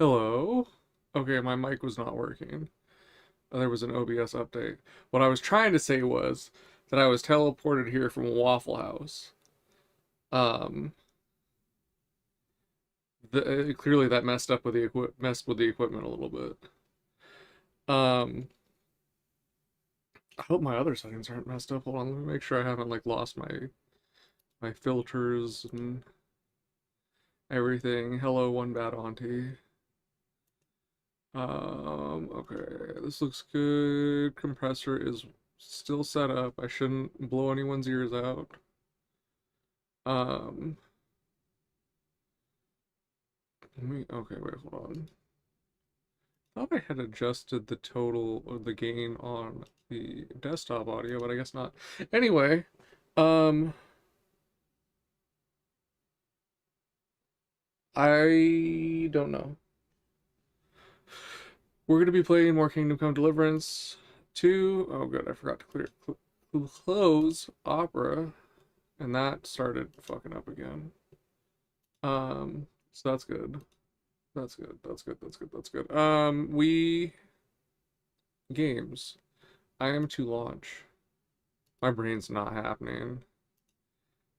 Hello? Okay, my mic was not working. There was an OBS update. What I was trying to say was that I was teleported here from Waffle House. Um, clearly that messed with the equipment a little bit. Um, I hope my other settings aren't messed up. Hold on, let me make sure I haven't like lost my filters and everything. Hello, one bad auntie. Okay, this looks good. Compressor is still set up. I shouldn't blow anyone's ears out. Um, okay, wait, hold on. I thought I had adjusted the total or the gain on the desktop audio, but I guess not. Anyway, um, I don't know. We're gonna be playing more Kingdom Come Deliverance 2. Oh, good, I forgot to close Opera, and that started fucking up again. So that's good. That's good. That's good. That's good. That's good. We games. I am to launch. My brain's not happening.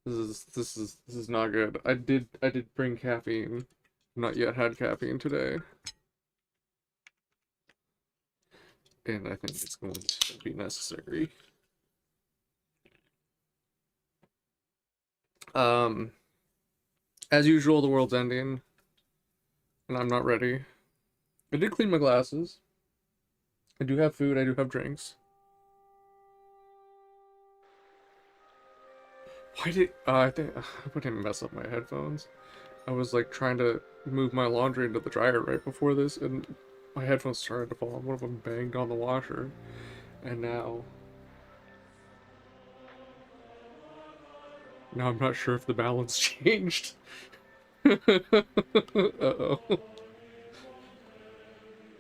This is not good. I did bring caffeine. Not yet had caffeine today. And I think it's going to be necessary. Um as usual, the world's ending, and I'm not ready. I did clean my glasses. I do have food, I do have drinks. Why did I think I didn't mess up my headphones. I was like trying to move my laundry into the dryer right before this, and my headphones started to fall. One of them banged on the washer, and now I'm not sure if the balance changed. Uh-oh.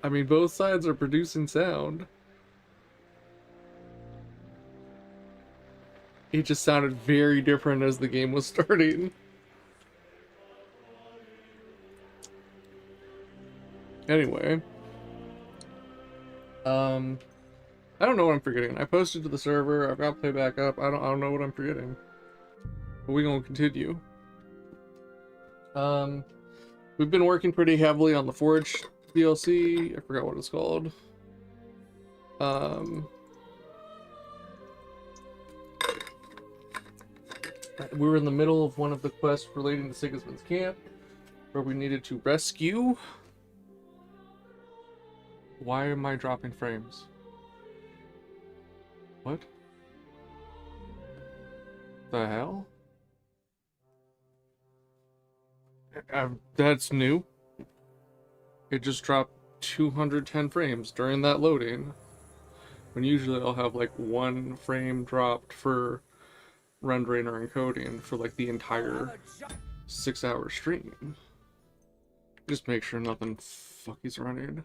I mean, both sides are producing sound. It just sounded very different as the game was starting. Anyway, um, I don't know what I'm forgetting. I posted to the server. I've got play back up. I don't know what I'm forgetting. But we gonna continue. Um, we've been working pretty heavily on the Forge DLC. I forgot what it's called. Um, we were in the middle of one of the quests relating to Sigismund's camp, where we needed to rescue. Why am I dropping frames? What the hell? That's new. It just dropped 210 frames during that loading. When usually I'll have like one frame dropped for rendering or encoding for like the entire 6-hour stream. Just make sure nothing fucky's running.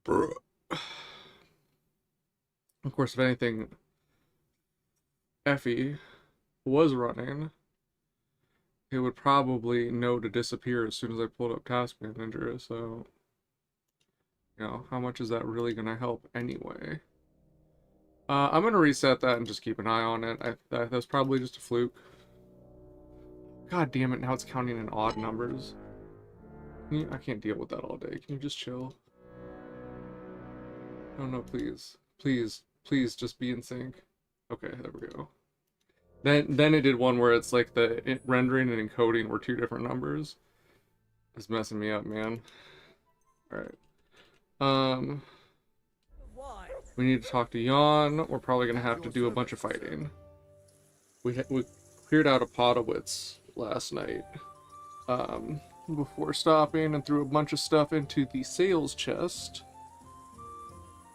Bruh. Of course, if anything Effie was running, it would probably know to disappear as soon as I pulled up Task Manager, so you know, how much is that really gonna help anyway? I'm gonna reset that and just keep an eye on it. That's probably just a fluke. God damn it, now it's counting in odd numbers. I can't deal with that all day. Can you just chill? Oh no, please. Please, please just be in sync. Okay, there we go. Then it did one where it's like rendering and encoding were two different numbers. It's messing me up, man. Alright. Um, we need to talk to Jan. We're probably gonna have to do a bunch of fighting. We cleared out a Podowitz last night. Before stopping and threw a bunch of stuff into the sales chest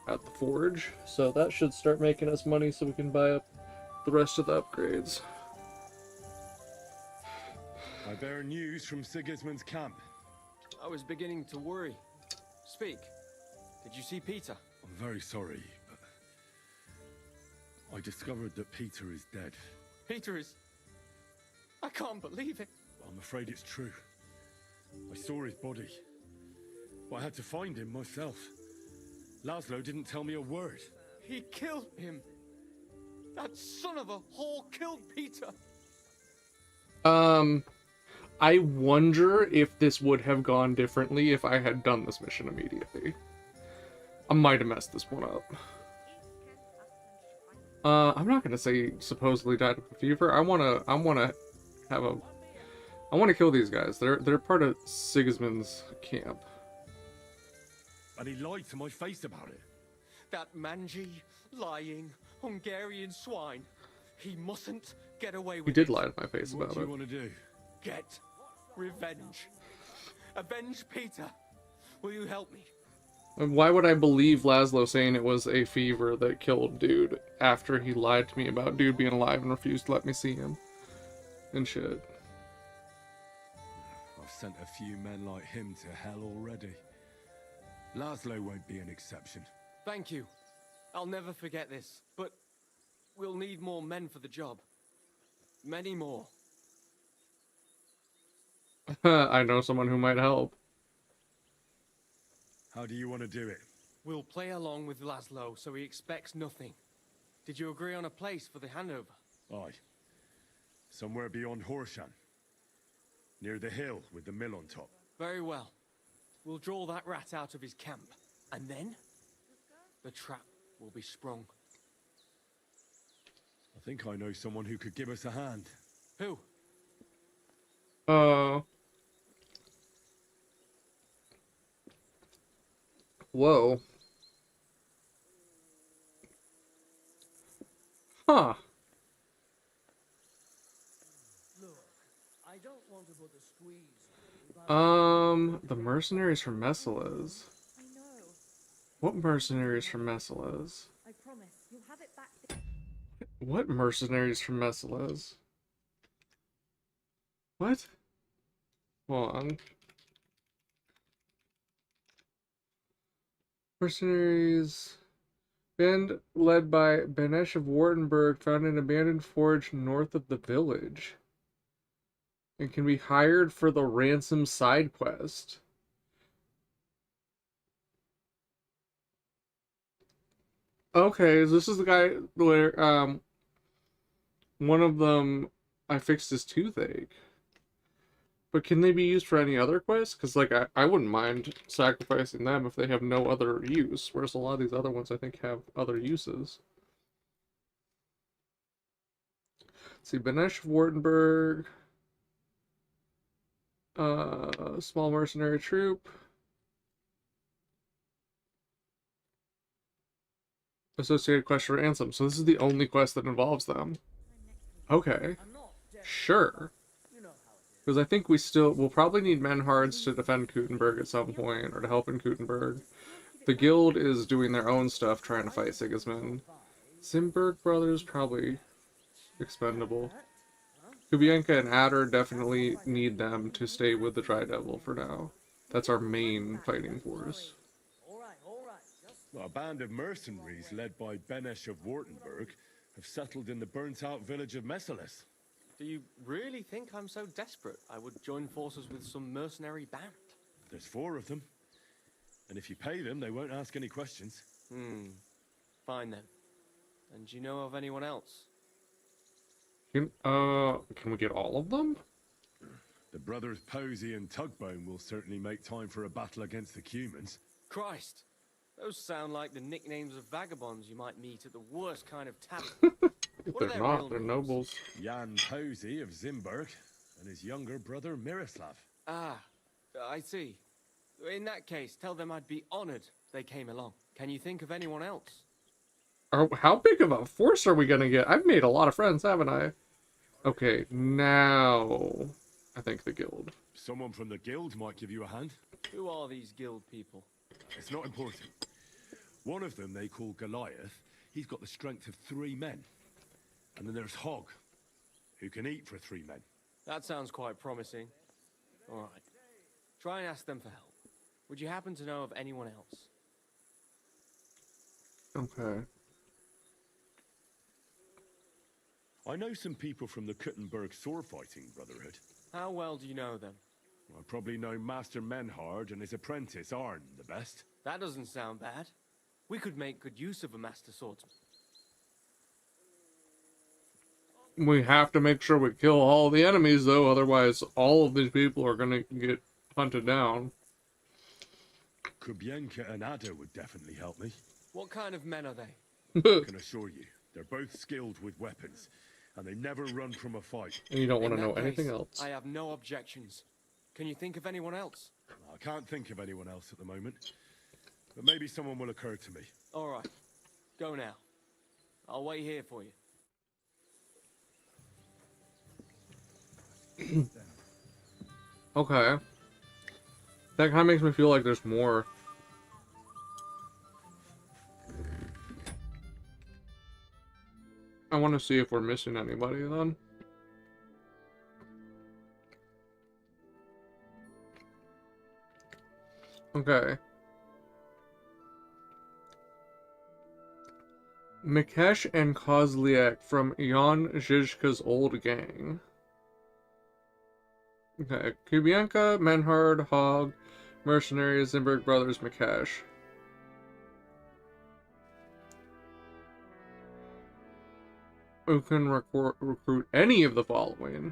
at the forge. So that should start making us money so we can buy up the rest of the upgrades. I bear news from Sigismund's camp. I was beginning to worry. Speak. Did you see Peter? I'm very sorry, but I discovered that Peter is dead. Peter is... I can't believe it. I'm afraid it's true. I saw his body, but I had to find him myself. Laszlo didn't tell me a word. He killed him. That son of a whore killed Peter. I wonder if this would have gone differently if I had done this mission immediately. I might have messed this one up. I'm not gonna say supposedly died of a fever. I wanna kill these guys. They're part of Sigismund's camp. And he lied to my face about it. That mangy, lying, Hungarian swine. He mustn't get away with He did it. lie to my face What about do you it. want to do? Get revenge. Avenge Peter. Will you help me? And why would I believe Laszlo saying it was a fever that killed dude after he lied to me about dude being alive and refused to let me see him? And shit. I've sent a few men like him to hell already. Laszlo won't be an exception. Thank you. I'll never forget this, but we'll need more men for the job. Many more. I know someone who might help. How do you want to do it? We'll play along with Laszlo so he expects nothing. Did you agree on a place for the handover? Aye. Somewhere beyond Horshan. Near the hill with the mill on top. Very well. We'll draw that rat out of his camp. And then, the trap will be sprung. I think I know someone who could give us a hand. Who? Whoa. Huh. Look, I don't want to put a squeeze on you, but The mercenaries from Messales. I know. What mercenaries from Messales? I promise. You'll have it back. What mercenaries from Messales? What? Hold on. Mercenaries. Band led by Banesh of Wartenberg found an abandoned forge north of the village. And can be hired for the ransom side quest. Okay, this is the guy where, one of them, I fixed his toothache. But can they be used for any other quests? Because, like, I wouldn't mind sacrificing them if they have no other use. Whereas a lot of these other ones, I think, have other uses. Let's see, Banesh Wartenberg. Small mercenary troop. Associated quest for ransom. So this is the only quest that involves them. Okay. I'm not dead. Sure. You know how it is. Because I think we'll probably need Menhards to defend Kuttenberg at some point, or to help in Kuttenberg. The guild is doing their own stuff trying to fight Sigismund. Zimberg brothers, probably expendable. Kubienka and Adder definitely need them to stay with the Dry Devil for now. That's our main fighting force. All right. Just Well, a band of mercenaries led by Benesh of Wartenberg have settled in the burnt-out village of Messales. Do you really think I'm so desperate I would join forces with some mercenary band? There's 4 of them. And if you pay them, they won't ask any questions. Fine then. And do you know of anyone else? Can we get all of them? The brothers Posey and Tugbone will certainly make time for a battle against the Cumans. Christ! Those sound like the nicknames of vagabonds you might meet at the worst kind of tavern. What are They're their not, real they're names? nobles. Jan Posey of Zimberg and his younger brother Miroslav. Ah, I see. In that case, tell them I'd be honored they came along. Can you think of anyone else? How big of a force are we gonna get? I've made a lot of friends, haven't I? Okay, now I think the guild. Someone from the guild might give you a hand. Who are these guild people? It's not important. One of them they call Goliath. He's got the strength of 3 men. And then there's Hog, who can eat for 3 men. That sounds quite promising. All right. Try and ask them for help. Would you happen to know of anyone else? Okay. I know some people from the Kuttenberg sword fighting brotherhood. How well do you know them? I probably know Master Menhard and his apprentice Arn the best. That doesn't sound bad. We could make good use of a master swordsman. We have to make sure we kill all the enemies, though, otherwise all of these people are gonna get hunted down. Kubienka and Ada would definitely help me. What kind of men are they? I can assure you, they're both skilled with weapons, and they never run from a fight. And you don't want In to know that anything case, else. I have no objections. Can you think of anyone else? I can't think of anyone else at the moment, but maybe someone will occur to me. All right. Go now. I'll wait here for you. Okay. That kind of makes me feel like there's more. I want to see if we're missing anybody then. Okay. Mikesh and Kozliak from Jan Zizka's old gang. Okay, Kubienka, Menhard, Hogg, Mercenaries, Zimberg Brothers, Mikesh. Who can recruit any of the following?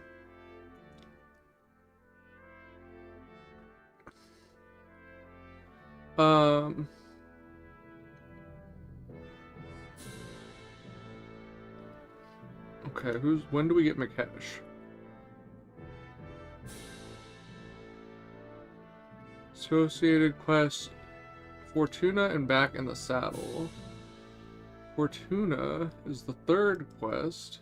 Okay, when do we get Mikesh? Associated quest, Fortuna and Back in the Saddle. Fortuna is the third quest.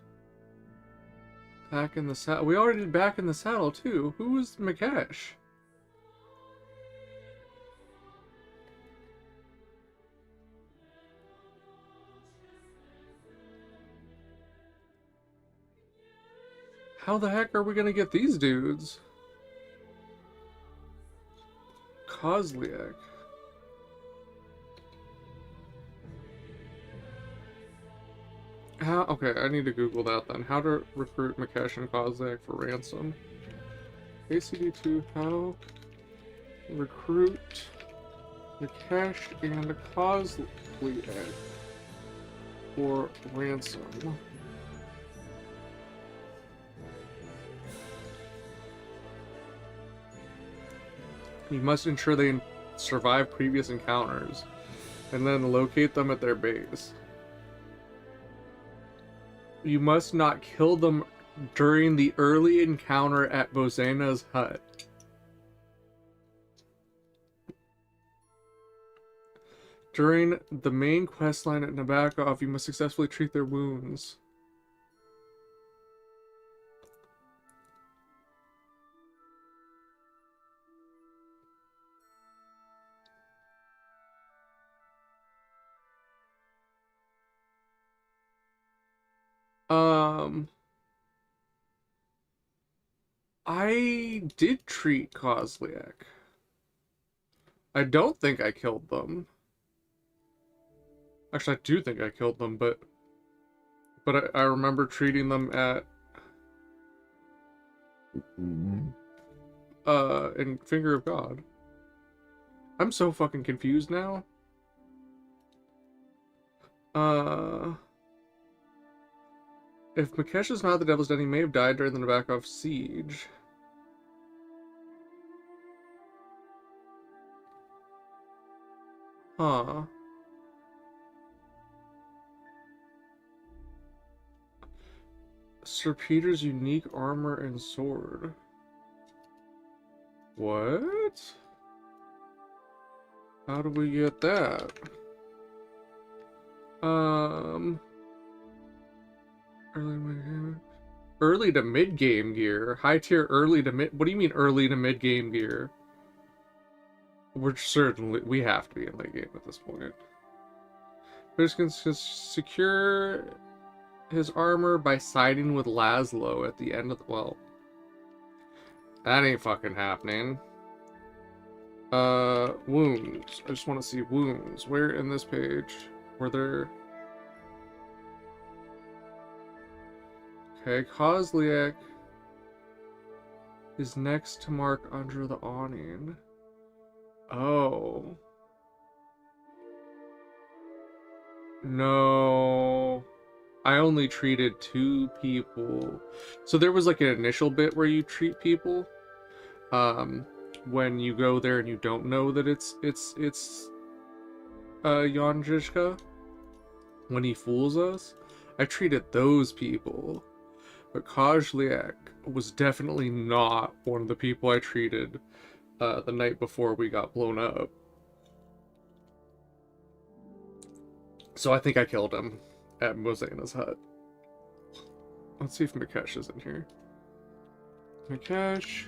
Back in the Saddle. We already did Back in the Saddle too. Who was Mikesh? How the heck are we gonna get these dudes? Kozliak. How? Okay, I need to Google that then. How to recruit Mikesh and Kozliak for ransom. ACD2, how recruit Mikesh and Kozliak for ransom. You must ensure they survive previous encounters, and then locate them at their base. You must not kill them during the early encounter at Bozena's hut. During the main quest line at Nabokov, you must successfully treat their wounds. I did treat Kozliak. I don't think I killed them. Actually, I do think I killed them, but I remember treating them at in Finger of God. I'm so fucking confused now. If Mikesh is not the Devil's Den, he may have died during the Nabokov siege. Huh. Sir Peter's unique armor and sword. What? How do we get that? Early to mid game gear. High tier early to mid. What do you mean early to mid game gear? We have to be in late game at this point. Players can secure his armor by siding with Laszlo at the end of the, well, that ain't fucking happening. Wounds. I just want to see wounds. Where in this page were there? Okay, Kozliak. is next to mark under the awning. Oh. No. I only treated 2 people. So there was like an initial bit where you treat people. When you go there and you don't know that it's Yanjishka. When he fools us. I treated those people. But Kozliak was definitely not one of the people I treated the night before we got blown up. So I think I killed him at Mosana's hut. Let's see if Mikesh is in here. Mikesh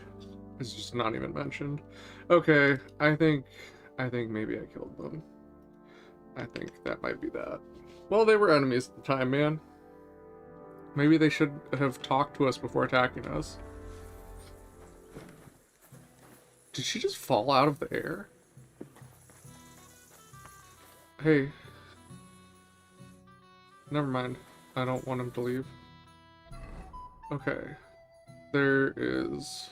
is just not even mentioned. Okay, I think maybe I killed them. I think that might be that. Well, they were enemies at the time, man. Maybe they should have talked to us before attacking us. Did she just fall out of the air? Hey. Never mind. I don't want him to leave. Okay. There is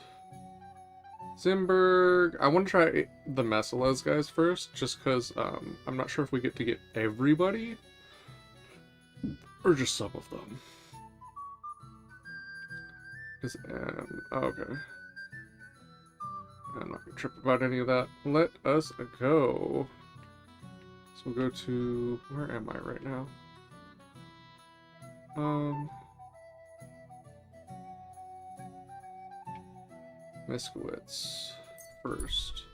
Zimberg. I want to try the Messilas guys first, just because I'm not sure if we get to get everybody or just some of them. Okay. I'm not gonna trip about any of that. Let us go. So we'll go to, where am I right now? Miskowitz first.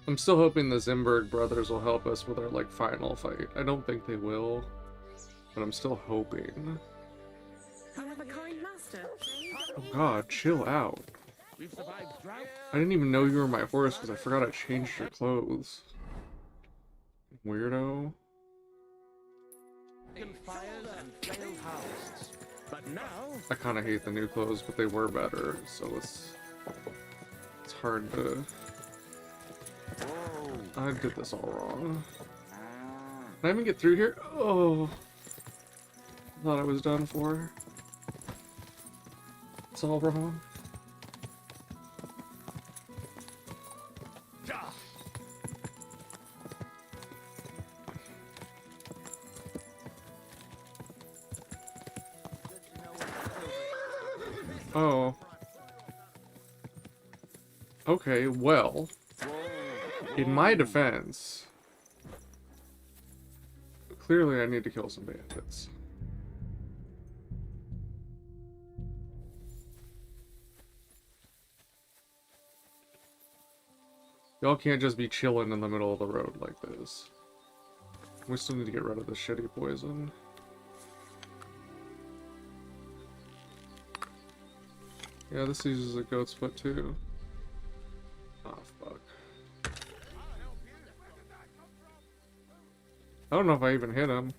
I'm still hoping the Zimberg brothers will help us with our like final fight. I don't think they will, but I'm still hoping. You have a kind master. Oh god, chill out. I didn't even know you were my horse because I forgot I changed your clothes. Weirdo. I kind of hate the new clothes, but they were better, so it's hard to... I did this all wrong. Did I even get through here? Oh, I thought I was done for. It's all wrong. Oh. Okay, well, in my defense, clearly I need to kill some bandits. Y'all can't just be chilling in the middle of the road like this. We still need to get rid of the shitty poison. Yeah, this uses a goat's foot too. Oh, fuck. I don't know if I even hit him.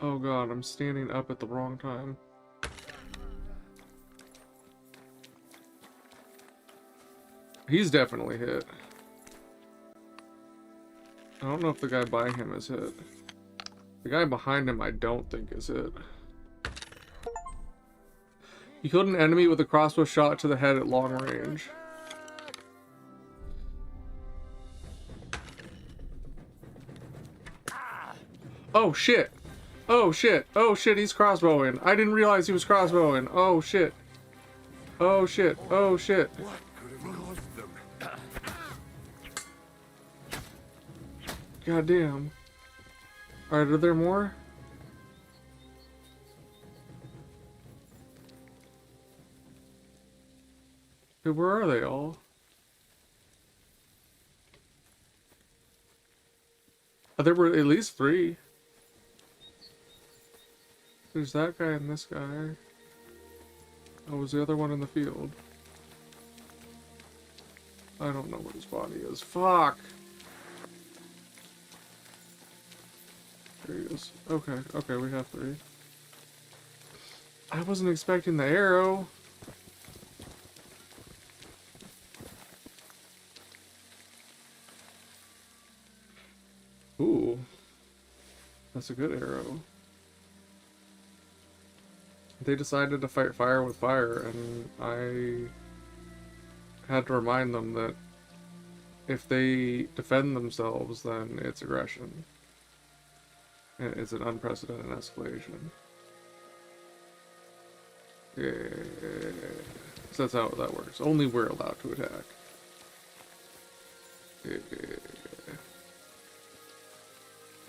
Oh god, I'm standing up at the wrong time. He's definitely hit. I don't know if the guy by him is hit. The guy behind him I don't think is hit. You killed an enemy with a crossbow shot to the head at long range. Oh shit! Oh shit! Oh shit, he's crossbowing. I didn't realize he was crossbowing. Oh shit. Oh shit. Oh shit. What could have caused them? God damn. Alright, are there more? Hey, where are they all? There were at least 3. There's that guy and this guy. Oh, was the other one in the field? I don't know where his body is. Fuck! There he is. Okay, okay, we have 3. I wasn't expecting the arrow. That's a good arrow. They decided to fight fire with fire, and I had to remind them that if they defend themselves, then it's aggression. And it's an unprecedented escalation. Yeah. So that's how that works. Only we're allowed to attack. Yeah.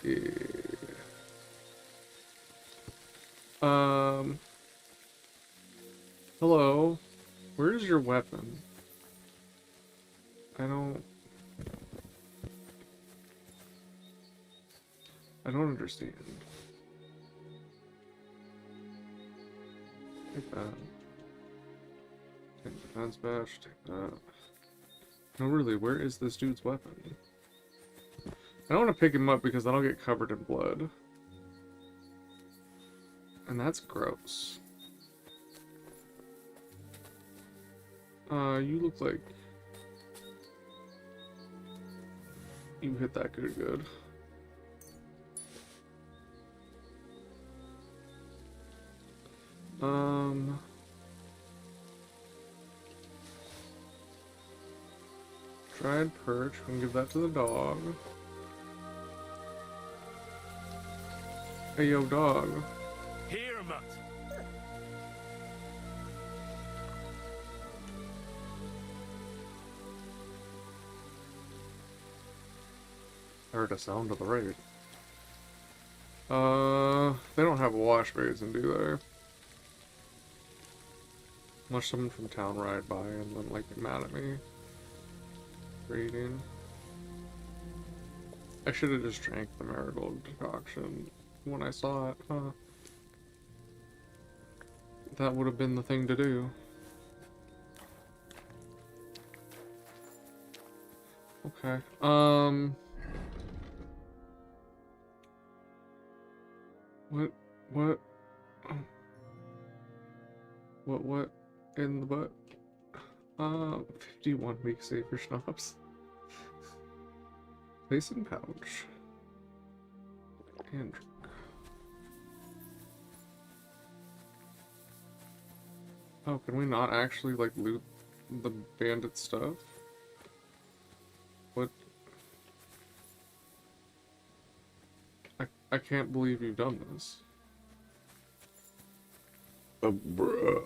Yeah. Hello. Where's your weapon? I don't understand. Take that. Take defense bash, take that. No, really, where is this dude's weapon? I don't want to pick him up because then I'll get covered in blood. And that's gross. You look like you hit that good. Dried perch, we can give that to the dog. Hey yo, dog. Here, mutt. I heard a sound to the right. They don't have a wash basin, do they? Unless someone from town ride by and then, like, get mad at me. Reading. I should have just drank the marigold decoction when I saw it, huh? That would have been the thing to do. Okay. What? What in the butt? 51 week safer schnapps. Place in pouch. And drink. Oh, can we not actually, like, loot the bandit stuff? What? I can't believe you've done this. Bruh.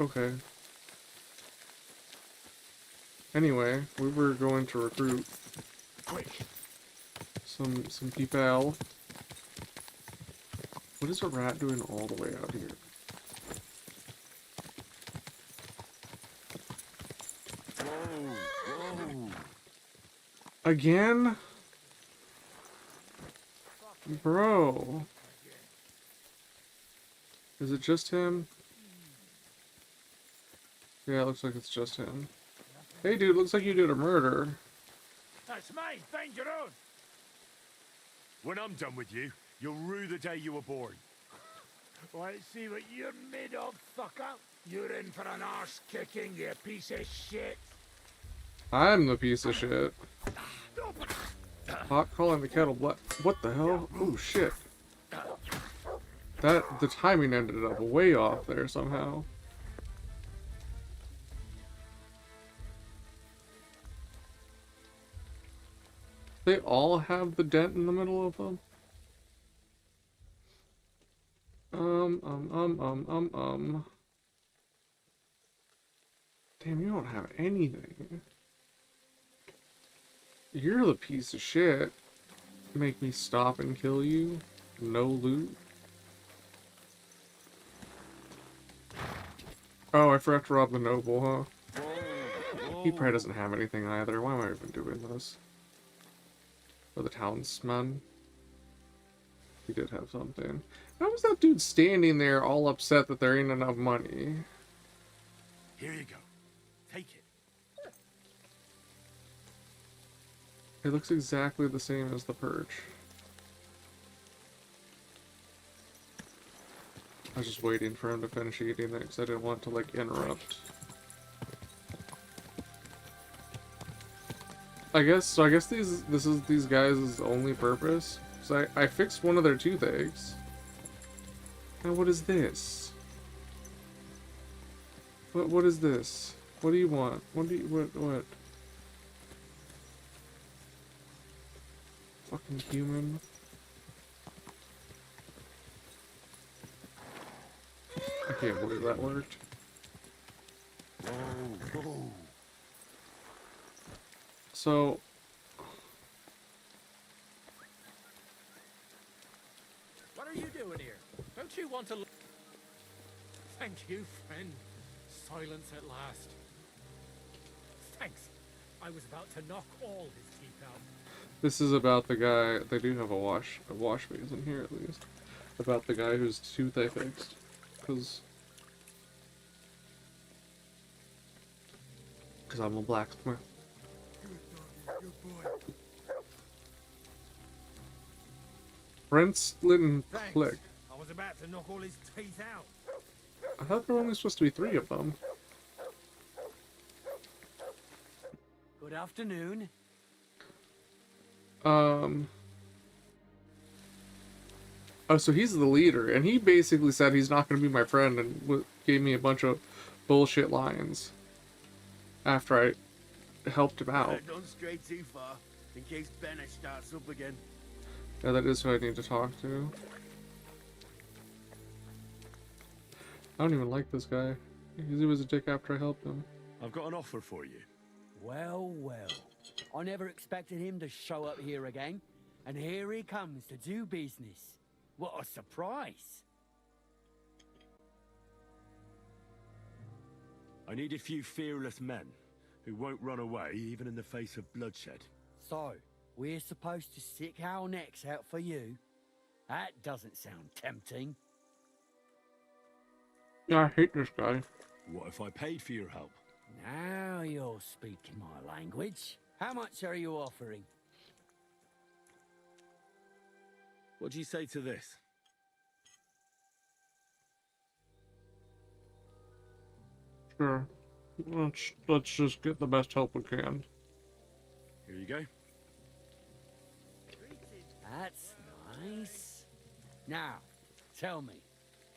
Okay. Anyway, we were going to recruit some people. What is a rat doing all the way out here? Whoa. Again? Bro. Is it just him? Yeah, it looks like it's just him. Hey dude, looks like you did a murder. That's mine. Find your own. When I'm done with you, you'll rue the day you were born. Let's see what you're made of, fucker. You're in for an arse kicking, you piece of shit. I'm the piece of shit. Pot calling the kettle black. What the hell? Oh shit. The timing ended up way off there somehow. They all have the dent in the middle of them? Damn, you don't have anything. You're the piece of shit. Make me stop and kill you? No loot? Oh, I forgot to rob the noble, huh? He probably doesn't have anything either. Why am I even doing this? Or the townsman? He did have something. How was that dude standing there all upset that there ain't enough money? Here you go. Take it. It looks exactly the same as the perch. I was just waiting for him to finish eating it because I didn't want to like interrupt. I guess this is these guys' only purpose. So I fixed one of their toothaches. And what is this? What is this? What do you want? What? Fucking human. I can't believe that worked. Whoa. So What are you doing here? Don't you want to... Thank you, friend. Silence at last. Thanks. I was about to knock all his teeth out. this is about the guy. They do have a wash basin here at least. About the guy whose tooth I fixed, because I'm a blacksmith. Brent's didn't Thanks. click. I was about to knock all his teeth out. I thought there were only supposed to be 3 of them. Good afternoon. Oh, so he's the leader, and he basically said he's not going to be my friend, and gave me a bunch of bullshit lines after I helped him out. Don't stray too far, in case Bennett starts up again. Yeah, that is who I need to talk to. I don't even like this guy. He was a dick after I helped him. I've got an offer for you. Well, well. I never expected him to show up here again. And here he comes to do business. What a surprise. I need a few fearless men who won't run away even in the face of bloodshed. So, we're supposed to stick our necks out for you? That doesn't sound tempting. Yeah, I hate this guy. What if I paid for your help? Now you're speaking my language. How much are you offering? What do you say to this? Sure. Let's just get the best help we can. Here you go. That's nice. Now, tell me,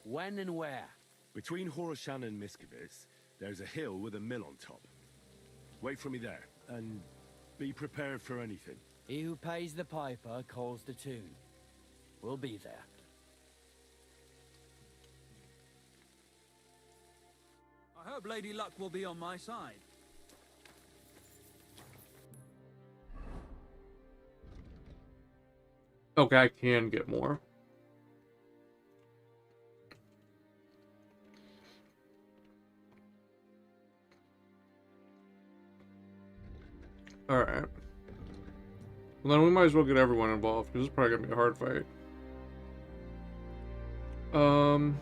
when and where? Between Horoshan and Miskovitz, there's a hill with a mill on top. Wait for me there, and be prepared for anything. He who pays the piper calls the tune. We'll be there. I hope Lady Luck will be on my side. Okay, I can get more. Alright. Well, then we might as well get everyone involved, because it's probably gonna be a hard fight. I'm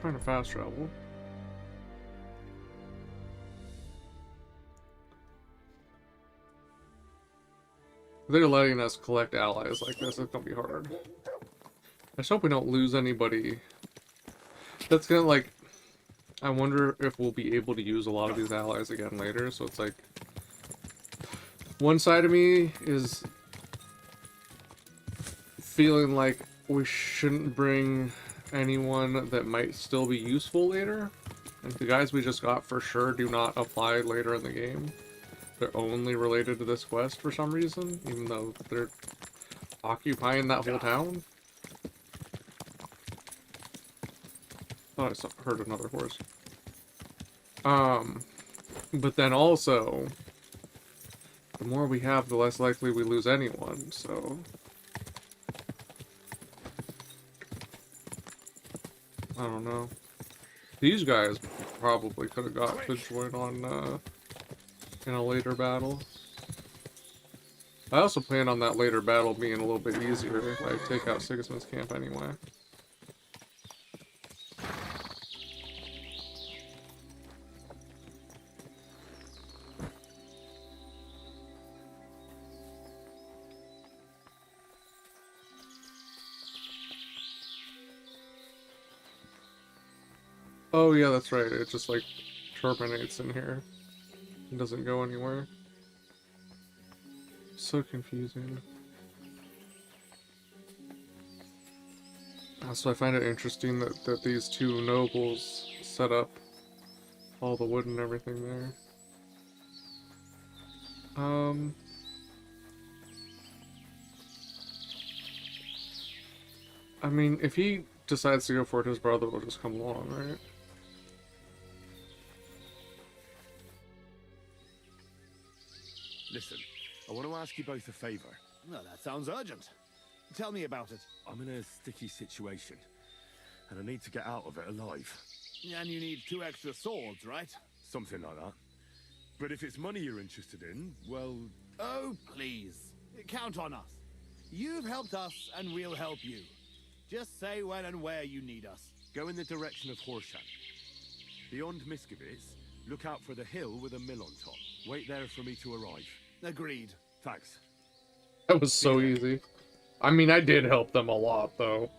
trying to fast travel. They're letting us collect allies like this. It's gonna be hard. I just hope we don't lose anybody. That's gonna, like... I wonder if we'll be able to use a lot of these allies again later, so it's like... One side of me is... feeling like we shouldn't bring anyone that might still be useful later. And the guys we just got for sure do not apply later in the game. They're only related to this quest for some reason, even though they're occupying that whole town. Thought I heard another horse. But then also, the more we have, the less likely we lose anyone, so... I don't know. These guys probably could have got to join on, in a later battle. I also plan on that later battle being a little bit easier if I take out Sigismund's camp anyway. Oh yeah, that's right. It just like terminates in here. It doesn't go anywhere. So confusing. So I find it interesting that these two nobles set up all the wood and everything there. I mean, if he decides to go for it, his brother will just come along, right? Listen, I want to ask you both a favor. No, that sounds urgent. Tell me about it. I'm in a sticky situation, and I need to get out of it alive. And you need 2 extra swords, right? Something like that. But if it's money you're interested in, well... Oh, please. Count on us. You've helped us, and we'll help you. Just say when and where you need us. Go in the direction of Horshan. Beyond Miskovitz, look out for the hill with a mill on top. Wait there for me to arrive. Agreed. Thanks. That was so easy. I mean, I did help them a lot, though.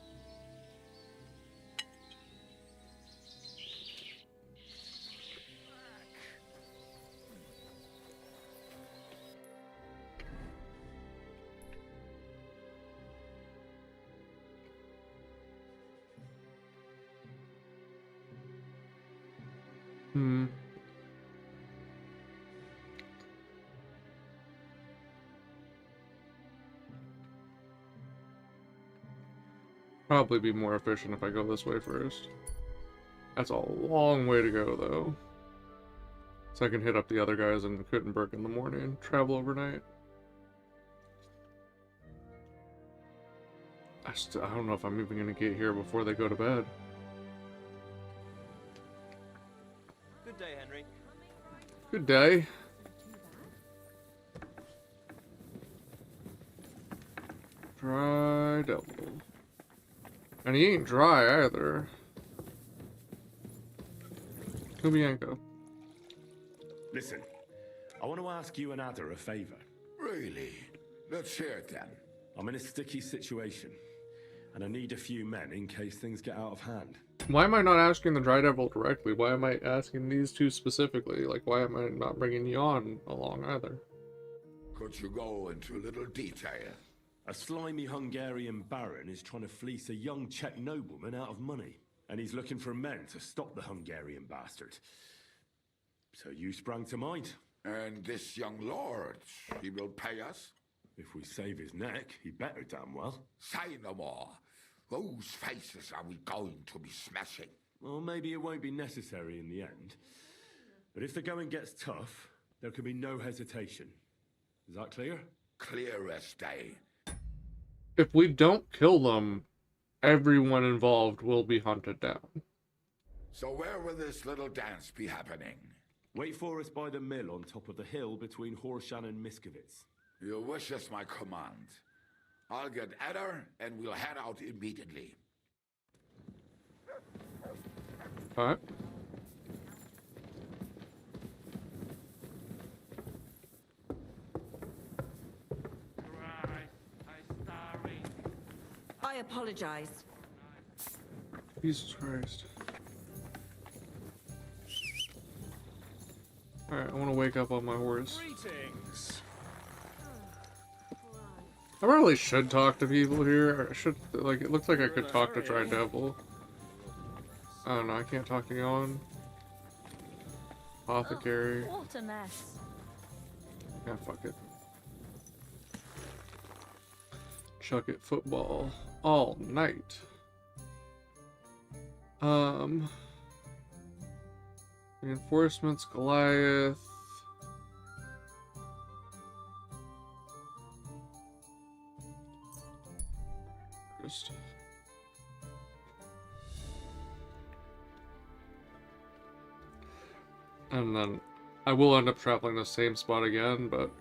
Probably be more efficient if I go this way first. That's a long way to go, though. So I can hit up the other guys in Kuttenberg in the morning, travel overnight. I don't know if I'm even gonna get here before they go to bed. Good day, Henry. Good day. Dry devil. And he ain't dry either. Kubienko. Listen, I want to ask you and Ada a favor. Really? Let's hear it then. I'm in a sticky situation, and I need a few men in case things get out of hand. Why am I not asking the Dry Devil directly? Why am I asking these two specifically? Like, why am I not bringing Jan along either? Could you go into a little detail? A slimy Hungarian baron is trying to fleece a young Czech nobleman out of money, and he's looking for men to stop the Hungarian bastard. So you sprang to mind. And this young lord, he will pay us? If we save his neck, he better damn well. Say no more. Whose faces are we going to be smashing? Well, maybe it won't be necessary in the end. But if the going gets tough, there can be no hesitation. Is that clear? Clear as day. If we don't kill them, everyone involved will be hunted down. So where will this little dance be happening? Wait for us by the mill on top of the hill between Horshan and Miskovitz. Your wish is my command. I'll get Adder and we'll head out immediately. Alright. I apologize. Jesus Christ. Alright, I want to wake up on my horse. Greetings. I probably should talk to people here. I should, like, it looks like I could talk to Dry Devil. I don't know, I can't talk to Jan. Apothecary. What a mess. Yeah, fuck it. Chuck it football all night. Reinforcements, Goliath. Just and then I will end up traveling the same spot again, but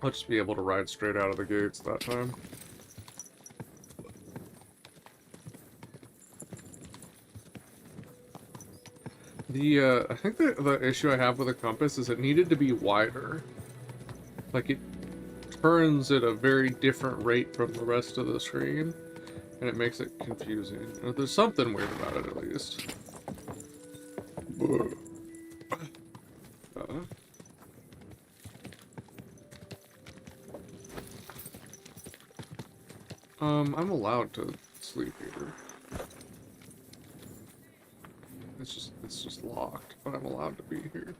I'll just be able to ride straight out of the gates that time. I think the issue I have with the compass is it needed to be wider. Like, it turns at a very different rate from the rest of the screen. And it makes it confusing. Or there's something weird about it, at least. I'm allowed to sleep here. It's just locked, but I'm allowed to be here.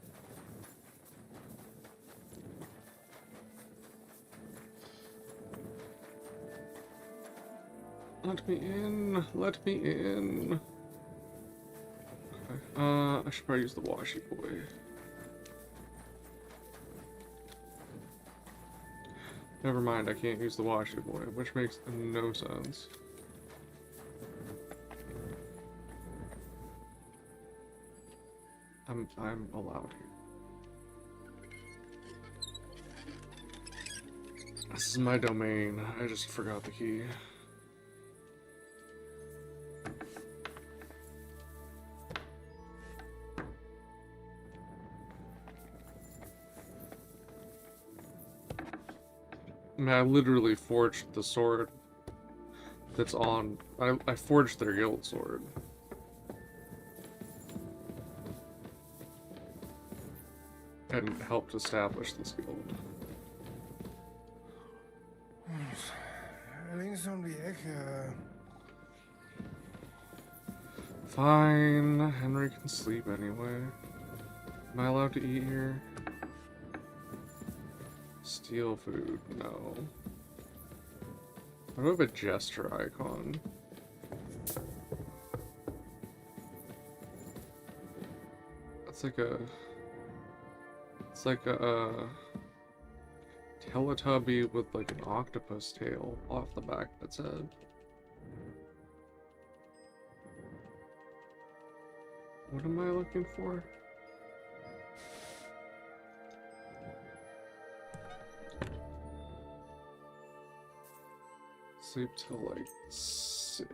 Let me in. Let me in. Okay. I should probably use the washy boy. Never mind, I can't use the washy boy, which makes no sense. I'm allowed here. This is my domain. I just forgot the key. I mean, I literally forged the sword that's on... I forged their guild sword. And helped establish this guild. Links um die Ecke. Fine, Henry can sleep anyway. Am I allowed to eat here? Steal food, no. I do have a gesture icon. That's like a... It's like a Teletubby with like an octopus tail off the back of its head. What am I looking for? Sleep till like 6.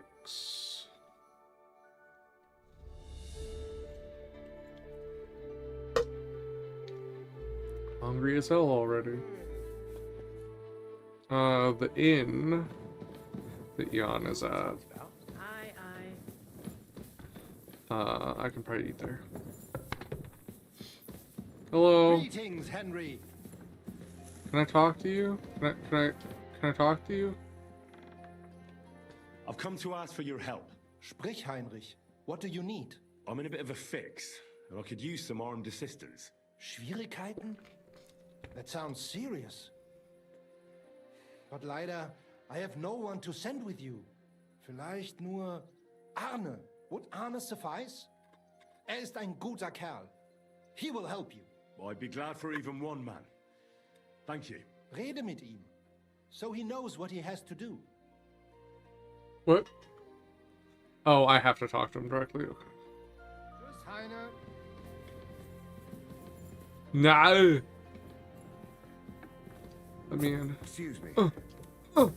Hungry as hell already. The inn that Jan is at. Aye, I can probably eat there. Hello. Greetings, Henry. Can I talk to you? Can I talk to you? I've come to ask for your help. Sprich, Heinrich. What do you need? I'm in a bit of a fix, and I could use some armed assistance. Schwierigkeiten? That sounds serious. But leider, I have no one to send with you. Vielleicht nur Arne. Would Arne suffice? Ist ein guter Kerl. He will help you. I'd be glad for even one man. Thank you. Rede mit ihm. So he knows what he has to do. What? Oh, I have to talk to him directly. Okay. Tschüss, Heine. No. I mean. Excuse me. Oh,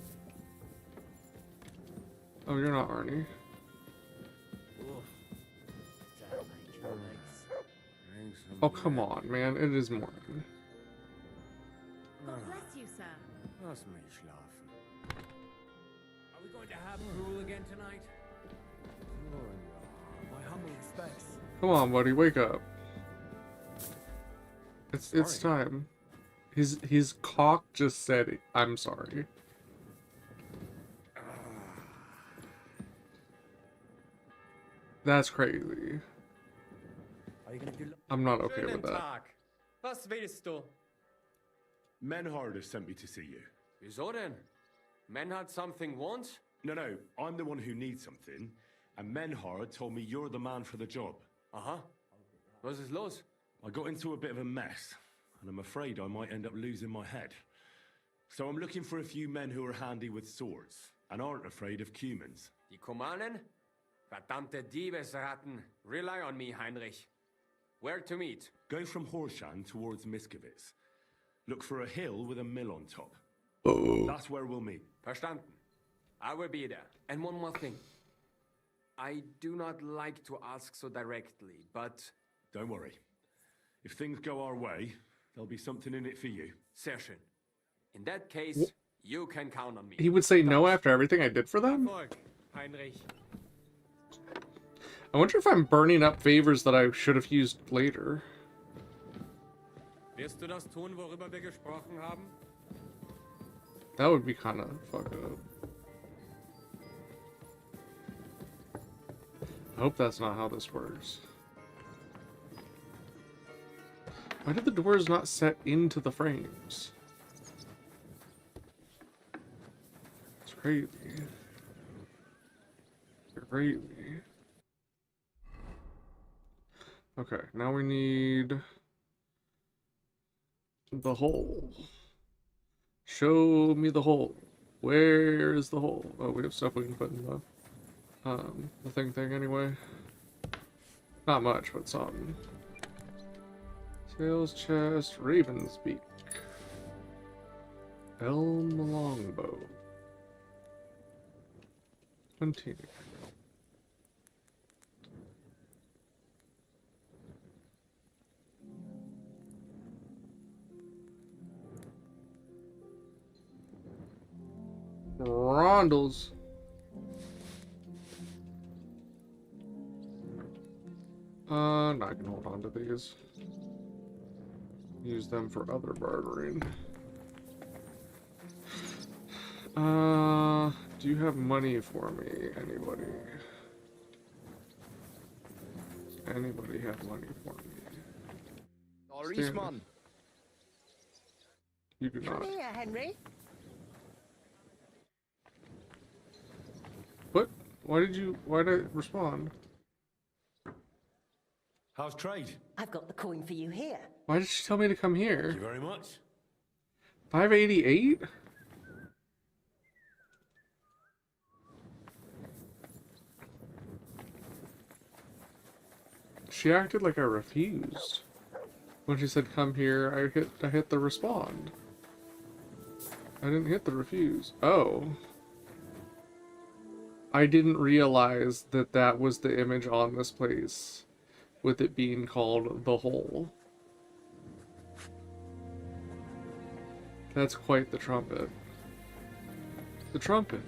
you're not Arnie. Oh, come on, man. It is morning. God bless you, sir. Lass mich schlafen. Are we going to have gruel again tonight? My humble respects. Come on, buddy. Wake up. It's time. His cock just said, "I'm sorry." That's crazy. I'm not okay with that. Tag. Was willst du? Menhard has sent me to see you. Wieso denn? Menhard something wants? No, I'm the one who needs something, and Menhard told me you're the man for the job. Aha. Was ist los? I got into a bit of a mess, and I'm afraid I might end up losing my head. So I'm looking for a few men who are handy with swords, and aren't afraid of cumans. Die Kumanen? Verdammte Diebesratten. Rely on me, Heinrich. Where to meet? Go from Horshan towards Miskowitz. Look for a hill with a mill on top. That's where we'll meet. Verstanden. I will be there. And one more thing. I do not like to ask so directly, but... Don't worry. If things go our way, there'll be something in it for you. Sehr schön. In that case, you can count on me. He would say no after everything I did for them? Erfolg. Heinrich. I wonder if I'm burning up favors that I should have used later. Wirst du das tun, worüber wir gesprochen haben? That would be kind of fucked up. I hope that's not how this works. Why did the doors not set into the frames? It's crazy. Crazy. Okay, now we need the hole. Show me the hole. Where is the hole? Oh, we have stuff we can put in the thing anyway. Not much, but something. Sales chest, Raven's Beak. Elm longbow. Continue. Rondels. No, I can hold on to these. Use them for other bartering. Do you have money for me? Anybody? Anybody have money for me? Stand. You do not. Come here, Henry. What? Why did I respond? How's trade? I've got the coin for you here. Why did she tell me to come here? Thank you very much. 588? She acted like I refused. When she said come here, I hit the respond. I didn't hit the refuse. Oh. I didn't realize that that was the image on this place, with it being called the hole. That's quite the trumpet. The trumpet.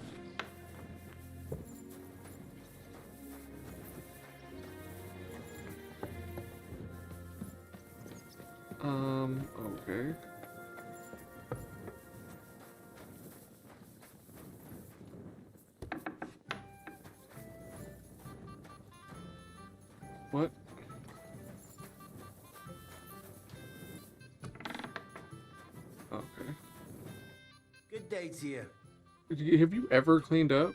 Okay. What? Okay. Good day to you. Have you ever cleaned up?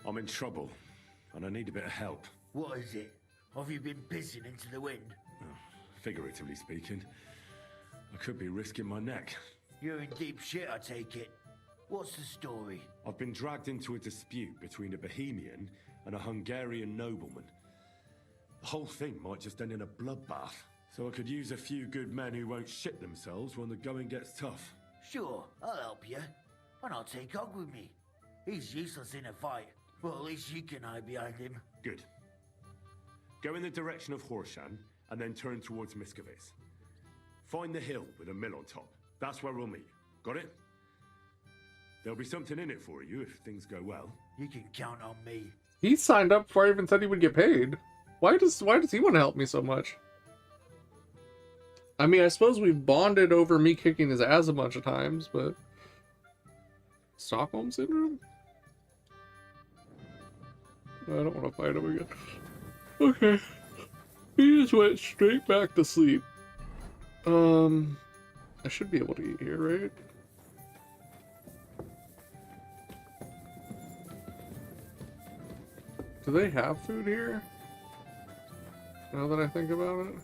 I'm in trouble, and I need a bit of help. What is it? Have you been pissing into the wind? Figuratively speaking, I could be risking my neck. You're in deep shit, I take it. What's the story? I've been dragged into a dispute between a Bohemian and a Hungarian nobleman. The whole thing might just end in a bloodbath, so I could use a few good men who won't shit themselves when the going gets tough. Sure, I'll help you. And I'll take Hog with me. He's useless in a fight, but at least you can hide behind him. Good. Go in the direction of Horshan, and then turn towards Miskovitz. Find the hill with a mill on top. That's where we'll meet. Got it? There'll be something in it for you if things go well. You can count on me. He signed up before I even said he would get paid. Why does he want to help me so much? I mean, I suppose we've bonded over me kicking his ass a bunch of times, but Stockholm syndrome? I don't want to fight him again. Okay. He just went straight back to sleep. I should be able to eat here, right? Do they have food here? Now that I think about it.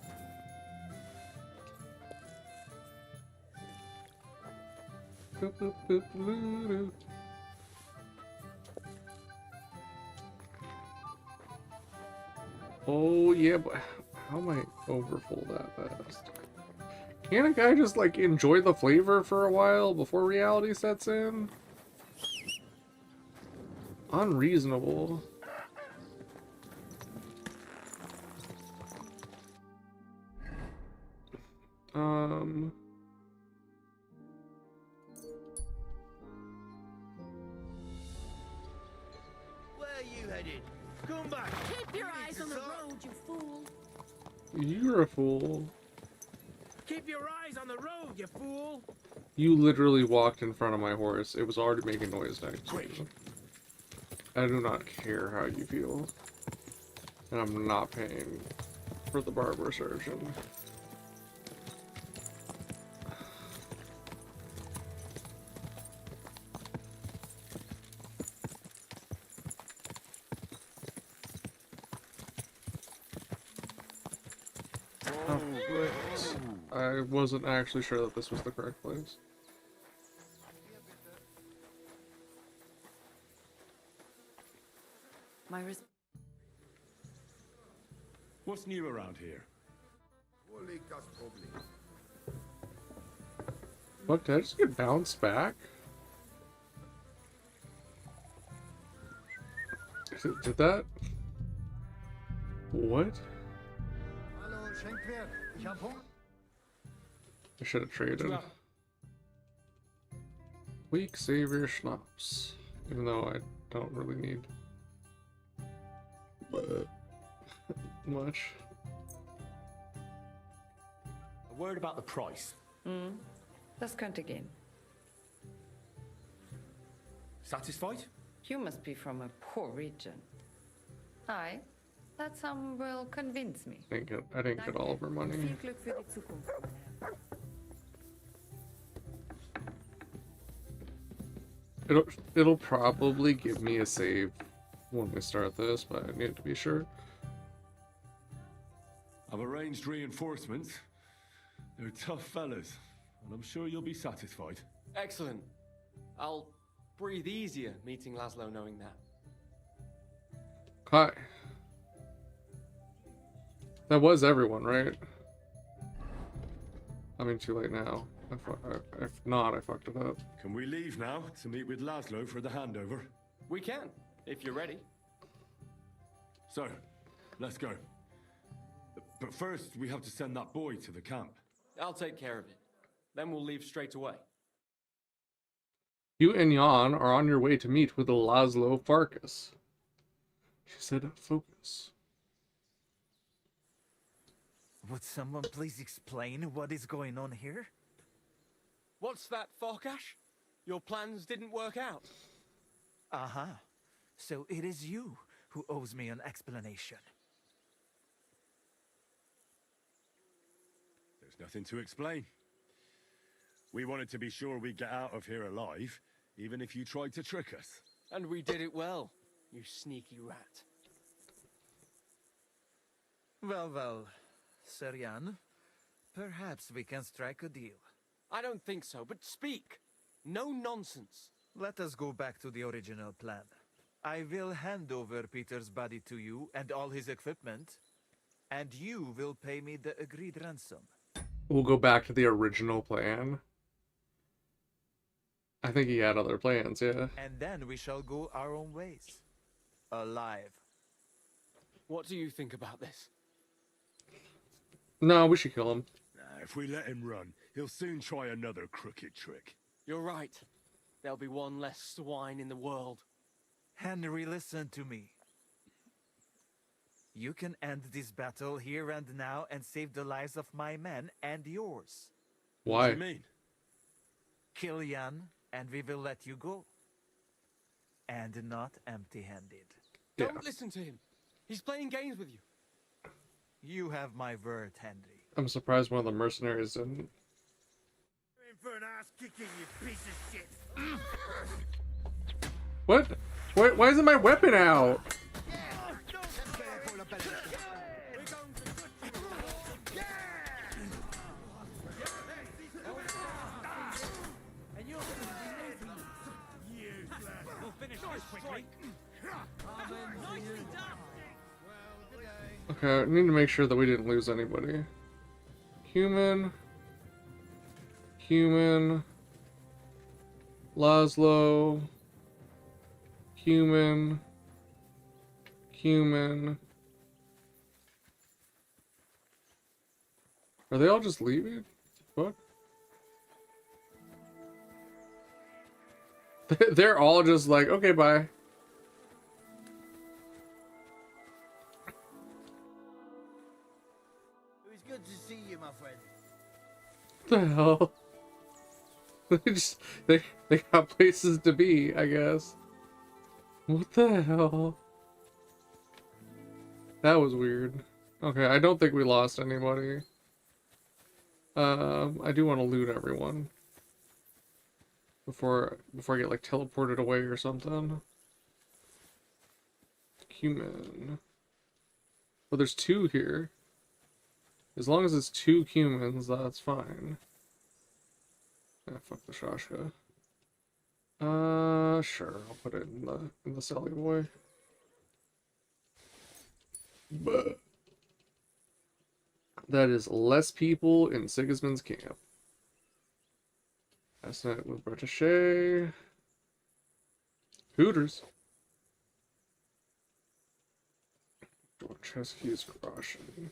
Oh yeah, but how am I overfull that fast? Can't a guy just like enjoy the flavor for a while before reality sets in? Unreasonable. Where headed? Come back. Keep your eyes on the road, you fool. You're a fool. Keep your eyes on the road, you fool. You literally walked in front of my horse. It was already making noise next to you. I do not care how you feel. And I'm not paying for the barber surgeon. Oh, wait. I wasn't actually sure that this was the correct place. What's new around here? What, did I just get bounced back? Did that? What? I should have traded. Weak Savior Schnapps. Even though I don't really need much. A word about the price. Das könnte gehen. Satisfied? You must be from a poor region. Aye, that sum will convince me. I didn't get all of her money. Viel Glück für die Zukunft, mein Herr. It'll probably give me a save when we start this, but I need to be sure. I've arranged reinforcements. They're tough fellas, and I'm sure you'll be satisfied. Excellent. I'll breathe easier meeting Laszlo knowing that. Hi. That was everyone, right? I mean, too late now. If not, I fucked it up. Can we leave now to meet with Laszlo for the handover? We can, if you're ready. So, let's go. But first, we have to send that boy to the camp. I'll take care of it. Then we'll leave straight away. You and Jan are on your way to meet with Laszlo Farkas. She said, focus. Would someone please explain what is going on here? What's that, Farkash? Your plans didn't work out. Aha. So it is you who owes me an explanation. There's nothing to explain. We wanted to be sure we'd get out of here alive, even if you tried to trick us. And we did it well, you sneaky rat. Well, Sir Jan, perhaps we can strike a deal. I don't think so, but speak. No nonsense. Let us go back to the original plan. I will hand over Peter's body to you and all his equipment, and you will pay me the agreed ransom. We'll go back to the original plan. I think he had other plans, yeah. And then we shall go our own ways. Alive. What do you think about this? No, we should kill him. If we let him run, he'll soon try another crooked trick. You're right. There'll be one less swine in the world. Henry, listen to me. You can end this battle here and now and save the lives of my men and yours. Why? What do you mean? Kill Jan, and we will let you go. And not empty-handed. Yeah. Don't listen to him. He's playing games with you. You have my word, Henry. I'm surprised one of the mercenaries didn't. In for an ass kicking, you piece of shit. What? Why isn't my weapon out? Okay, I need to make sure that we didn't lose anybody. Human. Laszlo. Human. Are they all just leaving? What? They're all just like, okay, bye. the hell? They got places to be, I guess. What the hell? That was weird. Okay, I don't think we lost anybody. I do want to loot everyone before I get like teleported away or something. Human. Well, there's 2 here. As long as it's 2 humans, that's fine. Ah, fuck the Shashka. Sure, I'll put it in the Sally boy. But that is less people in Sigismund's camp. Last night with British Hooters. Door chest keys crushing.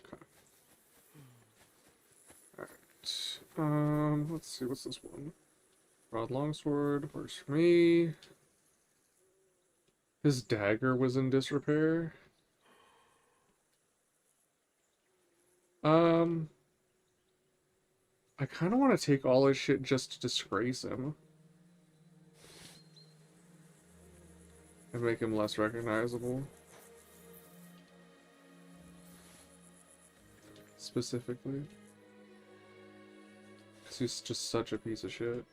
Okay. Alright. Let's see, what's this one? Rod longsword, works for me. His dagger was in disrepair. I kind of want to take all his shit just to disgrace him. And make him less recognizable. Specifically. Because he's just such a piece of shit.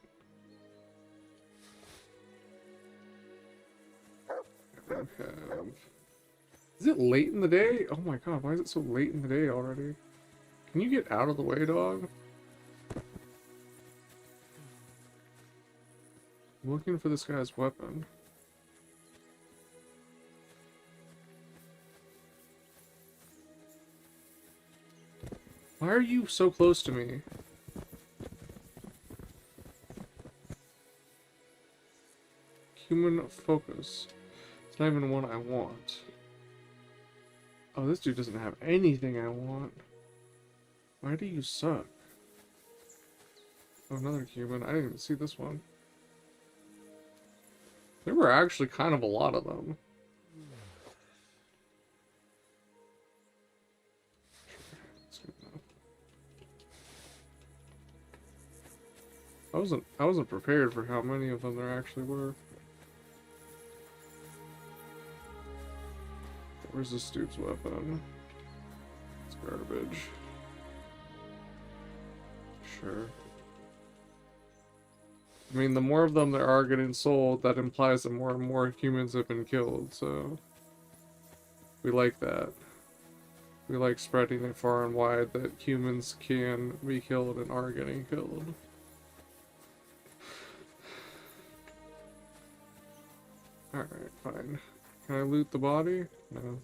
Is it late in the day? Oh my god, why is it so late in the day already? Can you get out of the way, dog? I'm looking for this guy's weapon. Why are you so close to me? Human focus. It's not even one I want. Oh, this dude doesn't have anything I want. Why do you suck? Oh, another human. I didn't even see this one. There were actually kind of a lot of them. I wasn't prepared for how many of them there actually were. Where's this dude's weapon? It's garbage. Sure. I mean, the more of them there are getting sold, that implies that more and more humans have been killed, so... we like that. We like spreading it far and wide that humans can be killed and are getting killed. Alright, fine. Can I loot the body? No.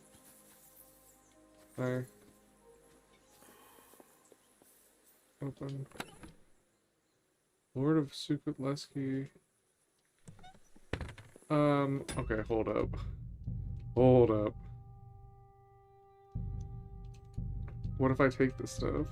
I open. Lord of Sukutleski. Okay, hold up. Hold up. What if I take this stuff?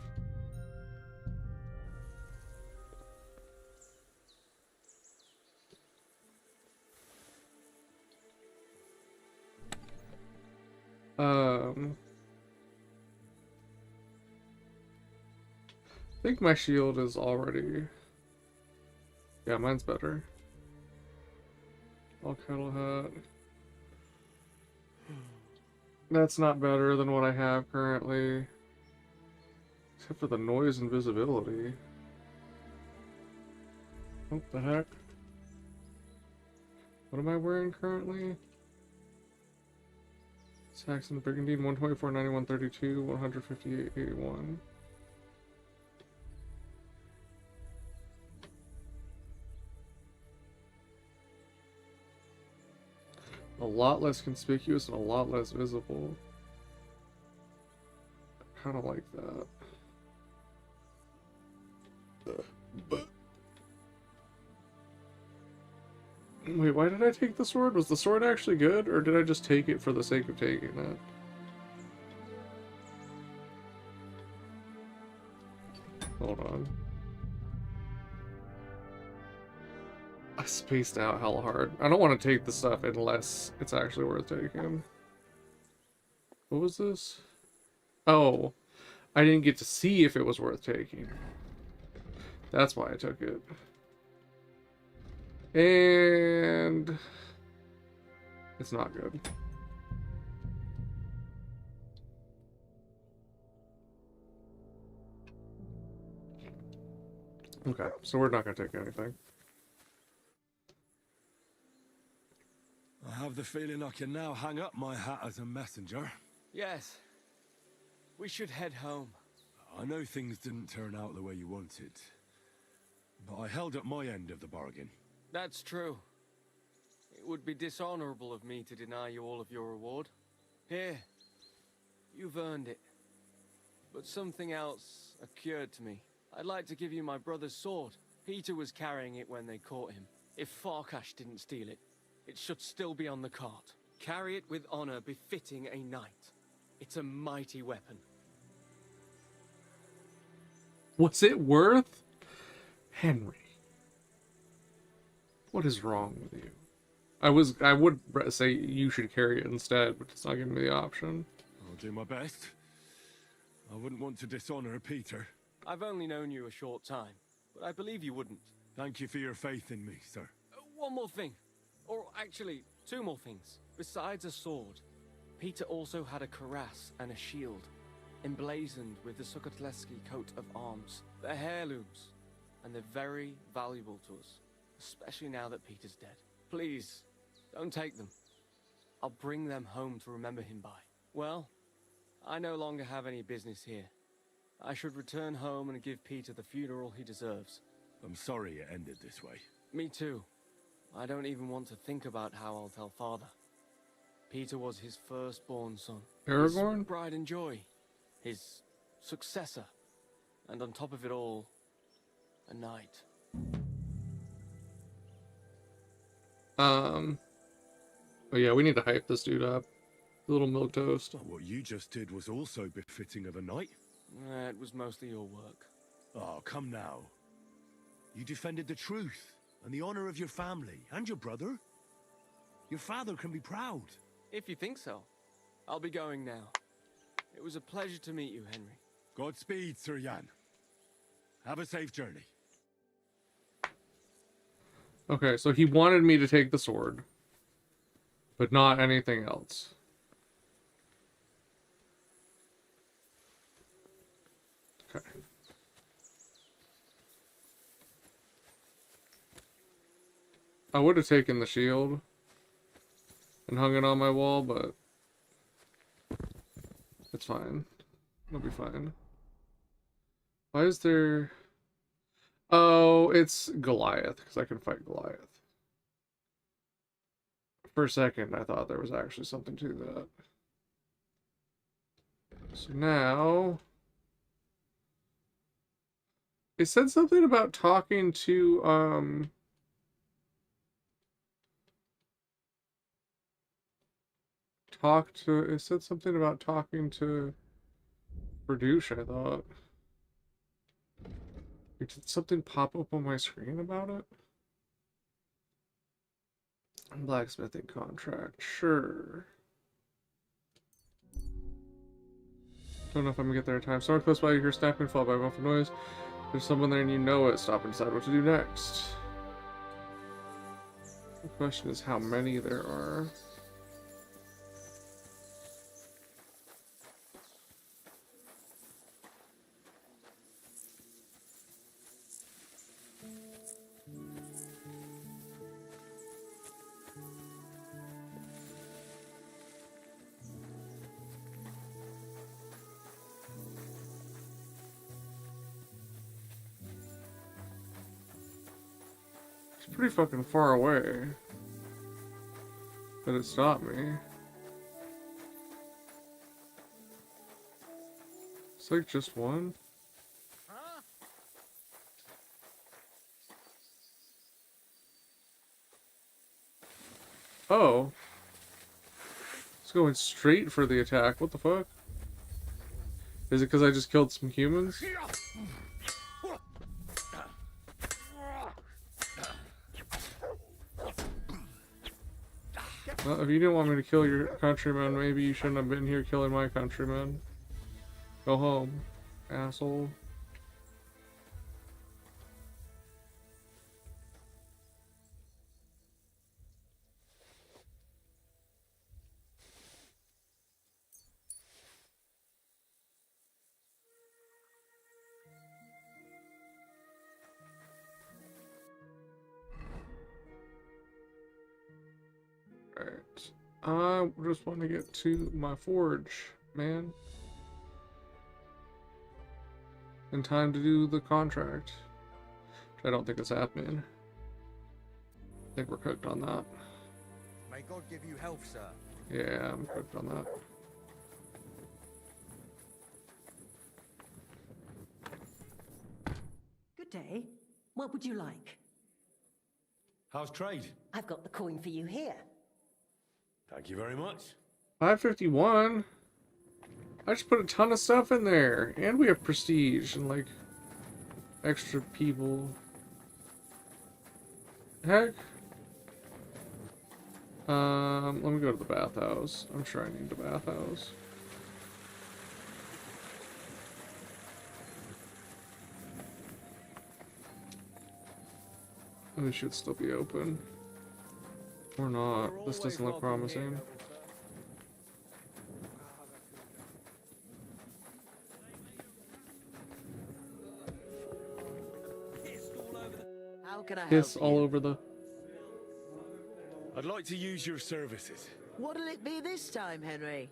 I think my shield is already... yeah, mine's better. All kettle hat. That's not better than what I have currently. Except for the noise and visibility. What the heck? What am I wearing currently? Saxon Brigandine, 124, 91, 32, 158, 81. A lot less conspicuous and a lot less visible. I kind of like that. But wait, why did I take the sword? Was the sword actually good, or did I just take it for the sake of taking it? Hold on. I spaced out hella hard. I don't want to take the stuff unless it's actually worth taking. What was this? Oh. I didn't get to see if it was worth taking. That's why I took it. And it's not good. Okay, so we're not going to take anything. I have the feeling I can now hang up my hat as a messenger. Yes. We should head home. I know things didn't turn out the way you wanted, but I held up my end of the bargain. That's true. It would be dishonorable of me to deny you all of your reward. Here, you've earned it. But something else occurred to me. I'd like to give you my brother's sword. Peter was carrying it when they caught him. If Farkash didn't steal it, it should still be on the cart. Carry it with honor befitting a knight. It's a mighty weapon. What's it worth? Henry. What is wrong with you? I would say you should carry it instead, but it's not giving me the option. I'll do my best. I wouldn't want to dishonor Peter. I've only known you a short time, but I believe you wouldn't. Thank you for your faith in me, sir. One more thing. Or actually, two more things. Besides a sword, Peter also had a cuirass and a shield, emblazoned with the Sukotleski coat of arms. They're heirlooms, and they're very valuable to us, especially now that Peter's dead. Please, don't take them. I'll bring them home to remember him by. Well, I no longer have any business here. I should return home and give Peter the funeral he deserves. I'm sorry it ended this way. Me too. I don't even want to think about how I'll tell Father. Peter was his firstborn son. Aragorn? His pride and joy. His successor. And on top of it all, a knight. Oh yeah, we need to hype this dude up. A little milquetoast. What you just did was also befitting of a knight. It was mostly your work. Oh, come now. You defended the truth and the honor of your family and your brother. Your father can be proud. If you think so. I'll be going now. It was a pleasure to meet you, Henry. Godspeed, Sir Jan. Have a safe journey. Okay, so he wanted me to take the sword, but not anything else. Okay. I would have taken the shield and hung it on my wall, but it's fine. It'll be fine. Why is there... Oh, it's Goliath, because I can fight Goliath. For a second, I thought there was actually something to that. So now... It said something about talking to, It said something about talking to Verduche, I thought. Did something pop up on my screen about it? Blacksmithing contract, sure. Don't know if I'm gonna get there in time. Someone close by, you hear snapping, followed by a muffled noise. There's someone there and you know it. Stop and decide what to do next. The question is how many there are. Pretty fucking far away, but it stopped me. It's like just one. Oh, it's going straight for the attack. What the fuck? Is it because I just killed some humans? Well, if you didn't want me to kill your countrymen, maybe you shouldn't have been here killing my countrymen. Go home. asshole. Alright. I just want to get to my forge, man. In time to do the contract. Which I don't think is happening. I think we're cooked on that. May God give you health, sir. Yeah, I'm cooked on that. Good day. What would you like? How's trade? I've got the coin for you here. Thank you very much. 551. I just put a ton of stuff in there, and we have prestige and like extra people. Heck. Let me go to the bathhouse. I'm sure I need the bathhouse. They should still be open. Or not. This doesn't look promising. How can I help Piss you? all over the... I'd like to use your services. What'll it be this time, Henry?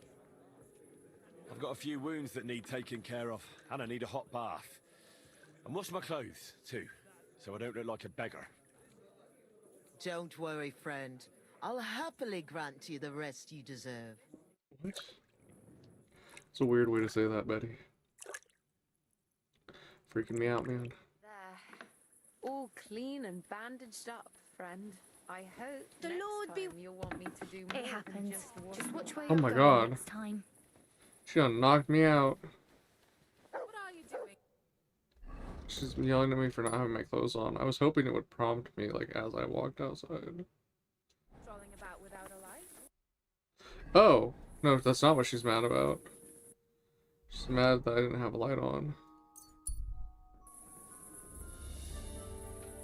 I've got a few wounds that need taking care of, and I need a hot bath. And wash my clothes, too, so I don't look like a beggar. Don't worry, friend. I'll happily grant you the rest you deserve. What? It's a weird way to say that, Betty. Freaking me out, man. There. All clean and bandaged up, friend. I hope The next Lord be- time you'll want me to do more It than happens. just Just watch where Oh you're my going God. next time. She done knocked me out. What are you doing? She's yelling at me for not having my clothes on. I was hoping it would prompt me, like, as I walked outside. Strolling about without a light? Oh! No, that's not what she's mad about. She's mad that I didn't have a light on.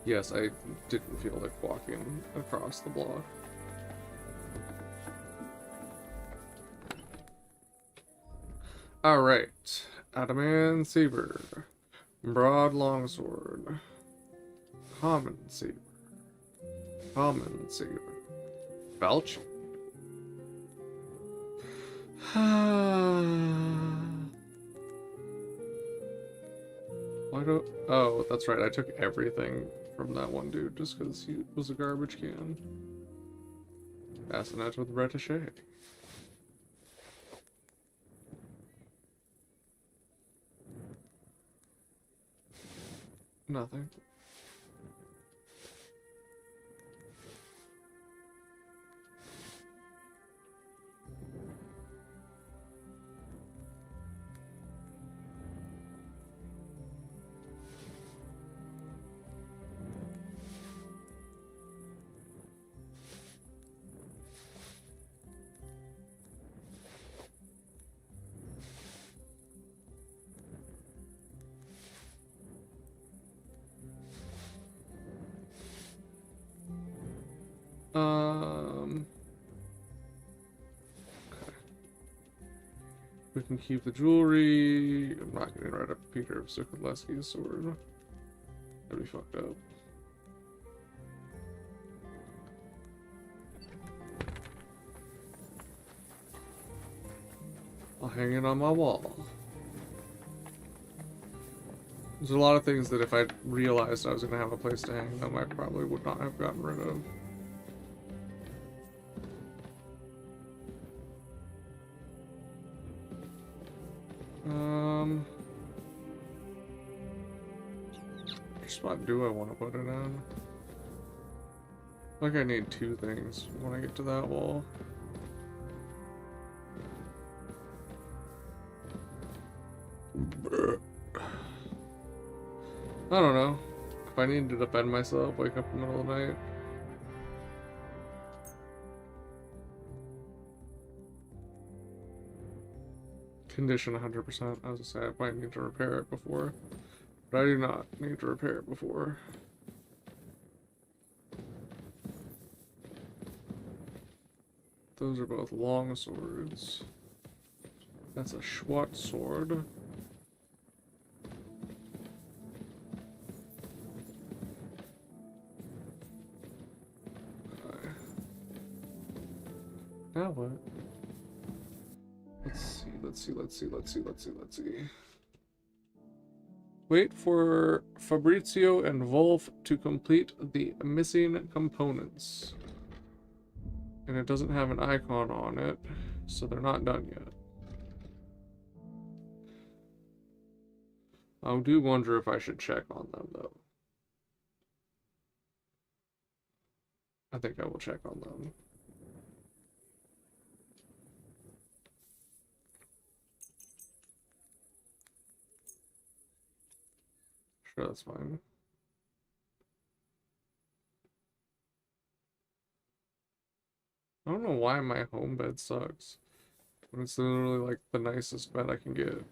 Yes, I didn't feel like walking across the block. Alright. Adamant Saber. Broad Longsword. Common Saber. Common Saber. Belch. Why do... Oh, that's right. I took everything from that one dude just because he was a garbage can. Bassinet with Retichet. Nothing. Okay. We can keep the jewelry. I'm not getting rid of Peter of Sokolowski's sword. That'd be fucked up. I'll hang it on my wall. There's a lot of things that if I realized I was going to have a place to hang them, I probably would not have gotten rid of. Which spot do I want to put it in? I think I need two things when I get to that wall. I don't know. If I need to defend myself, wake up in the middle of the night. Condition 100%. I was gonna say I might need to repair it before. But I do not need to repair it before. Those are both long swords. That's a Schwat sword. Okay. Now what? Let's see. Wait for Fabrizio and Wolf to complete the missing components. And it doesn't have an icon on it, so they're not done yet. I do wonder if I should check on them, though. I think I will check on them. Sure, that's fine. I don't know why my home bed sucks. When it's literally like the nicest bed I can get.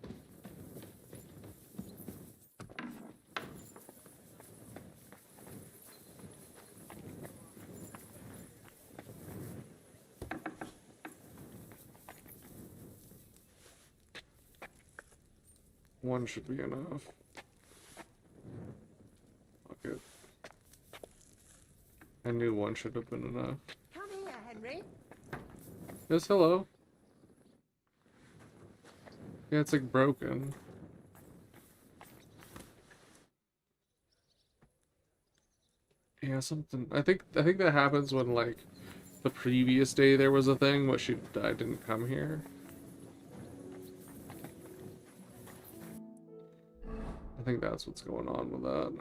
One should be enough. Okay. I knew one should have been enough. Come here, Henry. Yes, hello. Yeah, it's like broken. Yeah, something. I think that happens when like the previous day there was a thing, but I didn't come here. I think that's what's going on with that.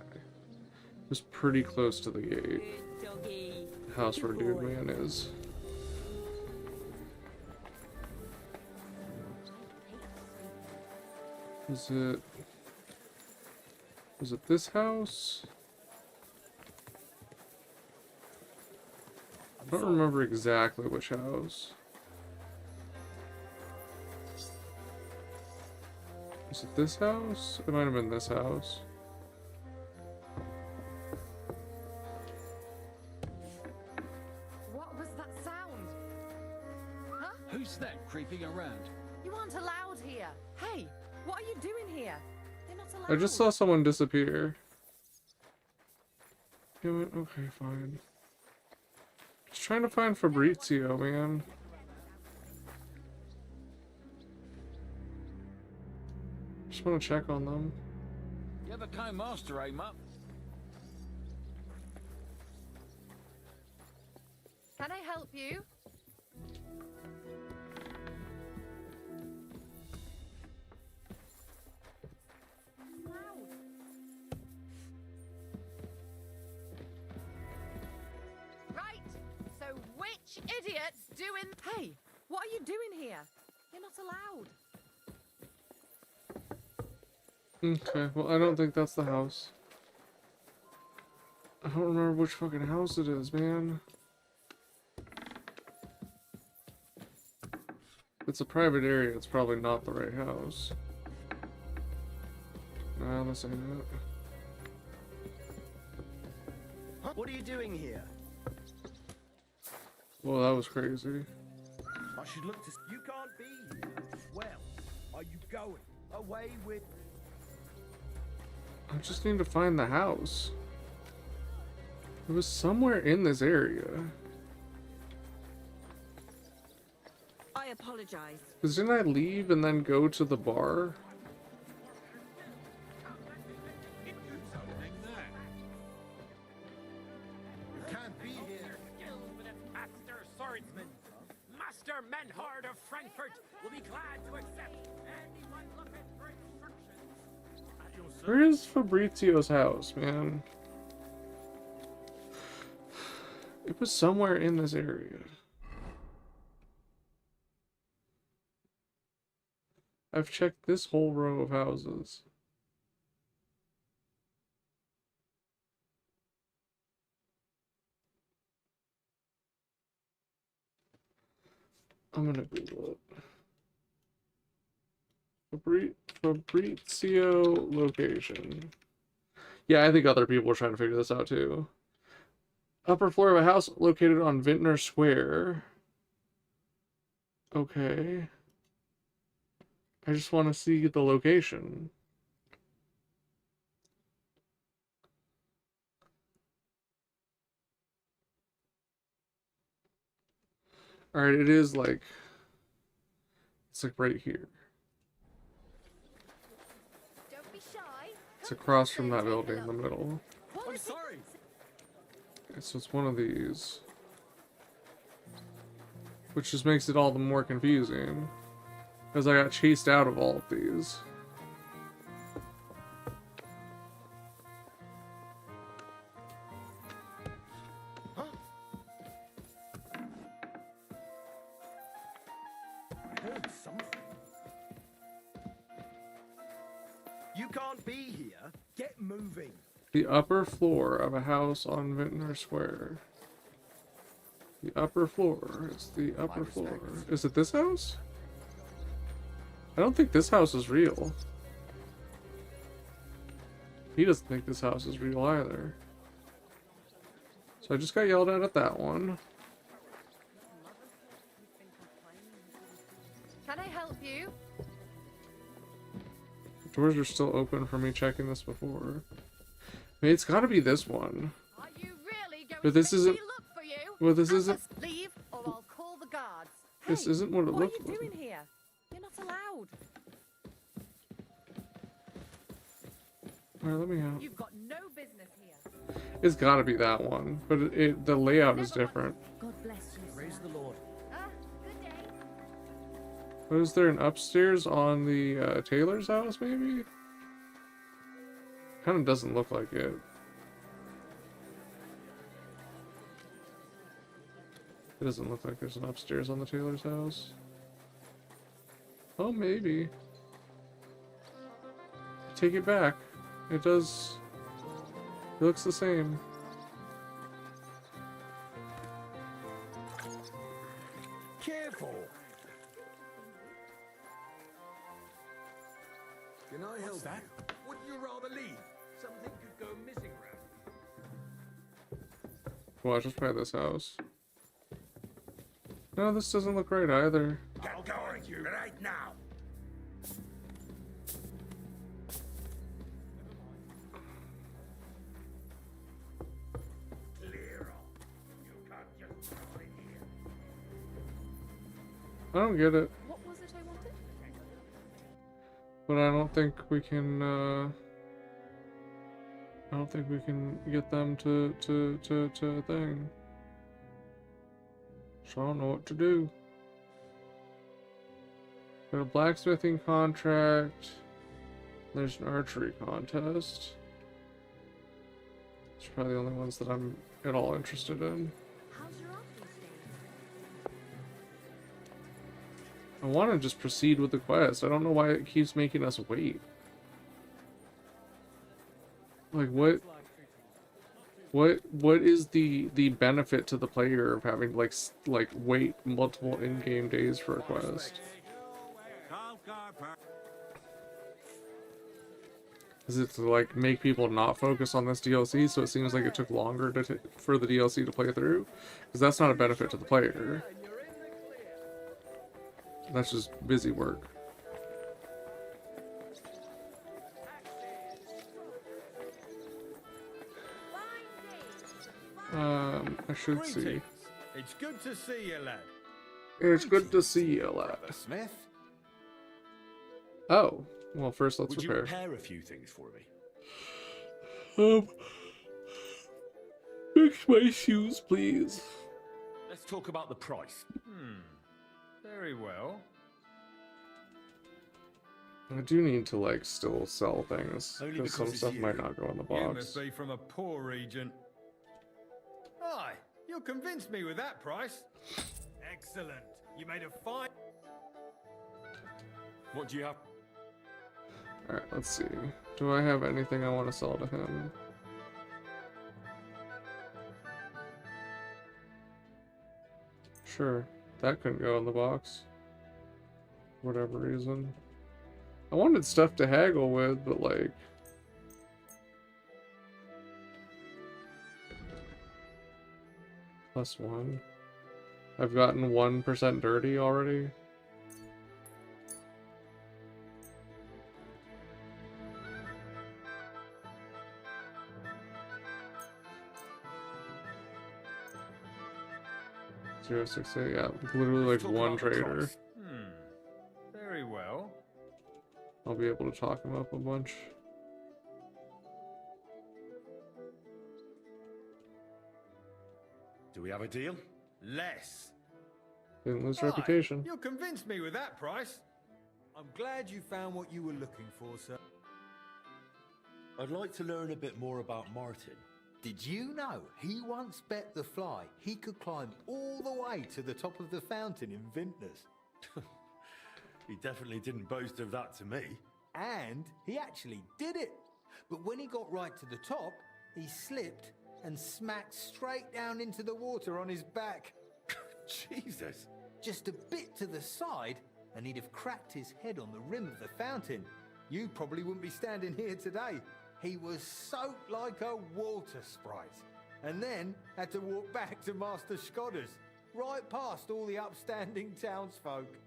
Okay. It was pretty close to the gate. The house where Dude Man is. Was it this house? I don't remember exactly which house. Was it this house? It might have been this house. What was that sound? Huh? Who's that creeping around? You aren't allowed here. Hey, what are you doing here? You're not allowed. I just saw someone disappear. Damn it. Okay, fine. Just trying to find Fabrizio, man. Just want to check on them. You ever came master, eh, Mutt? Can I help you? Right. So which idiot's doing? Hey, what are you doing here? You're not allowed. Okay, well, I don't think that's the house. I don't remember which fucking house it is, man. It's a private area, it's probably not the right house. Nah, this ain't it. What are you doing here? Well, that was crazy. I should look to... You can't be here. Well, are you going away with... I just need to find the house. It was somewhere in this area. I apologize. Because didn't I leave and then go to the bar? You can't be here. Skills with its master swordsman. Master Menhard of Frankfurt will be glad to accept anyone looking for instructions. At your Where is Fabrizio's house, man? It was somewhere in this area. I've checked this whole row of houses. I'm gonna Google it. Fabrizio location. Yeah, I think other people are trying to figure this out too. Upper floor of a house located on Vintner Square. Okay. I just want to see the location. Alright, it is like... It's like right here. Don't be shy. It's across from that building in the middle. I'm sorry. Okay, so it's one of these. Which just makes it all the more confusing. Because I got chased out of all of these. I heard something. You can't be here. Get moving. The upper floor of a house on Vintner Square. The upper floor. It's the upper floor. Is it this house? I don't think this house is real. He doesn't think this house is real either. So I just got yelled at that one. Can I help you? The doors are still open for me checking this before. I mean, it's gotta be this one. Are you really going But this to make isn't... me look for you? Well, this isn't... Leave or I'll call the guards. This isn't what it looks like. What are you doing here? You're not allowed. Alright, let me out. You've got no business here. It's gotta be that one. But the layout is different. God bless you. Praise the Lord. Good day. What, is there an upstairs on the Taylor's house, maybe? Kind of doesn't look like it. It doesn't look like there's an upstairs on the Taylor's house. Oh, maybe. Take it back. It does. It looks the same. Careful. Can I help that? you? Wouldn't you rather leave? Something could go missing round. Watch, let's try this house. No, this doesn't look right either. Get going, you right now. Clear off. You can't just come in here. I don't get it. What was it I wanted? But I don't think we can, I don't think we can get them to thing. So I don't know what to do. Got a blacksmithing contract. There's an archery contest. It's probably the only ones that I'm at all interested in. How's your art these days? I want to just proceed with the quest. I don't know why it keeps making us wait. Like what is the benefit to the player of having to like wait multiple in-game days for a quest? Is it to like make people not focus on this DLC so it seems like it took longer for the DLC to play through? Because that's not a benefit to the player. That's just busy work. I should see. It's good to see you, lad. It's good to see you, lad. Smith? Oh, well, first let's Would you repair. repair a few things for me? Fix my shoes, please. Let's talk about the price. Very well. I do need to like still sell things Only because some because it's stuff you. might not go in the You box. must be from a poor region. Aye, you'll convince me with that price. Excellent. You made a fine... What do you have? Alright, let's see. Do I have anything I want to sell to him? Sure. That couldn't go in the box. For whatever reason. I wanted stuff to haggle with, but like... +1. I've gotten 1% dirty already. Zero 068, yeah, literally like one trader. Very well. I'll be able to talk him up a bunch. Do we have a deal? Less. Didn't lose Aye, reputation. You'll convince me with that price. I'm glad you found what you were looking for, sir. I'd like to learn a bit more about Martin. Did you know he once bet the fly he could climb all the way to the top of the fountain in Vintners? He definitely didn't boast of that to me. And he actually did it. But when he got right to the top, he slipped and smacked straight down into the water on his back. Jesus. Just a bit to the side, and he'd have cracked his head on the rim of the fountain. You probably wouldn't be standing here today. He was soaked like a water sprite. And then had to walk back to Master Scodder's, right past all the upstanding townsfolk.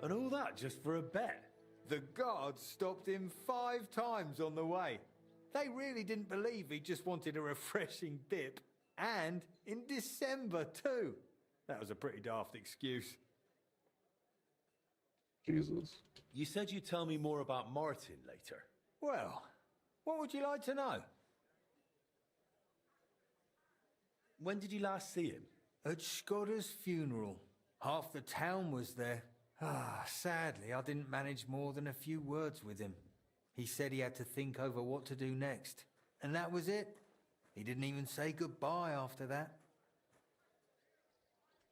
And all that just for a bet? The guards stopped him 5 times on the way. They really didn't believe he just wanted a refreshing dip. And in December too. That was a pretty daft excuse. Jesus. You said you'd tell me more about Martin later. Well, what would you like to know? When did you last see him? At Scodder's funeral. Half the town was there. Sadly, I didn't manage more than a few words with him. He said he had to think over what to do next. And that was it. He didn't even say goodbye after that.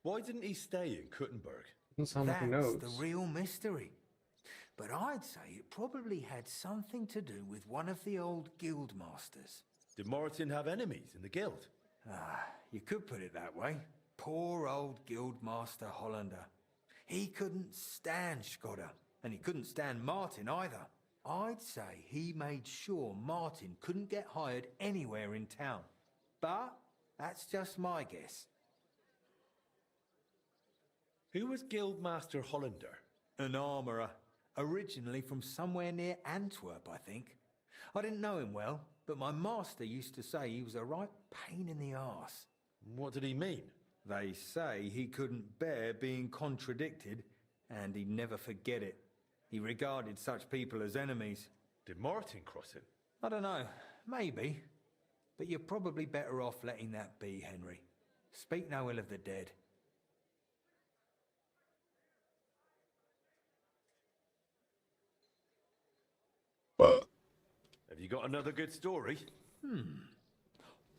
Why didn't he stay in Kuttenberg? Doesn't sound like he knows. That's the real mystery. But I'd say it probably had something to do with one of the old guild masters. Did Martin have enemies in the guild? You could put it that way. Poor old Guildmaster Hollander. He couldn't stand Scodder, and he couldn't stand Martin either. I'd say he made sure Martin couldn't get hired anywhere in town. But that's just my guess. Who was Guildmaster Hollander? An armourer. Originally from somewhere near Antwerp, I think. I didn't know him well, but my master used to say he was a right pain in the arse. What did he mean? They say he couldn't bear being contradicted, and he'd never forget it. He regarded such people as enemies. Did Martin cross him? I don't know. Maybe. But you're probably better off letting that be, Henry. Speak no ill of the dead. Have you got another good story?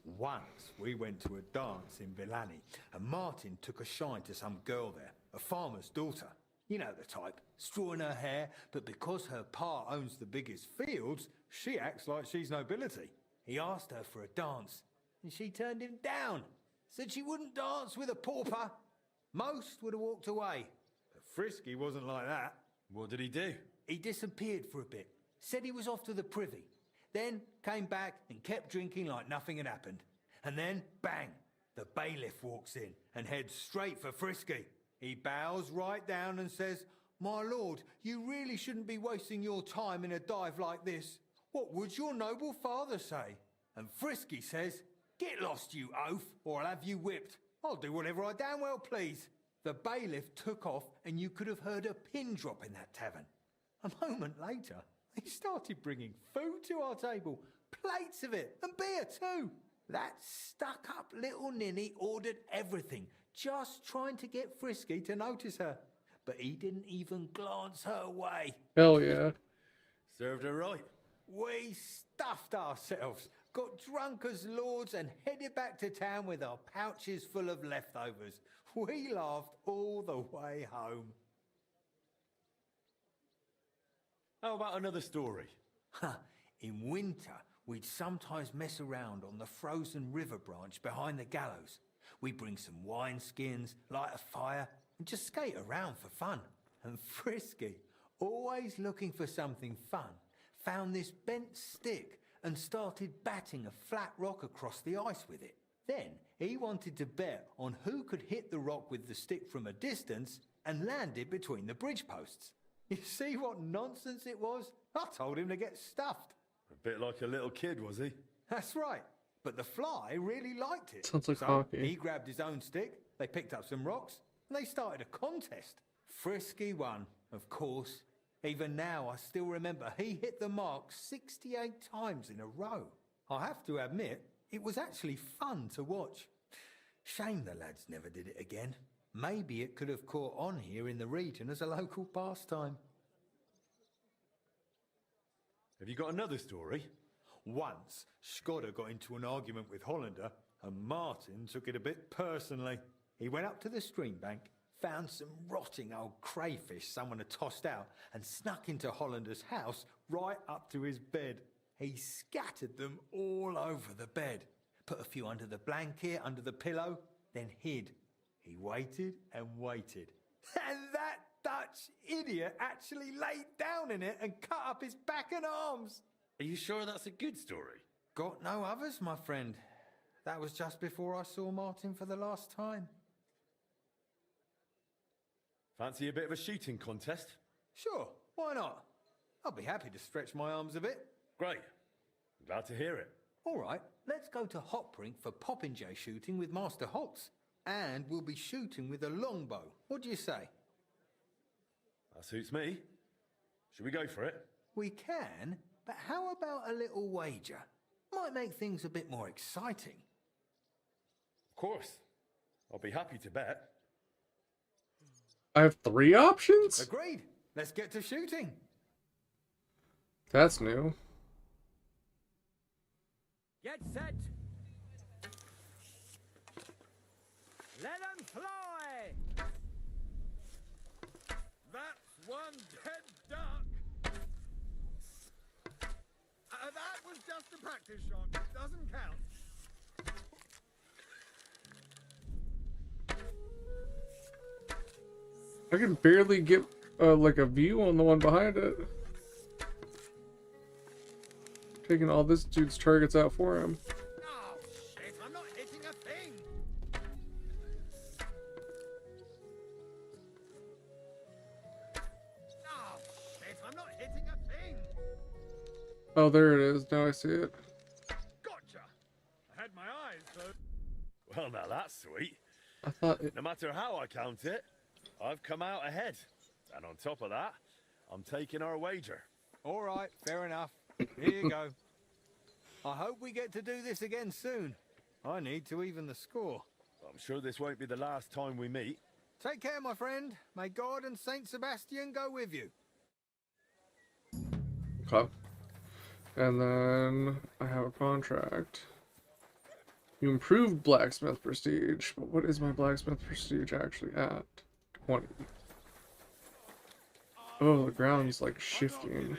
Once we went to a dance in Villani, and Martin took a shine to some girl there, a farmer's daughter. You know the type, straw in her hair, but because her pa owns the biggest fields, she acts like she's nobility. He asked her for a dance, and she turned him down. Said she wouldn't dance with a pauper. Most would have walked away. But Frisky wasn't like that. What did he do? He disappeared for a bit. Said he was off to the privy. Then came back and kept drinking like nothing had happened. And then, bang, the bailiff walks in and heads straight for Frisky. He bows right down and says, "My lord, you really shouldn't be wasting your time in a dive like this. What would your noble father say?" And Frisky says, "Get lost, you oaf, or I'll have you whipped. I'll do whatever I damn well please." The bailiff took off, and you could have heard a pin drop in that tavern. A moment later, they started bringing food to our table, plates of it, and beer too. That stuck-up little ninny ordered everything, just trying to get Frisky to notice her. But he didn't even glance her way. Hell yeah. Served her right. We stuffed ourselves, got drunk as lords, and headed back to town with our pouches full of leftovers. We laughed all the way home. How about another story? In winter, we'd sometimes mess around on the frozen river branch behind the gallows. We bring some wineskins, light a fire, and just skate around for fun. And Frisky, always looking for something fun, found this bent stick and started batting a flat rock across the ice with it. Then he wanted to bet on who could hit the rock with the stick from a distance and land it between the bridge posts. You see what nonsense it was? I told him to get stuffed. A bit like a little kid, was he? That's right. But the fly really liked it. Sounds like so hockey. he grabbed his own stick, they picked up some rocks, and they started a contest. Frisky won, of course. Even now, I still remember he hit the mark 68 times in a row. I have to admit, it was actually fun to watch. Shame the lads never did it again. Maybe it could have caught on here in the region as a local pastime. Have you got another story? Once, Skoda got into an argument with Hollander, and Martin took it a bit personally. He went up to the stream bank, found some rotting old crayfish someone had tossed out, and snuck into Hollander's house right up to his bed. He scattered them all over the bed, put a few under the blanket, under the pillow, then hid. He waited and waited. And that Dutch idiot actually laid down in it and cut up his back and arms. Are you sure that's a good story? Got no others, my friend. That was just before I saw Martin for the last time. Fancy a bit of a shooting contest? Sure, why not? I'll be happy to stretch my arms a bit. Great. I'm glad to hear it. All right, let's go to Hopbrink for popinjay shooting with Master Holtz. And we'll be shooting with a longbow. What do you say? That suits me. Should we go for it? We can, but how about a little wager? Might make things a bit more exciting. Of course. I'll be happy to bet. I have 3 options? Agreed. Let's get to shooting. That's new. Get set. Let 'em fly. That's one dead duck. That was just a practice shot. It doesn't count. I can barely get like a view on the one behind it. Taking all this dude's targets out for him. Oh, shit, I'm not hitting a thing. Oh, shit, I'm not hitting a thing. Oh, there it is. Now I see it. Gotcha. I had my eyes, though. Well, now that's sweet. I thought it... No matter how I count it, I've come out ahead. And on top of that, I'm taking our wager. All right, fair enough. Here you go. I hope we get to do this again soon. I need to even the score. I'm sure this won't be the last time we meet. Take care, my friend. May God and Saint Sebastian go with you. Okay. And then I have a contract. You improved blacksmith prestige, but what is my blacksmith prestige actually at? 20. Oh, the ground's like shifting.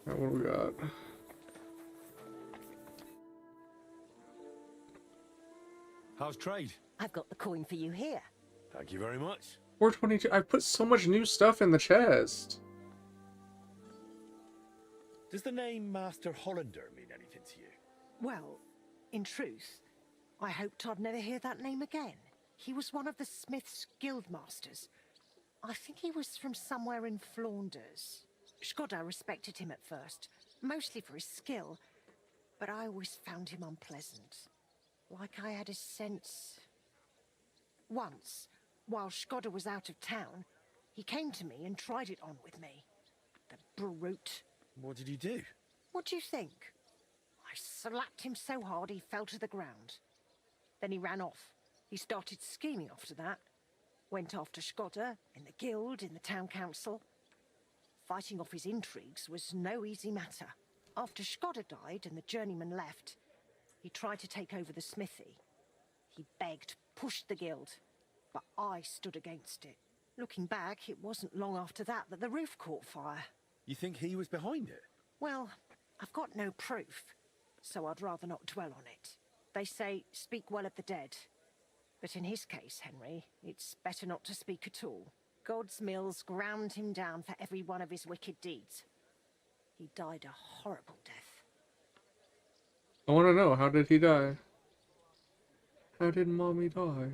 Alright, what do we got? How's trade? I've got the coin for you here. Thank you very much. 422. I put so much new stuff in the chest. Does the name Master Hollander mean anything to you? Well, in truth, I hoped I'd never hear that name again. He was one of the Smith's guild masters. I think he was from somewhere in Flanders. Skoda respected him at first, mostly for his skill, but I always found him unpleasant. Like I had a sense... Once, while Skoda was out of town, he came to me and tried it on with me. The brute. What did you do? What do you think? I slapped him so hard he fell to the ground. Then he ran off. He started scheming after that. Went after Skoda, in the guild, in the town council. Fighting off his intrigues was no easy matter. After Skoda died and the journeyman left, he tried to take over the smithy. He begged, pushed the guild, but I stood against it. Looking back, it wasn't long after that the roof caught fire. You think he was behind it? Well, I've got no proof, so I'd rather not dwell on it. They say, speak well of the dead. But in his case, Henry, it's better not to speak at all. God's mills ground him down for every one of his wicked deeds. He died a horrible death. I want to know, how did he die? How did Mommy die?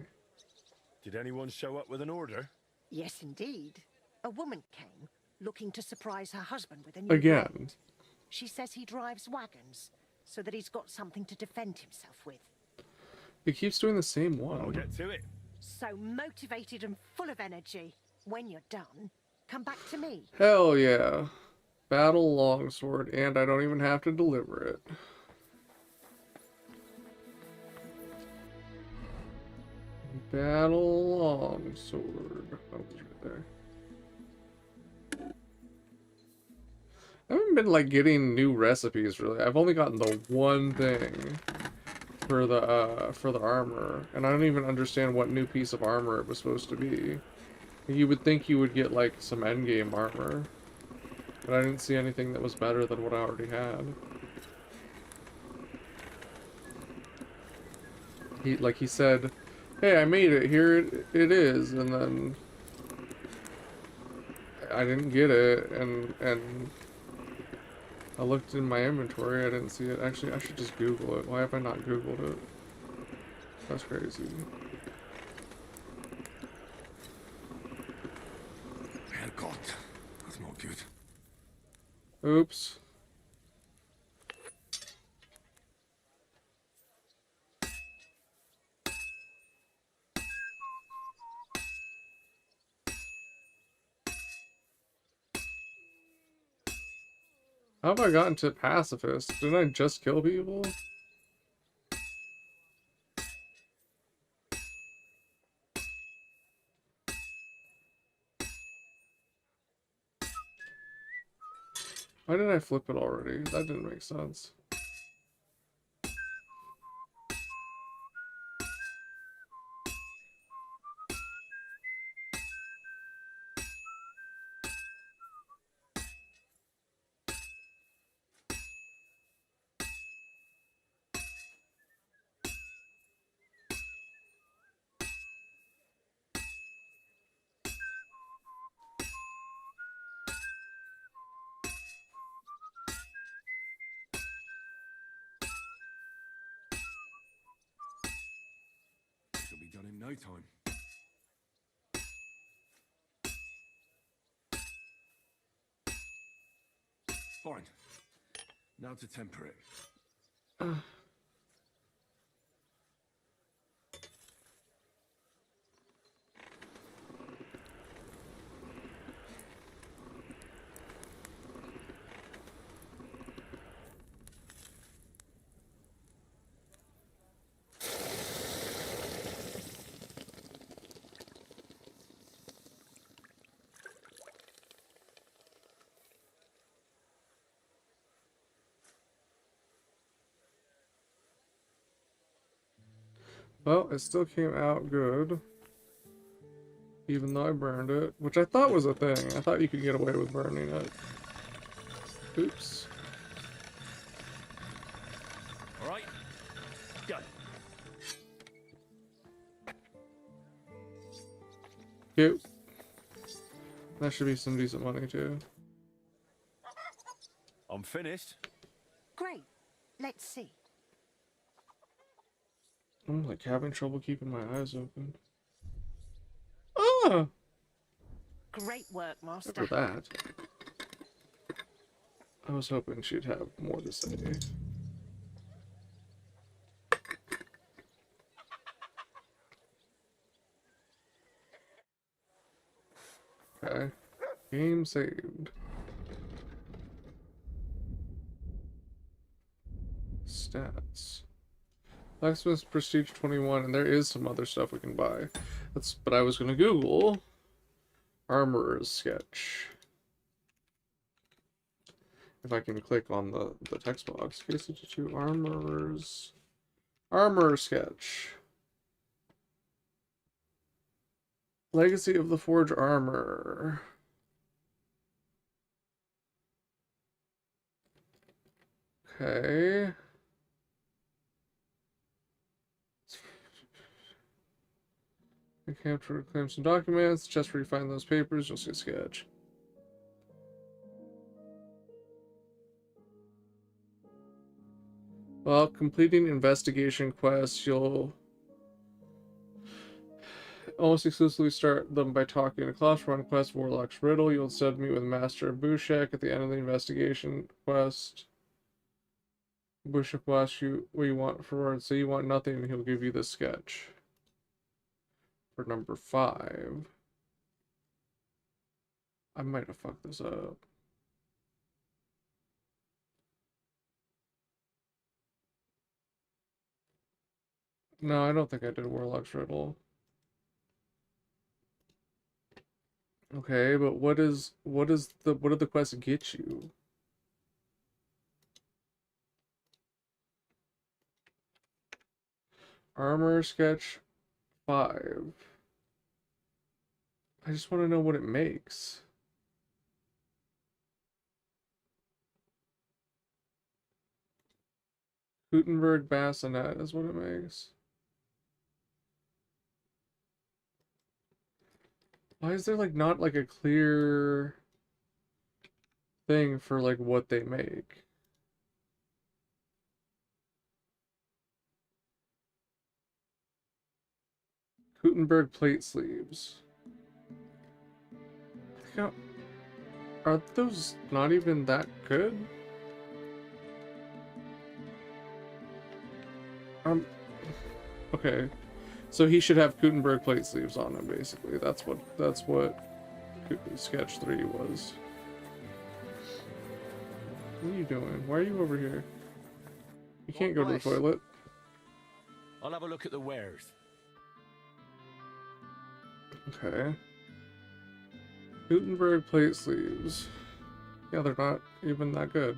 Did anyone show up with an order? Yes, indeed. A woman came, looking to surprise her husband with a new Again. blade. She says he drives wagons, so that he's got something to defend himself with. He keeps doing the same one. I'll get to it. So motivated and full of energy. When you're done, come back to me. Hell yeah. Battle longsword, and I don't even have to deliver it. Battle longsword. Oh, it's right there. I haven't been like getting new recipes really. I've only gotten the one thing for the armor, and I don't even understand what new piece of armor it was supposed to be. You would think you would get like some endgame armor, but I didn't see anything that was better than what I already had. He said, "Hey, I made it. Here it is," and then I didn't get it, and I looked in my inventory. I didn't see it. Actually, I should just Google it. Why have I not Googled it? That's crazy. Herrgott, that's not good. Oops. How have I gotten to pacifist? Didn't I just kill people? Why did I flip it already? That didn't make sense. It'll be done in no time. Fine. Now to temper it. Well, it still came out good. Even though I burned it. Which I thought was a thing. I thought you could get away with burning it. Oops. Alright. Done. Cute. That should be some decent money too. I'm finished. Great. Let's see. I'm like having trouble keeping my eyes open. Ah! Great work, Master. For that. I was hoping she'd have more to say. Okay. Game saved. Stats. Blacksmith's Prestige 21, and there is some other stuff we can buy. But I was gonna Google Armorer's Sketch. If I can click on the text box. KC2 Armorer's Sketch. Legacy of the Forge Armor. Okay. I can't reclaim some documents. Just where you find those papers, you'll see a sketch. While completing investigation quests, you'll almost exclusively start them by talking to Klaus for one quest, Warlock's Riddle. You'll instead meet with Master Bushek at the end of the investigation quest. Bushek will ask you what you want for it. Say you want nothing, and he'll give you the sketch. For number 5. I might have fucked this up. No, I don't think I did Warlock's Riddle. Okay, but what did the quest get you? Armor sketch 5. I just want to know what it makes. Gutenberg bassinet is what it makes. Why is there like not like a clear thing for like what they make? Gutenberg plate sleeves. Are those not even that good? Okay. So he should have Gutenberg plate sleeves on him, basically. That's what sketch 3 was. What are you doing? Why are you over here? You can't go to the toilet. I'll have a look at the wares. Okay. Gutenberg plate sleeves. Yeah, they're not even that good.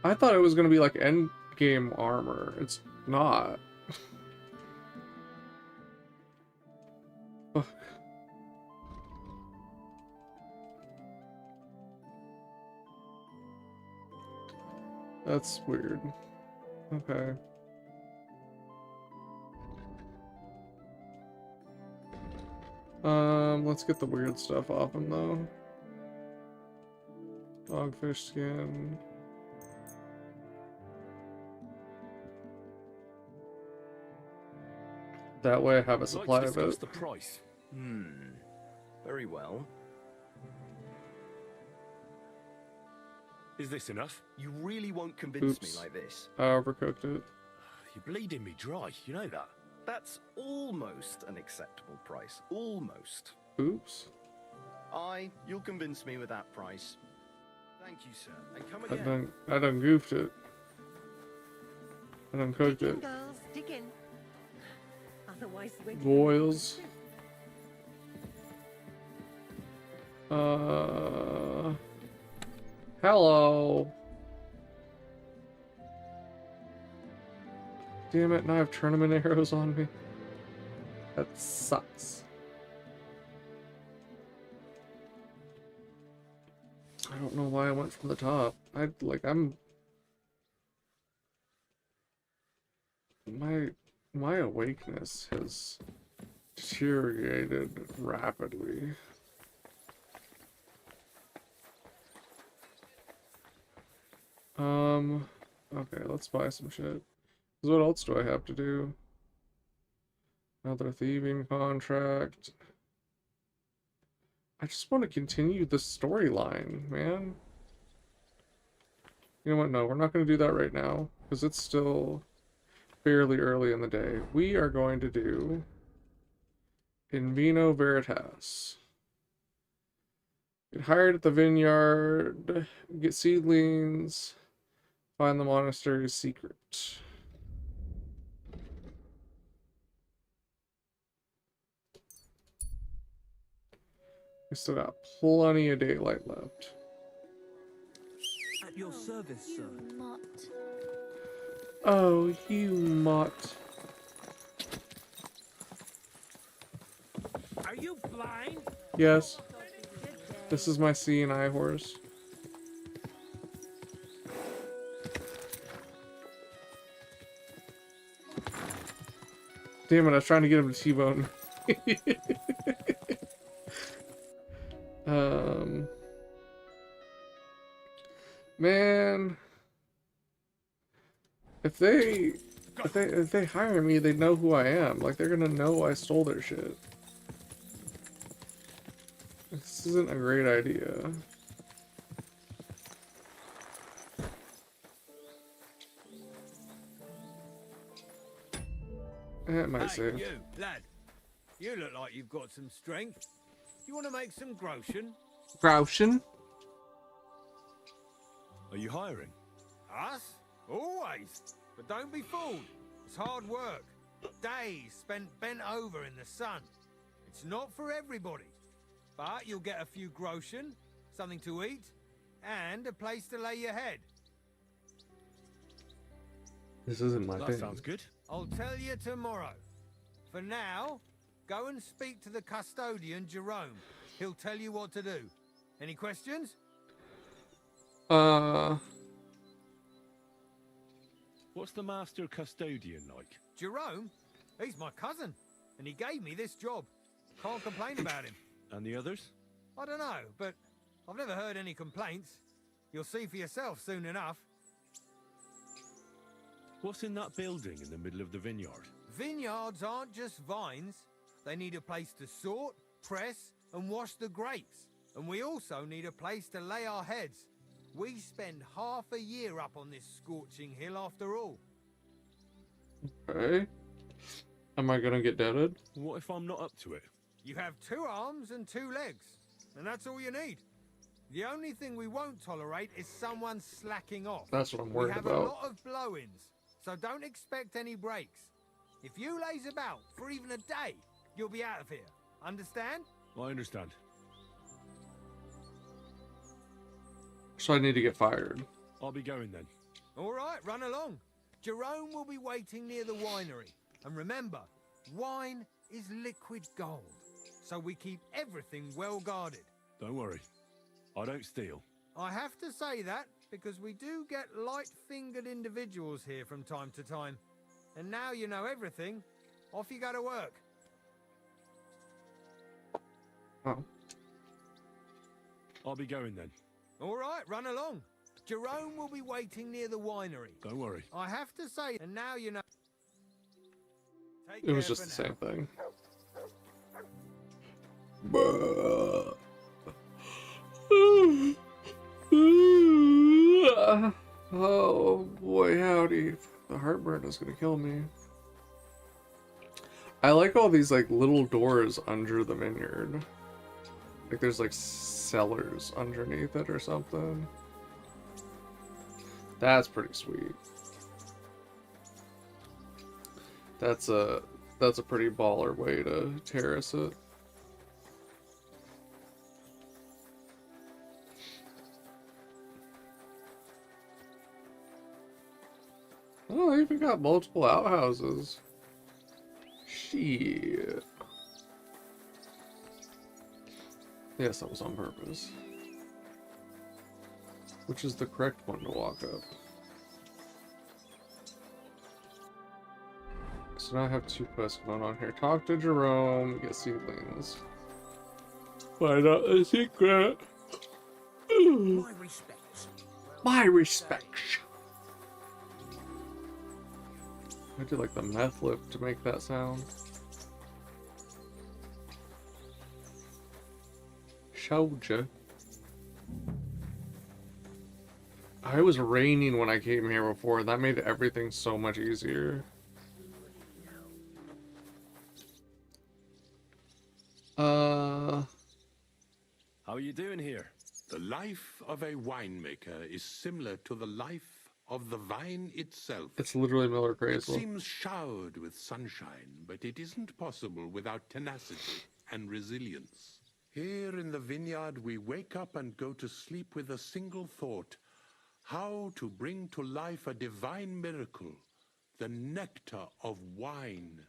I thought it was gonna be like end game armor. It's not. Fuck. That's weird. Okay. Let's get the weird stuff off him though. Dogfish skin. That way I have a supply of it. The price. Very well. Is this enough? You really won't convince Oops. me like this. I overcooked it. You're bleeding me dry, you know that. That's almost an acceptable price. Almost. Oops. You'll convince me with that price. Thank you, sir. And come again. I done goofed it. I done cooked it. Girls, dig in. Otherwise, we're Boils. Hello. Damn it, now I have tournament arrows on me. That sucks. I don't know why I went from the top. My awakeness has deteriorated rapidly. Okay, let's buy some shit. What else do I have to do? Another thieving contract. I just want to continue the storyline, man. You know what? No, we're not going to do that right now, because it's still fairly early in the day. We are going to do In Vino Veritas. Get hired at the vineyard, get seedlings, find the monastery's secret. We still got plenty of daylight left. At your service, sir. Oh, you mutt. Are you blind? Yes. This is my seeing eye horse. Damn it, I was trying to get him to T-bone. Man, if they hire me, they know who I am. Like, they're gonna know I stole their shit. This isn't a great idea. It might Hey, save. you, lad. You look like you've got some strength. You want to make some groschen? Groschen? Are you hiring? Us? Always. But don't be fooled. It's hard work. Days spent bent over in the sun. It's not for everybody. But you'll get a few groschen, something to eat, and a place to lay your head. This isn't my thing. That sounds good. I'll tell you tomorrow. For now, go and speak to the custodian, Jerome. He'll tell you what to do. Any questions? What's the master custodian like? Jerome? He's my cousin, and he gave me this job. Can't complain about him. And the others? I don't know, but I've never heard any complaints. You'll see for yourself soon enough. What's in that building in the middle of the vineyard? Vineyards aren't just vines. They need a place to sort, press, and wash the grapes. And we also need a place to lay our heads. We spend half a year up on this scorching hill after all. Okay. Am I gonna get deaded? What if I'm not up to it? You have 2 arms and 2 legs, and that's all you need. The only thing we won't tolerate is someone slacking off. That's what I'm worried We have about. a lot of blow-ins, so don't expect any breaks. If you laze about for even a day, you'll be out of here. Understand? I understand. So I need to get fired. I'll be going then. All right, run along. Jerome will be waiting near the winery. And remember, wine is liquid gold, so we keep everything well guarded. Don't worry. I don't steal. I have to say that because we do get light-fingered individuals here from time to time. And now you know everything. Off you go to work. Oh. I'll be going then. All right, run along. Jerome will be waiting near the winery. Don't worry. I have to say, and now you know. Take It was care just the for same thing. Oh boy, howdy. The heartburn is gonna kill me. I like all these like little doors under the vineyard. Like there's like cellars underneath it or something. That's pretty sweet. That's a pretty baller way to terrace it. Oh, they even got multiple outhouses. Shit. Yes, that was on purpose. Which is the correct one to walk up. So now I have 2 quests going on here. Talk to Jerome, get seedlings. Find out the secret. My respects. My respects. I did like the meth lip to make that sound. Showed ya. It was raining when I came here before. That made everything so much easier. How are you doing here? The life of a winemaker is similar to the life of the vine itself. It's literally Miller It Crazy. seems showered with sunshine, but it isn't possible without tenacity and resilience. Here in the vineyard, we wake up and go to sleep with a single thought: how to bring to life a divine miracle, the nectar of wine.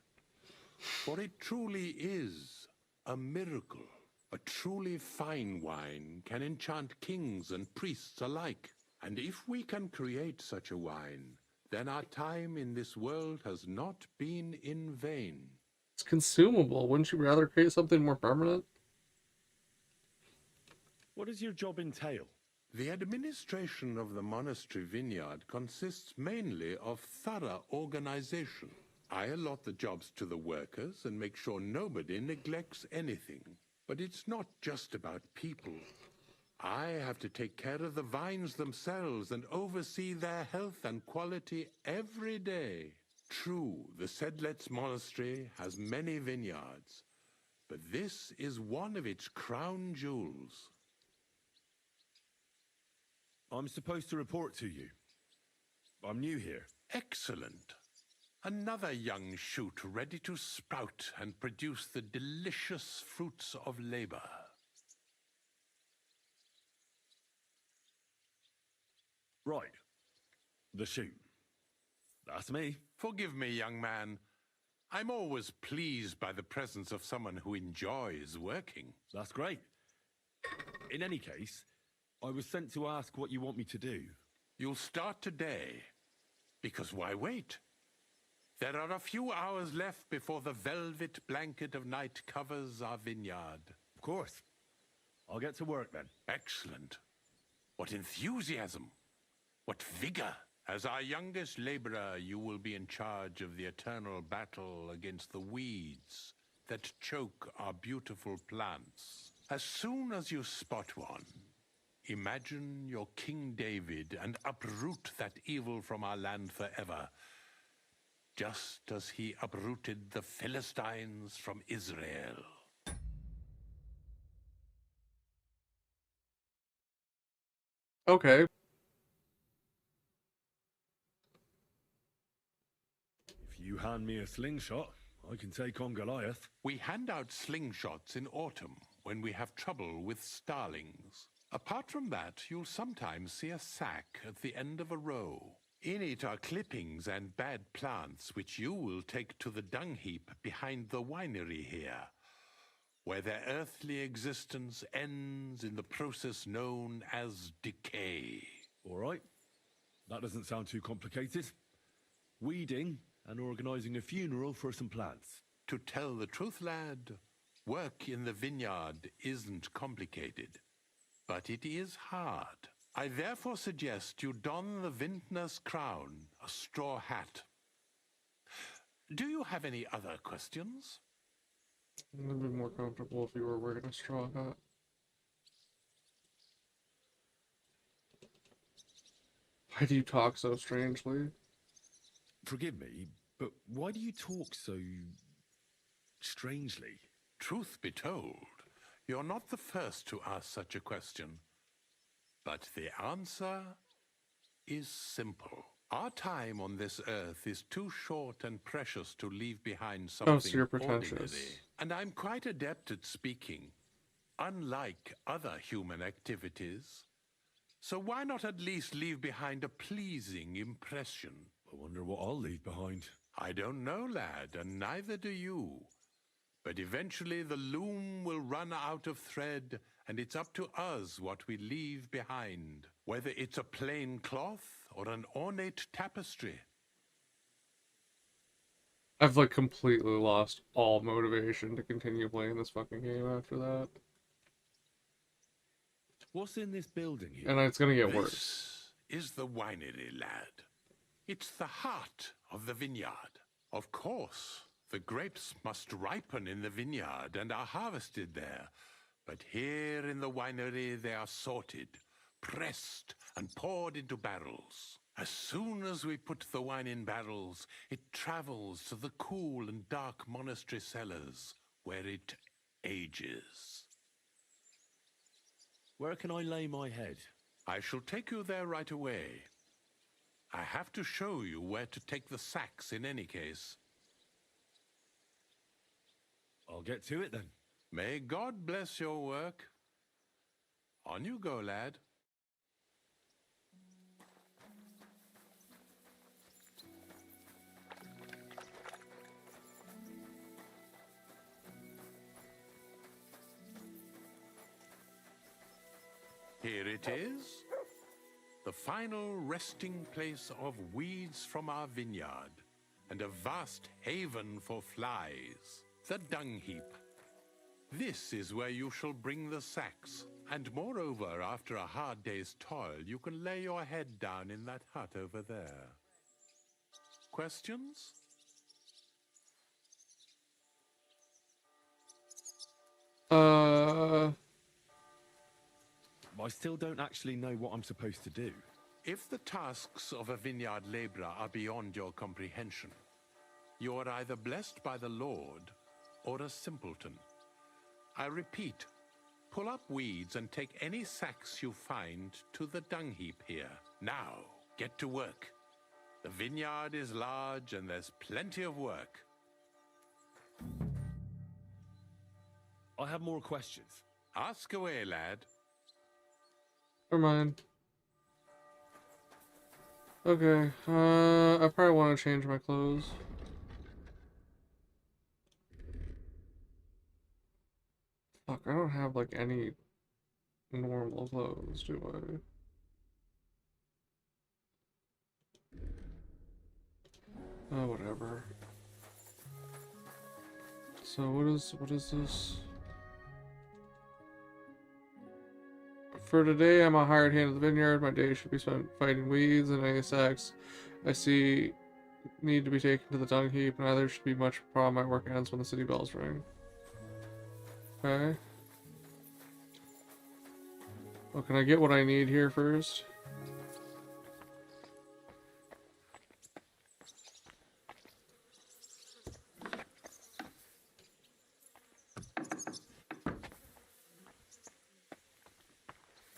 For it truly is a miracle. A truly fine wine can enchant kings and priests alike. And if we can create such a wine, then our time in this world has not been in vain. It's consumable. Wouldn't you rather create something more permanent? What does your job entail? The administration of the monastery vineyard consists mainly of thorough organization. I allot the jobs to the workers and make sure nobody neglects anything. But it's not just about people. I have to take care of the vines themselves and oversee their health and quality every day. True, the Sedlets monastery has many vineyards, but this is one of its crown jewels. I'm supposed to report to you. I'm new here. Excellent. Another young shoot ready to sprout and produce the delicious fruits of labor. Right. The shoot. That's me. Forgive me, young man. I'm always pleased by the presence of someone who enjoys working. That's great. In any case, I was sent to ask what you want me to do. You'll start today. Because why wait? There are a few hours left before the velvet blanket of night covers our vineyard. Of course. I'll get to work then. Excellent. What enthusiasm. What vigor. As our youngest laborer, you will be in charge of the eternal battle against the weeds that choke our beautiful plants. As soon as you spot one, imagine you're King David and uproot that evil from our land forever, just as he uprooted the Philistines from Israel. Okay. If you hand me a slingshot, I can take on Goliath. We hand out slingshots in autumn when we have trouble with starlings. Apart from that, you'll sometimes see a sack at the end of a row. In it are clippings and bad plants which you will take to the dung heap behind the winery here, where their earthly existence ends in the process known as decay. All right. That doesn't sound too complicated. Weeding and organizing a funeral for some plants. To tell the truth, lad, work in the vineyard isn't complicated, but it is hard. I therefore suggest you don the vintner's crown, a straw hat. Do you have any other questions? It would be more comfortable if you were wearing a straw hat. Why do you talk so strangely? Forgive me, but why do you talk so strangely? Truth be told, you're not the first to ask such a question. But the answer is simple. Our time on this earth is too short and precious to leave behind something so you're pretentious. ordinary. And I'm quite adept at speaking, unlike other human activities. So why not at least leave behind a pleasing impression? I wonder what I'll leave behind. I don't know, lad, and neither do you. But eventually the loom will run out of thread, and it's up to us what we leave behind, whether it's a plain cloth or an ornate tapestry. I've like completely lost all motivation to continue playing this fucking game after that. What's in this building here? And it's gonna get This worse. is the winery, lad. It's the heart of the vineyard. Of course, the grapes must ripen in the vineyard and are harvested there. But here in the winery they are sorted, pressed, and poured into barrels. As soon as we put the wine in barrels, it travels to the cool and dark monastery cellars, where it ages. Where can I lay my head? I shall take you there right away. I have to show you where to take the sacks in any case. I'll get to it then. May God bless your work. On you go, lad. Here it is. The the final resting place of weeds from our vineyard, and a vast haven for flies, the dung heap. This is where you shall bring the sacks, and moreover, after a hard day's toil, you can lay your head down in that hut over there. Questions? I still don't actually know what I'm supposed to do. If the tasks of a vineyard laborer are beyond your comprehension, you are either blessed by the Lord or a simpleton. I repeat, pull up weeds and take any sacks you find to the dung heap here. Now, get to work. The vineyard is large and there's plenty of work. I have more questions. Ask away, lad. Never mind. Okay, I probably want to change my clothes. Fuck, I don't have like any normal clothes, do I? Oh, whatever. So what is this? For today, I'm a hired hand of the vineyard. My day should be spent fighting weeds, and any sacks I see need to be taken to the dung heap. Neither should be much problem. My work ends when the city bells ring. Okay. Well, can I get what I need here first?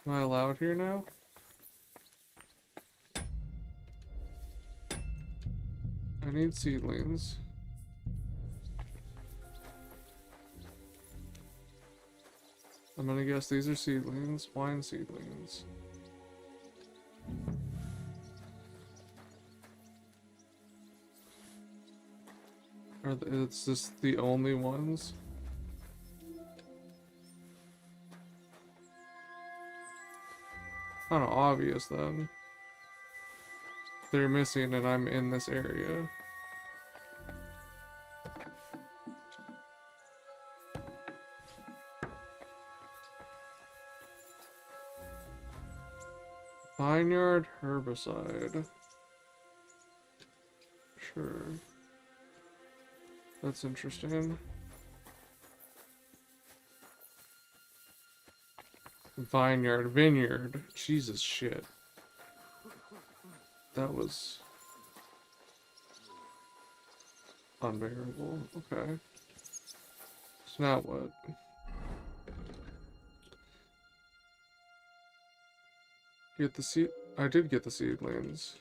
Am I allowed here now? I need seedlings. I'm gonna guess these are seedlings, wine seedlings. Is this the only ones? Kind of obvious then. They're missing and I'm in this area. Vineyard herbicide. Sure. That's interesting. Vineyard. Jesus shit. That was unbearable. Okay. So now what? Get the seed. I did get the seedlings.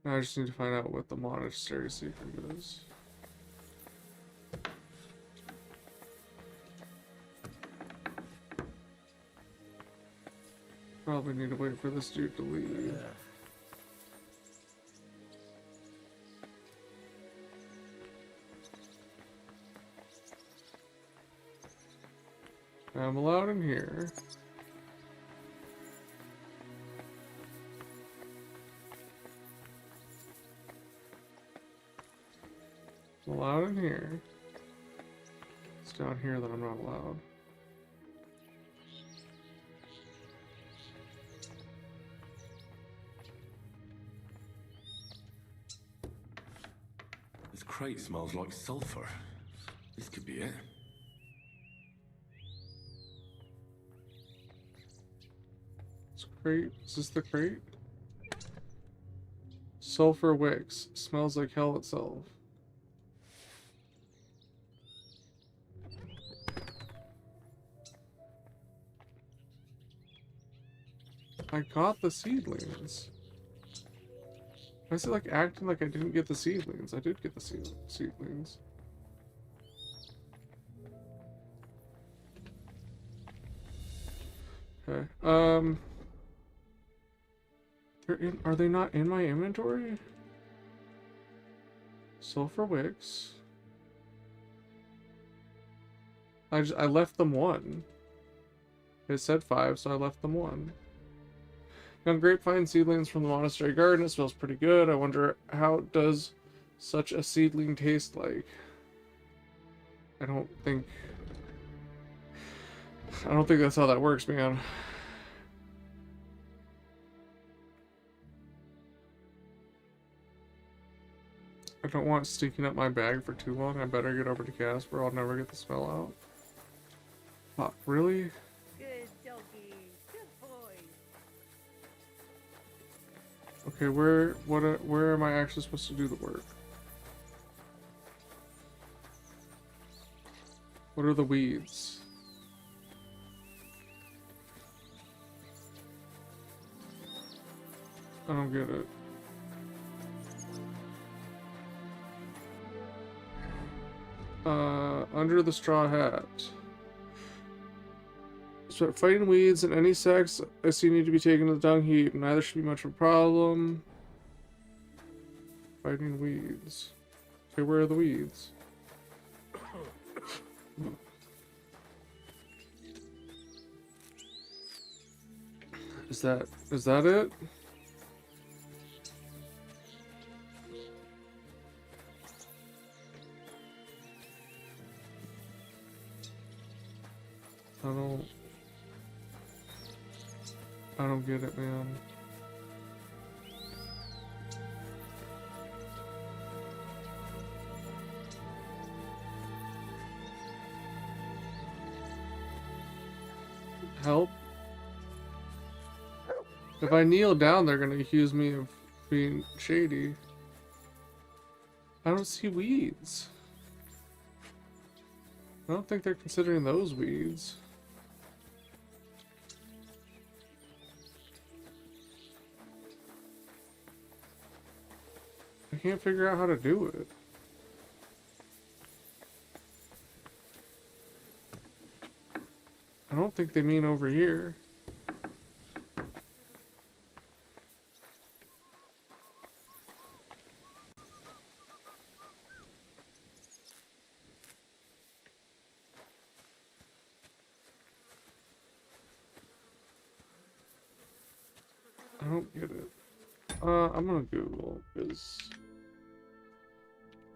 Now I just need to find out what the monastery secret is. Probably need to wait for this dude to leave. I'm allowed in here. I'm allowed in here. It's down here that I'm not allowed. This crate smells like sulfur. This could be it. Crate? Is this the crate? Sulfur wicks. Smells like hell itself. I got the seedlings. Why is it like acting like I didn't get the seedlings? I did get the seedlings. Okay. Are they not in my inventory? Sulfur wicks. I left them 1. It said 5, so I left them 1. Young grapevine seedlings from the monastery garden. It smells pretty good. I wonder how does such a seedling taste like? I don't think that's how that works, man. I don't want it stinking up my bag for too long. I better get over to Casper. I'll never get the smell out. Fuck, really? Good doggy. Good boy. Okay, where am I actually supposed to do the work? What are the weeds? I don't get it. Under the straw hat. So fighting weeds and any sacks I see need to be taken to the dung heap. Neither should be much of a problem. Fighting weeds. Okay, where are the weeds? Is that it? I don't get it, man. Help? If I kneel down, they're gonna accuse me of being shady. I don't see weeds. I don't think they're considering those weeds. I can't figure out how to do it. I don't think they mean over here. I don't get it. I'm gonna Google, because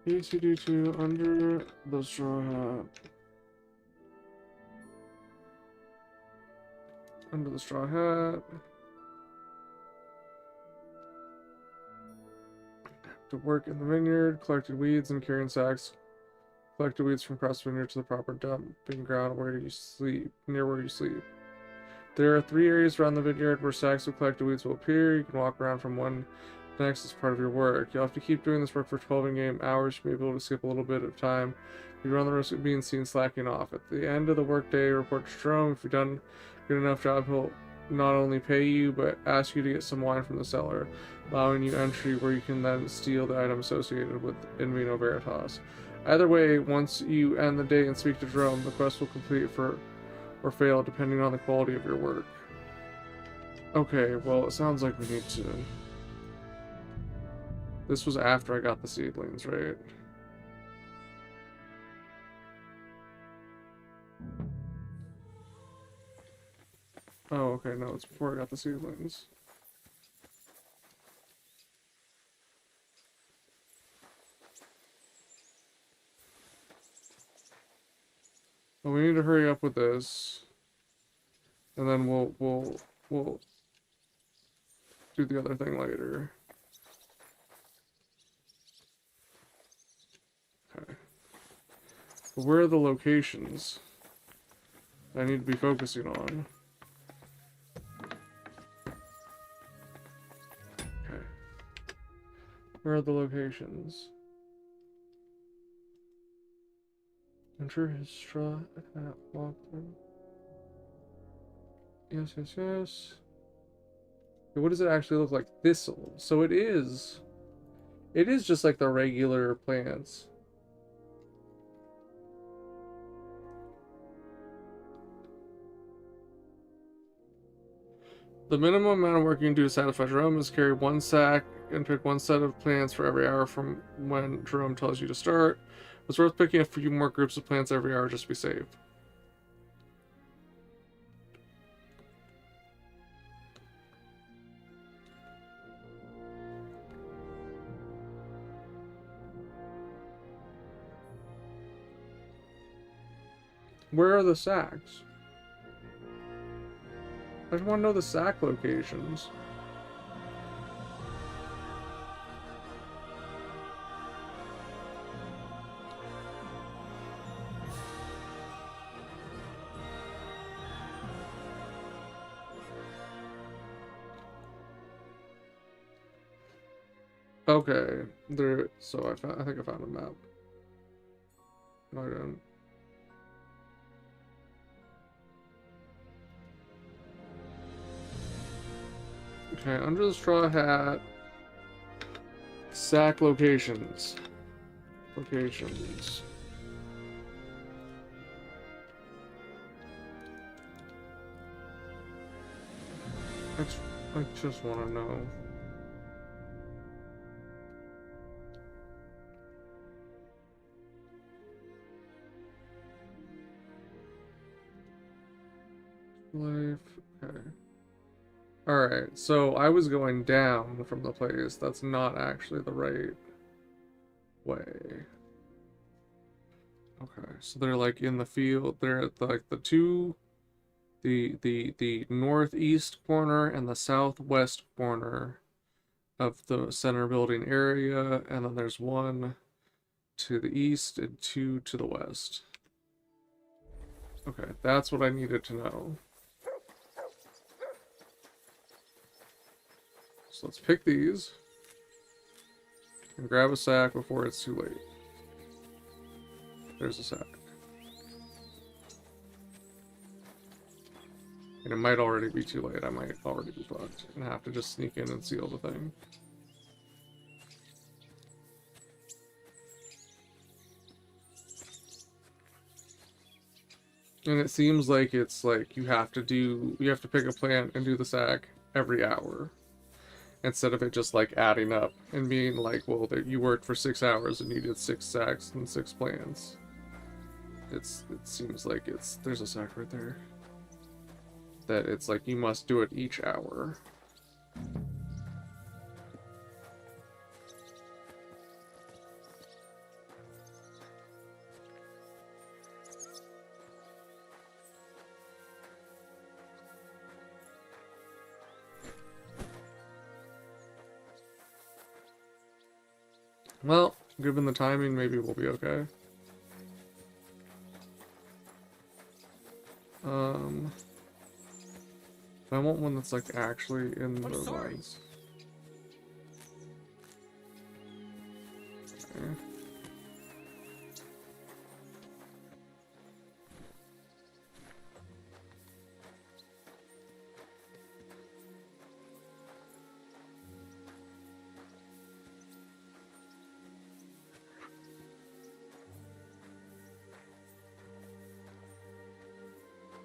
ECD2 under the straw hat. Under the straw hat. To work in the vineyard, collected weeds and carrying sacks. Collected weeds from across the vineyard to the proper dumping ground where you sleep, near where you sleep. There are 3 areas around the vineyard where sacks of collected weeds will appear. You can walk around from one to the next as part of your work. You'll have to keep doing this work for 12 in-game hours. You may be able to skip a little bit of time. You run the risk of being seen slacking off. At the end of the workday, report to Jerome. If you've done a good enough job, he'll not only pay you, but ask you to get some wine from the cellar, allowing you entry where you can then steal the item associated with In Vino Veritas. Either way, once you end the day and speak to Jerome, the quest will complete or fail depending on the quality of your work. Okay, well, it sounds like we need to... This was after I got the seedlings, right? Oh, okay, no, it's before I got the seedlings. Well, we need to hurry up with this, and then we'll do the other thing later. Okay. But where are the locations I need to be focusing on? Okay. Where are the locations? Enter his straw hat, walk through. Yes, yes, yes. Okay, what does it actually look like? Thistle. So it is just like the regular plants. The minimum amount of work you can do to satisfy Jerome is carry 1 sack and pick 1 set of plants for every hour from when Jerome tells you to start. It's worth picking up a few more groups of plants every hour just to be safe. Where are the sacks? I just want to know the sack locations. Okay, there. So I think I found a map. No, I didn't. Okay, under the straw hat. Sack locations. Locations. I just want to know. Life. Okay. Alright, so I was going down from the place. That's not actually the right way. Okay, so they're like in the field. They're at like the northeast corner and the southwest corner of the center building area, and then there's one to the east and two to the west. Okay, that's what I needed to know. So let's pick these and grab a sack before it's too late. There's a sack. And it might already be too late. I might already be fucked and have to just sneak in and seal the thing. And it seems like it's like you have to pick a plant and do the sack every hour. Instead of it just like adding up and being like, well, you worked for 6 hours and you did 6 sacks and 6 plants. It seems like there's a sack right there. That it's like you must do it each hour. Well, given the timing, maybe we'll be okay. I want one that's like actually in the lines. Okay.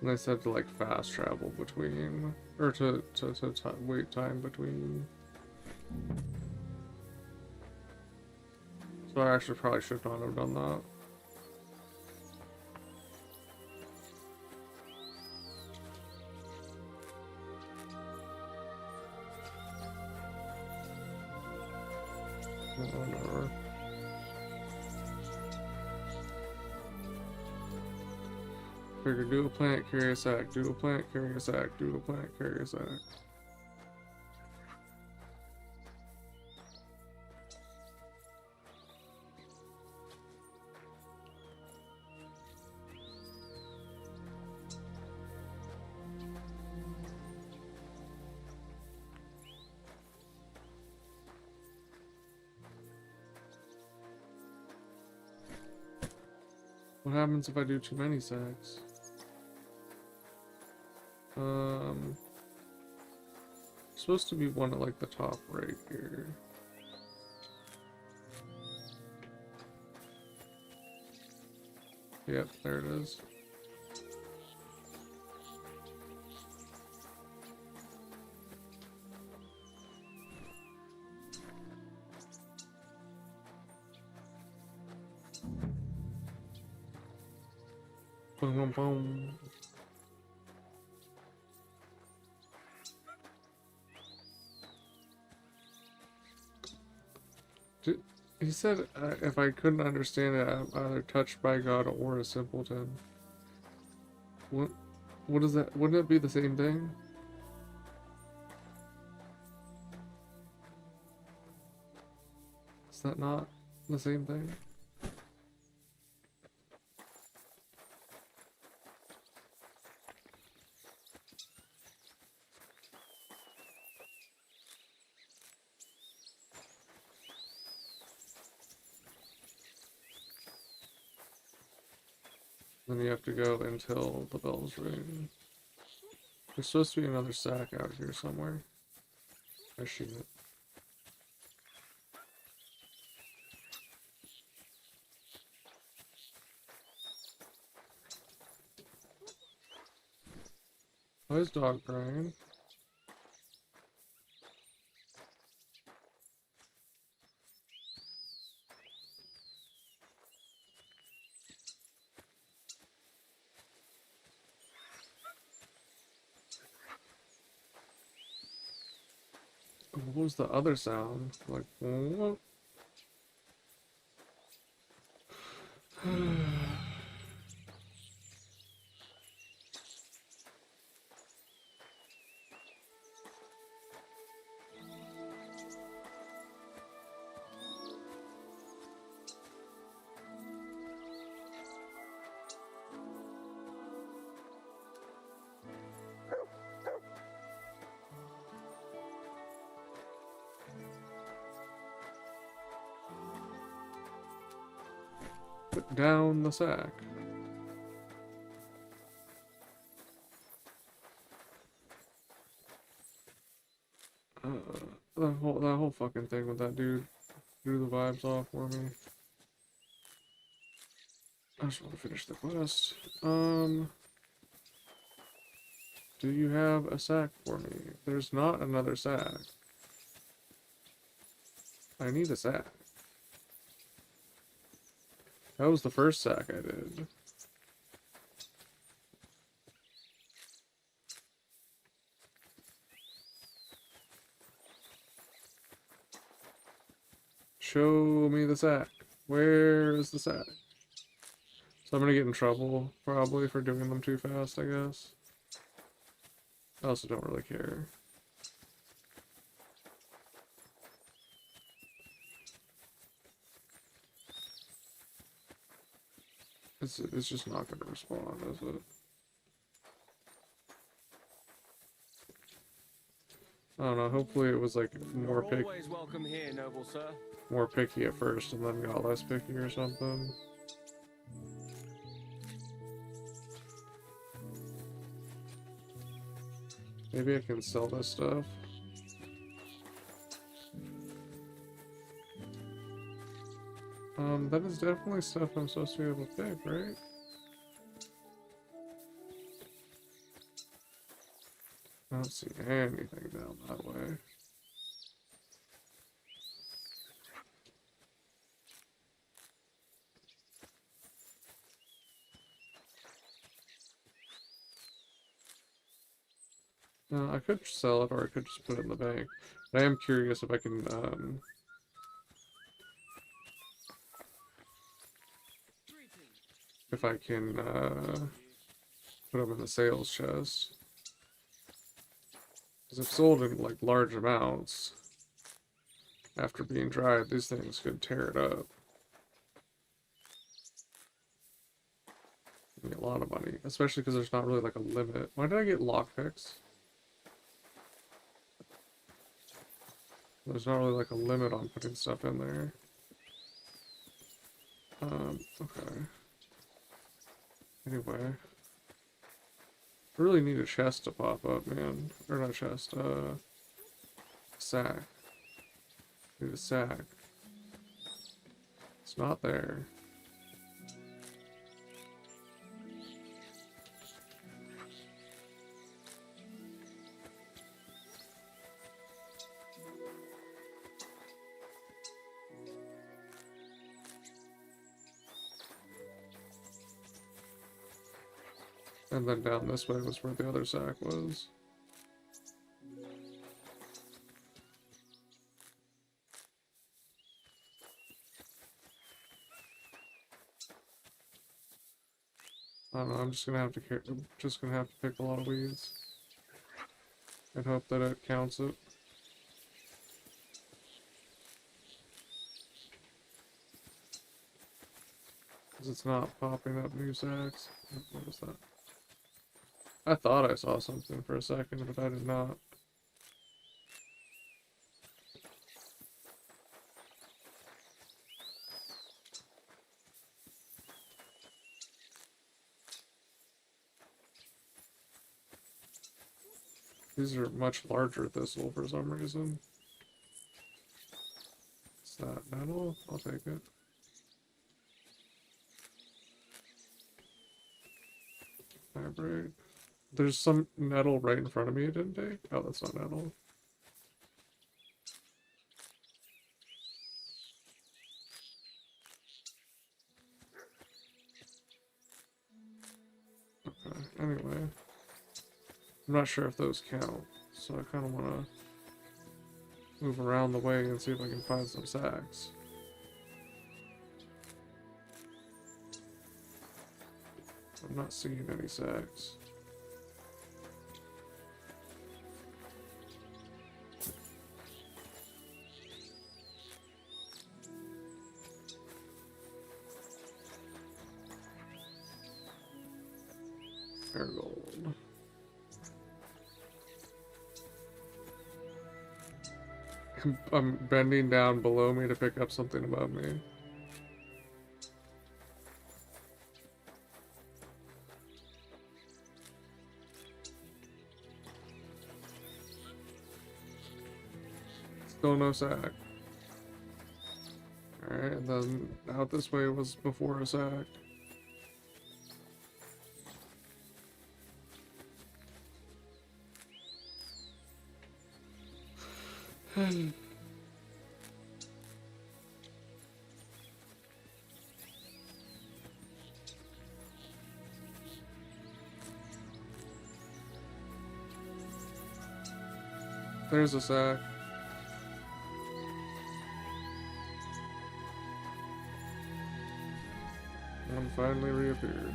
And they said to like fast travel between, or to wait time between. So I actually probably should not have done that. Whatever. Figure, do a plant, carry a sack, do a plant, carry a sack, do a plant, carry a sack. What happens if I do too many sacks? Supposed to be one at like the top right here. Yep, there it is. Boom, boom, boom. He said if I couldn't understand it, I'm either touched by God or a simpleton. What? What is that? Wouldn't it be the same thing? Is that not the same thing? Then you have to go until the bells ring. There's supposed to be another sack out here somewhere. I see it. Why is dog crying? What was the other sound? Like, what? Put down the sack. That whole fucking thing with that dude threw the vibes off for me. I just want to finish the quest. Do you have a sack for me? There's not another sack. I need a sack. That was the first sack I did. Show me the sack. Where is the sack? So I'm gonna get in trouble, probably, for doing them too fast, I guess. I also don't really care. It's just not gonna respond, is it? I don't know, hopefully it was like more picky. Always welcome here, noble sir. More picky at first and then got less picky or something. Maybe I can sell this stuff. That is definitely stuff I'm supposed to be able to pick, right? I don't see anything down that way. I could sell it, or I could just put it in the bank. But I am curious if I can, put them in the sales chest. Because if sold in, like, large amounts, after being dried, these things could tear it up. Give me a lot of money, especially because there's not really, like, a limit. Why did I get lockpicks? There's not really, like, a limit on putting stuff in there. Okay. Anyway. I really need a chest to pop up, man. Or not a chest, sack. Need a sack. It's not there. And then down this way was where the other sack was. I don't know, I'm just gonna have to pick a lot of weeds. And hope that it counts it. Because it's not popping up new sacks. What was that? I thought I saw something for a second, but I did not. These are much larger thistle for some reason. Is that metal? I'll take it. Vibrate. There's some nettle right in front of me, didn't they? Oh, that's not nettle. Okay, anyway. I'm not sure if those count, so I kind of want to move around the way and see if I can find some sacks. I'm not seeing any sacks. Marigold. I'm bending down below me to pick up something above me. Still no sack. Alright, and then out this way was before a sack. There's a sack. One finally reappeared.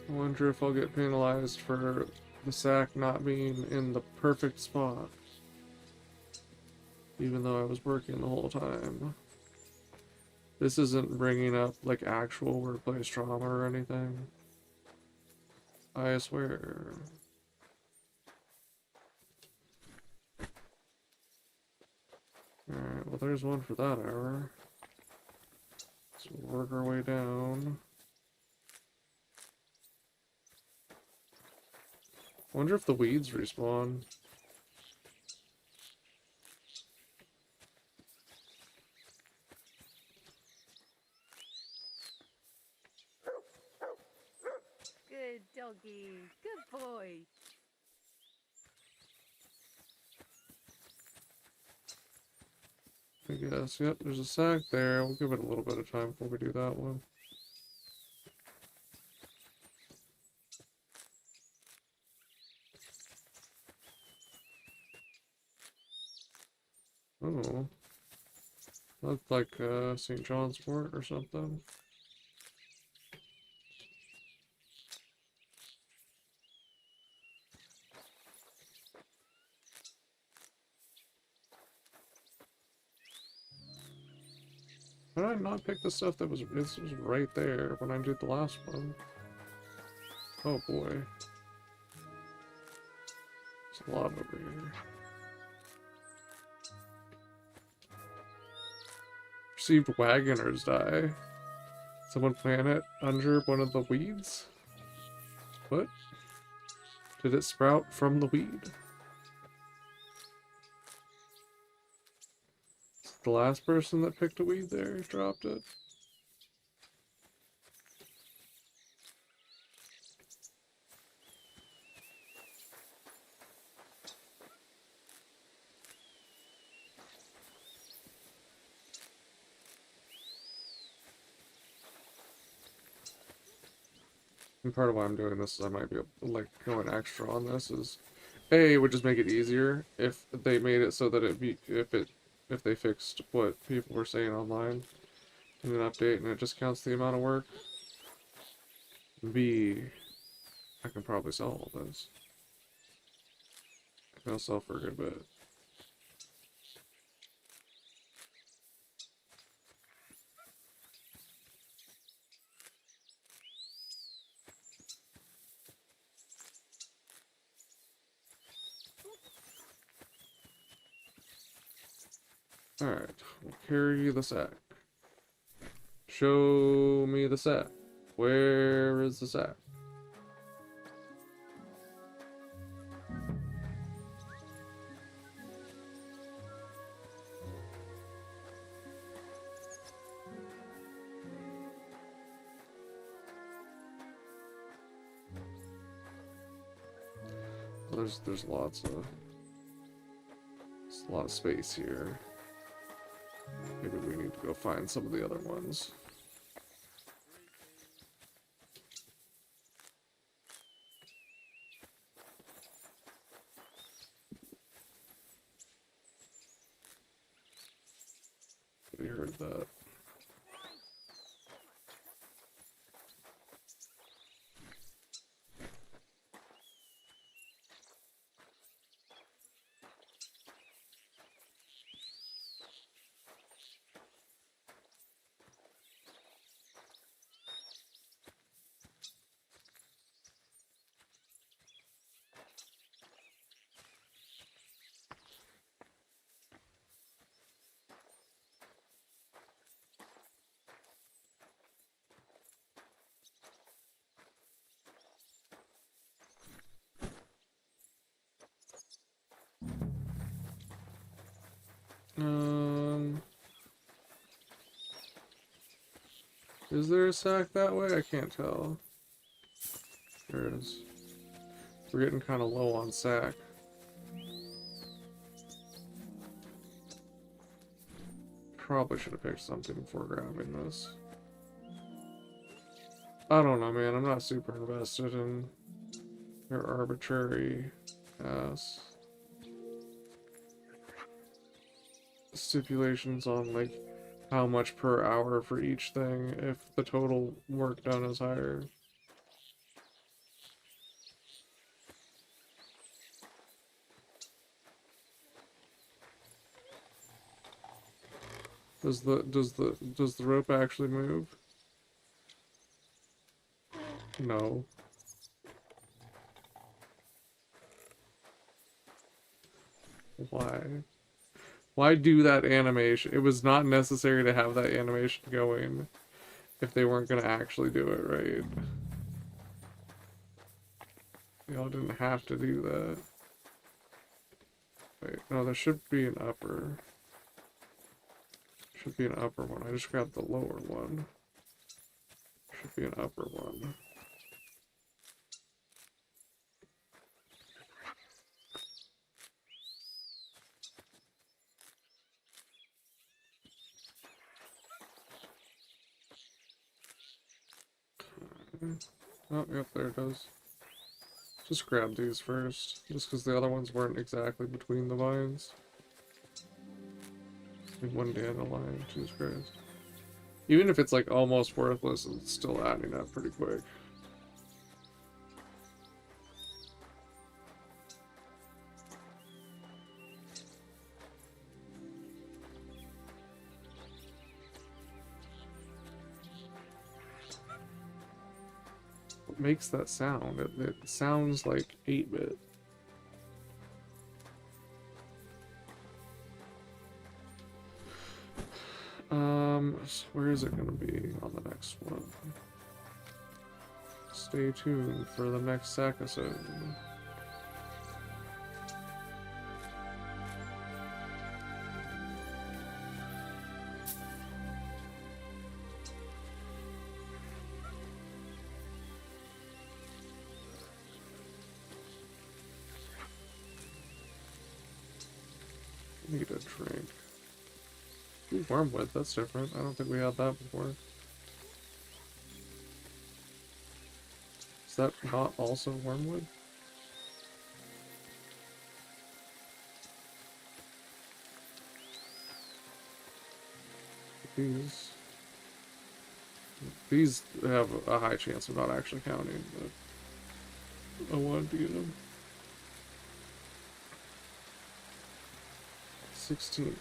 I wonder if I'll get penalized for the sack not being in the perfect spot. Even though I was working the whole time. This isn't bringing up, like, actual workplace trauma or anything. I swear. Alright, well there's one for that hour. So we'll work our way down. I wonder if the weeds respawn. Good doggy. Good boy. I guess. Yep, there's a sack there. We'll give it a little bit of time before we do that one. Oh. Looked like St. John's Port or something. How did I not pick the stuff that was, this was right there when I did the last one? Oh boy. There's a lot over here. Received Wagoner's Die. Someone plant it under one of the weeds? What? Did it sprout from the weed? The last person that picked a weed there dropped it. And part of why I'm doing this is I might be like going extra on this is A, it would just make it easier if they made it so that if they fixed what people were saying online in an update and it just counts the amount of work. B, I can probably sell all this. I can sell for a good bit. Alright, we'll carry the sack. Show me the sack. Where is the sack? There's lots of a lot of space here. Maybe we need to go find some of the other ones. We heard that. Is there a sack that way? I can't tell. There is. We're getting kind of low on sack. Probably should have picked something before grabbing this. I don't know, man. I'm not super invested in your arbitrary ass stipulations on like how much per hour for each thing if the total work done is higher. Does the rope actually move? No. Why? Why do that animation? It was not necessary to have that animation going if they weren't going to actually do it right. Y'all didn't have to do that. Wait, no, there should be an upper. Should be an upper one. I just grabbed the lower one. Should be an upper one. Oh, yep, there it is. Just grab these first, just because the other ones weren't exactly between the vines. Like one dandelion, Jesus Christ. Even if it's like almost worthless, it's still adding up pretty quick. What makes that sound? It sounds like 8-bit. So where is it gonna be on the next one? Stay tuned for the next episode. Need a drink. Ooh, wormwood, that's different. I don't think we had that before. that not also wormwood? These have a high chance of not actually counting, but I wanted to get them. 16.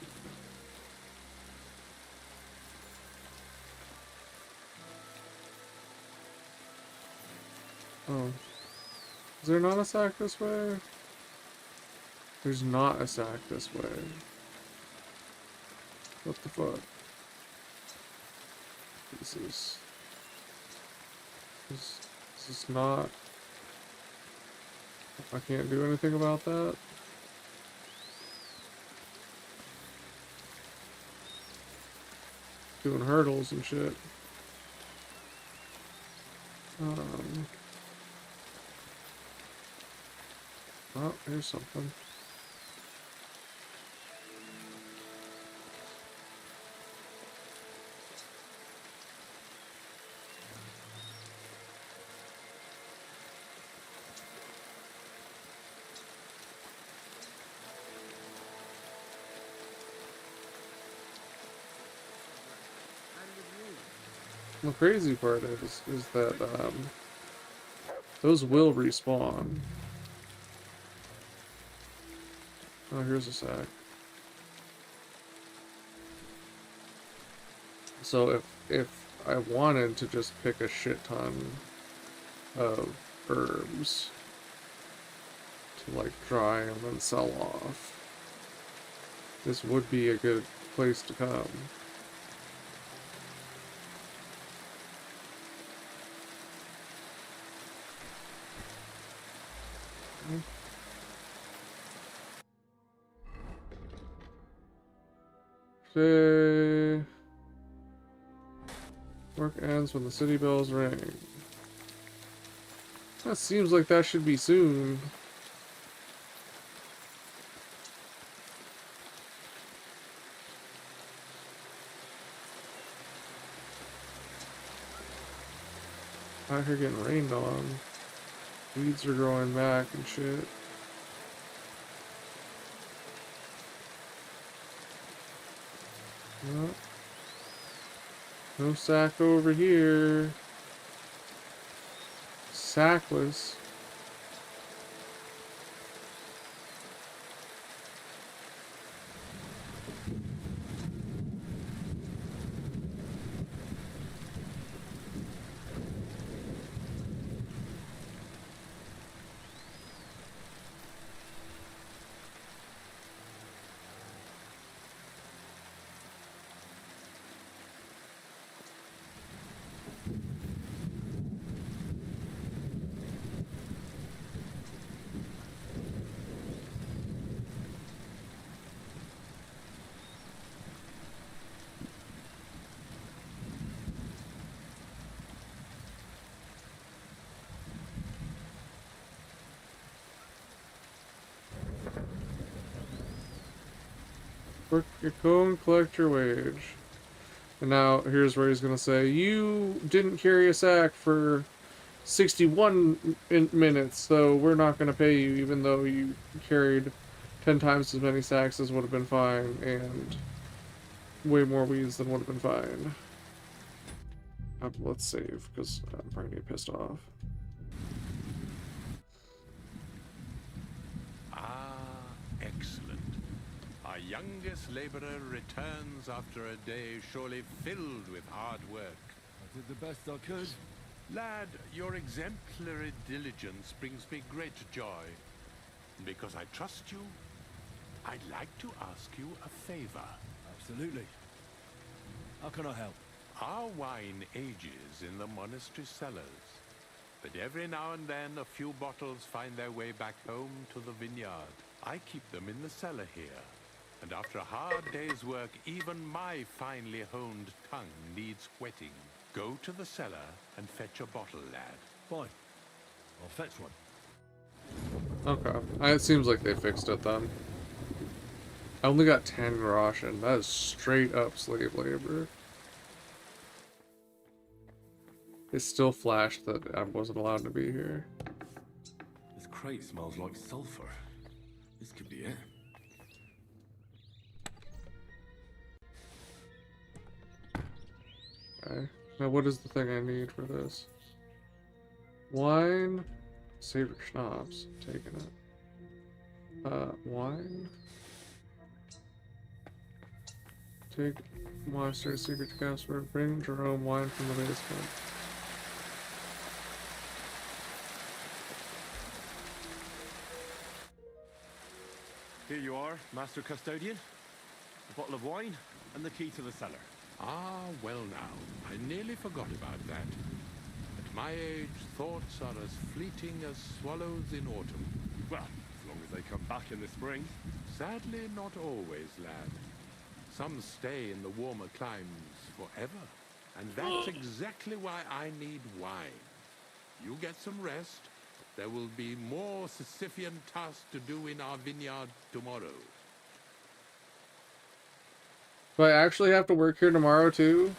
Oh. Is there not a sack this way? There's not a sack this way. What the fuck? This is not... I can't do anything about that? Doing hurdles and shit. Oh, here's something. The crazy part is that those will respawn. Oh, here's a sack. So if I wanted to just pick a shit ton of herbs to like dry and then sell off, this would be a good place to come. Okay. Work ends when the city bells ring. That seems like that should be soon. Out here getting rained on. Weeds are growing back and shit. No, no sack over here. Sackless. Work your cone, collect your wage. And now, here's where he's gonna say, you didn't carry a sack for 61 minutes, so we're not gonna pay you, even though you carried 10 times as many sacks as would have been fine, and way more weeds than would have been fine. Let's save, because I'm probably gonna get pissed off. Excellent. Our youngest laborer returns after a day surely filled with hard work. I did the best I could. Lad, your exemplary diligence brings me great joy. Because I trust you, I'd like to ask you a favor. Absolutely. How can I help? Our wine ages in the monastery cellars, but every now and then a few bottles find their way back home to the vineyard. I keep them in the cellar here, and after a hard day's work, even my finely honed tongue needs whetting. Go to the cellar and fetch a bottle, lad. Fine. I'll fetch one. Okay. It seems like they fixed it then. I only got 10 groschen. That is straight up slave labor. It still flashed that I wasn't allowed to be here. This crate smells like sulfur. This could be it. Okay. Now what is the thing I need for this? Wine, savory schnapps, taking it. Wine. Take monastery secret to Casper. Bring Jerome wine from the basement. Here you are, Master Custodian. A bottle of wine and the key to the cellar. Ah, well now, I nearly forgot about that. At my age, thoughts are as fleeting as swallows in autumn. Well, as long as they come back in the spring. Sadly, not always, lad. Some stay in the warmer climes forever. And that's exactly why I need wine. You get some rest. There will be more Sisyphean tasks to do in our vineyard tomorrow. Do I actually have to work here tomorrow too?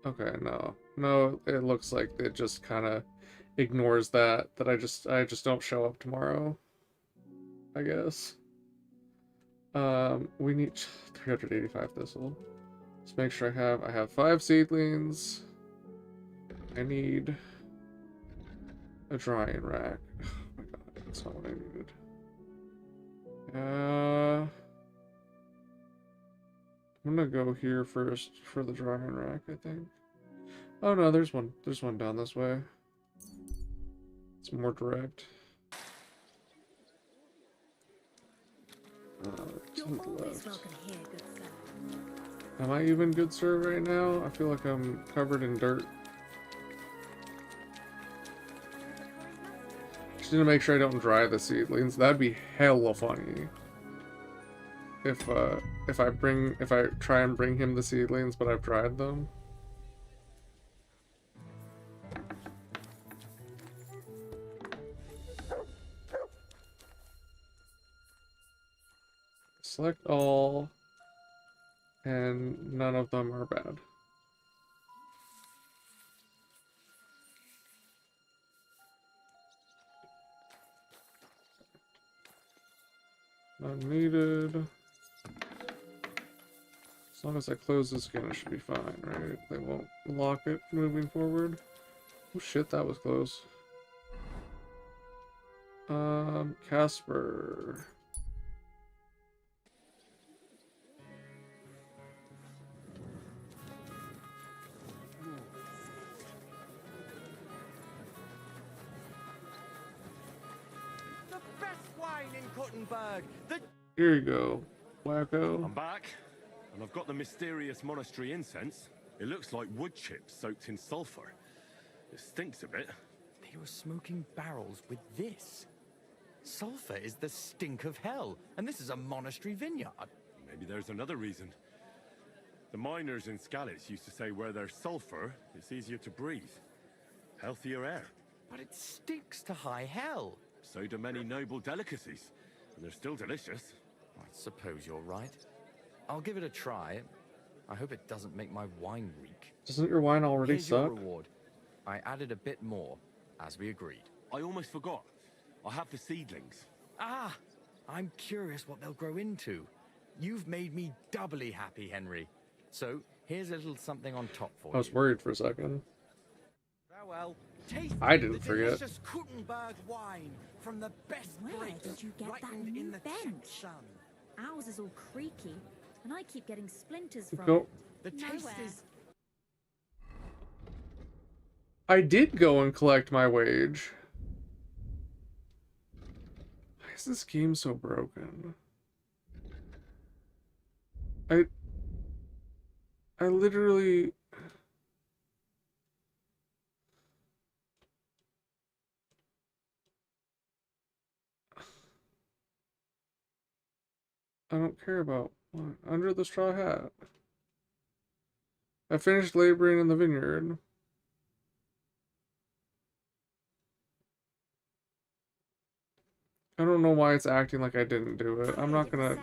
Okay, no. No, it looks like it just kind of ignores that I just don't show up tomorrow. I guess. We need 385 thistle. Let's make sure I have 5 seedlings. I need a drying rack. Oh my god, that's not what I needed. I'm gonna go here first for the drying rack, I think. Oh no, there's one. There's one down this way. It's more direct. You're always welcome here, good sir. Am I even good sir right now? I feel like I'm covered in dirt. Just need to make sure I don't dry the seedlings. That'd be hella funny. If I try and bring him the seedlings, but I've dried them. Select all, and none of them are bad. Not needed. As long as I close this again, it should be fine, right? They won't lock it moving forward. Oh shit, that was close. Casper. The best wine in Kuttenberg. Here you go, wacko. I'm back, and I've got the mysterious monastery incense. It looks like wood chips soaked in sulfur. It stinks a bit. They were smoking barrels with this. Sulfur is the stink of hell, and this is a monastery vineyard. Maybe there's another reason. The miners in Skalitz used to say where there's sulfur, it's easier to breathe. Healthier air. But it stinks to high hell. So do many noble delicacies, and they're still delicious. I suppose you're right. I'll give it a try. I hope it doesn't make my wine reek. Doesn't your wine already Here's your suck? reward. I added a bit more, as we agreed. I almost forgot. I have the seedlings. Ah! I'm curious what they'll grow into. You've made me doubly happy, Henry. So, here's a little something on top for you. I was worried for a second. Farewell. Taste I didn't the forget. delicious Kuttenberg wine from the best Where grapes did you get that ripened in new the Czech bench? sun. Ours is all creaky, and I keep getting splinters from Go. it. The taste Nowhere. is I did go and collect my wage. Why is this game so broken? I literally... I don't care about what. Under the straw hat. I finished laboring in the vineyard. I don't know why it's acting like I didn't do it. I'm not gonna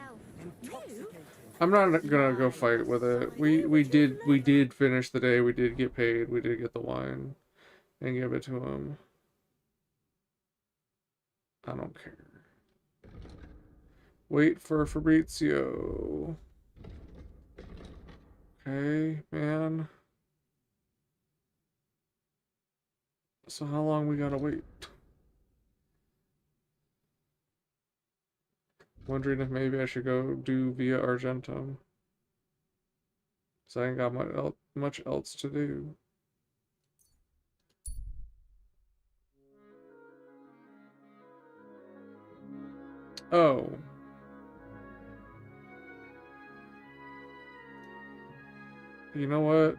I'm not gonna go fight with it. We did finish the day. We did get paid. We did get the wine and give it to him. I don't care. Wait for Fabrizio. Okay, man. So how long we gotta wait? Wondering if maybe I should go do Via Argentum. Cause I ain't got much else to do. Oh. You know what?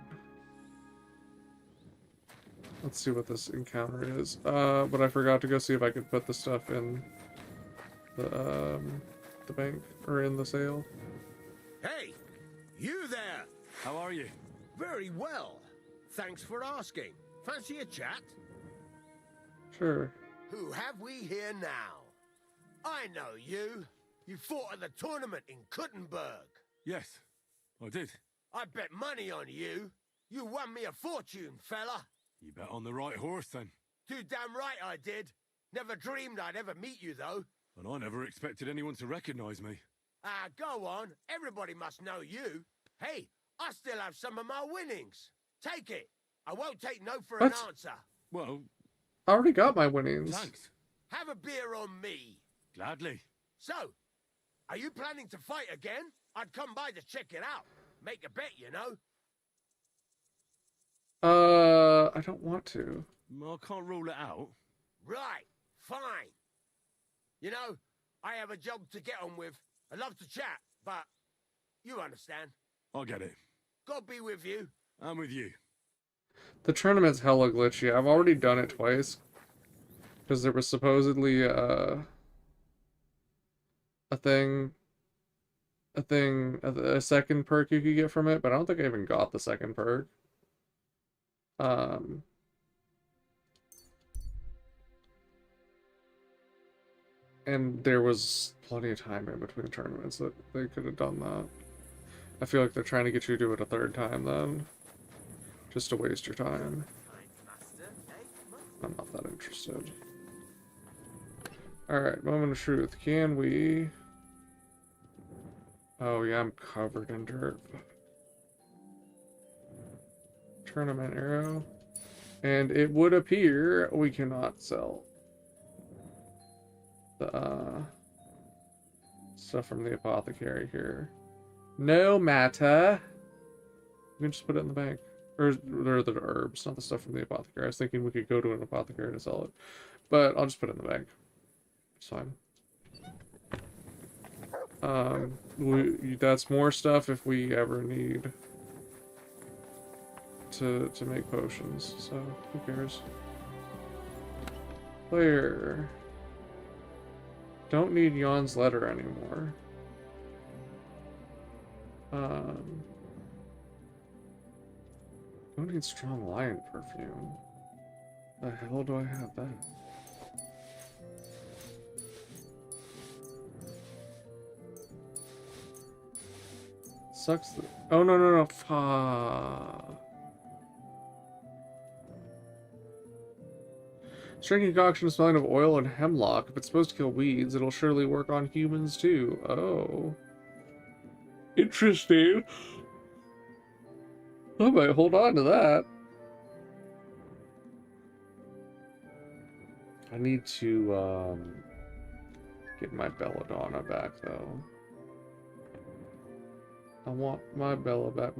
Let's see what this encounter is. But I forgot to go see if I could put the stuff in the bank or in the sale. Hey, you there? How are you? Very well. Thanks for asking. Fancy a chat? Sure. Who have we here now? I know you. You fought at the tournament in Kuttenberg. Yes, I did. I bet money on you. You won me a fortune, fella. You bet on the right horse, then. Too damn right I did. Never dreamed I'd ever meet you, though. And I never expected anyone to recognize me. Ah, go on. Everybody must know you. Hey, I still have some of my winnings. Take it. I won't take no for an What? answer. Well, I already got my winnings. thanks. Have a beer on me. Gladly. So, are you planning to fight again? I'd come by to check it out. Make a bet, you know. I don't want to. I can't rule it out. Right. Fine. You know, I have a job to get on with. I love to chat, but you understand. I get it. God be with you. I'm with you. The tournament's hella glitchy. I've already done it twice. Because there was supposedly a second perk you could get from it, but I don't think I even got the second perk. And there was plenty of time in between tournaments that they could have done that. I feel like they're trying to get you to do it a third time then. Just to waste your time. I'm not that interested. Alright, moment of truth. Can we... Oh yeah, I'm covered in dirt. Tournament arrow. And it would appear we cannot sell the stuff from the apothecary here. No matter. We can just put it in the bank. Or the herbs, not the stuff from the apothecary. I was thinking we could go to an apothecary to sell it. But I'll just put it in the bank. It's fine. That's more stuff if we ever need to make potions. So, who cares? Player. Don't need Jan's letter anymore. Don't need strong lion perfume. The hell do I have that? Sucks. Oh no. Strong concoction smelling of oil and hemlock. If it's supposed to kill weeds, it'll surely work on humans too. Oh. Interesting. I might hold on to that. I need to get my belladonna back though. I want my Bella back.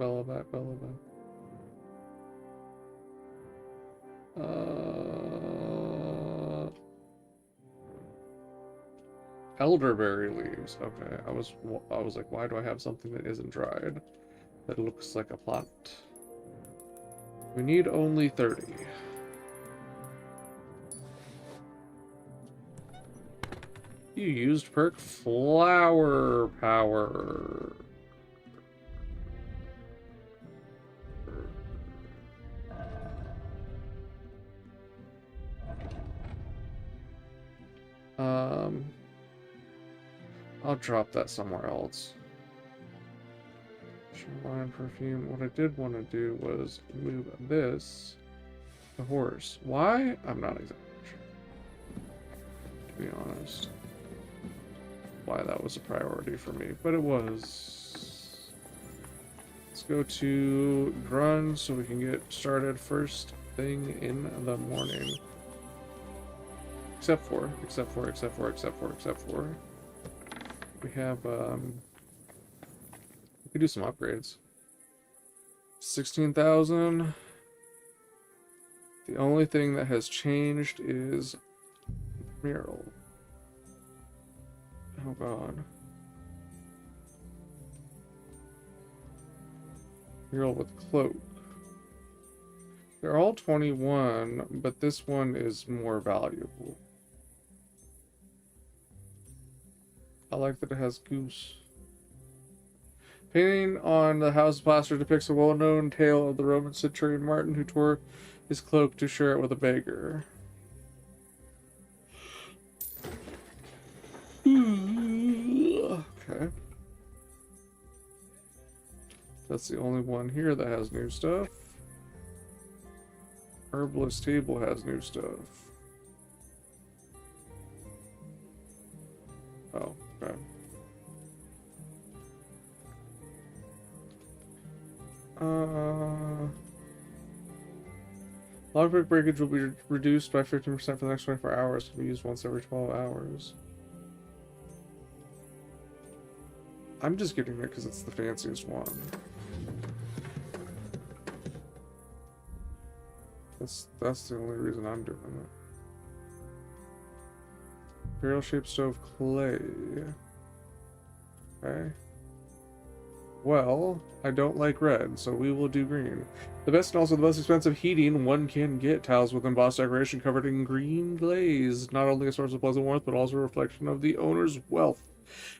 Elderberry leaves. Okay, I was like, why do I have something that isn't dried? That looks like a plant. We need only 30. You used perk flower power. I'll drop that somewhere else. Shoreline perfume. What I did want to do was move this to horse. Why? I'm not exactly sure, to be honest, why that was a priority for me, but it was. Let's go to Grun so we can get started first thing in the morning. Except for. We have, we could do some upgrades. 16,000. The only thing that has changed is mural. Oh god. Mural with cloak. They're all 21, but this one is more valuable. I like that it has goose. Painting on the house plaster depicts a well-known tale of the Roman centurion Martin who tore his cloak to share it with a beggar. Okay. That's the only one here that has new stuff. Herbalist table has new stuff. Oh, okay. Lockpick breakage will be reduced by 15% for the next 24 hours. Can be used once every 12 hours. I'm just getting it because it's the fanciest one. That's the only reason I'm doing it. Barrel-shaped stove clay. Okay. Well, I don't like red, so we will do green. The best and also the most expensive heating one can get. Tiles with embossed decoration covered in green glaze. Not only a source of pleasant warmth, but also a reflection of the owner's wealth.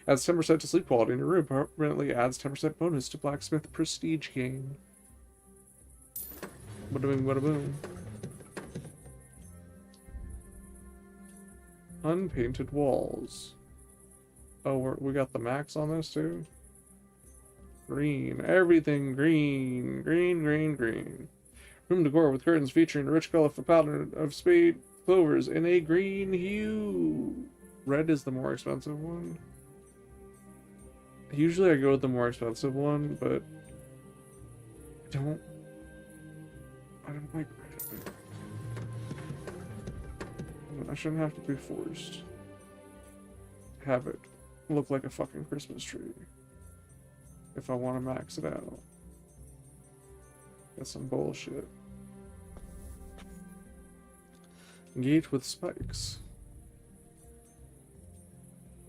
Adds 10% to sleep quality in your room. Permanently adds 10% bonus to blacksmith prestige gain. Bada boom, bada boom. Unpainted walls. Oh, we got the max on this too? Green. Everything green. Green. Room decor with curtains featuring a rich colorful pattern of spade clovers in a green hue. Red is the more expensive one. Usually I go with the more expensive one, but I don't like red. I shouldn't have to be forced to have it look like a fucking Christmas tree if I want to max it out. That's some bullshit. Gate with spikes.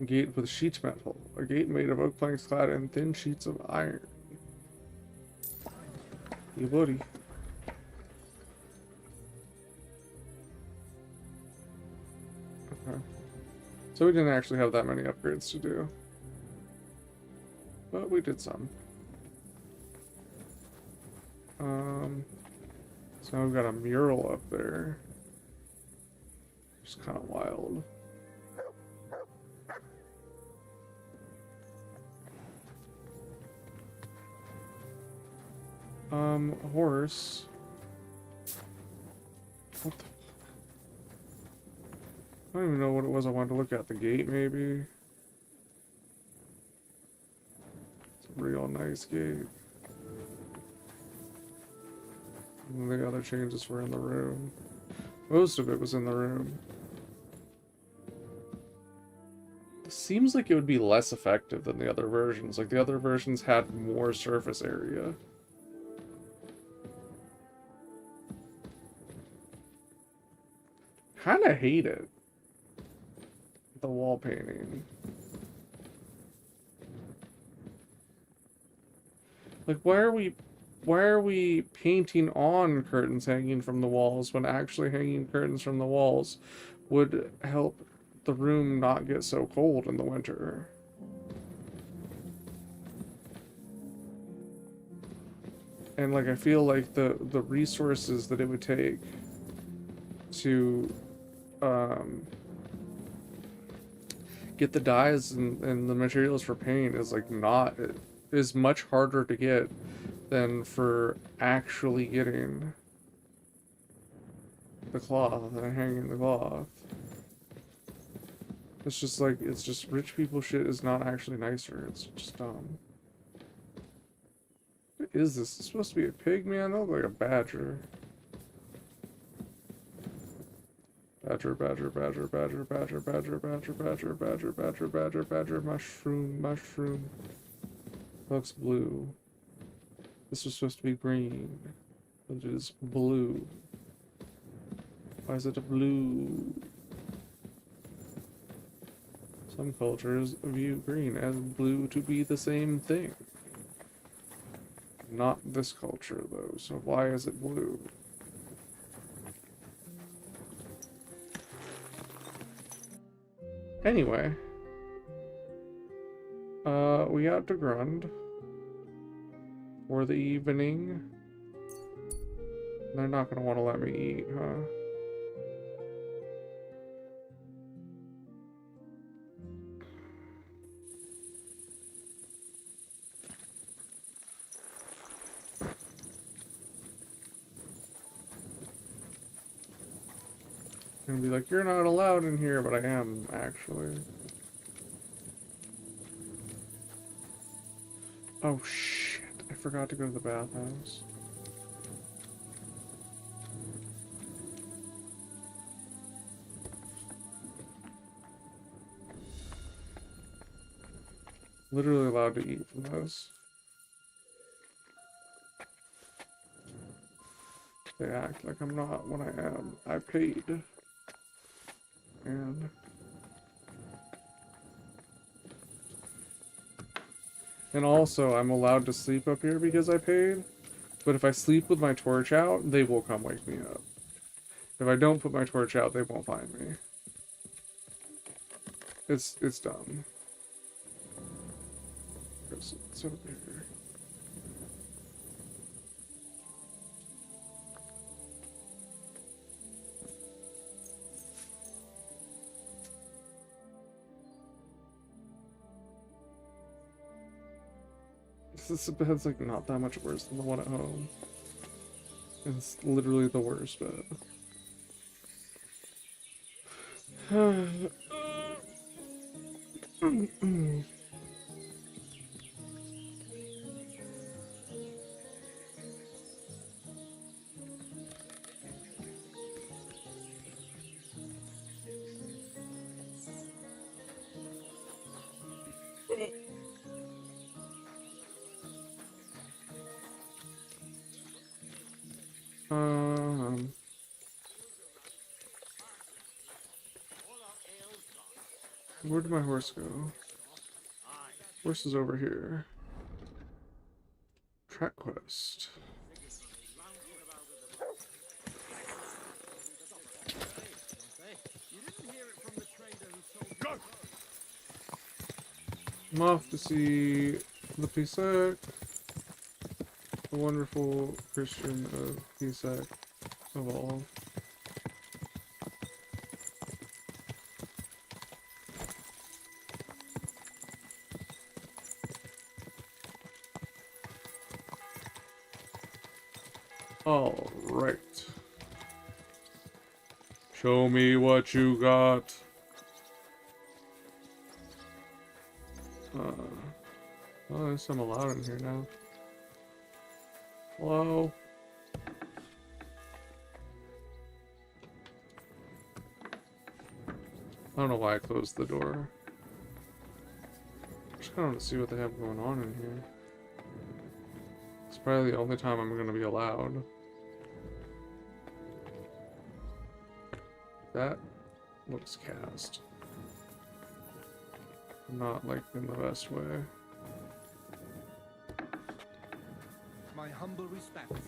Gate with sheet metal. A gate made of oak planks clad in thin sheets of iron. You buddy. Okay. So we didn't actually have that many upgrades to do. But we did some. So we've got a mural up there. It's kind of wild. Horse. What the... I don't even know what it was I wanted to look at. The gate, maybe? It's a real nice gate. And the other changes were in the room. Most of it was in the room. It seems like it would be less effective than the other versions. Like, the other versions had more surface area. Kinda hate it. The wall painting. Like, why are we painting on curtains hanging from the walls when actually hanging curtains from the walls would help the room not get so cold in the winter? And like, I feel like the resources that it would take get the dyes and the materials for paint is like not, it is much harder to get than for actually getting the cloth and hanging the cloth. It's just like, it's just rich people shit is not actually nicer. It's just dumb. What is this? Is this supposed to be a pig, man? That looks like a badger. Badger, badger, badger, badger, badger, badger, badger, badger, badger, badger, badger, badger, mushroom, mushroom. Looks blue. This was supposed to be green. But it is blue. Why is it a blue? Some cultures view green as blue to be the same thing. Not this culture, though, so why is it blue? Anyway. We got to Grund for the evening. They're not gonna want to let me eat, huh? And be like, you're not allowed in here, but I am, actually. Oh shit, I forgot to go to the bathhouse. Literally allowed to eat from this. They act like I'm not when I am. I paid. And also, I'm allowed to sleep up here because I paid. But if I sleep with my torch out, they will come wake me up. If I don't put my torch out, they won't find me. It's dumb. It's over here. This bed's like not that much worse than the one at home. It's literally the worst bed. Where did my horse go? Horse is over here. Track quest. I'm off to see the Pisac, the wonderful Christian of Pisac of all. All right. Show me what you got. Oh, there's some allowed in here now. Hello? I don't know why I closed the door. Just kind of want to see what they have going on in here. It's probably the only time I'm going to be allowed. That looks cast. Not like in the best way. My humble respects.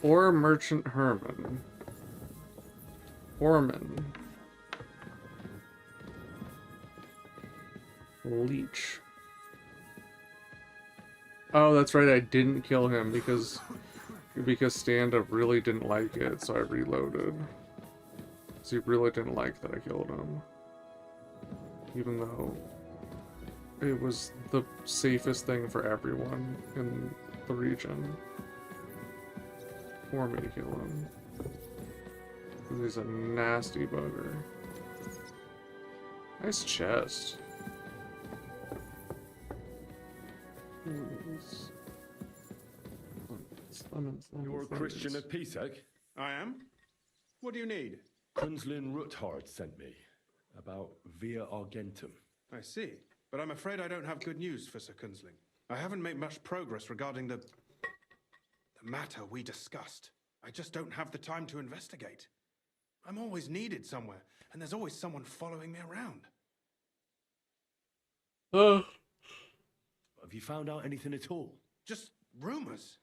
Or Merchant Herman. Orman. Leech. Oh, that's right, I didn't kill him because stand-up really didn't like it, so I reloaded. So he really didn't like that I killed him. even though it was the safest thing for everyone in the region for me to kill him. Because he's a nasty bugger. Nice chest. You're Christian of Pisek? I am. What do you need? Kunzlin Ruthard sent me about Via Argentum. I see. But I'm afraid I don't have good news for Sir Kunzling. I haven't made much progress regarding the matter we discussed. I just don't have the time to investigate. I'm always needed somewhere, and there's always someone following me around. Have you found out anything at all? Just rumors.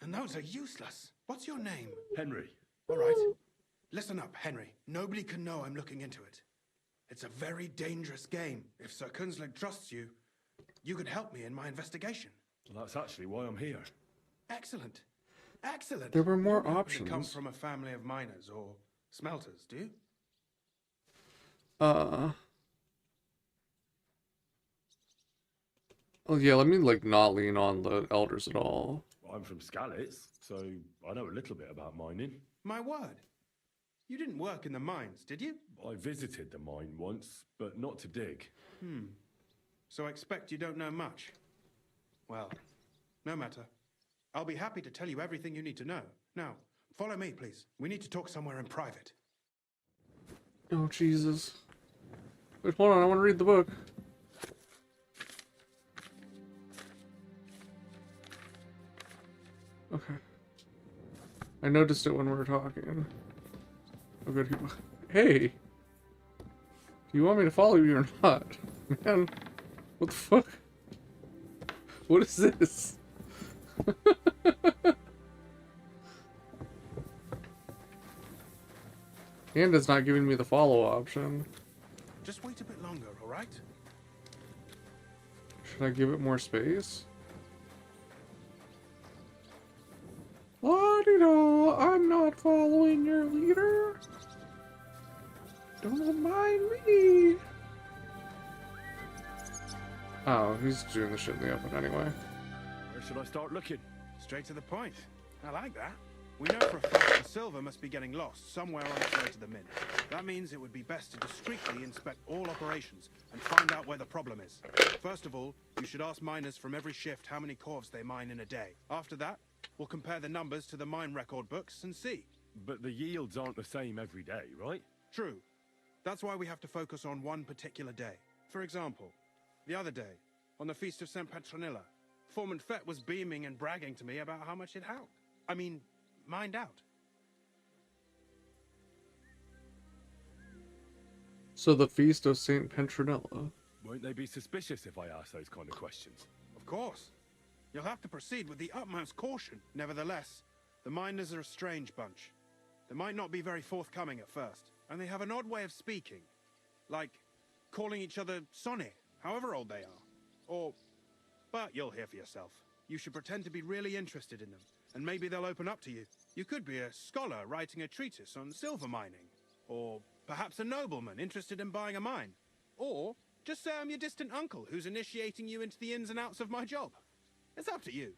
And those are useless. What's your name? Henry. All right. Listen up, Henry. Nobody can know I'm looking into it. It's a very dangerous game. If Sir Kunzling trusts you, you could help me in my investigation. Well, that's actually why I'm here. Excellent. Excellent. There were more You don't happen options. to come from a family of miners or smelters, do you? Oh yeah, let me like not lean on the elders at all. I'm from Skalitz, so I know a little bit about mining. My word. You didn't work in the mines, did you? I visited the mine once, but not to dig. So I expect you don't know much. Well, no matter. I'll be happy to tell you everything you need to know. Now, follow me, please. We need to talk somewhere in private. Oh Jesus. Wait, hold on, I want to read the book. Okay. I noticed it when we were talking. Oh good. Hey! Do you want me to follow you or not? Man, what the fuck? What is this? And it's not giving me the follow option. Just wait a bit longer, all right? Should I give it more space? La-di-da, I'm not following your leader. Don't mind me. Oh, he's doing the shit in the open anyway. Where should I start looking? Straight to the point. I like that. We know for a fact the silver must be getting lost somewhere on its way to the mint. That means it would be best to discreetly inspect all operations and find out where the problem is. First of all, you should ask miners from every shift how many corves they mine in a day. After that, we'll compare the numbers to the mine record books and see. But the yields aren't the same every day, right? True. That's why we have to focus on one particular day. For example, the other day, on the Feast of St. Petronilla, Foreman Fett was beaming and bragging to me about how much it helped. I mean, mined out. So the Feast of St. Petronilla. Won't they be suspicious if I ask those kind of questions? Of course. You'll have to proceed with the utmost caution. Nevertheless, the miners are a strange bunch. They might not be very forthcoming at first, and they have an odd way of speaking. Like calling each other Sonny, however old they are. But you'll hear for yourself. You should pretend to be really interested in them, and maybe they'll open up to you. You could be a scholar writing a treatise on silver mining, or perhaps a nobleman interested in buying a mine. Or just say I'm your distant uncle who's initiating you into the ins and outs of my job. It's up to you.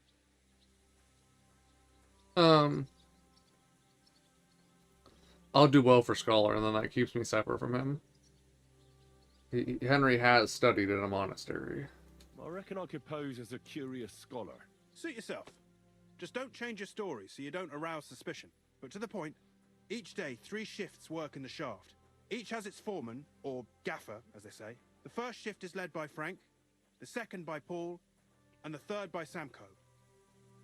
I'll do well for scholar, and then that keeps me separate from him. Henry has studied in a monastery. I reckon I could pose as a curious scholar. Suit yourself. Just don't change your story so you don't arouse suspicion. But to the point, each day 3 shifts work in the shaft. Each has its foreman, or gaffer, as they say. The first shift is led by Frank, the second by Paul, and the third by Samko.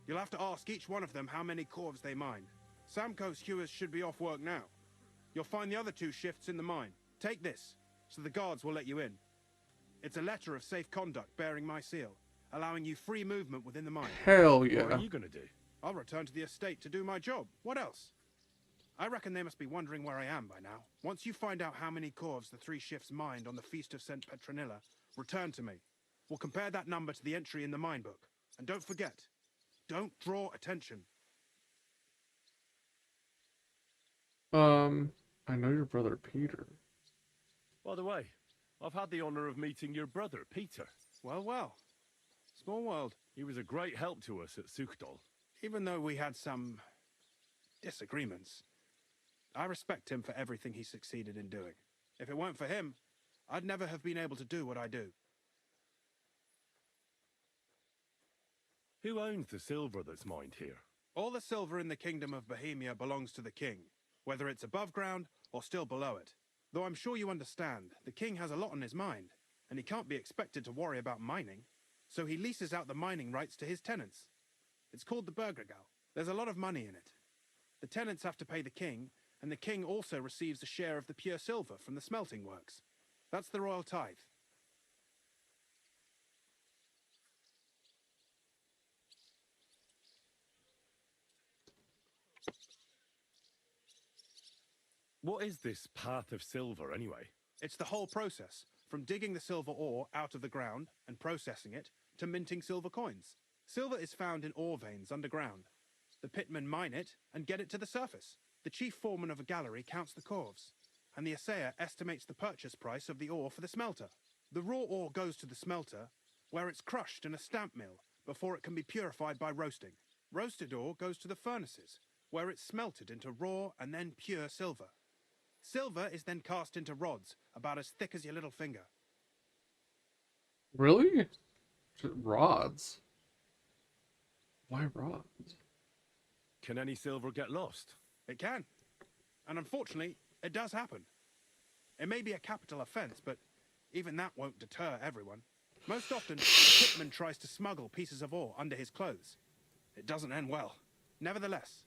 You'll have to ask each one of them how many corves they mine. Samko's hewers should be off work now. You'll find the other 2 shifts in the mine. Take this, so the guards will let you in. It's a letter of safe conduct bearing my seal, allowing you free movement within the mine. Hell yeah. What are you gonna do? I'll return to the estate to do my job. What else? I reckon they must be wondering where I am by now. Once you find out how many corves the 3 shifts mined on the Feast of St. Petronilla, return to me. We'll compare that number to the entry in the mine book. And don't forget, don't draw attention. I know your brother Peter. By the way, I've had the honor of meeting your brother, Peter. Well, well. Small world. He was a great help to us at Sukhdol. Even though we had some disagreements, I respect him for everything he succeeded in doing. If it weren't for him, I'd never have been able to do what I do. Who owns the silver that's mined here? All the silver in the kingdom of Bohemia belongs to the king, whether it's above ground or still below it. Though I'm sure you understand, the king has a lot on his mind, and he can't be expected to worry about mining, so he leases out the mining rights to his tenants. It's called the Burgergau. There's a lot of money in it. The tenants have to pay the king, and the king also receives a share of the pure silver from the smelting works. That's the royal tithe. What is this path of silver, anyway? It's the whole process, from digging the silver ore out of the ground and processing it, to minting silver coins. Silver is found in ore veins underground. The pitmen mine it and get it to the surface. The chief foreman of a gallery counts the corves, and the assayer estimates the purchase price of the ore for the smelter. The raw ore goes to the smelter, where it's crushed in a stamp mill before it can be purified by roasting. Roasted ore goes to the furnaces, where it's smelted into raw and then pure silver. Silver is then cast into rods about as thick as your little finger. Really? Rods? Why rods? Can any silver get lost? It can. And unfortunately, it does happen. It may be a capital offense, but even that won't deter everyone. Most often, the pitman tries to smuggle pieces of ore under his clothes. It doesn't end well. Nevertheless,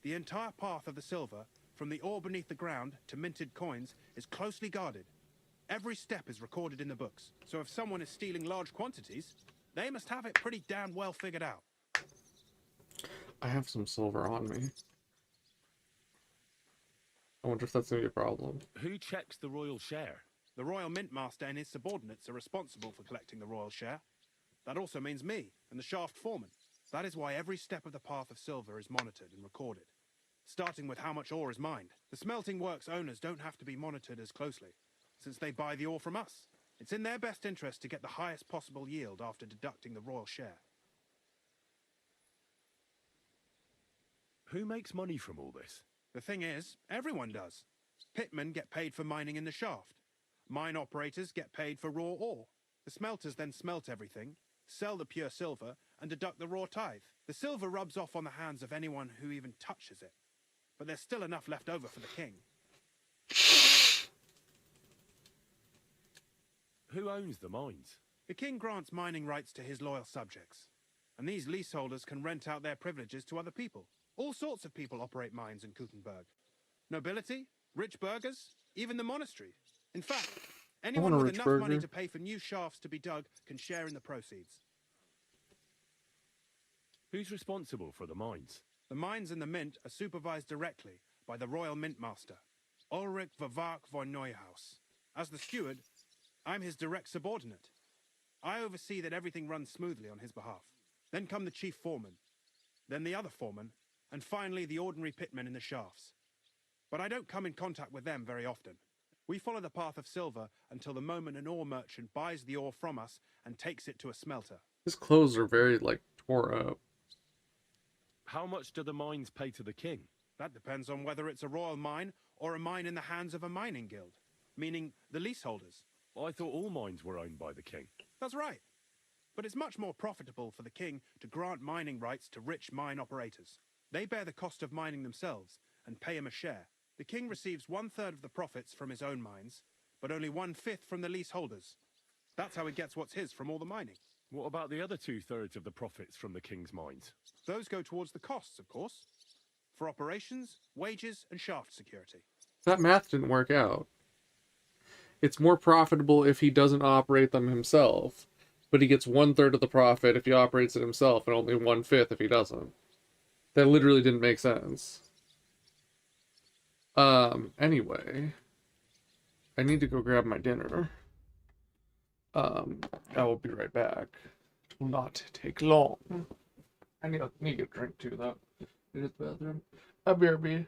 the entire path of the silver, from the ore beneath the ground to minted coins, is closely guarded. Every step is recorded in the books, so if someone is stealing large quantities, they must have it pretty damn well figured out. I have some silver on me. I wonder if that's going to be a problem. Who checks the royal share? The royal mint master and his subordinates are responsible for collecting the royal share. That also means me and the shaft foreman. That is why every step of the path of silver is monitored and recorded, starting with how much ore is mined. The smelting works owners don't have to be monitored as closely, since they buy the ore from us. It's in their best interest to get the highest possible yield after deducting the royal share. Who makes money from all this? The thing is, everyone does. Pitmen get paid for mining in the shaft. Mine operators get paid for raw ore. The smelters then smelt everything, sell the pure silver, and deduct the raw tithe. The silver rubs off on the hands of anyone who even touches it. But there's still enough left over for the king. Who owns the mines? The king grants mining rights to his loyal subjects. And these leaseholders can rent out their privileges to other people. All sorts of people operate mines in Kuttenberg. Nobility, rich burghers, even the monastery. In fact, anyone with enough money to pay for new shafts to be dug can share in the proceeds. Who's responsible for the mines? The mines and the mint are supervised directly by the royal mint master, Ulrich Vervark von Neuhaus. As the steward, I'm his direct subordinate. I oversee that everything runs smoothly on his behalf. Then come the chief foreman, then the other foreman, and finally the ordinary pitmen in the shafts. But I don't come in contact with them very often. We follow the path of silver until the moment an ore merchant buys the ore from us and takes it to a smelter. His clothes are very, tore up. How much do the mines pay to the king? That depends on whether it's a royal mine or a mine in the hands of a mining guild, meaning the leaseholders. I thought all mines were owned by the king. That's right. But it's much more profitable for the king to grant mining rights to rich mine operators. They bear the cost of mining themselves and pay him a share. The king receives 1/3 of the profits from his own mines, but only 1/5 from the leaseholders. That's how he gets what's his from all the mining. What about the other 2/3 of the profits from the king's mines? Those go towards the costs, of course. For operations, wages, and shaft security. That math didn't work out. It's more profitable if he doesn't operate them himself, but he gets 1/3 of the profit if he operates it himself and only 1/5 if he doesn't. That literally didn't make sense. Anyway, I need to go grab my dinner. I will be right back. It will not take long. I need to get a drink too, though. It is the bathroom. BRB.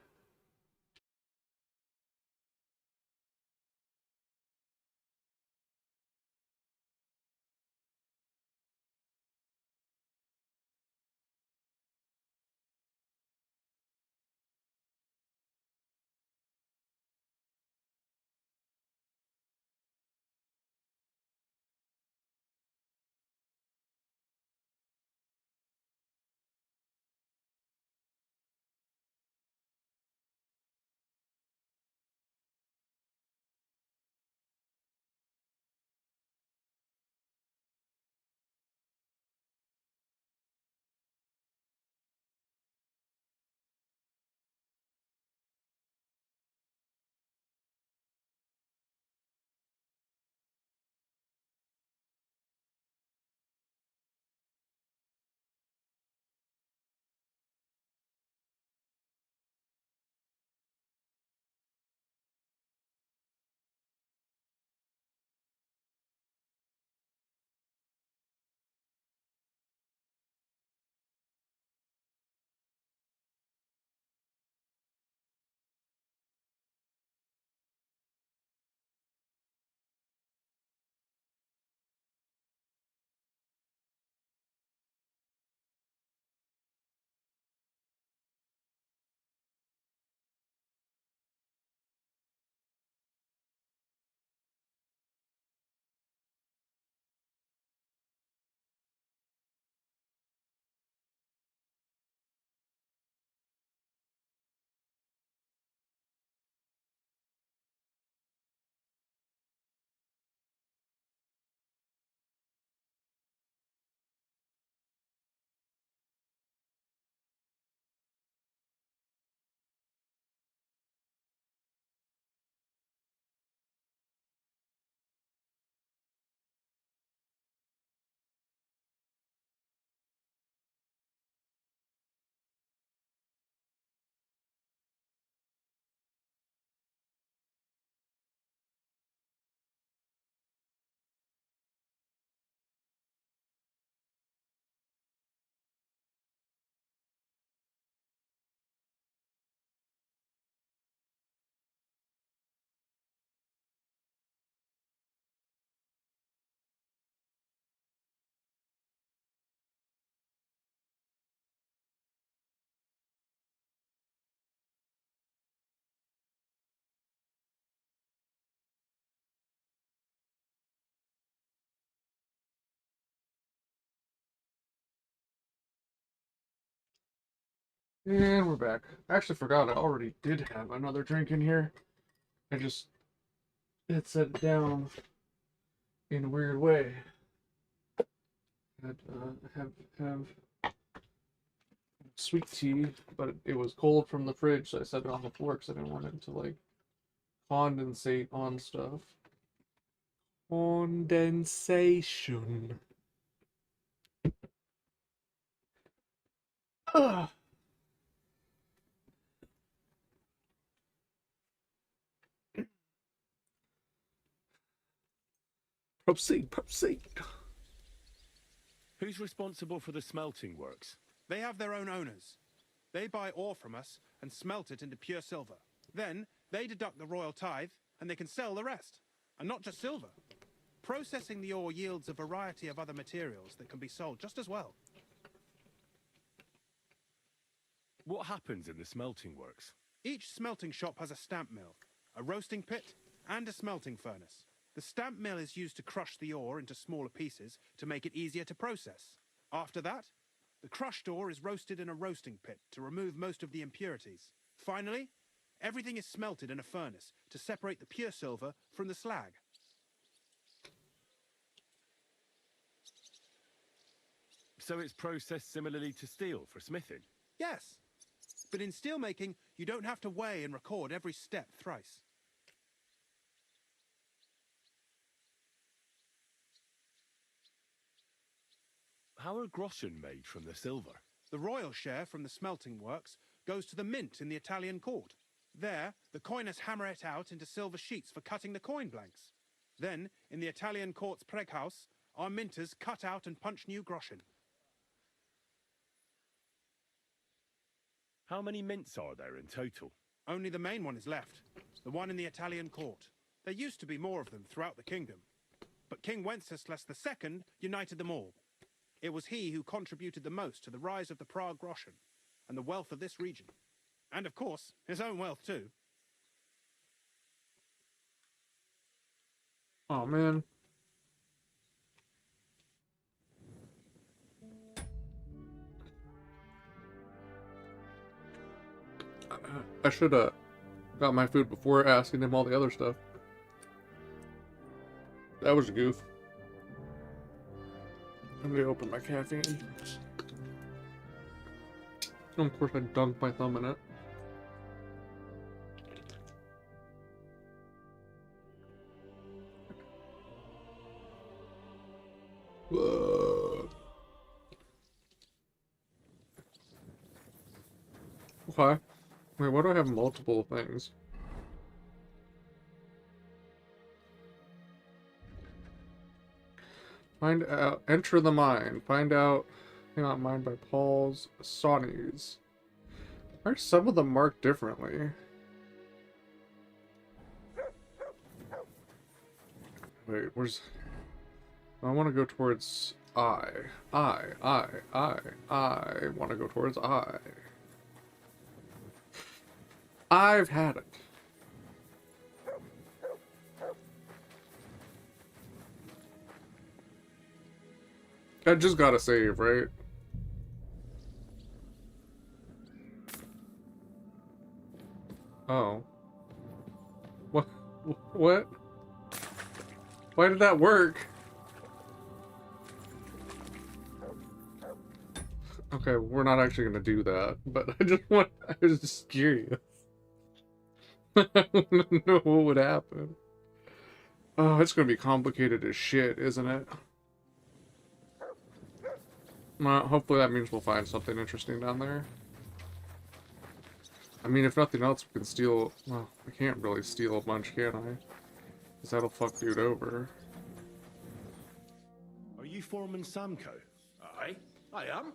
And we're back. I actually forgot I already did have another drink in here. I just had set it down in a weird way. Had have sweet tea, but it was cold from the fridge, so I set it on the floor because I didn't want it to like condensate on stuff. Condensation. Ugh. Proceed. Who's responsible for the smelting works? They have their own owners. They buy ore from us and smelt it into pure silver. Then they deduct the royal tithe and they can sell the rest. And not just silver. Processing the ore yields a variety of other materials that can be sold just as well. What happens in the smelting works? Each smelting shop has a stamp mill, a roasting pit, and a smelting furnace. The stamp mill is used to crush the ore into smaller pieces to make it easier to process. After that, the crushed ore is roasted in a roasting pit to remove most of the impurities. Finally, everything is smelted in a furnace to separate the pure silver from the slag. So it's processed similarly to steel for smithing? Yes, but in steelmaking, you don't have to weigh and record every step thrice. How are groschen made from the silver? The royal share from the smelting works goes to the mint in the Italian court. There, the coiners hammer it out into silver sheets for cutting the coin blanks. Then, in the Italian court's preghouse, our minters cut out and punch new groschen. How many mints are there in total? Only the main one is left, the one in the Italian court. There used to be more of them throughout the kingdom, but King Wenceslas II united them all. It was he who contributed the most to the rise of the Prague groschen and the wealth of this region. And of course, his own wealth too. Oh man. I should have got my food before asking him all the other stuff. That was a goof. I'm gonna open my caffeine. And of course I dunked my thumb in it. Whoa. Okay. Wait, why do I have multiple things? Find out. Enter the mine. Find out. Hang on, mine by Paul's Sonnies. Why are some of them marked differently? Wait, where's... I want to go towards I want to go towards I. I've had it. I just gotta save, right? Oh. What? What? Why did that work? Okay, we're not actually gonna do that, but I was just curious. I want to know what would happen. Oh, it's gonna be complicated as shit, isn't it? Well, hopefully that means we'll find something interesting down there. I mean, if nothing else, we can steal... Well, I can't really steal a bunch, can I? Because that'll fuck dude over. Are you Foreman Samco? Aye, I am.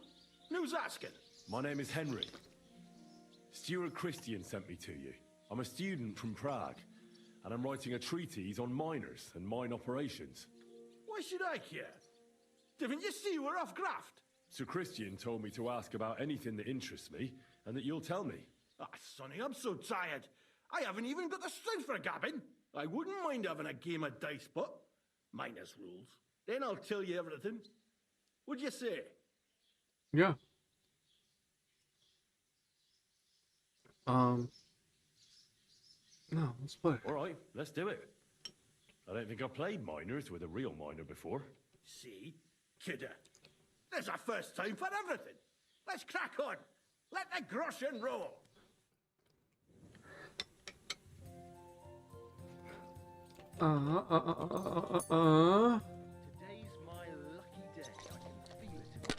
Who's asking? My name is Henry. Stuart Christian sent me to you. I'm a student from Prague, and I'm writing a treatise on miners and mine operations. Why should I care? Didn't you see we're off graft? Sir Christian told me to ask about anything that interests me, and that you'll tell me. Ah, Sonny, I'm so tired. I haven't even got the strength for gabbing. I wouldn't mind having a game of dice, but minus rules. Then I'll tell you everything. What'd you say? Yeah. No, let's play. All right, let's do it. I don't think I've played miners with a real miner before. See? Kidder. There's a first time for everything. Let's crack on. Let the groschen roll. Today's my lucky day. I can feel it in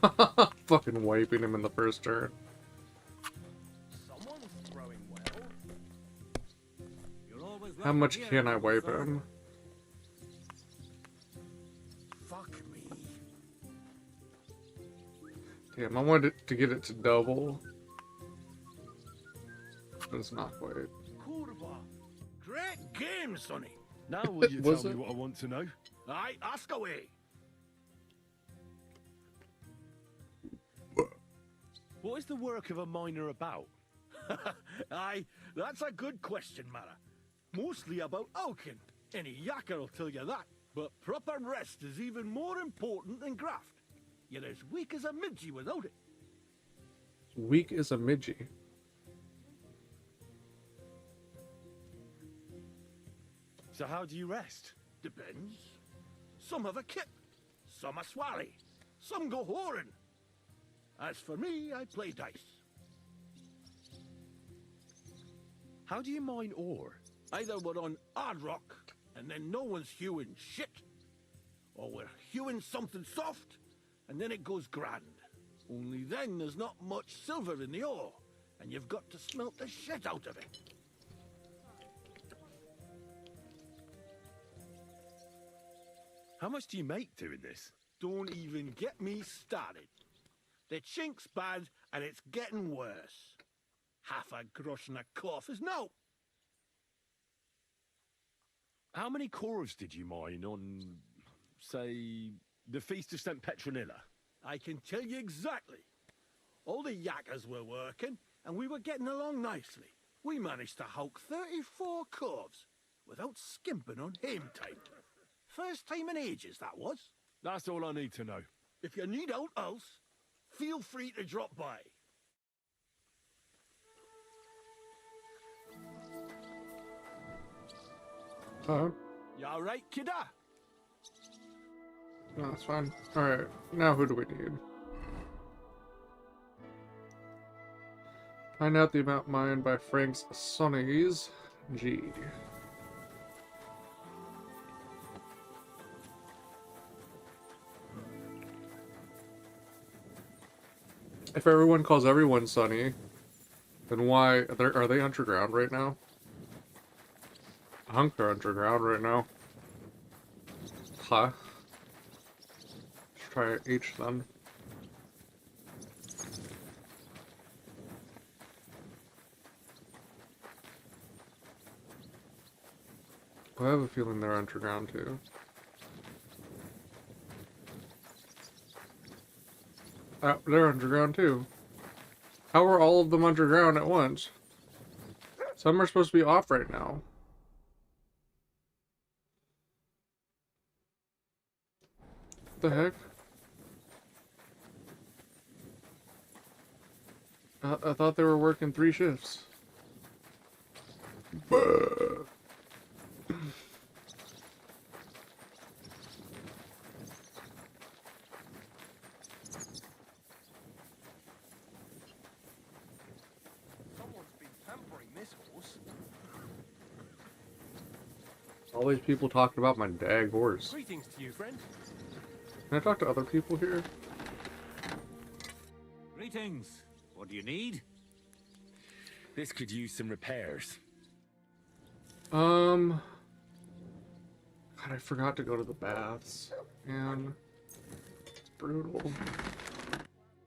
my bones. Fucking wiping him in the first turn. Someone's throwing well. How much can I wipe him? Fuck me. Damn, I wanted to get it to double. But it's not quite. Kurva. Great game, Sonny. Now will you Was tell me it? what I want to know? Aye, ask away. What is the work of a miner about? Aye, that's a good question, Mara. Mostly about Alkin. Any yakker will tell you that. But proper rest is even more important than graft. You're as weak as a midgie without it. Weak as a midgie. So how do you rest? Depends. Some have a kip, some a swally, some go whoring. As for me, I play dice. How do you mine ore? Either we're on hard rock, and then no one's hewing shit, or we're hewing something soft, and then it goes grand. Only then there's not much silver in the ore, and you've got to smelt the shit out of it. How much do you make doing this? Don't even get me started. The chink's bad, and it's getting worse. Half a grosh and a cough is no. How many cores did you mine on, say, the Feast of St. Petronilla? I can tell you exactly. All the yakkers were working, and we were getting along nicely. We managed to hulk 34 corves without skimping on hame time. First time in ages, that was. That's all I need to know. If you need out else, feel free to drop by. You all right, kidda? No, that's fine. Alright, now who do we need? Find out the amount mined by Frank's Sonnies. G. If everyone calls everyone Sonny, then why are they underground right now? Hunk are underground right now. Huh. Let's try H then. I have a feeling they're underground too. They're underground too. How are all of them underground at once? Some are supposed to be off right now. What the heck? I thought they were working 3 shifts. All these people talking about my dag horse. Greetings to you, friend. Can I talk to other people here? Greetings. What do you need? This could use some repairs. God, I forgot to go to the baths. And it's brutal.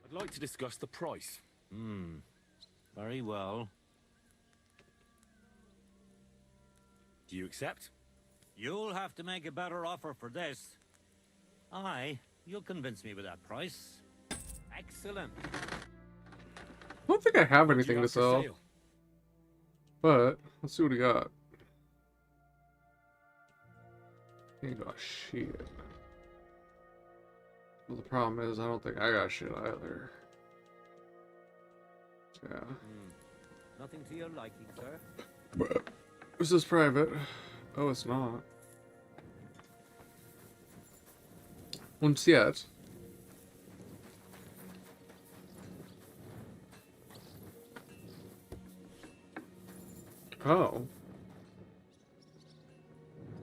I'd like to discuss the price. Very well. Do you accept? You'll have to make a better offer for this. Aye, you'll convince me with that price. Excellent. I don't think I have anything to sell. But, let's see what he got. He got shit. Well, the problem is, I don't think I got shit either. Yeah. Nothing to your liking, sir. This is private. Oh, it's not. Once yet. Oh.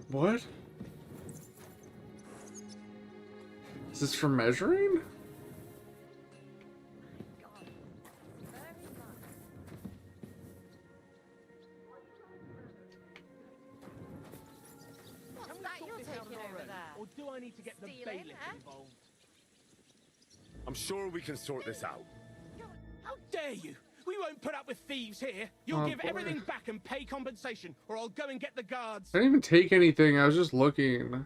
What? Is this for measuring? What's that you're taking over there? Or do I need to get the Stealing, bailiff eh? involved? I'm sure we can sort this out. How dare you! We won't put up with thieves here. You'll Oh, give boy. everything back and pay compensation, or I'll go and get the guards. I didn't even take anything, I was just looking.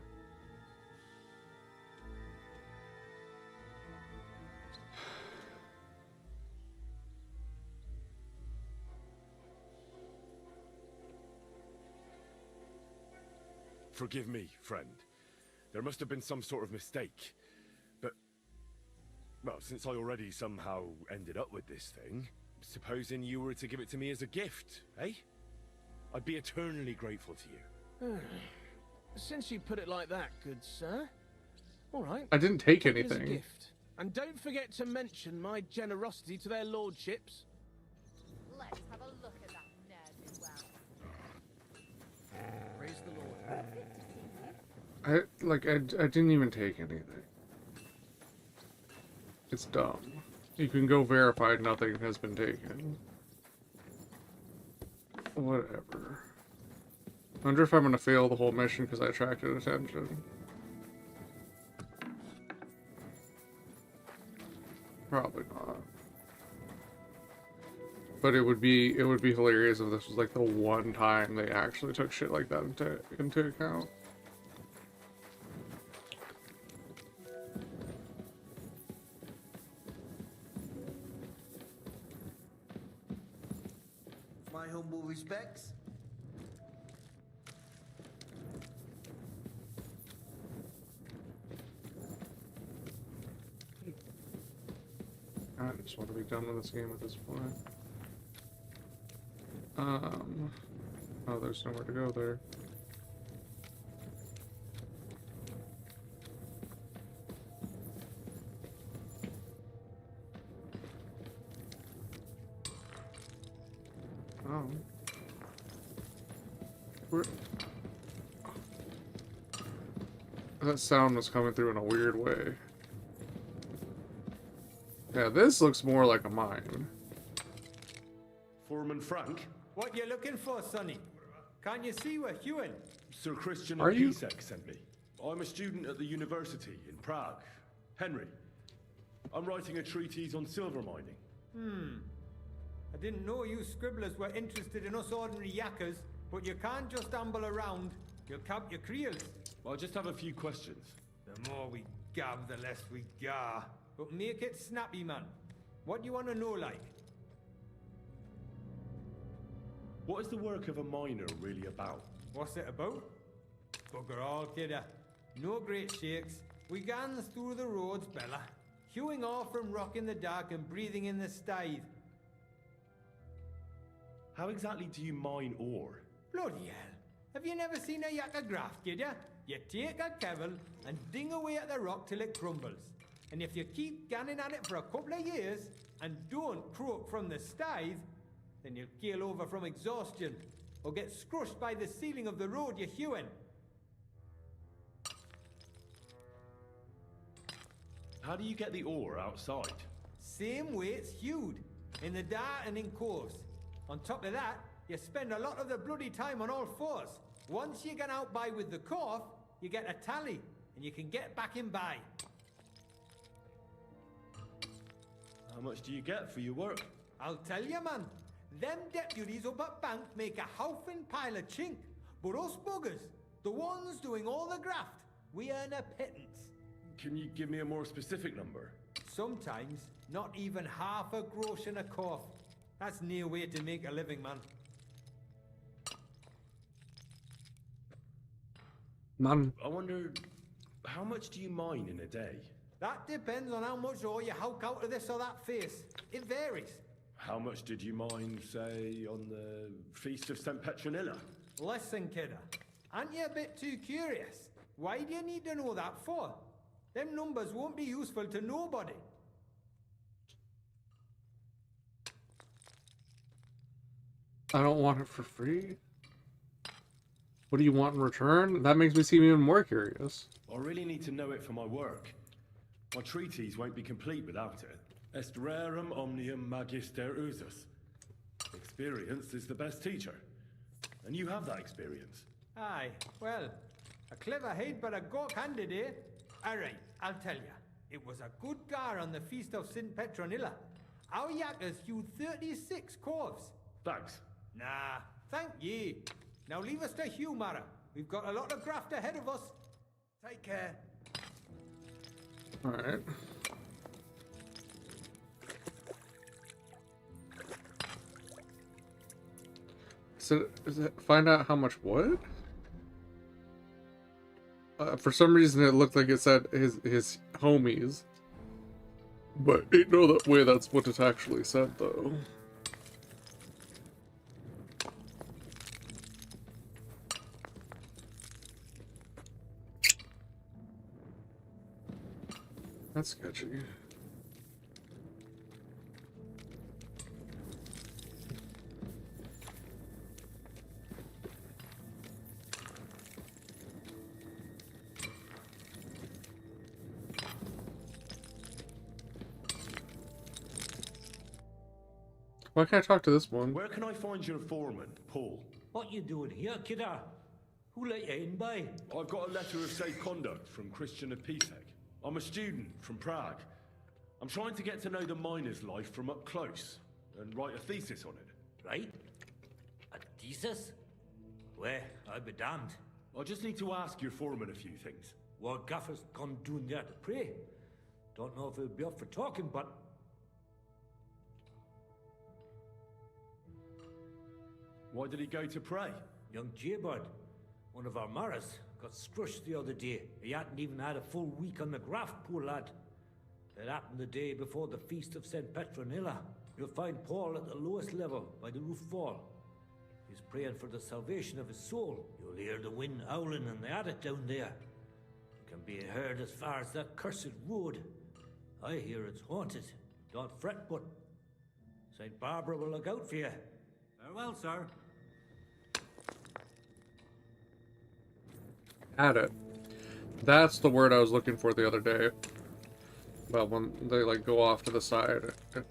Forgive me, friend. There must have been some sort of mistake. But, well, since I already somehow ended up with this thing, supposing you were to give it to me as a gift, eh? I'd be eternally grateful to you. Since you put it like that, good sir. All right. I didn't take it as a anything. gift. And don't forget to mention my generosity to their lordships. Let's have a look at that ne'er-do-well. Praise the Lord. I didn't even take anything. It's dumb. You can go verify nothing has been taken. Whatever. I wonder if I'm gonna fail the whole mission because I attracted attention. Probably not. But it would be hilarious if this was like the one time they actually took shit like that into account. My humble respects. I just want to be done with this game at this point. Oh, there's nowhere to go there. Oh. Where? That sound was coming through in a weird way. Yeah, this looks more like a mine. Foreman Frank? What you looking for, Sonny? Can't you see we're hewing? Sir Christian Are you- Pisek sent me. I'm a student at the university in Prague. Henry, I'm writing a treatise on silver mining. I didn't know you scribblers were interested in us ordinary yakkers, but you can't just amble around. You'll cap your creels. I just have a few questions. The more we gab, the less we gar. But make it snappy, man. What do you want to know, like? What is the work of a miner really about? What's it about? Bugger all, kidder. No great shakes. We gans through the roads, Bella. Hewing off from rock in the dark and breathing in the stithe. How exactly do you mine ore? Bloody hell. Have you never seen a yakker graft, kid ya? You take a kevel and ding away at the rock till it crumbles. And if you keep ganning at it for a couple of years and don't croak from the stithe, then you'll keel over from exhaustion or get scrushed by the ceiling of the road you're hewing. How do you get the ore outside? Same way it's hewed, in the dark and in course. On top of that, you spend a lot of the bloody time on all fours. Once you get out by with the cough, you get a tally, and you can get back in by. How much do you get for your work? I'll tell you, man. Them deputies up at bank make a howfin pile of chink. But us buggers, the ones doing all the graft, we earn a pittance. Can you give me a more specific number? Sometimes, not even half a grosh and a cough. That's near way to make a living, man. None. I wonder, how much do you mine in a day? That depends on how much ore you hulk out of this or that face. It varies. How much did you mine, say, on the Feast of St. Petronilla? Listen, kidder. Aren't you a bit too curious? Why do you need to know that for? Them numbers won't be useful to nobody. I don't want it for free. What do you want in return? That makes me seem even more curious. I really need to know it for my work. My treatise won't be complete without it. Est rerum omnium magister usus. Experience is the best teacher. And you have that experience. Aye, well, a clever head but a gawk-handed, eh? Alright, I'll tell ya. It was a good gar on the Feast of St. Petronilla. Our yakkers hewed 36 corves. Thanks. Nah, thank ye. Now leave us to hew, Mara. We've got a lot of graft ahead of us. Take care. Alright. So, find out how much what? For some reason it looked like it said his homies. But ain't no that way that's what it actually said though. That's sketchy. Why can't I talk to this one? Where can I find your foreman, Paul? What you doing here, kidder? Who let you in by? I've got a letter of safe conduct from Christian of Pisek. I'm a student from Prague. I'm trying to get to know the miner's life from up close and write a thesis on it. Right? A thesis? Well, I'll be damned. I just need to ask your foreman a few things. What Gaffer's gone doing there to pray? Don't know if he'll be up for talking, but... Why did he go to pray? Young Jaybird, one of our Maras, got scrushed the other day. He hadn't even had a full week on the graft, poor lad. It happened the day before the Feast of St. Petronilla. You'll find Paul at the lowest level, by the roof fall. He's praying for the salvation of his soul. You'll hear the wind howling in the attic down there. It can be heard as far as that cursed road. I hear it's haunted. Don't fret, but St. Barbara will look out for you. Farewell, sir. Had it. That's the word I was looking for the other day. Well, when they like go off to the side. I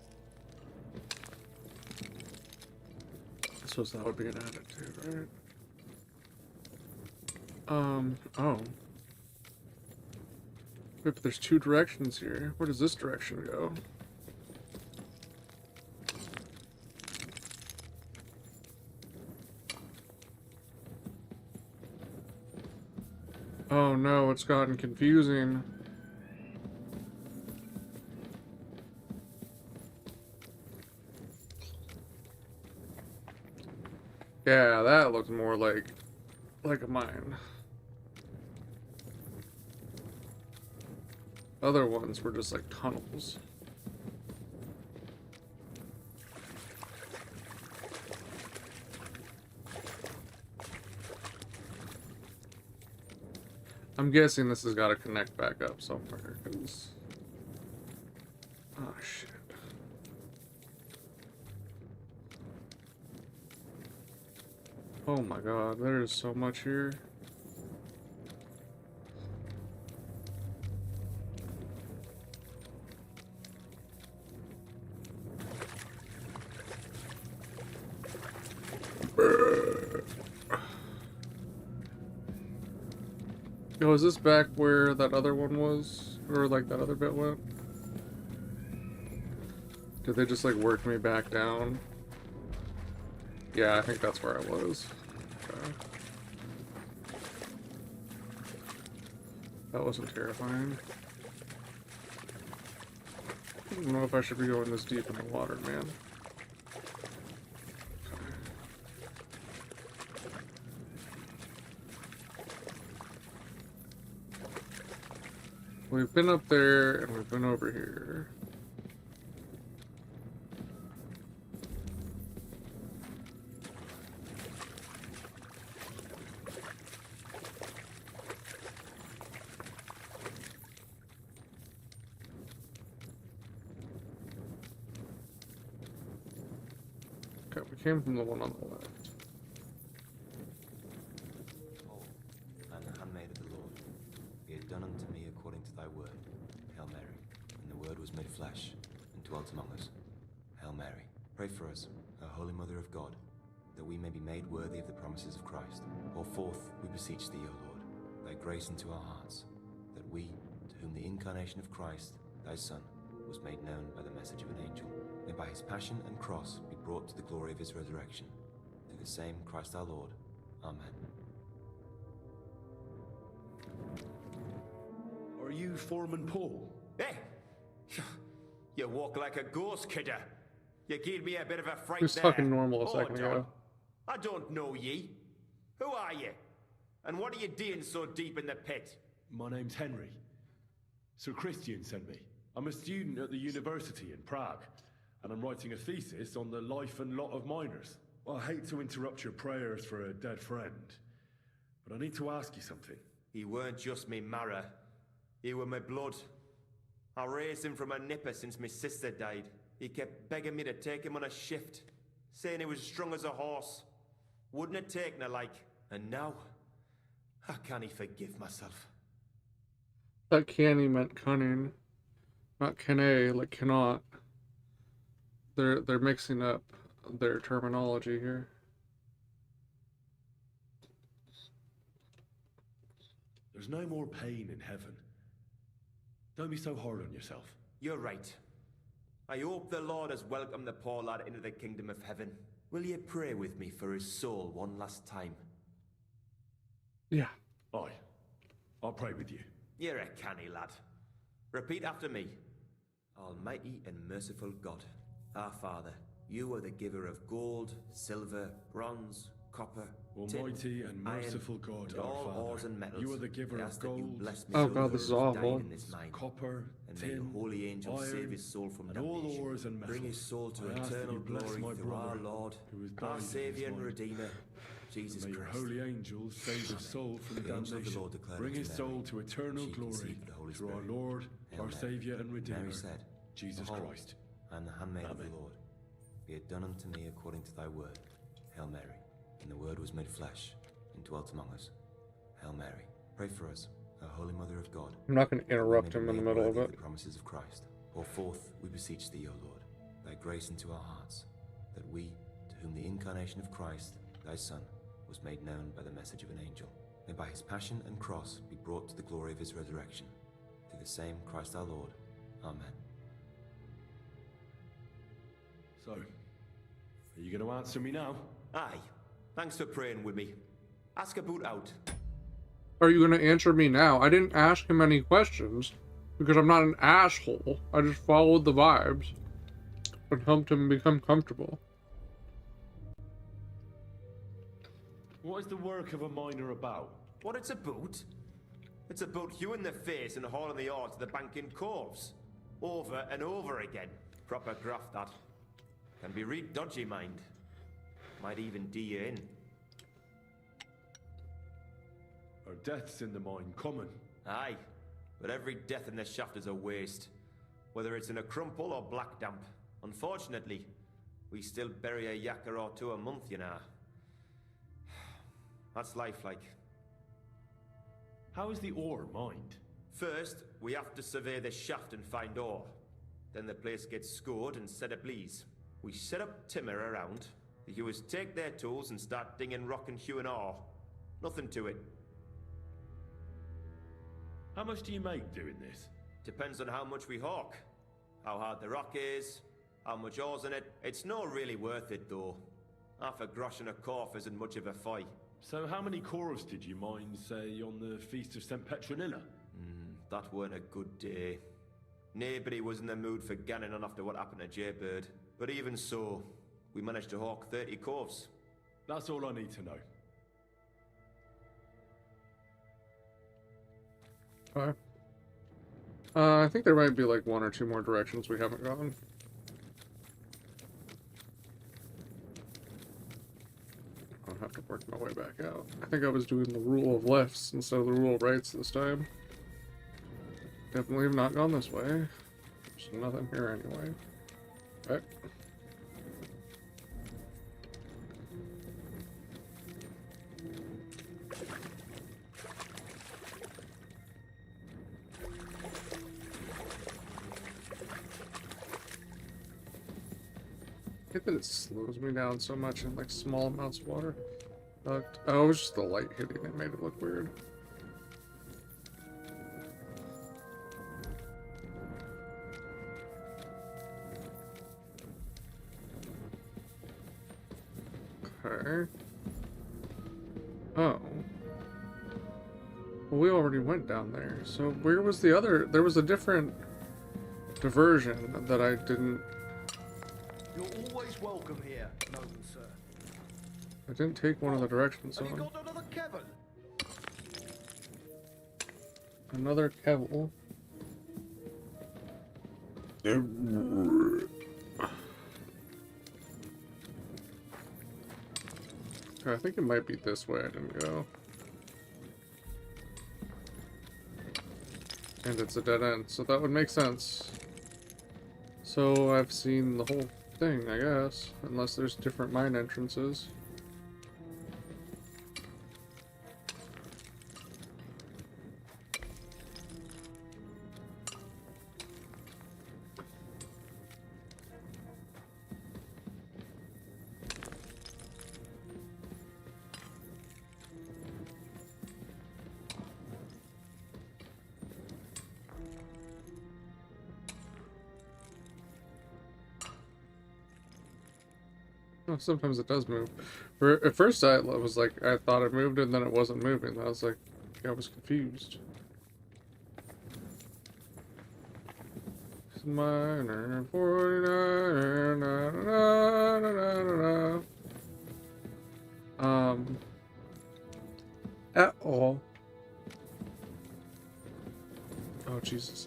suppose that would be an attitude, right? Oh. Wait, but there's two directions here. Where does this direction go? Oh no, it's gotten confusing. Yeah, that looks more like a mine. Other ones were just like tunnels. I'm guessing this has got to connect back up somewhere, because... Oh, shit. Oh my god, there is so much here. Oh, is this back where that other one was? Or like that other bit went? Did they just like work me back down? Yeah, I think that's where I was. Okay. That wasn't terrifying. I don't know if I should be going this deep in the water, man. We've been up there and we've been over here. Okay, we came from the one on the left. And the handmaid of the Lord, be it done unto me according to thy word. Hail Mary. And the word was made flesh and dwelt among us. Hail Mary. Pray for us, O Holy Mother of God, that we may be made worthy of the promises of Christ. Pour forth, we beseech thee, O Lord, thy grace into our hearts, that we, to whom the incarnation of Christ, thy Son, was made known by the message of an angel, may by his passion and cross be brought to the glory of his resurrection. Through the same Christ our Lord. Amen. Are you Foreman Paul? Hey! You walk like a ghost, kidder. You gave me a bit of a fright He was there. talking normal a Hold second on. ago. I don't know ye. Who are you? And what are you doing so deep in the pit? My name's Henry. Sir Christian sent me. I'm a student at the university in Prague, and I'm writing a thesis on the life and lot of miners. I hate to interrupt your prayers for a dead friend, but I need to ask you something. He weren't just me marrow. He were my blood. I raised him from a nipper since my sister died. He kept begging me to take him on a shift, saying he was strong as a horse. Wouldn't have taken her like. And now, how can he forgive myself? That canny meant cunning, not canne, like cannot. They're mixing up their terminology here. There's no more pain in heaven. Don't be so hard on yourself. You're right. I hope the Lord has welcomed the poor lad into the kingdom of heaven. Will you pray with me for his soul one last time? Yeah. Aye. I'll pray with you. You're a canny lad. Repeat after me. Almighty and merciful God, our Father, you are the giver of gold, silver, bronze, copper, Almighty tin, and merciful iron, God, and our all Father, ores and metals. you are the giver I of ask that you gold, bless me Oh so God, this is those awful. dying in this mine. copper, And may tin, your holy angels iron, save his soul from and all damnation. ores and metals. Bring his soul to I ask that eternal you bless glory my through our brother, Lord, who has died our in Saviour his and mind. Redeemer, Jesus May your Christ. holy angels save his soul from The angel of the damnation. Lord declared Bring unto his Mary, soul to eternal she glory conceived the Holy through our Spirit. Lord, Hail our Mary. Saviour and Redeemer, Mary said, Jesus Behold, Christ. I am the handmaid of Amen. the Lord. Be it done unto me according to thy word. Hail Mary. And the word was made flesh and dwelt among us. Hail Mary. Pray for us, O Holy Mother of God. I'm not going to that we interrupt may be him in the made middle of worthy it. the promises of Christ. Pour forth, we beseech thee, O Lord, thy grace into our hearts, that we, to whom the incarnation of Christ, thy Son, was made known by the message of an angel, may by his passion and cross be brought to the glory of his resurrection. Through the same Christ our Lord. Amen. So, are you going to answer me now? Aye. Thanks for praying with me. Ask about out. Are you going to answer me now? I didn't ask him any questions because I'm not an asshole. I just followed the vibes and helped him become comfortable. What is the work of a miner about? What it's about? It's about hewing the face and hauling the ore to the bank in coves. Over and over again. Proper graft, that. Can be real dodgy, mind. Might even do you in. Are deaths in the mine common? Aye. But every death in the shaft is a waste. Whether it's in a crumple or black damp. Unfortunately, we still bury a yakker or two a month, you know. That's life like. How is the ore mined? First, we have to survey the shaft and find ore. Then the place gets scored and set ablaze. We set up timber around. The hewers take their tools and start dinging rock and hewing ore. Nothing to it. How much do you make doing this? Depends on how much we hawk. How hard the rock is, how much ore's in it. It's not really worth it though. Half a grosh and a corf isn't much of a fight. So how many corves did you mine, say, on the Feast of St. Petronilla? That weren't a good day. Nobody was in the mood for ganning on after what happened to Jaybird. But even so, we managed to hawk 30 corves. That's all I need to know. Okay. I think there might be like one or two more directions we haven't gone. I'll have to work my way back out. I think I was doing the rule of lefts instead of the rule of rights this time. Definitely have not gone this way. There's nothing here anyway. Okay. I hate that it slows me down so much in like small amounts of water. Oh, it was just the light hitting it made it look weird. Okay. Oh. Well, we already went down there. So where was the other? There was a different diversion that I didn't. You're always welcome here, noble sir. I didn't take one of the directions Have you on. got another kevil? Another kevil. I think it might be this way I didn't go. And it's a dead end, so that would make sense. So I've seen the whole thing, I guess. Unless there's different mine entrances. Oh, sometimes it does move. At first I was like, I thought it moved and then it wasn't moving. I was like, I was confused. Miner 49er, na, na, na, na, na, na. At all. Oh, Jesus.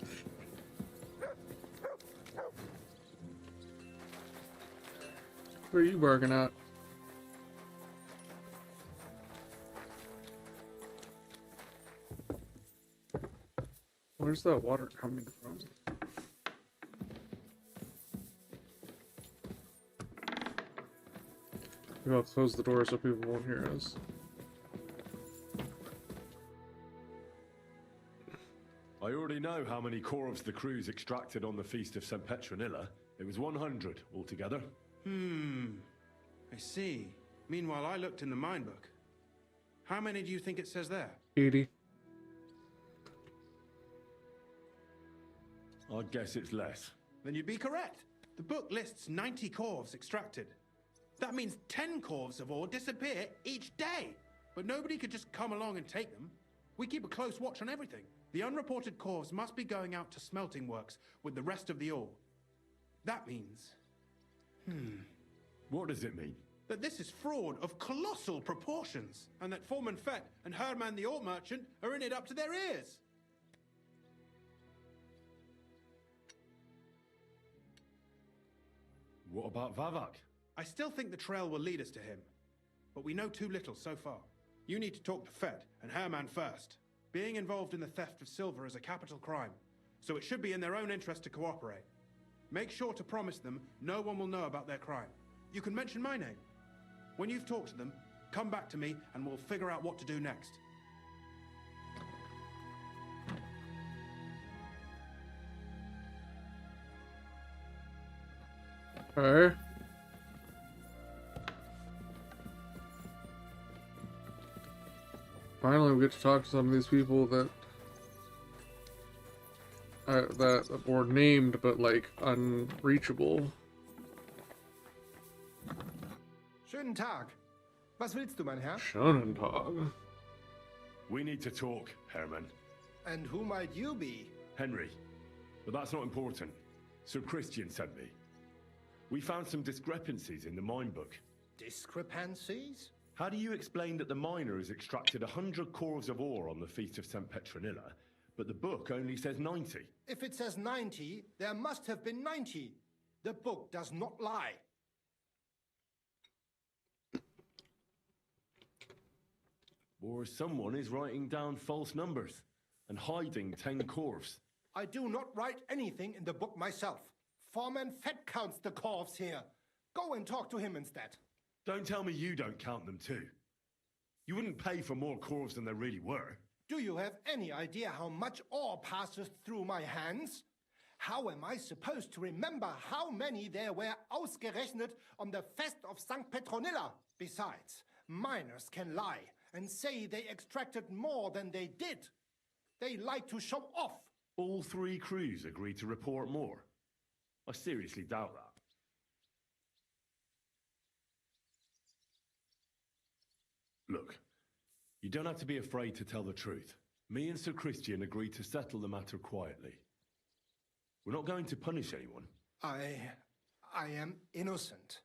Where are you barking at? Where's that water coming from? Maybe I'll close the door so people won't hear us. I already know how many corvs the crews extracted on the Feast of St. Petronilla. It was 100 altogether. I see. Meanwhile, I looked in the mine book. How many do you think it says there? 80. I'd guess it's less. Then you'd be correct. The book lists 90 corvs extracted. That means 10 corvs of ore disappear each day. But nobody could just come along and take them. We keep a close watch on everything. The unreported corvs must be going out to smelting works with the rest of the ore. That means... What does it mean? that this is fraud of colossal proportions, and that Foreman Fett and Herman the ore merchant are in it up to their ears. What about Vavak? I still think the trail will lead us to him, but we know too little so far. You need to talk to Fett and Herman first. Being involved in the theft of silver is a capital crime, so it should be in their own interest to cooperate. Make sure to promise them no one will know about their crime. You can mention my name. When you've talked to them, come back to me and we'll figure out what to do next. Okay. Finally, we get to talk to some of these people that were named but like unreachable. Schönen Tag. Was willst du, mein Herr? Schönen Tag. We need to talk, Herman. And who might you be? Henry. But that's not important. Sir Christian sent me. We found some discrepancies in the mine book. Discrepancies? How do you explain that the miner has extracted 100 corves of ore on the Feast of St. Petronilla, but the book only says 90. If it says 90, there must have been 90. The book does not lie. Or someone is writing down false numbers and hiding 10 corves. I do not write anything in the book myself. Foreman Fett counts the corves here. Go and talk to him instead. Don't tell me you don't count them too. You wouldn't pay for more corves than there really were. Do you have any idea how much ore passes through my hands? How am I supposed to remember how many there were ausgerechnet on the Fest of St. Petronilla? Besides, miners can lie and say they extracted more than they did. They like to show off. All 3 crews agreed to report more. I seriously doubt that. Look, you don't have to be afraid to tell the truth. Me and Sir Christian agreed to settle the matter quietly. We're not going to punish anyone. I am innocent.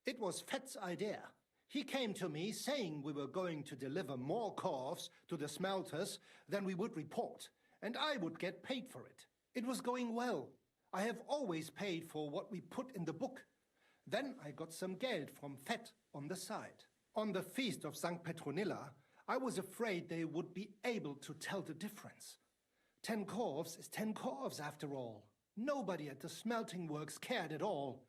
It was Fett's idea. He came to me saying we were going to deliver more corves to the smelters than we would report, and I would get paid for it. It was going well. I have always paid for what we put in the book. Then I got some geld from Fett on the side. On the feast of St. Petronilla, I was afraid they would be able to tell the difference. 10 corves is 10 corves after all. Nobody at the smelting works cared at all.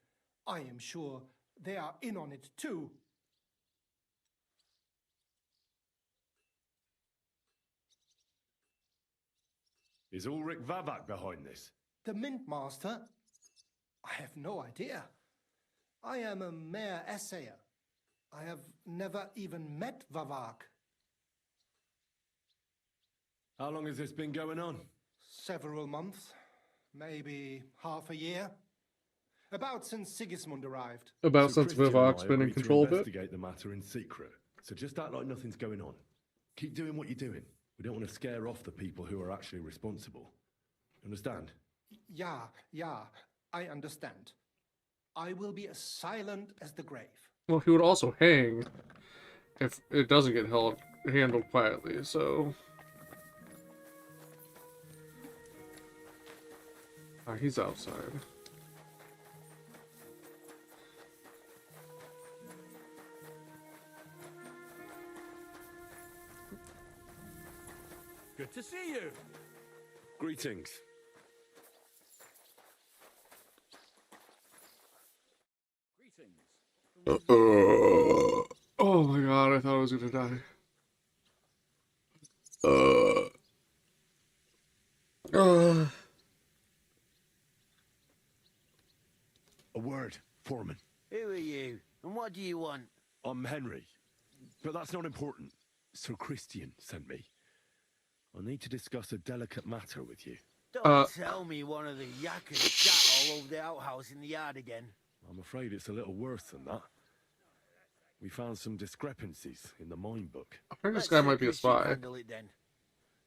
I am sure they are in on it too. Is Ulrich Vavak behind this? The Mint Master? I have no idea. I am a mere assayer. I have never even met Vavak. How long has this been going on? Several months, maybe half a year. About since Sigismund arrived. About So since Christian and Vivak's I been in agreed to control of it. investigate the matter in secret. So just act like nothing's going on. Keep doing what you're doing. We don't want to scare off the people who are actually responsible. Understand? Yeah, I understand. I will be as silent as the grave. Well, he would also hang if it doesn't get handled quietly, so... he's outside. Good to see you. Greetings. Oh my god, I thought I was gonna die. A word, Foreman. Who are you, and what do you want? I'm Henry, but that's not important. Sir Christian sent me. I need to discuss a delicate matter with you. Don't tell me one of the yakkers shat all over the outhouse in the yard again. I'm afraid it's a little worse than that. We found some discrepancies in the mine book. I think this guy might be a spy. Handle it then.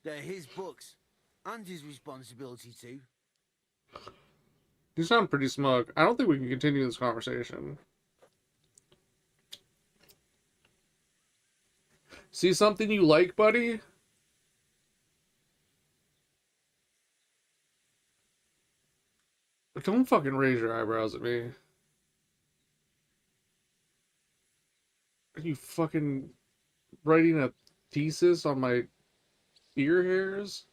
They're his books, and his responsibility too. You sound pretty smug. I don't think we can continue this conversation. See something you like, buddy? Don't fucking raise your eyebrows at me. Are you fucking writing a thesis on my ear hairs?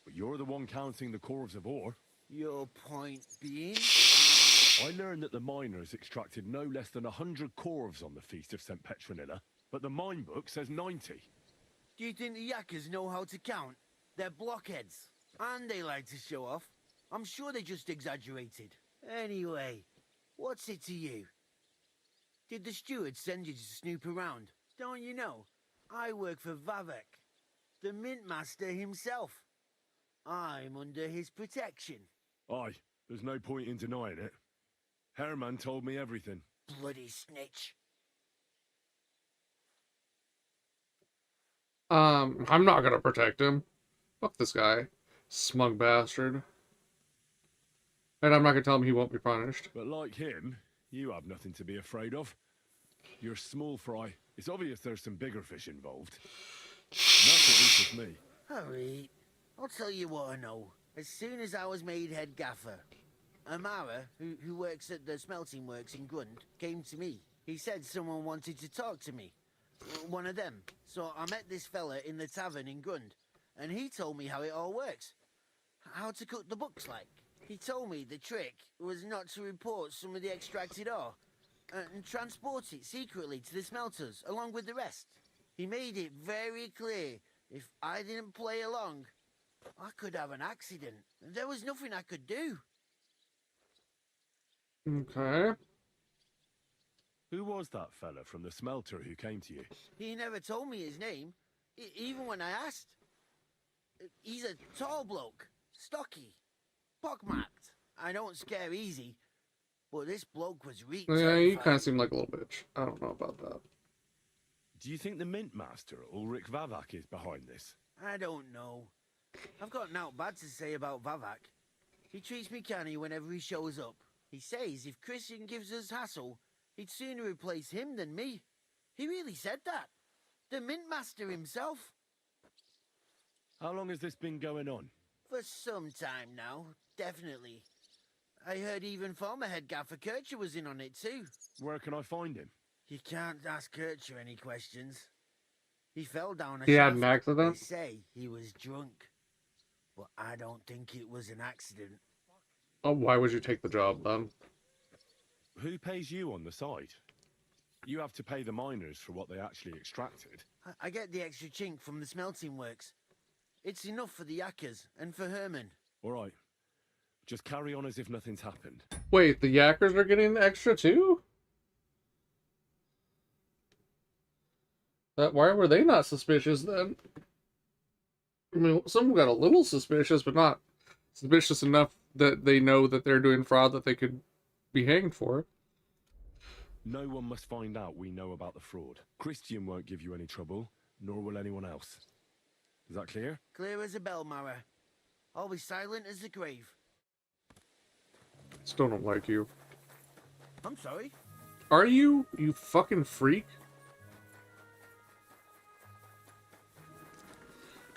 But you're the one counting the corves of ore. Your point being? I learned that the miners extracted no less than 100 corves on the Feast of St. Petronilla, but the mine book says 90. Do you think the yakkers know how to count? They're blockheads, and they like to show off. I'm sure they just exaggerated. Anyway, what's it to you? Did the steward send you to snoop around? Don't you know? I work for Vavek, the mint master himself. I'm under his protection. Aye, there's no point in denying it. Herman told me everything. Bloody snitch. I'm not gonna protect him. Fuck this guy. Smug bastard. And I'm not gonna tell him he won't be punished. But like him, you have nothing to be afraid of. You're small fry. It's obvious there's some bigger fish involved. And that's at least with me. Alright, I'll tell you what I know. As soon as I was made head gaffer, Amara, who works at the smelting works in Grund, came to me. He said someone wanted to talk to me. One of them. So I met this fella in the tavern in Grund, and he told me how it all works. How to cook the books like. He told me the trick was not to report some of the extracted ore, and transport it secretly to the smelters, along with the rest. He made it very clear, if I didn't play along, I could have an accident. There was nothing I could do. Okay. Who was that fella from the smelter who came to you? He never told me his name, even when I asked. He's a tall bloke, stocky, pockmarked. I don't scare easy, but this bloke was reach. Yeah, you kind of seem like a little bitch. I don't know about that. Do you think the Mint Master, Ulrich Vavak, is behind this? I don't know. I've got naught bad to say about Vavak. He treats me canny whenever he shows up. He says if Christian gives us hassle, he'd sooner replace him than me. He really said that. The Mint Master himself. How long has this been going on? For some time now, definitely. I heard even former head gaffer Kircher was in on it too. Where can I find him? You can't ask Kircher any questions. He fell down a He had shaft. an accident? They say he was drunk. But I don't think it was an accident. Oh, why would you take the job then? Who pays you on the side? You have to pay the miners for what they actually extracted. I get the extra chink from the smelting works. It's enough for the Yakkers and for Herman. All right. Just carry on as if nothing's happened. Wait, the Yakkers are getting the extra too? Why were they not suspicious then? I mean, some got a little suspicious, but not suspicious enough that they know that they're doing fraud that they could be hanged for. No one must find out we know about the fraud. Christian won't give you any trouble, nor will anyone else. Is that clear? Clear as a bell, Mara. I'll be silent as the grave. Still don't like you. I'm sorry. Are you? You fucking freak?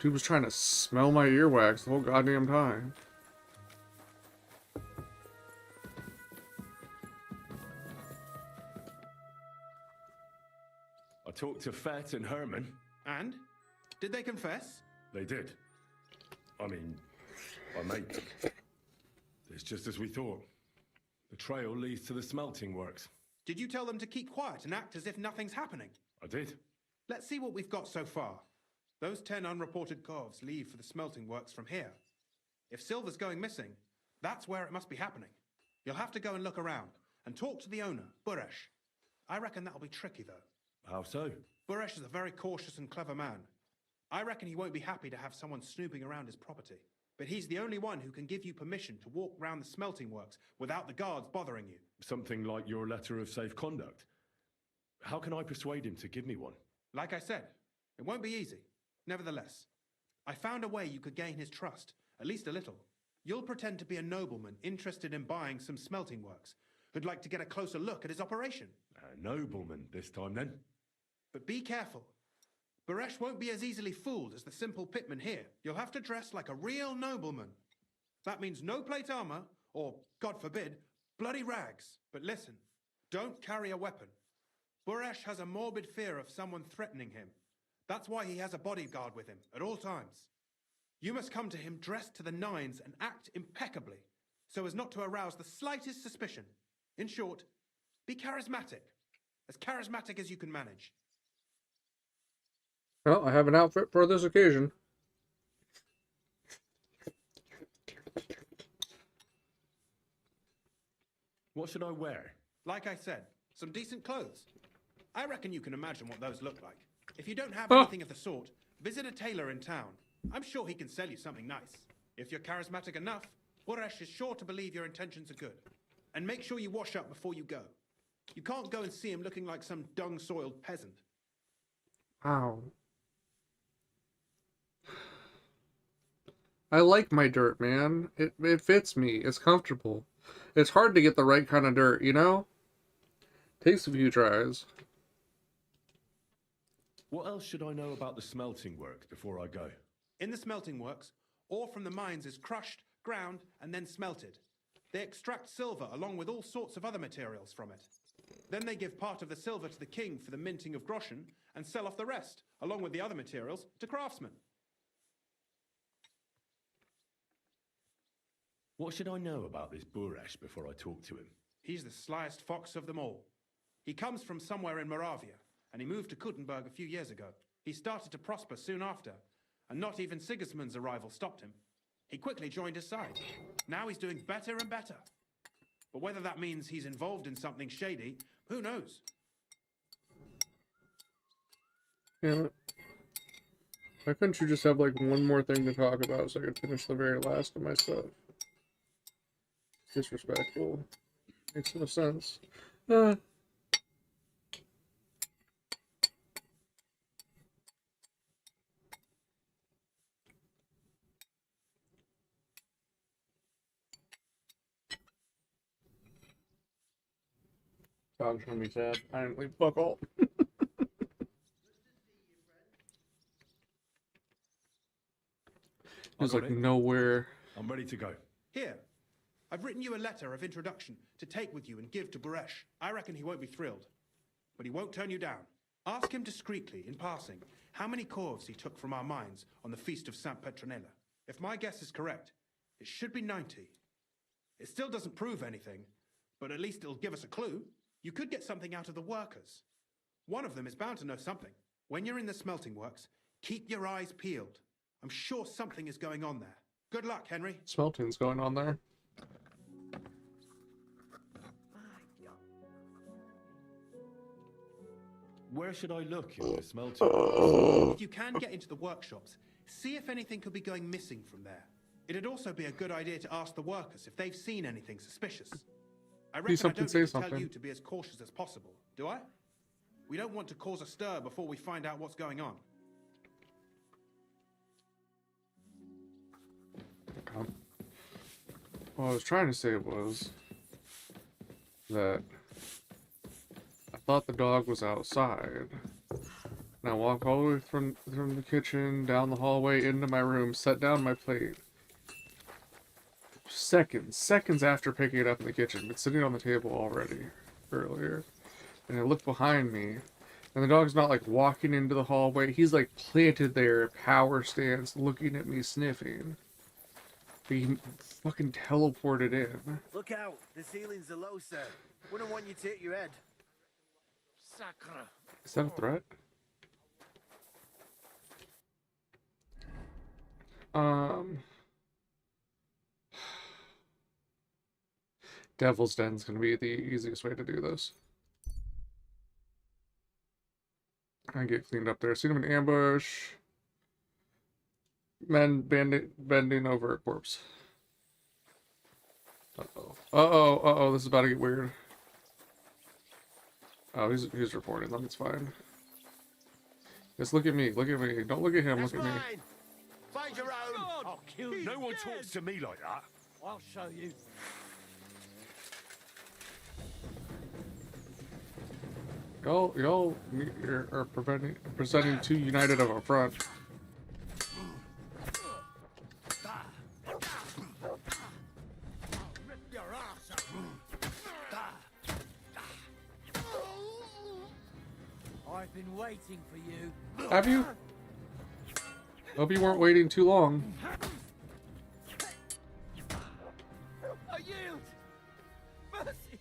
Dude was trying to smell my earwax the whole goddamn time. I talked to Fett and Herman. And? Did they confess? They did. I mean, I made them. It's just as we thought. The trail leads to the smelting works. Did you tell them to keep quiet and act as if nothing's happening? I did. Let's see what we've got so far. Those 10 unreported calves leave for the smelting works from here. If silver's going missing, that's where it must be happening. You'll have to go and look around and talk to the owner, Buresh. I reckon that'll be tricky, though. How so? Buresh is a very cautious and clever man. I reckon he won't be happy to have someone snooping around his property. But he's the only one who can give you permission to walk round the smelting works without the guards bothering you. Something like your letter of safe conduct. How can I persuade him to give me one? Like I said, it won't be easy. Nevertheless, I found a way you could gain his trust, at least a little. You'll pretend to be a nobleman interested in buying some smelting works, who'd like to get a closer look at his operation. A nobleman this time, then? But be careful. Buresh won't be as easily fooled as the simple pitman here. You'll have to dress like a real nobleman. That means no plate armor, or, God forbid, bloody rags. But listen, don't carry a weapon. Buresh has a morbid fear of someone threatening him. That's why he has a bodyguard with him at all times. You must come to him dressed to the nines and act impeccably, so as not to arouse the slightest suspicion. In short, be charismatic as you can manage. Well, I have an outfit for this occasion. What should I wear? Like I said, some decent clothes. I reckon you can imagine what those look like. If you don't have anything of the sort, visit a tailor in town. I'm sure he can sell you something nice. If you're charismatic enough, Buresh is sure to believe your intentions are good. And make sure you wash up before you go. You can't go and see him looking like some dung-soiled peasant. Wow. I like my dirt, man. It fits me. It's comfortable. It's hard to get the right kind of dirt, you know? Takes a few tries. What else should I know about the smelting works before I go? In the smelting works, ore from the mines is crushed, ground, and then smelted. They extract silver along with all sorts of other materials from it. Then they give part of the silver to the king for the minting of groschen and sell off the rest, along with the other materials, to craftsmen. What should I know about this Buresh before I talk to him? He's the slyest fox of them all. He comes from somewhere in Moravia, and he moved to Kuttenberg a few years ago. He started to prosper soon after, and not even Sigismund's arrival stopped him. He quickly joined his side. Now he's doing better and better. But whether that means he's involved in something shady, who knows? Yeah. Why couldn't you just have like one more thing to talk about so I could finish the very last of my stuff? Disrespectful. Makes no sense. Dog's gonna be sad. I didn't leave fuck all. There's like nowhere. I'm ready to go. Here, I've written you a letter of introduction to take with you and give to Buresh. I reckon he won't be thrilled, but he won't turn you down. Ask him discreetly, in passing, how many corves he took from our mines on the feast of Saint Petronilla. If my guess is correct, it should be 90. It still doesn't prove anything, but at least it'll give us a clue. You could get something out of the workers. One of them is bound to know something. When you're in the smelting works, keep your eyes peeled. I'm sure something is going on there. Good luck, Henry. Smelting's going on there. Where should I look in the smelting? If you can get into the workshops, see if anything could be going missing from there. It'd also be a good idea to ask the workers if they've seen anything suspicious. I reckon I don't need to tell you to be as cautious as possible, do I? We don't want to cause a stir before we find out what's going on. What I was trying to say was that I thought the dog was outside. And I walked all the way from the kitchen, down the hallway, into my room, set down my plate. Seconds after picking it up in the kitchen, it's sitting on the table already, earlier. And I looked behind me, and the dog's not like walking into the hallway, he's like planted there, power stance, looking at me, sniffing. But he fucking teleported in. Look out! The ceilings are low, sir. Wouldn't want you to hit your head. Sacre. Is that a threat? Devil's Den's gonna be the easiest way to do this. I get cleaned up there. Seen him in ambush. Men bending over a corpse. Uh-oh, this is about to get weird. Oh, he's reporting them, it's fine. Just look at me, Don't look at him, look at me. Find your own! I'll kill you. No one talks to me like that. I'll show you. Y'all are presenting too united of a front. I've been waiting for you. Have you? Hope you weren't waiting too long. I yield. Mercy.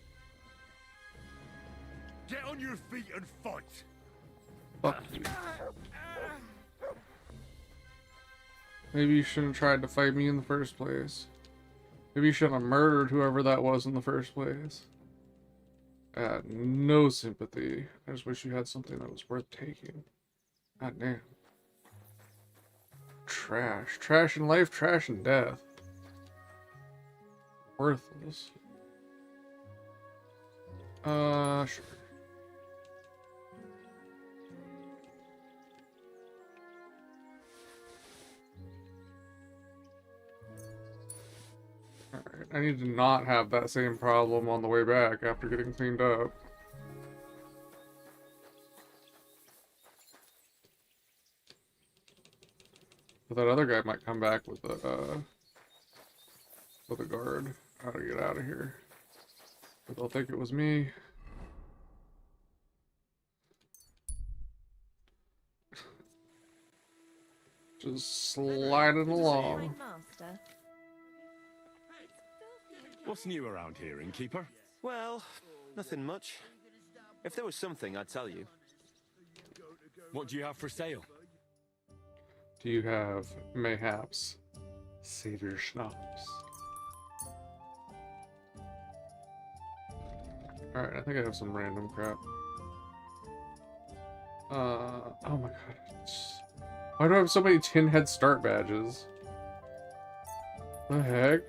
Get on your feet and fight. Fuck you. Maybe you shouldn't have tried to fight me in the first place. Maybe you shouldn't have murdered whoever that was in the first place. No sympathy. I just wish you had something that was worth taking. God damn. Trash. Trash in life, trash in death. Worthless. Sure. Alright, I need to not have that same problem on the way back after getting cleaned up. But that other guy might come back with a guard. How to get out of here? But they'll think it was me. Just sliding along. What's new around here, innkeeper? Well, nothing much. If there was something, I'd tell you. What do you have for sale? Do you have, mayhaps, Savior Schnapps? Alright, I think I have some random crap. Oh my god. Why do I have so many tin head start badges? The heck?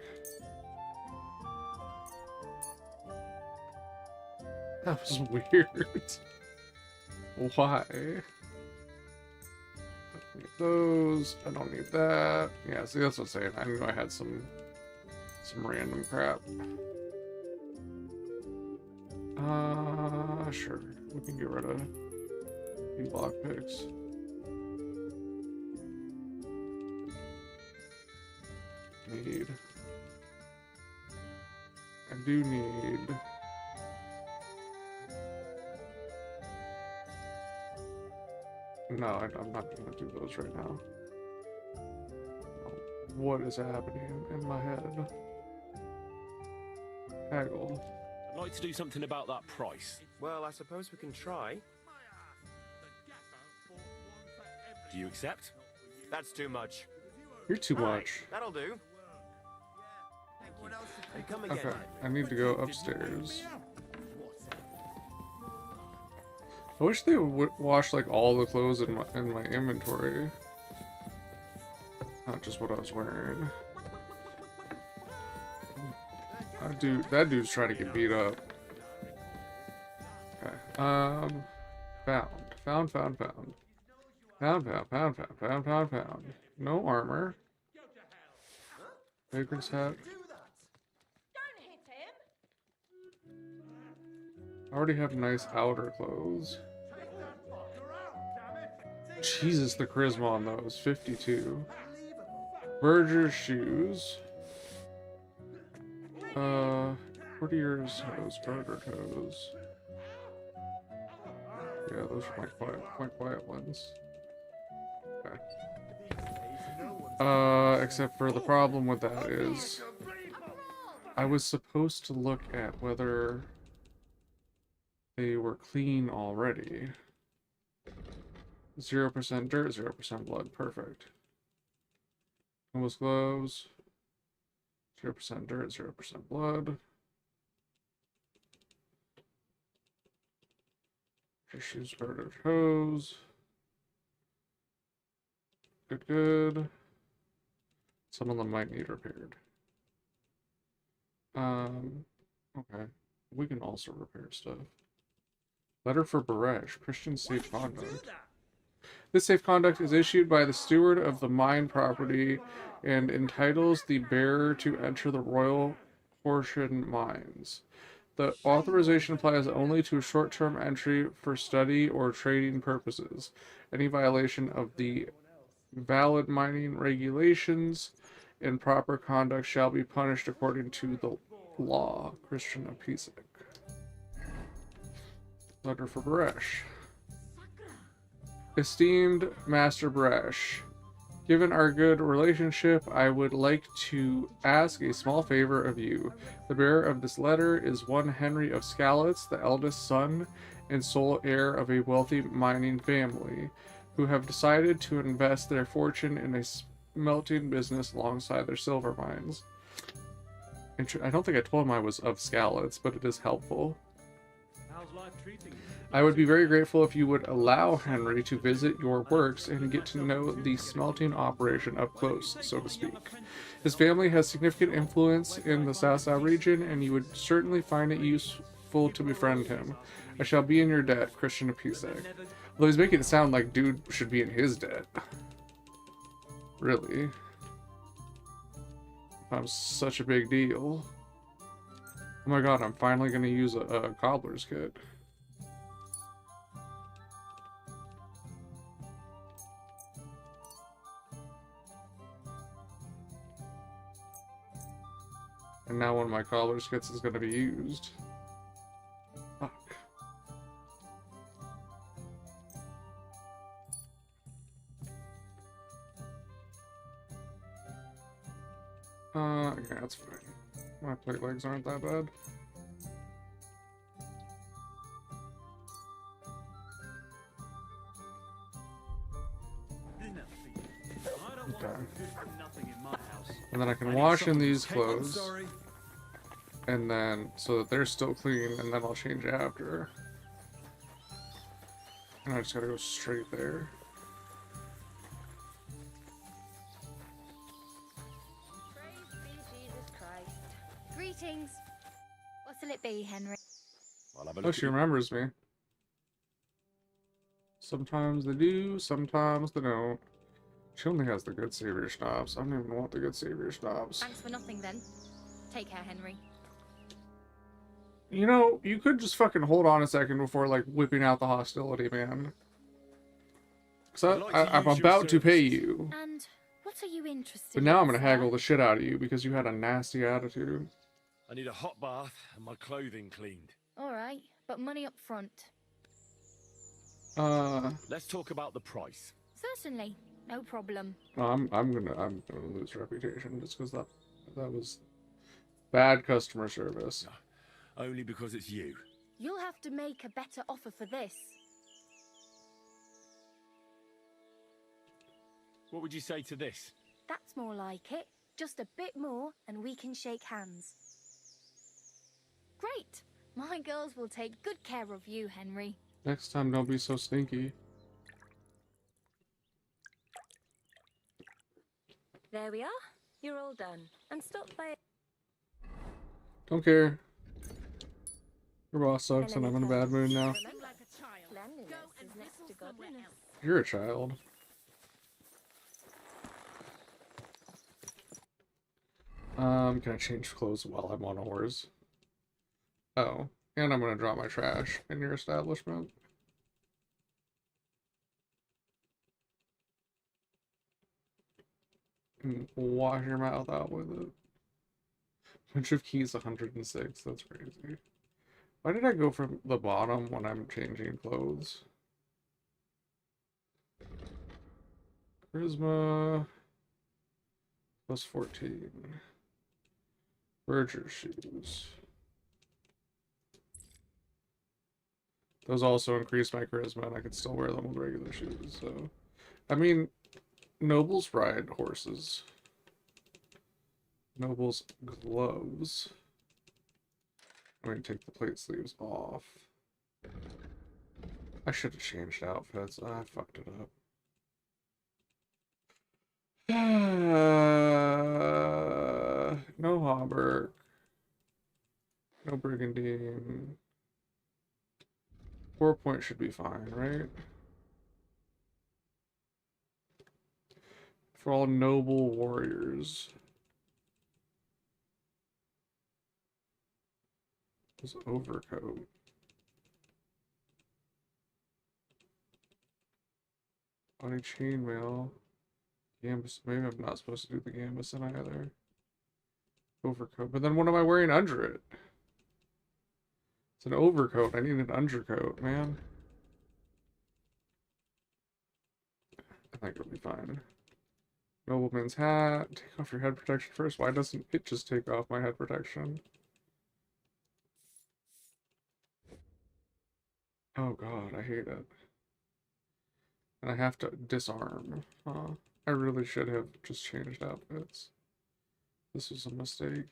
That was weird. Why? I don't need those. I don't need that. Yeah, see, that's what I'm saying. I knew I had some random crap. Sure. We can get rid of these lockpicks. Need. I do need. No, I'm not gonna do those right now. What is happening in my head? Haggle. I'd like to do something about that price. Well, I suppose we can try. Do you accept? That's too much. You're too much. That'll do. And come again. Okay, I need to go upstairs. I wish they would wash like all the clothes in my inventory, not just what I was wearing. That dude's trying to get beat up. Okay. Found. No armor. Vagrant's hat. I already have nice outer clothes. Jesus, the charisma on those. 52. Verger's shoes. Courtier's hose, Burger hose. Yeah, those are my quiet ones. Okay. Except for the problem with that is I was supposed to look at whether they were clean already. 0% dirt, 0% blood. Perfect. Almost gloves. 0% dirt, 0% blood. Shoes, starter hose. Good. Some of them might need repaired. Okay. We can also repair stuff. Letter for Baresh. Christian safe conduct. This safe conduct is issued by the steward of the mine property and entitles the bearer to enter the royal portion mines. The authorization applies only to short-term entry for study or trading purposes. Any violation of the valid mining regulations and proper conduct shall be punished according to the law. Christian Apisek. Letter for Baresh. Esteemed Master Baresh, given our good relationship, I would like to ask a small favor of you. The bearer of this letter is one Henry of Skalitz, the eldest son and sole heir of a wealthy mining family, who have decided to invest their fortune in a smelting business alongside their silver mines. I don't think I told him I was of Skalitz, but it is helpful. How's life treating you? I would be very grateful if you would allow Henry to visit your works and get to know the smelting operation up close, so to speak. His family has significant influence in the Sasa region, and you would certainly find it useful to befriend him. I shall be in your debt, Christian Apisek. Although he's making it sound like dude should be in his debt. Really? I'm such a big deal. Oh my god, I'm finally going to use a cobbler's kit. And now one of my cobbler's kits is gonna be used. Fuck. Yeah, that's fine. My plate legs aren't that bad. Okay. And then I can wash in these clothes. And then, so that they're still clean, and then I'll change after. And I just gotta go straight there. Praise be Jesus Christ. Greetings. What'll it be, Henry? Oh, she remembers me. Sometimes they do, sometimes they don't. She only has the good savior schnapps. I don't even want the good savior schnapps. Thanks for nothing, then. Take care, Henry. You know, you could just fucking hold on a second before, like, whipping out the hostility, man. Because I'm about to pay you. And what are you interested But now in, I'm gonna sir? haggle the shit out of you because you had a nasty attitude. I need a hot bath and my clothing cleaned. All right, but money up front. Let's talk about the price. Certainly, no problem. I'm gonna lose reputation just because that was bad customer service. Only because it's you. You'll have to make a better offer for this. What would you say to this? That's more like it. Just a bit more, and we can shake hands. Great. My girls will take good care of you, Henry. Next time, don't be so stinky. There we are. You're all done. And stop by. Don't care. Your boss sucks and I'm in a bad mood now. Cleanliness is next to godliness. You're a child. Can I change clothes while I'm on oars? Oh, and I'm gonna drop my trash in your establishment. And wash your mouth out with it. Bunch of keys 106, that's crazy. Why did I go from the bottom when I'm changing clothes? Charisma plus 14. Berger shoes. Those also increase my charisma, and I could still wear them with regular shoes, so... I mean, nobles ride horses. Nobles gloves. I'm going to take the plate sleeves off. I should have changed outfits. I fucked it up. No hauberk. No brigandine. 4 points should be fine, right? For all noble warriors. This overcoat. Body chainmail. Gambus. Maybe I'm not supposed to do the gambeson either. Overcoat. But then what am I wearing under it? It's an overcoat. I need an undercoat, man. I think it'll be fine. Nobleman's hat. Take off your head protection first. Why doesn't it just take off my head protection? Oh god, I hate it. And I have to disarm. I really should have just changed outfits. This was a mistake.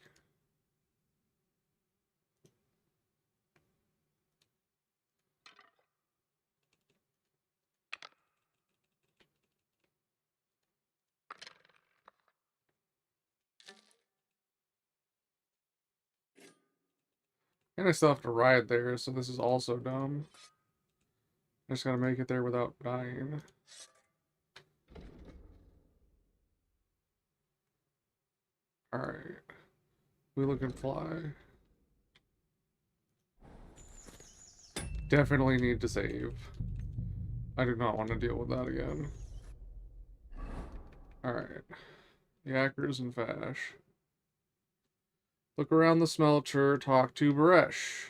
And I still have to ride there, so this is also dumb. I just gotta make it there without dying. Alright. Wheel can fly. Definitely need to save. I do not want to deal with that again. Alright. Yackers and Fash. Look around the smelter, talk to Baresh.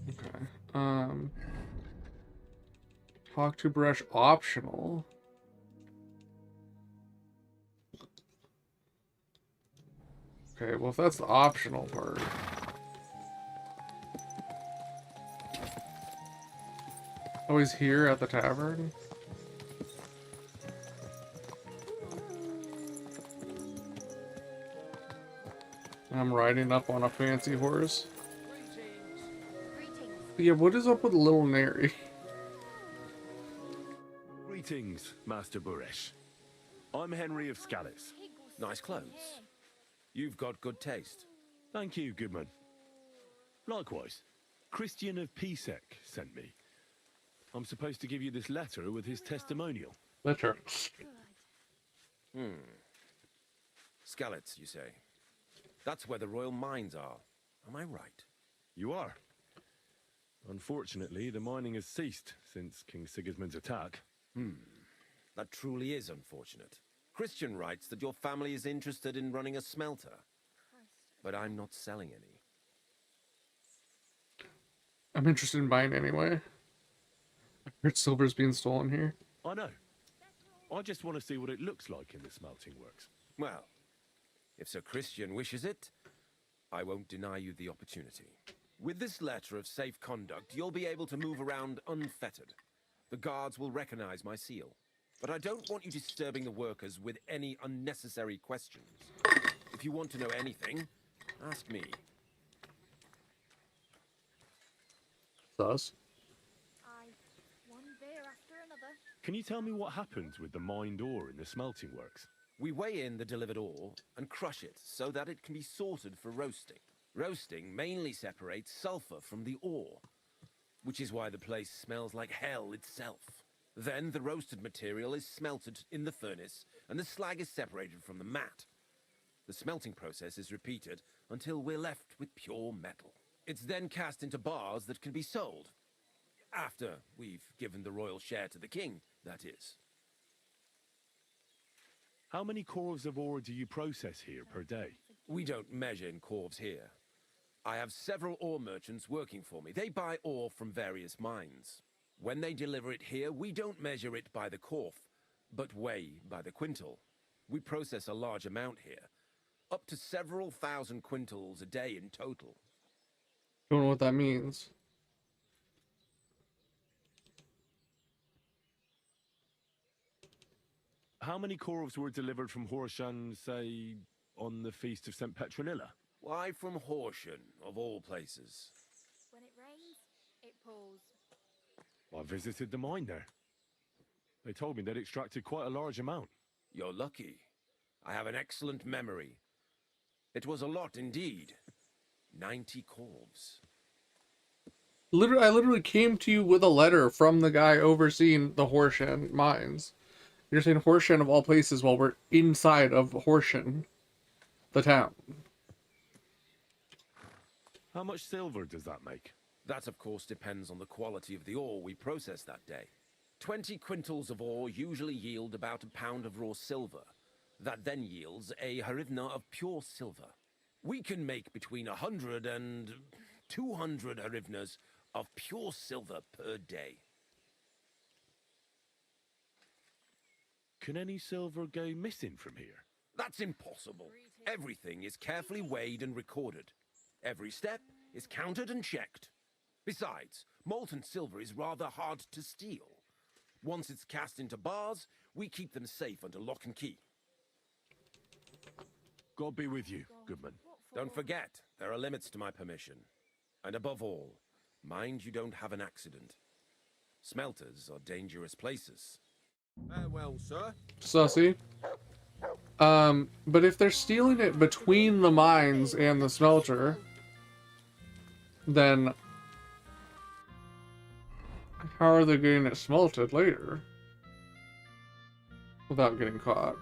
Okay. Talk to Baresh optional. Okay, well if that's the optional part. Oh, he's here at the tavern? I'm riding up on a fancy horse. But yeah, what is up with little Neri? Greetings, Master Buresh. I'm Henry of Scallis. Nice clothes. You've got good taste. Thank you, Goodman. Likewise, Christian of Pisek sent me. I'm supposed to give you this letter with his testimonial. Letter. Skalitz, you say? That's where the royal mines are. Am I right? You are. Unfortunately, the mining has ceased since King Sigismund's attack. That truly is unfortunate. Christian writes that your family is interested in running a smelter. But I'm not selling any. I'm interested in buying anyway. I heard silver's being stolen here. I know. I just want to see what it looks like in the smelting works. Well, if Sir Christian wishes it, I won't deny you the opportunity. With this letter of safe conduct, you'll be able to move around unfettered. The guards will recognize my seal. But I don't want you disturbing the workers with any unnecessary questions. If you want to know anything, ask me. Thus? One beer after another. Can you tell me what happens with the mined ore in the smelting works? We weigh in the delivered ore and crush it so that it can be sorted for roasting. Roasting mainly separates sulfur from the ore, which is why the place smells like hell itself. Then the roasted material is smelted in the furnace and the slag is separated from the matte. The smelting process is repeated until we're left with pure metal. It's then cast into bars that can be sold. After we've given the royal share to the king, that is. How many corves of ore do you process here per day? We don't measure in corves here. I have several ore merchants working for me. They buy ore from various mines. When they deliver it here, we don't measure it by the corf, but weigh by the quintal. We process a large amount here, up to several thousand quintals a day in total. Don't know what that means. How many corves were delivered from Horshan, say, on the feast of St. Petronilla? Why from Horsham, of all places? When it rains, it pours. I visited the mine there. They told me they'd extracted quite a large amount. You're lucky. I have an excellent memory. It was a lot indeed. 90 corves. I literally came to you with a letter from the guy overseeing the Horshan mines. You're saying Horshan of all places while we're inside of Horshan, the town. How much silver does that make? That, of course, depends on the quality of the ore we process that day. 20 quintals of ore usually yield about a pound of raw silver. That then yields a harivna of pure silver. We can make between 100 and 200 harivnas of pure silver per day. Can any silver go missing from here? That's impossible. Everything is carefully weighed and recorded. Every step is counted and checked. Besides, molten silver is rather hard to steal. Once it's cast into bars, we keep them safe under lock and key. God be with you, Goodman. Don't forget, there are limits to my permission. And above all, mind you don't have an accident. Smelters are dangerous places. Farewell, sir. Sussy. But if they're stealing it between the mines and the smelter, then how are they getting it smelted later without getting caught?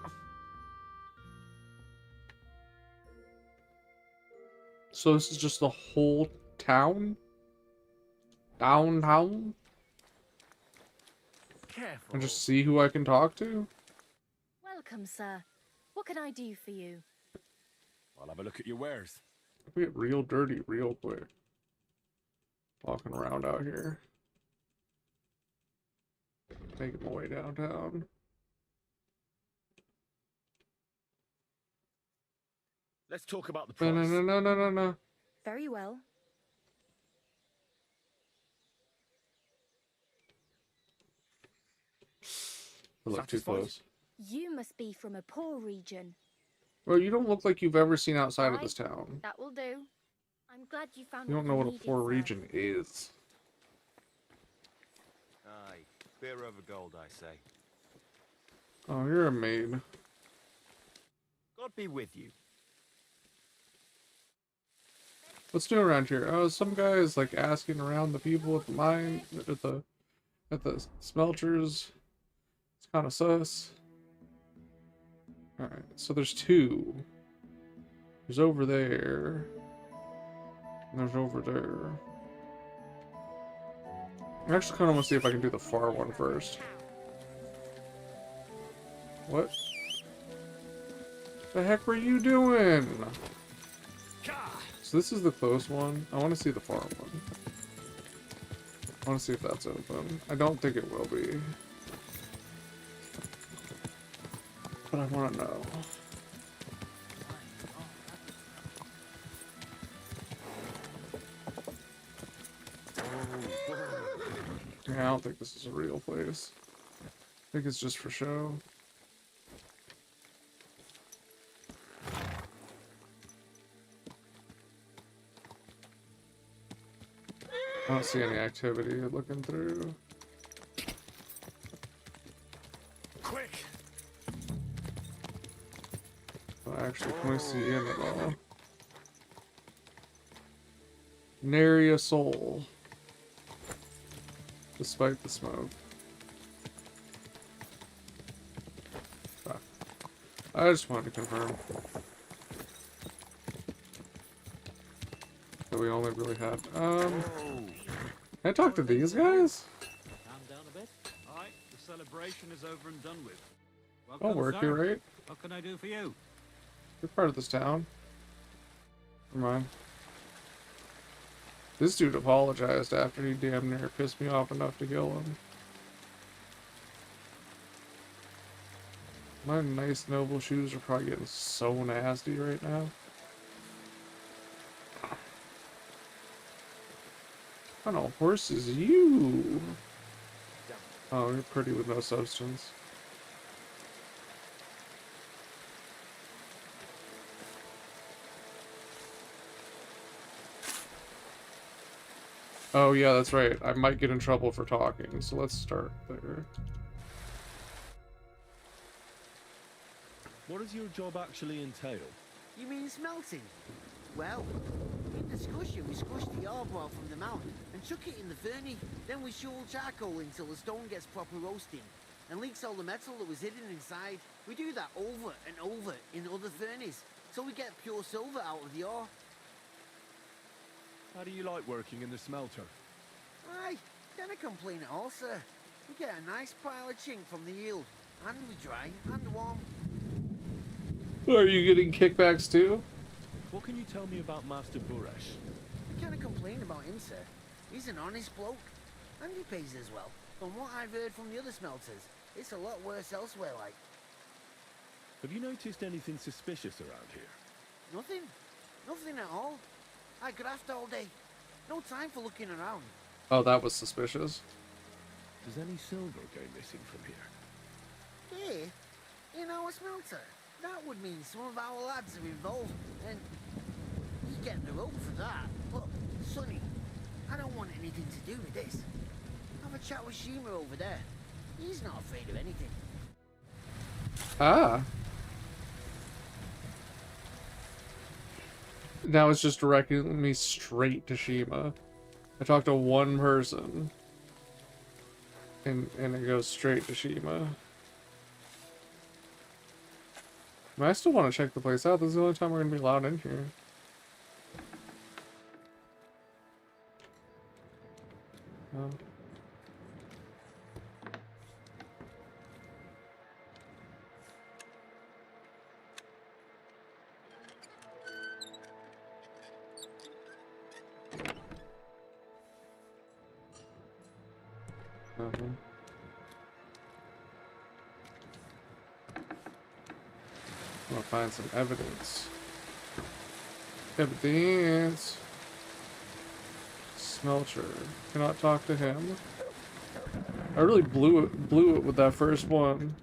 So this is just the whole town? Downtown? Careful. And just see who I can talk to? Welcome, sir. What can I do for you? I'll have a look at your wares. We get real dirty real quick. Walking around out here. Making my way downtown. Let's talk about the No, price. no. Very well. I look too Satisfied? close. You must be from a poor region. Well, you don't look like you've ever seen outside of Aye, this town. That will do. I'm glad you found You don't know what a poor region is. Aye, beer over gold, I say. Oh, you're a maid. God be with you. What's new around here? Oh, some guy is like asking around the people at the mine, at the smelters. It's kind of sus. All right, so there's two. There's over there. And there's over there. I actually kind of want to see if I can do the far one first. What? The heck were you doing? So this is the close one. I want to see the far one. I want to see if that's open. I don't think it will be. But I want to know. Yeah, I don't think this is a real place. I think it's just for show. I don't see any activity looking through. Quick! But actually, can we see in at all? Nary a soul. Despite the smoke. Ah. I just wanted to confirm that we only really had. Can I talk to these guys? Calm down a bit. All right, the celebration is over and done with. I'll work here, right? What can I do for you? You're part of this town. Never mind. This dude apologized after he damn near pissed me off enough to kill him. My nice noble shoes are probably getting so nasty right now. What kind of horse is you? Oh, you're pretty with no substance. Oh yeah, that's right. I might get in trouble for talking, so let's start there. What does your job actually entail? You mean smelting? Well, in discussion, we squash the ore brought from the mountain and chuck it in the furnace. Then we shovel charcoal until the stone gets proper roasting and leaks all the metal that was hidden inside. We do that over and over in other furnaces, so we get pure silver out of the ore. How do you like working in the smelter? Aye, can't complain at all, sir. We get a nice pile of chink from the yield, and we dry and warm. Are you getting kickbacks too? What can you tell me about Master Buresh? Can't complain about him, sir. He's an honest bloke, and he pays as well. From what I've heard from the other smelters, it's a lot worse elsewhere, like. Have you noticed anything suspicious around here? Nothing. Nothing at all. I graft all day. No time for looking around. Oh, that was suspicious. Does any silver go missing from here? Here? In our smelter? That would mean some of our lads are involved, and he's getting the rope for that. Look, Sonny, I don't want anything to do with this. Have a chat with Shima over there. He's not afraid of anything. Ah. Now it's just directing me straight to Shima. I talked to one person. And it goes straight to Shima. I still want to check the place out. This is the only time we're going to be allowed in here. Oh. Nothing. I'm gonna find some evidence. Evidence. Smelter. Cannot talk to him. I really blew it with that first one.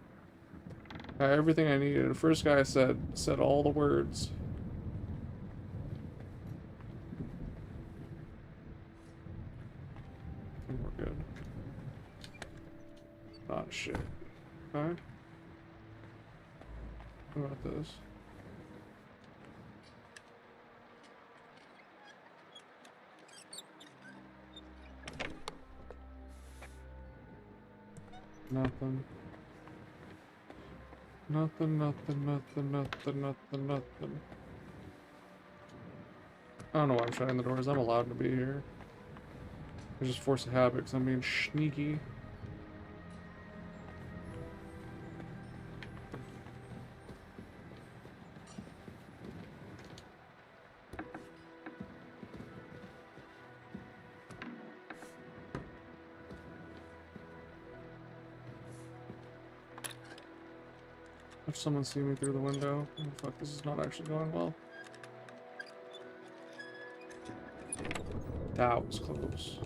Got everything I needed. The first guy said all the words. I think we're good. Oh shit. Okay. What about this? Nothing. Nothing. I don't know why I'm shutting the doors. I'm allowed to be here. I just force a habit because I'm being sneaky. If someone see me through the window, oh fuck, this is not actually going well. That was close.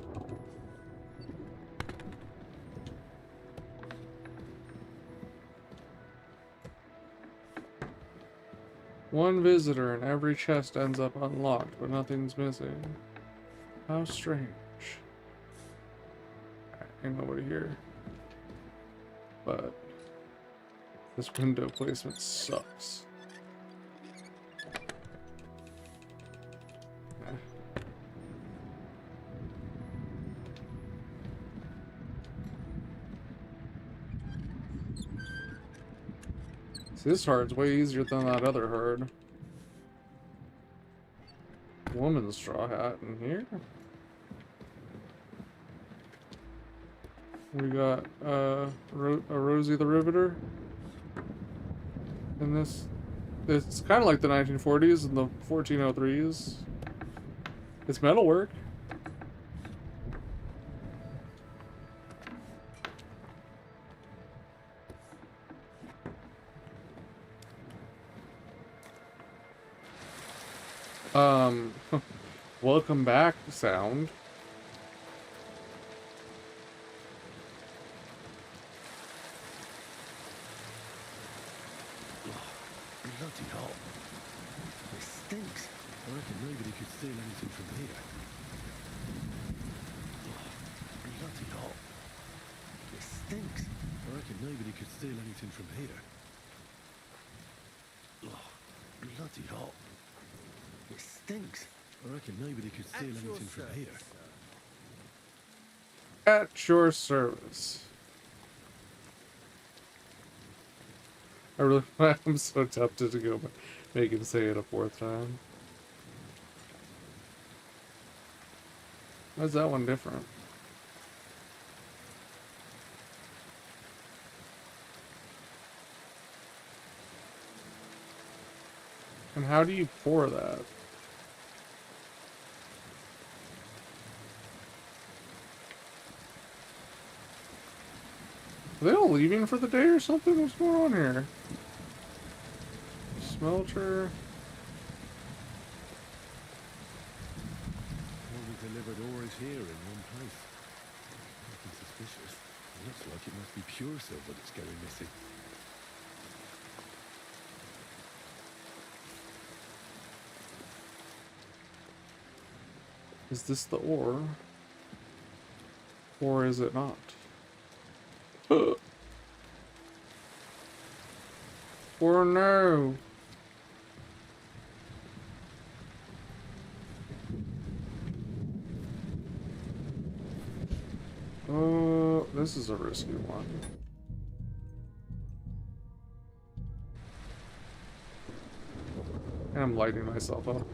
One visitor and every chest ends up unlocked, but nothing's missing. How strange. Ain't nobody here. But this window placement sucks. See, this hard's way easier than that other hard. Woman's straw hat in here. We got a Rosie the Riveter. And this, it's kind of like the 1940s and the 1403s. It's metalwork. Welcome back, sound. Bloody hot. It stinks. I reckon nobody could steal anything from here. Bloody hot. It stinks. I reckon nobody could steal anything from here. Bloody hot. It stinks. I reckon nobody could steal anything from here. At your service. I'm so tempted to go make him say it a fourth time. Why is that one different? And how do you pour that? Are they all leaving for the day or something? What's going on here? Smelter. All the delivered ore is here in one place. Nothing suspicious. It looks like it must be pure silver that's going missing. Is this the ore? Or is it not? Or no? Oh, this is a risky one. And I'm lighting myself up.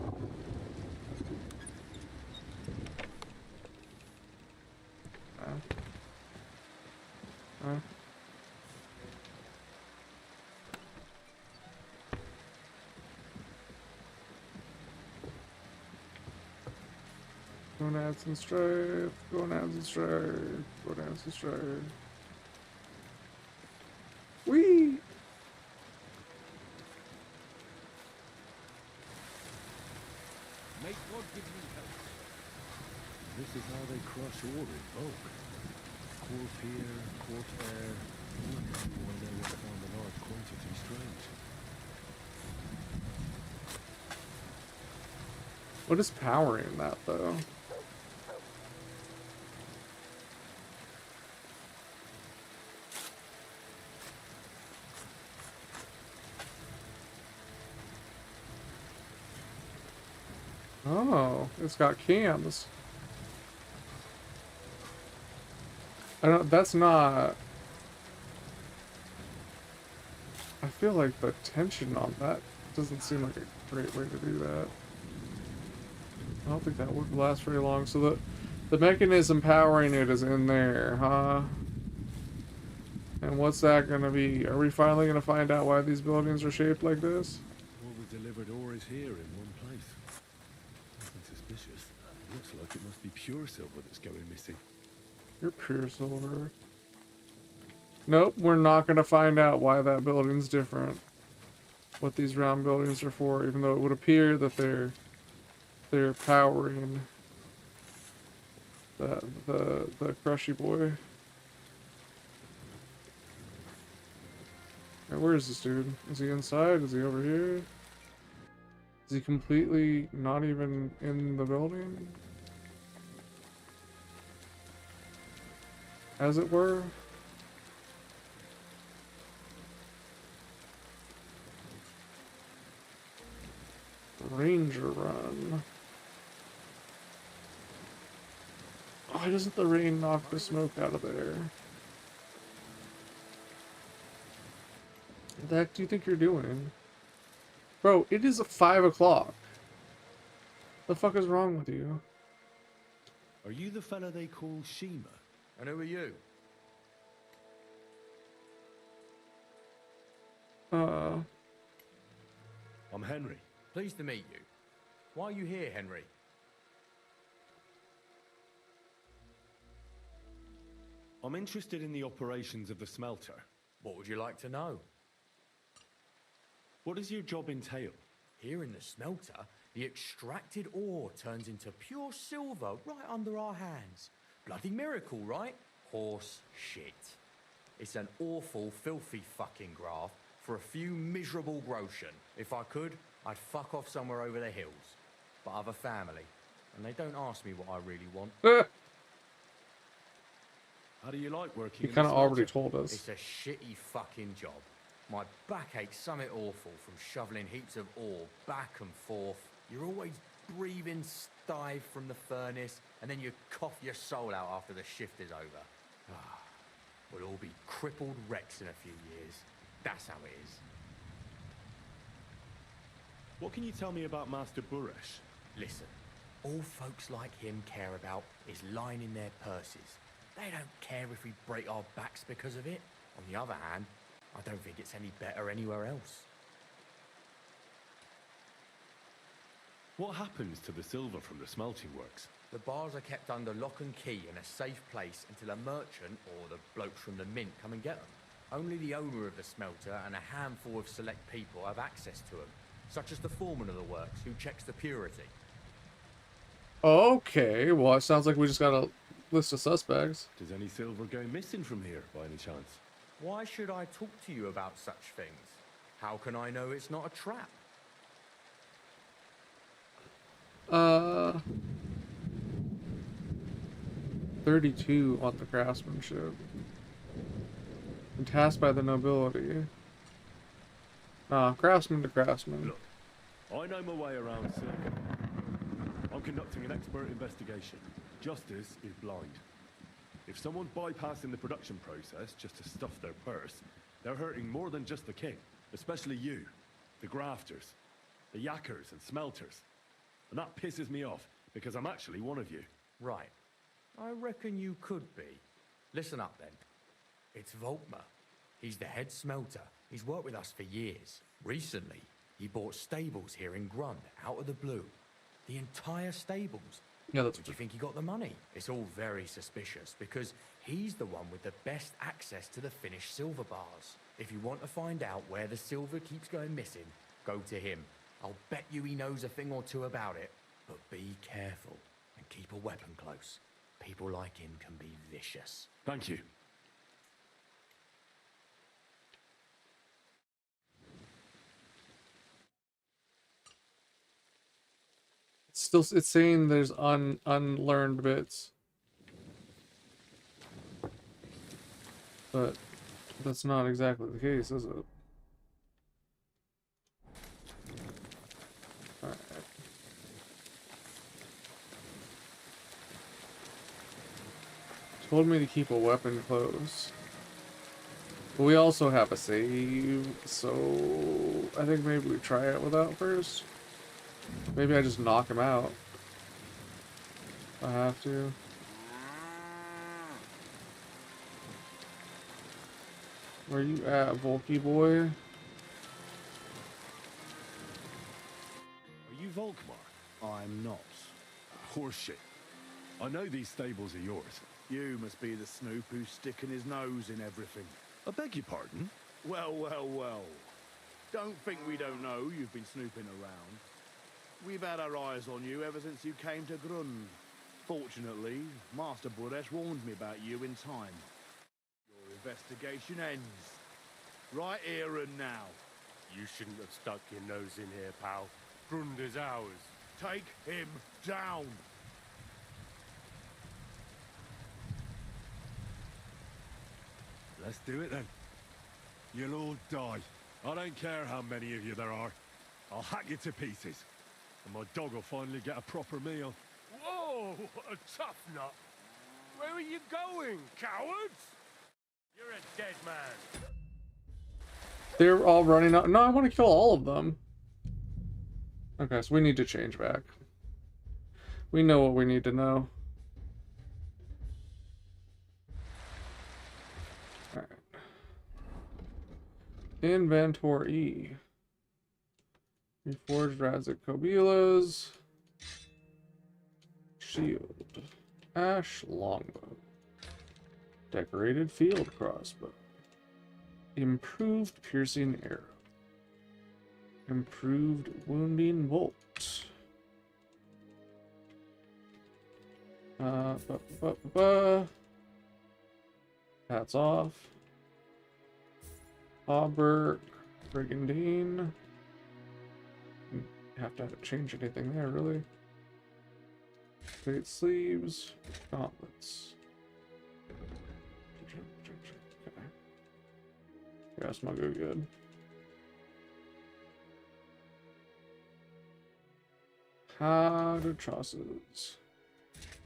Gonna add some strife. Gonna add some strife. Gonna add some strife. Whee! May God give you help. This is how they crush ore in bulk. Quartz here, quartz there. Why they would find a large quantity strange. What is powering that though? Oh, it's got cams. I don't, that's not... I feel like the tension on that doesn't seem like a great way to do that. I don't think that would last very long. So the mechanism powering it is in there, huh? And what's that gonna be? Are we finally gonna find out why these buildings are shaped like this? All the delivered ore is here in one place. Nothing suspicious. It looks like it must be pure silver that's going missing. You're pure silver. Nope, we're not gonna find out why that building's different. What these round buildings are for, even though it would appear that they're powering the crushy boy. Now, where is this dude? Is he inside? Is he over here? Is he completely not even in the building? As it were? Ranger run. Why doesn't the rain knock the smoke out of there? What the heck do you think you're doing? Bro, it is 5 o'clock. The fuck is wrong with you? Are you the fella they call Shima? And who are you? I'm Henry. Pleased to meet you. Why are you here, Henry? I'm interested in the operations of the smelter. What would you like to know? What does your job entail? Here in the smelter, the extracted ore turns into pure silver right under our hands. Bloody miracle, right? Horse shit. It's an awful, filthy fucking graft for a few miserable groschen. If I could, I'd fuck off somewhere over the hills. But I've a family, and they don't ask me what I really want. How do you like working He in kind the of already smelter? told us. It's a shitty fucking job. My back aches something awful from shoveling heaps of ore back and forth. You're always breathing stive from the furnace, and then you cough your soul out after the shift is over. We'll all be crippled wrecks in a few years. That's how it is. What can you tell me about Master Buresh? Listen, all folks like him care about is lining their purses. They don't care if we break our backs because of it. On the other hand, I don't think it's any better anywhere else. What happens to the silver from the smelting works? The bars are kept under lock and key in a safe place until a merchant or the blokes from the mint come and get them. Only the owner of the smelter and a handful of select people have access to them, such as the foreman of the works who checks the purity. Okay, well it sounds like we just got a list of suspects. Does any silver go missing from here by any chance? Why should I talk to you about such things? How can I know it's not a trap? 32 on the craftsmanship. And tasked by the nobility. Craftsman to craftsman. Look, I know my way around silver. I'm conducting an expert investigation. Justice is blind. If someone's bypassing the production process just to stuff their purse, they're hurting more than just the king. Especially you, the grafters, the yackers and smelters. And that pisses me off, because I'm actually one of you. Right. I reckon you could be. Listen up then. It's Volkmar. He's the head smelter. He's worked with us for years. Recently, he bought stables here in Grund, out of the blue. The entire stables. Yeah, that's. Where do you think he got the money? It's all very suspicious because he's the one with the best access to the finished silver bars. If you want to find out where the silver keeps going missing, go to him. I'll bet you he knows a thing or two about it. But be careful and keep a weapon close. People like him can be vicious. Thank you. It's saying there's unlearned bits, but that's not exactly the case, is it? All right. Told me to keep a weapon close. But we also have a save, so I think maybe we try it without first. Maybe I just knock him out. If I have to. Where you at, Volky boy? Are you Volkmar? I'm not. Horseshit. I know these stables are yours. You must be the snoop who's sticking his nose in everything. I beg your pardon? Well, well, well. Don't think we don't know you've been snooping around. We've had our eyes on you ever since you came to Grund. Fortunately, Master Buresh warned me about you in time. Your investigation ends. Right here and now. You shouldn't have stuck your nose in here, pal. Grund is ours. Take him down. Let's do it then. You'll all die. I don't care how many of you there are. I'll hack you to pieces. And my dog will finally get a proper meal. Whoa, a tough nut. Where are you going, cowards? You're a dead man. They're all running out. No, I want to kill all of them. Okay, so we need to change back. We know what we need to know. Alright. Inventory. Reforged Razik Kobilas. Shield. Ash Longbow. Decorated Field Crossbow. Improved Piercing Arrow. Improved Wounding Bolt. Hats off. Hauberk. Brigandine. Have to change anything there, really. Straight sleeves. Gauntlets. Okay. Yeah, that's not go good. Powder trusses.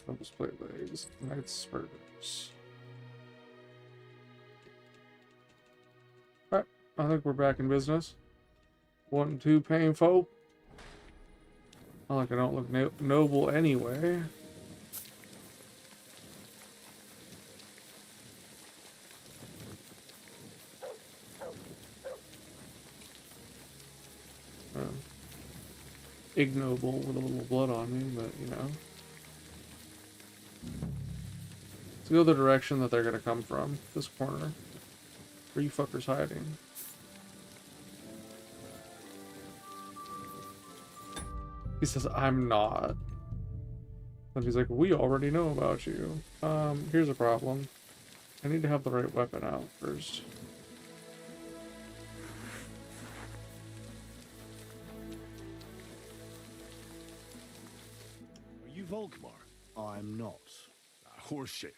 Double split legs. Knight spurs. Alright, I think we're back in business. 1, 2 painful. Not like I don't look noble anyway. Ignoble with a little blood on me, but you know. Let's go the direction that they're gonna come from. This corner. Where are you fuckers hiding? He says, I'm not. And he's like, we already know about you. Here's a problem. I need to have the right weapon out first. Are you Volkmar? I'm not. Horseshit.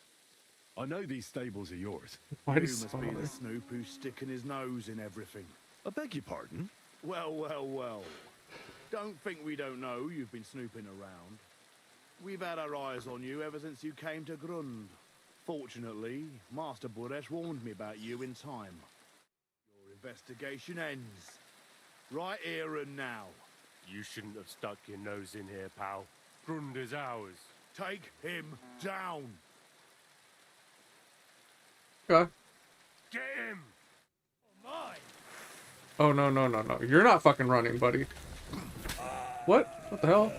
I know these stables are yours. You must be the snoop who's sticking his nose in everything. I beg your pardon? Well, well, well. Don't think we don't know you've been snooping around. We've had our eyes on you ever since you came to Grund. Fortunately, Master Buresh warned me about you in time. Your investigation ends. Right here and now. You shouldn't have stuck your nose in here, pal. Grund is ours. Take him down. Okay. Get him! Oh my! Oh, no, no, no, no. You're not fucking running, buddy. What? What the hell?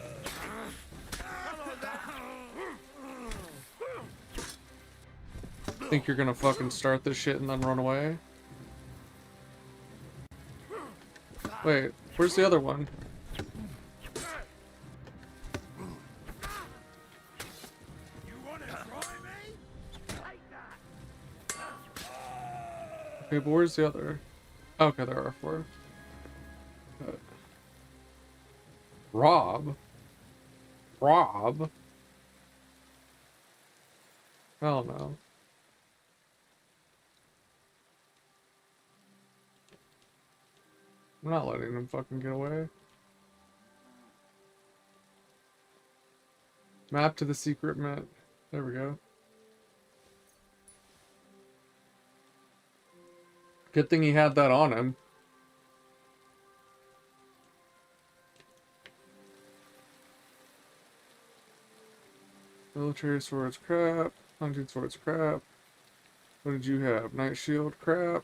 Think you're gonna fucking start this shit and then run away? Wait, where's the other one? Okay, but where's the other? Okay, there are 4. Rob? Rob? Hell no. I'm not letting him fucking get away. Map to the secret mint. There we go. Good thing he had that on him. Military swords crap. Hunting swords crap. What did you have? Night shield crap.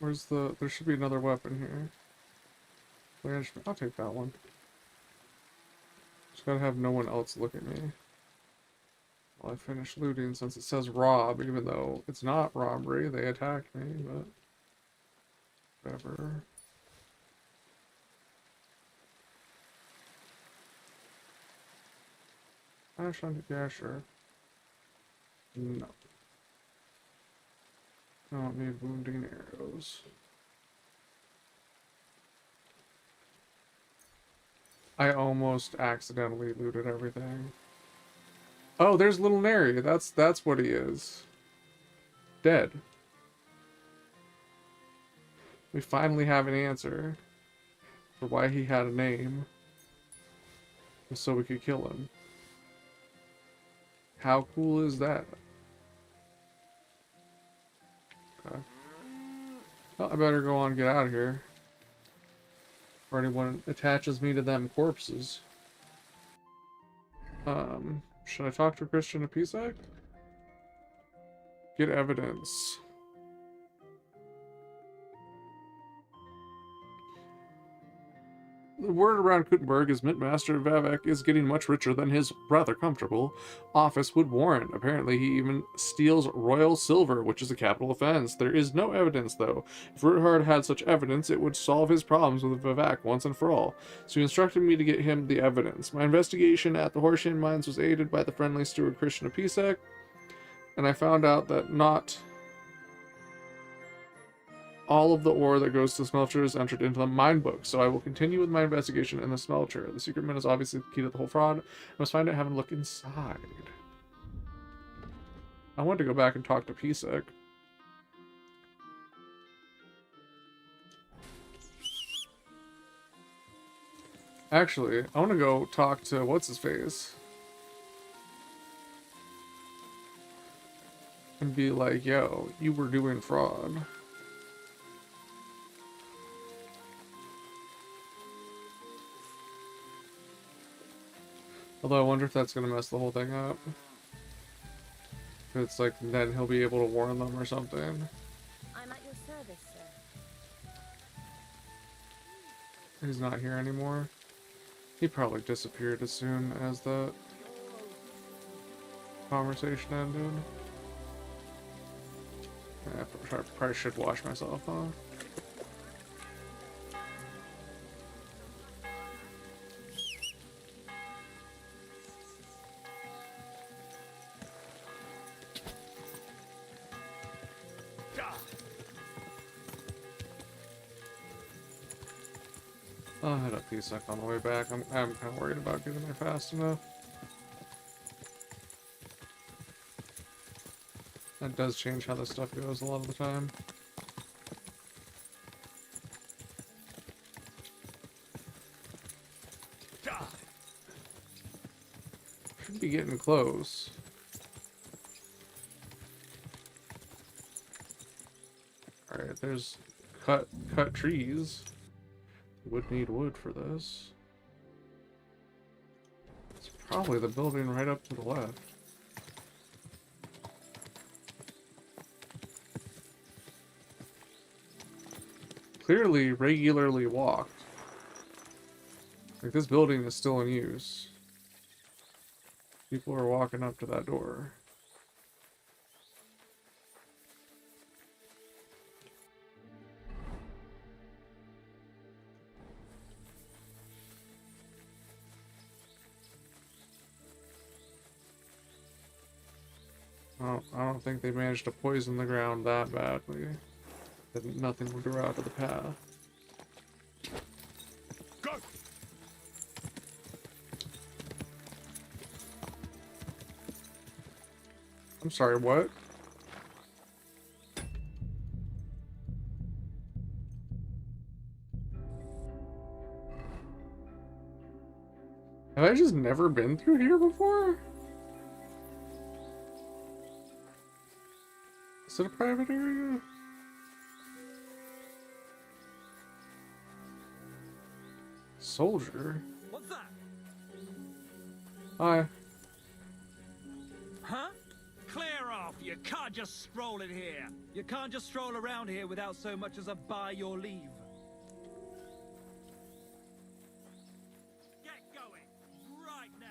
Where's the... There should be another weapon here. I'll take that one. Just gotta have no one else look at me while I finish looting, since it says rob, even though it's not robbery. They attacked me, but whatever. Yeah, sure. No. I don't need wounding arrows. I almost accidentally looted everything. Oh, there's little Neri. That's what he is. Dead. We finally have an answer for why he had a name. Just so we could kill him. How cool is that? Okay. Well, I better go on and get out of here. Or anyone attaches me to them corpses. Should I talk to Christian Apisak? Get evidence. The word around Kuttenberg is Mintmaster Vavek is getting much richer than his rather comfortable office would warrant. Apparently, he even steals royal silver, which is a capital offense. There is no evidence, though. If Ruthard had such evidence, it would solve his problems with Vavek once and for all. So he instructed me to get him the evidence. My investigation at the Horseshoe mines was aided by the friendly steward Christian Apisak, and I found out that not all of the ore that goes to the smelter is entered into the mine book, so I will continue with my investigation in the smelter. The secret mint is obviously the key to the whole fraud. I must find out having a look inside. I want to go back and talk to Pisak. Actually, I want to go talk to what's-his-face. And be like, yo, you were doing fraud. Although I wonder if that's going to mess the whole thing up. It's like, then he'll be able to warn them or something. I'm at your service, sir. He's not here anymore. He probably disappeared as soon as the conversation ended. I probably should wash myself, huh? I'll head up Pisak on the way back. I'm kind of worried about getting there fast enough. That does change how this stuff goes a lot of the time. Should be getting close. Alright, there's cut trees. Would need wood for this. It's probably the building right up to the left. Clearly regularly walked. Like, this building is still in use. People are walking up to that door. I don't think they managed to poison the ground that badly. That nothing would grow out of the path. Go! I'm sorry, what? Have I just never been through here before? Is it a private area? Soldier? What's that? Hi. Huh? Clear off! You can't just stroll in here! You can't just stroll around here without so much as a by your leave. Get going! Right now!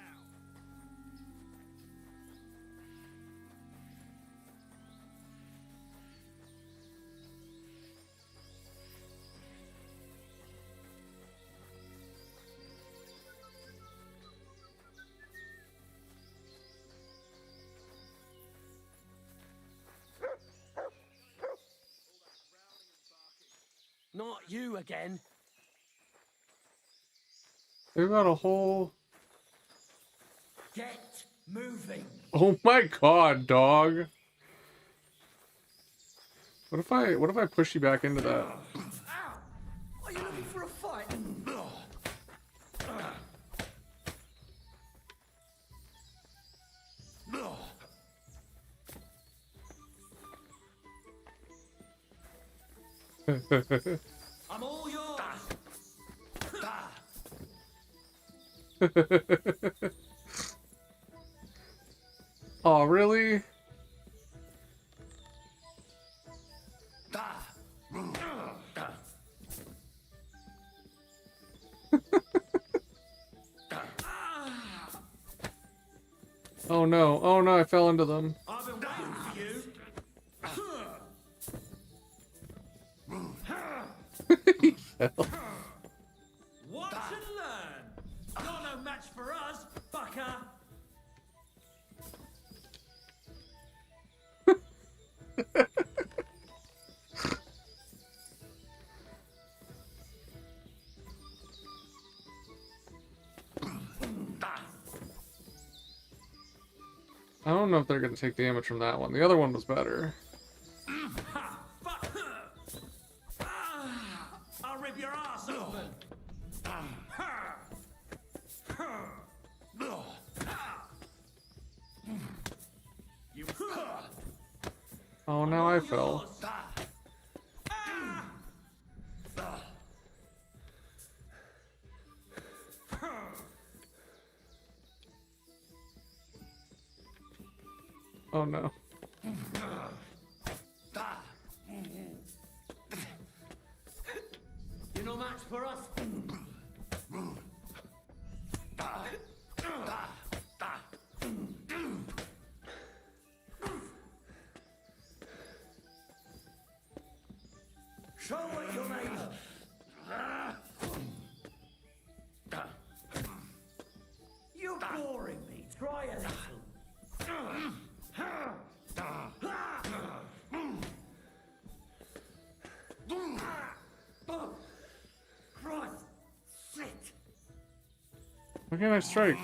Not you again. They've got a whole... Get moving. Oh my god, dog. What if I push you back into that? Are you looking for a fight? I'm all yours! Oh, really? Oh no, oh no, I fell into them. I've been waiting for you! He fell. Watch and learn! You're no match for us, fucker! I don't know if they're gonna take damage from that one. The other one was better. I'll rip your ass open! You Oh, now I fell. Oh no. You're no match for us. Show what you're made of. You're boring me. Try a little. Christ, sit. Why can't I strike?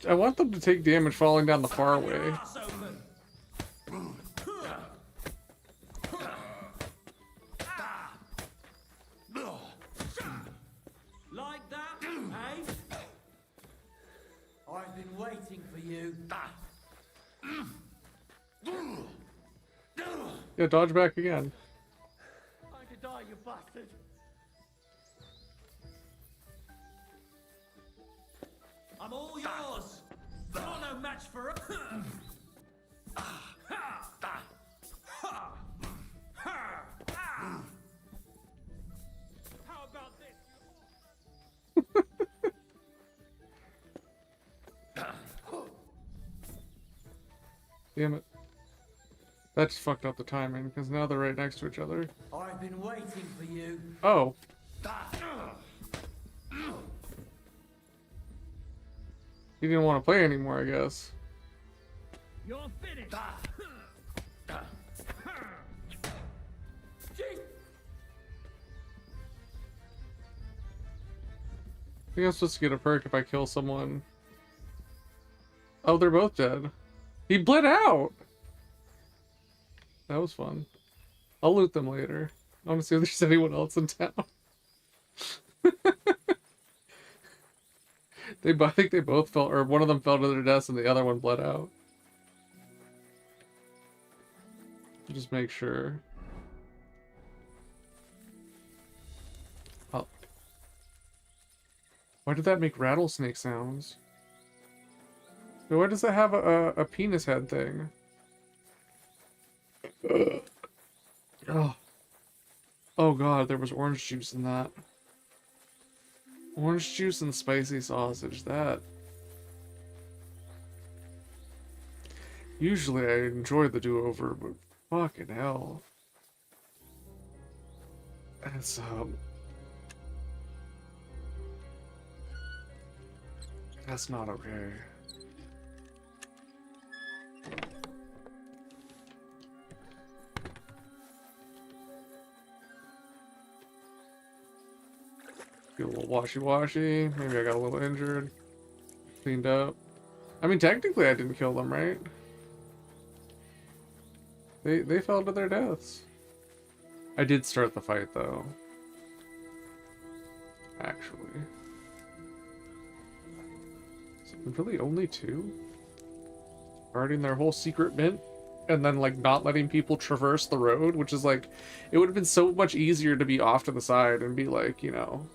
I want them to take damage falling down the far way. like that, eh? I've been waiting for you. Yeah, dodge back again. I could die, you bastard. I'm all yours. You're no match for us. Damn it. That just fucked up the timing, because now they're right next to each other. I've been waiting for you. Oh. He didn't want to play anymore, I guess. You're finished. I think I'm supposed to get a perk if I kill someone. Oh, they're both dead. He bled out! That was fun. I'll loot them later. I want to see if there's anyone else in town. I think they both fell, or one of them fell to their deaths and the other one bled out. Just make sure. Oh. Why did that make rattlesnake sounds? Why does it have a penis head thing? Oh. Oh god, there was orange juice in that. Orange juice and spicy sausage, that... Usually I enjoy the do-over, but fucking hell. That's, that's not okay. Get a little washy-washy. Maybe I got a little injured. Cleaned up. I mean, technically I didn't kill them, right? They fell to their deaths. I did start the fight, though. Actually. So really only two? Guarding their whole secret mint? And then, like, not letting people traverse the road? Which is, like... It would have been so much easier to be off to the side and be, like, you know...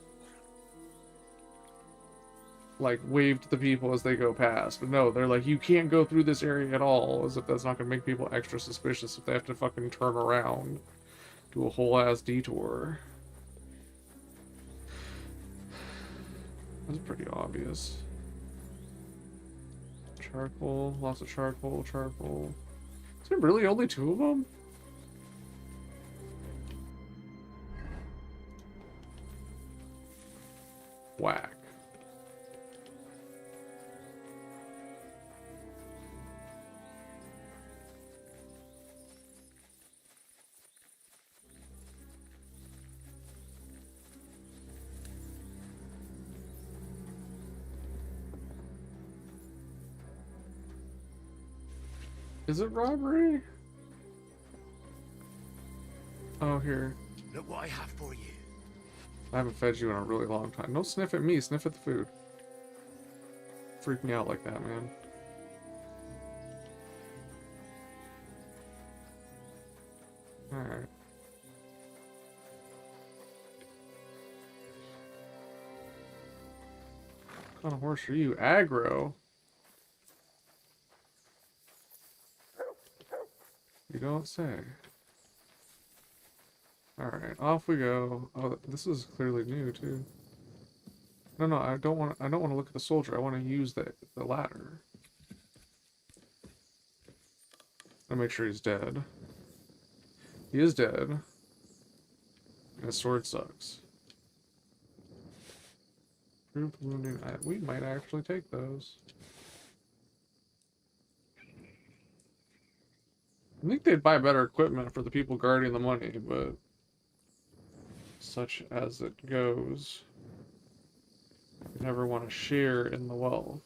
like, wave to the people as they go past. But no, they're like, you can't go through this area at all, as if that's not gonna make people extra suspicious if they have to fucking turn around. Do a whole-ass detour. That's pretty obvious. Charcoal, lots of charcoal, charcoal. Is there really only two of them? Whack. Is it robbery? Oh, here. Look what I have for you. I haven't fed you in a really long time. Don't sniff at me, sniff at the food. Freak me out like that, man. Alright. What kind of horse are you? Aggro? You don't say. Alright, off we go. Oh, this is clearly new too. No, I don't want to look at the soldier. I want to use the ladder. I'll make sure he's dead. He is dead. And his sword sucks. Proved wounding. We might actually take those. I think they'd buy better equipment for the people guarding the money, but such as it goes, you never want to share in the wealth.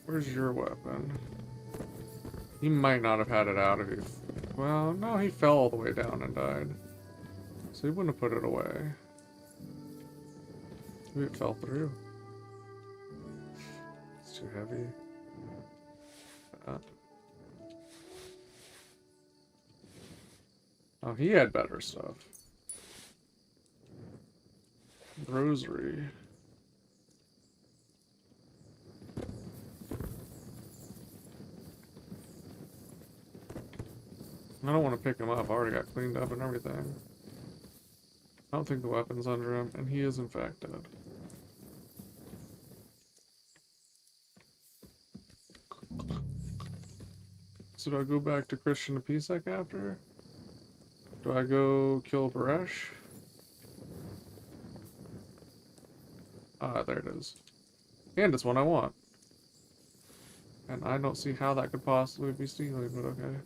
Where's your weapon? He might not have had it out if he... Well, no, he fell all the way down and died. So he wouldn't have put it away. Maybe it fell through. It's too heavy. Oh, he had better stuff. Rosary. I don't want to pick him up. I already got cleaned up and everything. I don't think the weapon's under him, and he is in fact dead. So do I go back to Christian Pisek after? Do I go kill Baresh? Ah, there it is. And it's one I want. And I don't see how that could possibly be stealing, but okay.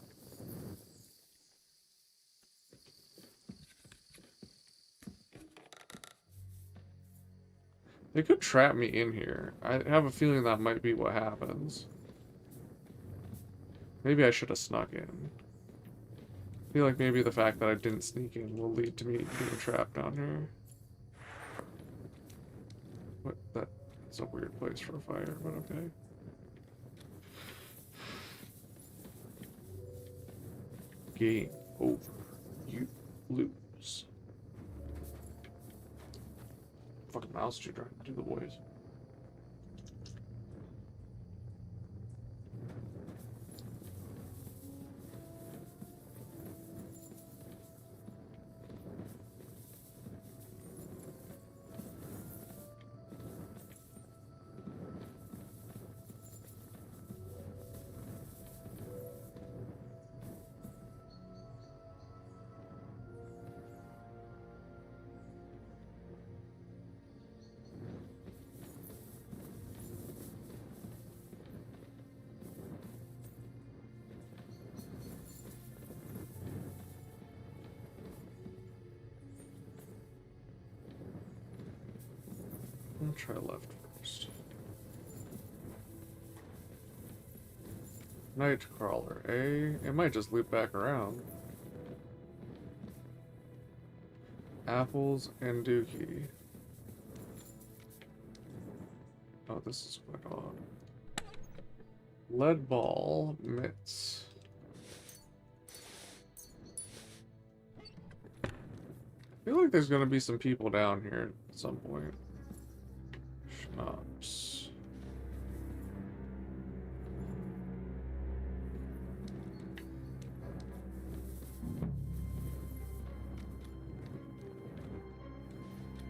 They could trap me in here. I have a feeling that might be what happens. Maybe I should have snuck in. I feel like maybe the fact that I didn't sneak in will lead to me being trapped down here. What? That's a weird place for a fire, but okay. Game over. You lose. Fucking mouse too trying to do the voice. I'll try left first. Nightcrawler, eh? It might just loop back around. Apples and Dookie. Oh, this is quite odd. Lead ball, mitts. I feel like there's gonna be some people down here at some point. Schnapps.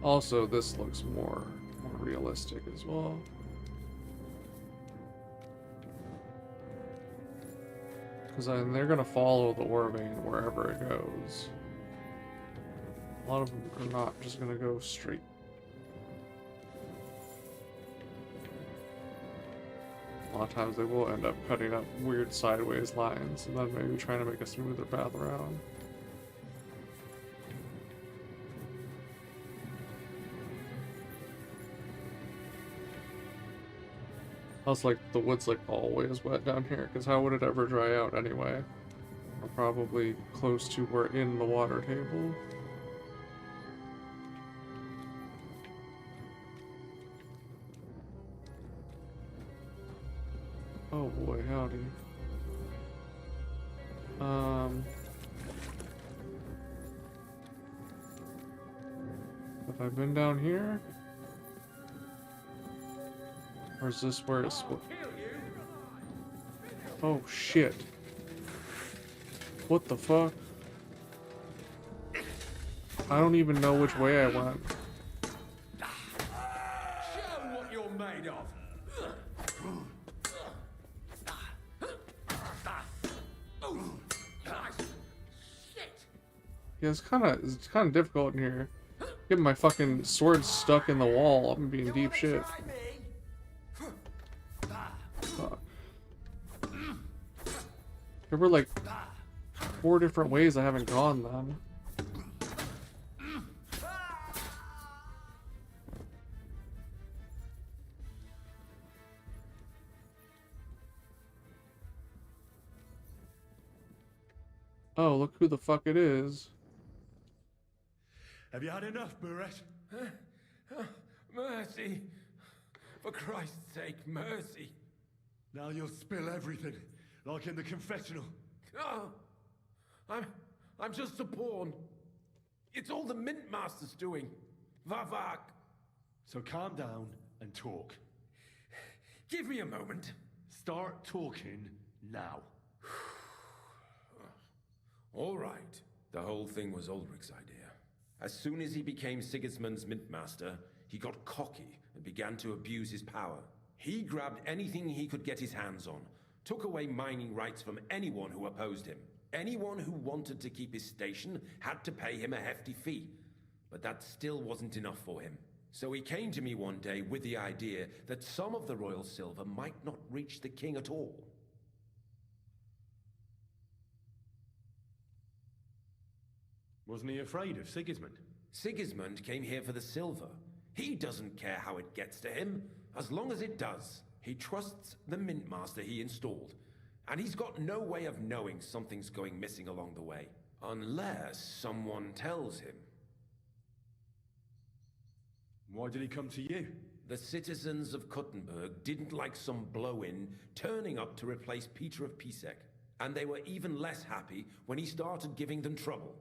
Also, this looks more realistic as well. Because they're gonna follow the ore vein wherever it goes. A lot of them are not just gonna go straight. A lot of times they will end up cutting up weird sideways lines and then maybe trying to make a smoother path around. Plus, like, the wood's like always wet down here, because how would it ever dry out anyway? We're probably close to we're in the water table. Oh boy, howdy. Have I been down here? Or is this where it's split? Oh shit. What the fuck? I don't even know which way I went. Show what you're made of. Yeah, it's kind of difficult in here. Getting my fucking sword stuck in the wall. I'm being deep shit. Fuck. There were like 4 different ways I haven't gone then. Oh, look who the fuck it is. Have you had enough, Barrett? Mercy. For Christ's sake, mercy. Now you'll spill everything, like in the confessional. Oh, I'm just a pawn. It's all the Mint Master's doing. Vavak. So calm down and talk. Give me a moment. Start talking now. All right. The whole thing was Ulrich's idea. As soon as he became Sigismund's mintmaster, he got cocky and began to abuse his power. He grabbed anything he could get his hands on, took away mining rights from anyone who opposed him. Anyone who wanted to keep his station had to pay him a hefty fee, but that still wasn't enough for him. So he came to me one day with the idea that some of the royal silver might not reach the king at all. Wasn't he afraid of Sigismund? Sigismund came here for the silver. He doesn't care how it gets to him, as long as it does. He trusts the mintmaster he installed, and he's got no way of knowing something's going missing along the way, unless someone tells him. Why did he come to you? The citizens of Kuttenberg didn't like some blow-in turning up to replace Peter of Pisek, and they were even less happy when he started giving them trouble.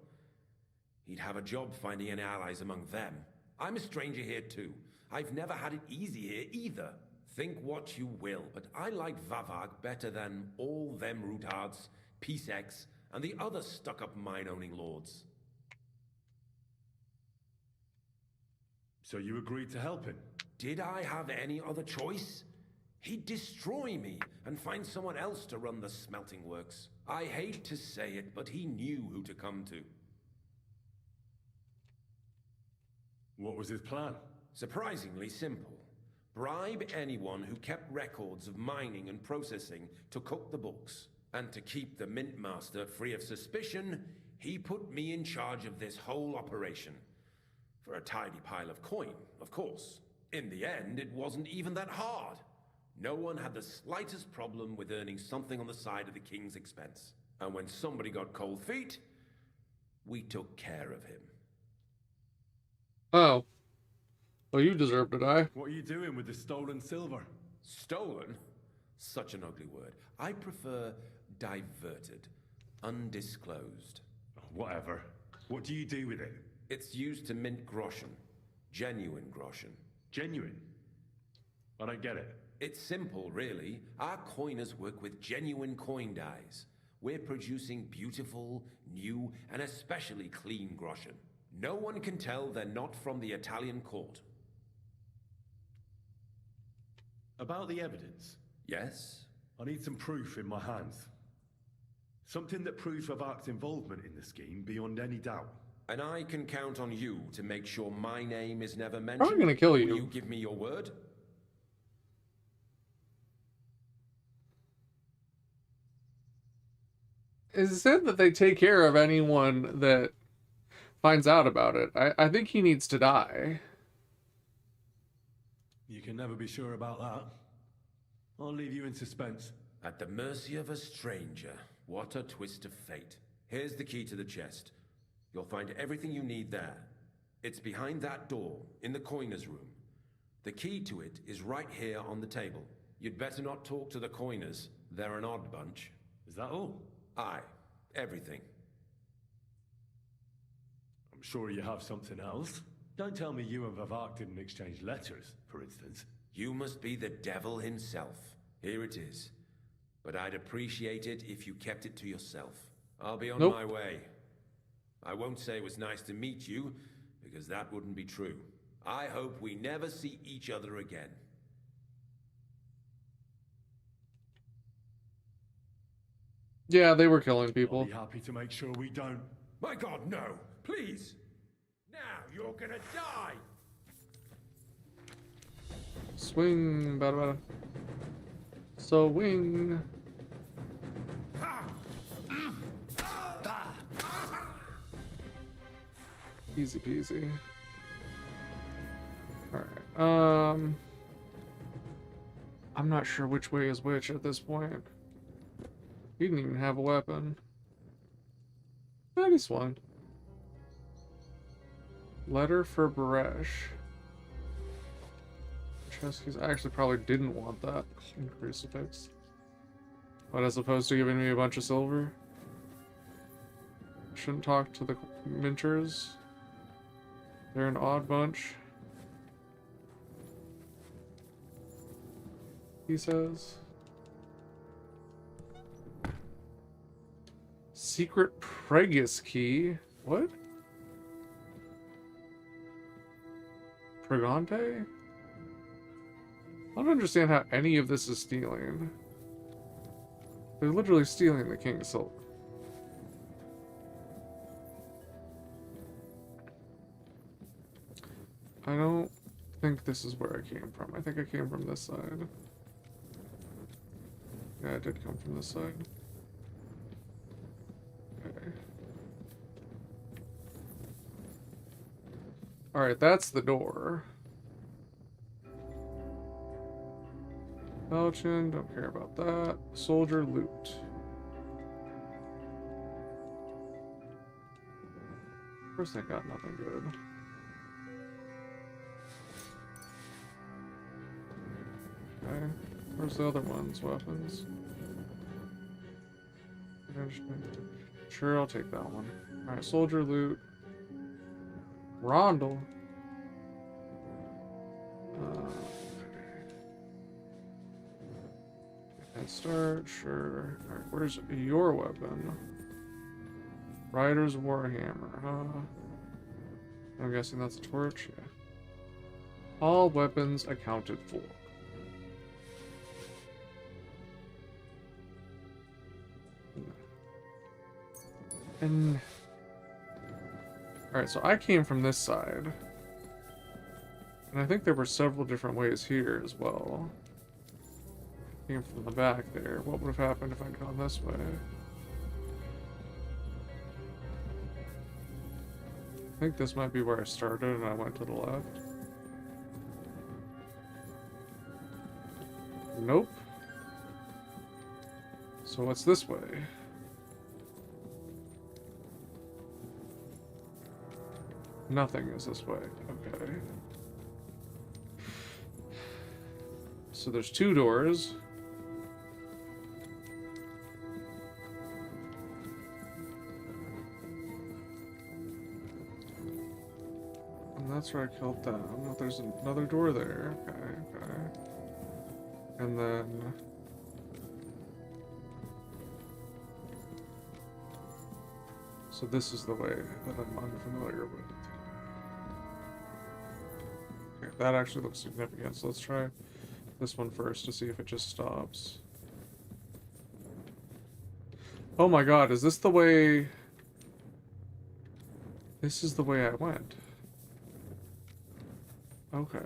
He'd have a job finding any allies among them. I'm a stranger here too. I've never had it easy here either. Think what you will, but I like Vavag better than all them Rutards, Piseks, and the other stuck-up mine-owning lords. So you agreed to help him? Did I have any other choice? He'd destroy me and find someone else to run the smelting works. I hate to say it, but he knew who to come to. What was his plan? Surprisingly simple. Bribe anyone who kept records of mining and processing to cook the books. And to keep the Mintmaster free of suspicion, he put me in charge of this whole operation. For a tidy pile of coin, of course. In the end, it wasn't even that hard. No one had the slightest problem with earning something on the side of the king's expense. And when somebody got cold feet, we took care of him. Oh. Well, you deserve to die. What are you doing with the stolen silver? Stolen? Such an ugly word. I prefer diverted. Undisclosed. Whatever. What do you do with it? It's used to mint groschen. Genuine groschen. Genuine? I don't get it. It's simple, really. Our coiners work with genuine coin dyes. We're producing beautiful, new, and especially clean groschen. No one can tell they're not from the Italian court. About the evidence? Yes? I need some proof in my hands. Something that proves Vavak's involvement in the scheme beyond any doubt. And I can count on you to make sure my name is never mentioned. I'm gonna kill you. Will you give me your word? It said that they take care of anyone that finds out about it. I think he needs to die. You can never be sure about that. I'll leave you in suspense. At the mercy of a stranger. What a twist of fate. Here's the key to the chest. You'll find everything you need there. It's behind that door, in the coiner's room. The key to it is right here on the table. You'd better not talk to the coiners. They're an odd bunch. Is that all? Aye. Everything. I'm sure you have something else. Don't tell me you and Vavak didn't exchange letters, for instance. You must be the devil himself. Here it is. But I'd appreciate it if you kept it to yourself. I'll be on my way. I won't say it was nice to meet you, because that wouldn't be true. I hope we never see each other again. Yeah, they were killing people. I'll be happy to make sure we don't. My God, no! Please! Now you're gonna die! Swing, bada bada. So wing. Easy peasy. Alright, I'm not sure which way is which at this point. He didn't even have a weapon. But he swung. Letter for Baresh. I actually probably didn't want that crucifix. But as opposed to giving me a bunch of silver. Shouldn't talk to the minters. They're an odd bunch. He says. Secret Pregus key. What? Brigante? I don't understand how any of this is stealing. They're literally stealing the King's Silk. I don't think this is where I came from. I think I came from this side. Yeah, I did come from this side. Okay. Alright, that's the door. Belchin, don't care about that. Soldier loot. Of course I got nothing good. Okay. Where's the other ones? Weapons. Sure, I'll take that one. Alright, soldier loot. Rondel. And start, sure. Alright, where's your weapon? Rider's Warhammer, huh? I'm guessing that's a torch, yeah. All weapons accounted for. And... Alright, so I came from this side. And I think there were several different ways here as well. Came from the back there. What would have happened if I'd gone this way? I think this might be where I started and I went to the left. Nope. So what's this way? Nothing is this way. Okay. So there's two doors. And that's where I killed them. Oh, there's another door there. Okay, okay. And then... So this is the way that I'm unfamiliar with. Okay, that actually looks significant, so let's try this one first to see if it just stops. Oh my god, is this the way... This is the way I went. Okay.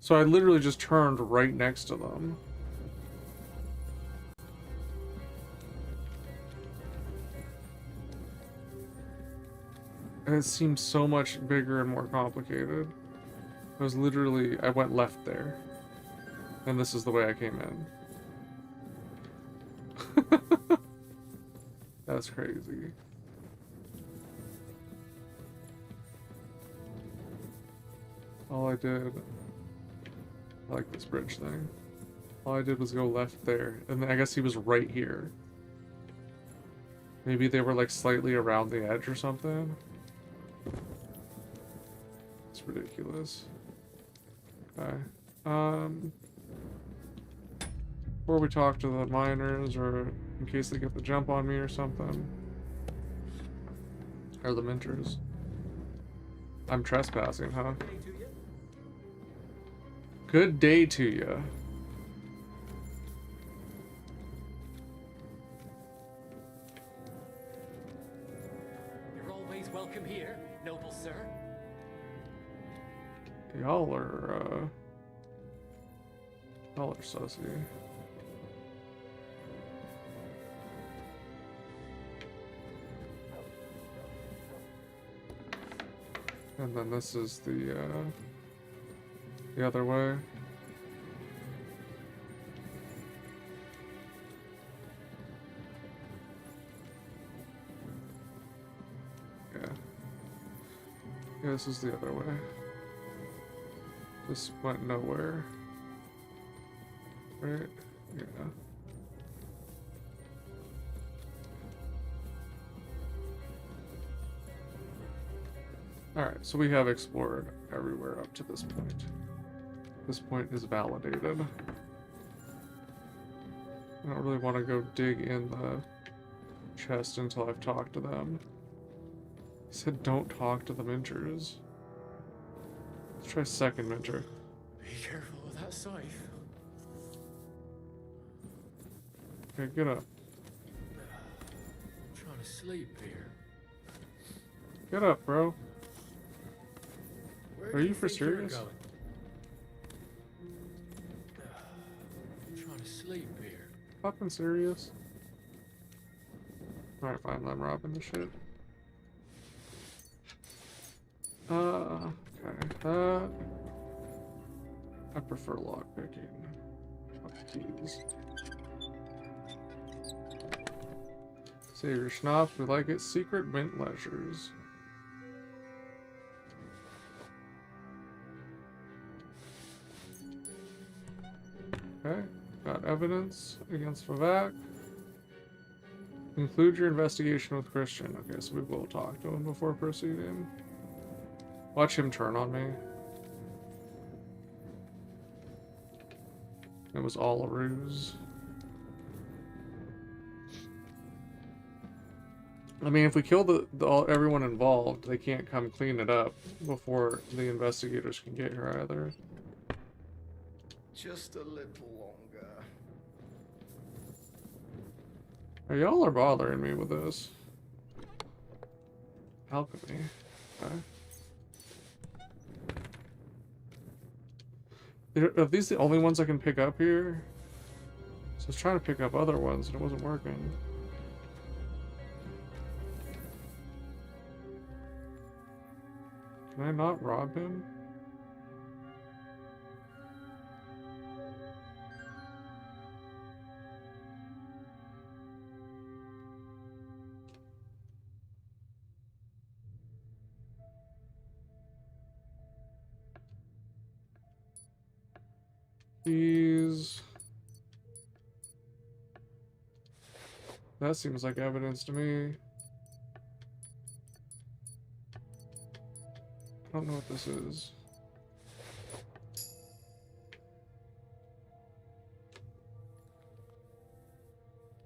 So I literally just turned right next to them. And it seems so much bigger and more complicated. I went left there. And this is the way I came in. That's crazy. All I did... I like this bridge thing. All I did was go left there. And then I guess he was right here. Maybe they were like slightly around the edge or something. It's ridiculous. Okay. Before we talk to the miners, or in case they get the jump on me or something. Or the minters. I'm trespassing, huh? Good day to you. You're always welcome here, noble sir. Y'all are sussy. And then this is the other way. Yeah. Yeah, this is the other way. This went nowhere. Right? Yeah. Alright, so we have explored everywhere up to this point. This point is validated. I don't really want to go dig in the chest until I've talked to them. He said don't talk to the minters. Let's try second mentor. Be careful with that scythe. Okay, get up. I'm trying to sleep here. Get up, bro. Where Are do you for think you're serious? going? I'm trying to sleep here. Fucking serious? Alright, fine, I'm robbing the shit. Okay, I prefer lockpicking. Fuck keys. Save your schnapps, we like it. Secret mint leisures. Okay, got evidence against Vivek. Conclude your investigation with Christian. Okay, so we will talk to him before proceeding. Watch him turn on me. It was all a ruse. I mean, if we kill everyone involved, they can't come clean it up before the investigators can get here either. Just a little longer. Hey, y'all are bothering me with this. Alchemy. Okay. Are these the only ones I can pick up here? So I was trying to pick up other ones and it wasn't working. Can I not rob him? These... That seems like evidence to me. I don't know what this is.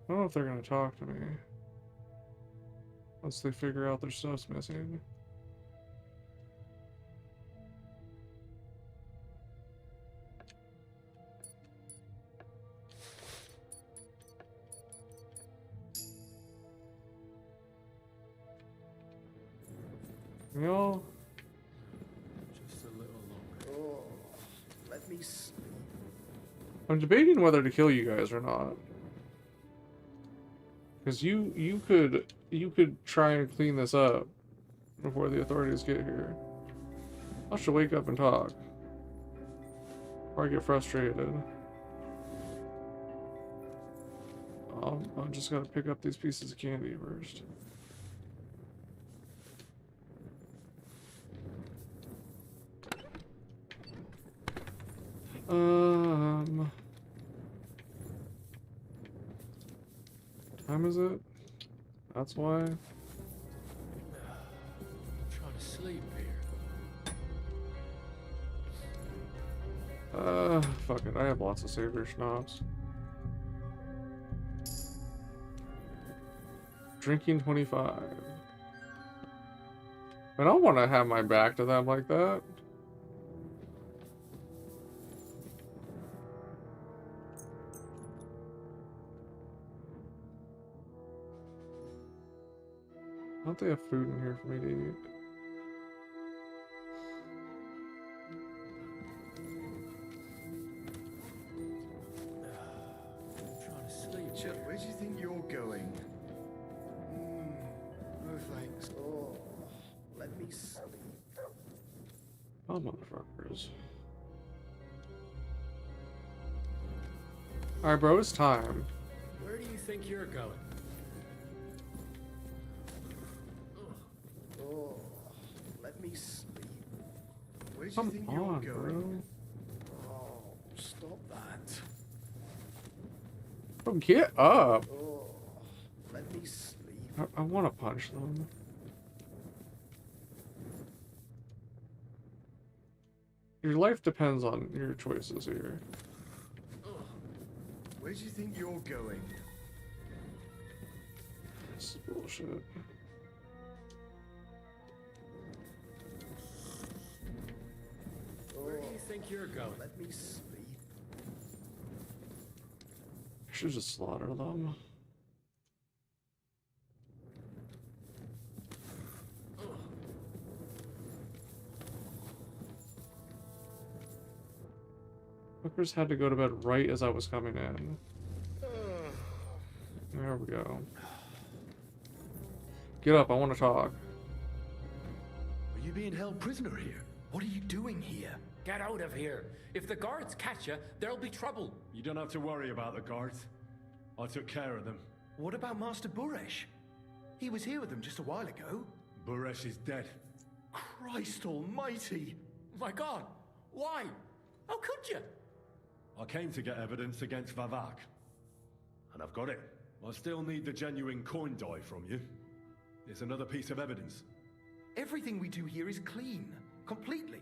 I don't know if they're gonna talk to me. Once they figure out their stuff's missing. Y'all? Just a little longer. Oh, let me sleep. I'm debating whether to kill you guys or not. Because you could try and clean this up before the authorities get here. I should wake up and talk. Or I get frustrated. I'm just gotta pick up these pieces of candy first. Time is it? That's why. I'm trying to sleep here. Fuck it. I have lots of savior schnapps. Drinking 25. I don't want to have my back to them like that. Don't they have food in here for me to eat? I'm trying to sleep. Chip, where do you think you're going? No thanks. Oh, let me sleep. Oh, motherfuckers. Alright, bro, it's time. Where do you think you're going? Oh, let me sleep. Where do you Come think on, you're going? bro. Oh, stop that. Bro, get up. Oh, let me sleep. I want to punch them. Your life depends on your choices here. Where do you think you're going? This is bullshit. think you're going? Let me sleep. I should just slaughter them. Fuckers had to go to bed right as I was coming in. There we go. Get up, I want to talk. Are you being held prisoner here? What are you doing here? Get out of here. If the guards catch you, there'll be trouble. You don't have to worry about the guards. I took care of them. What about Master Buresh? He was here with them just a while ago. Buresh is dead. Christ almighty! My God, why? How could you? I came to get evidence against Vavak. And I've got it. I still need the genuine coin die from you. It's another piece of evidence. Everything we do here is clean. Completely.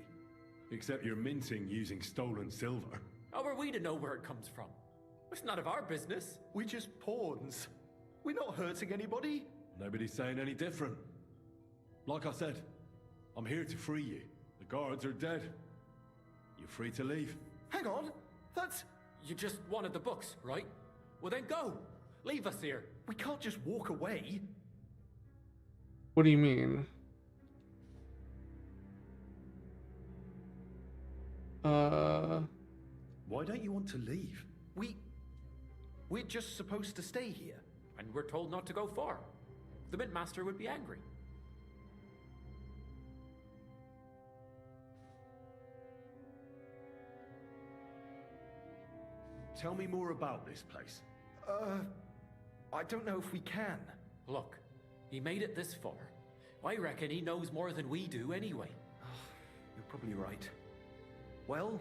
Except you're minting using stolen silver. How are we to know where it comes from? It's none of our business. We're just pawns. We're not hurting anybody. Nobody's saying any different. Like I said, I'm here to free you. The guards are dead. You're free to leave. Hang on. That's... You just wanted the books, right? Well then go. Leave us here. We can't just walk away. What do you mean? Why don't you want to leave? We're just supposed to stay here. And we're told not to go far. The Mint Master would be angry. Tell me more about this place. I don't know if we can. Look, he made it this far. I reckon he knows more than we do anyway. You're probably right. Well,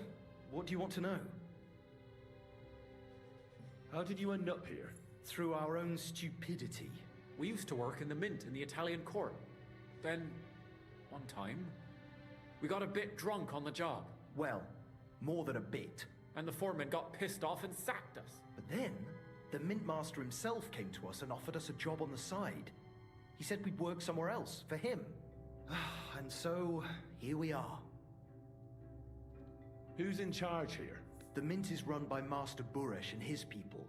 what do you want to know? How did you end up here? Through our own stupidity. We used to work in the Mint in the Italian court. Then, one time, we got a bit drunk on the job. Well, more than a bit. And the foreman got pissed off and sacked us. But then, the Mint Master himself came to us and offered us a job on the side. He said we'd work somewhere else, for him. And so, here we are. Who's in charge here? The Mint is run by Master Buresh and his people.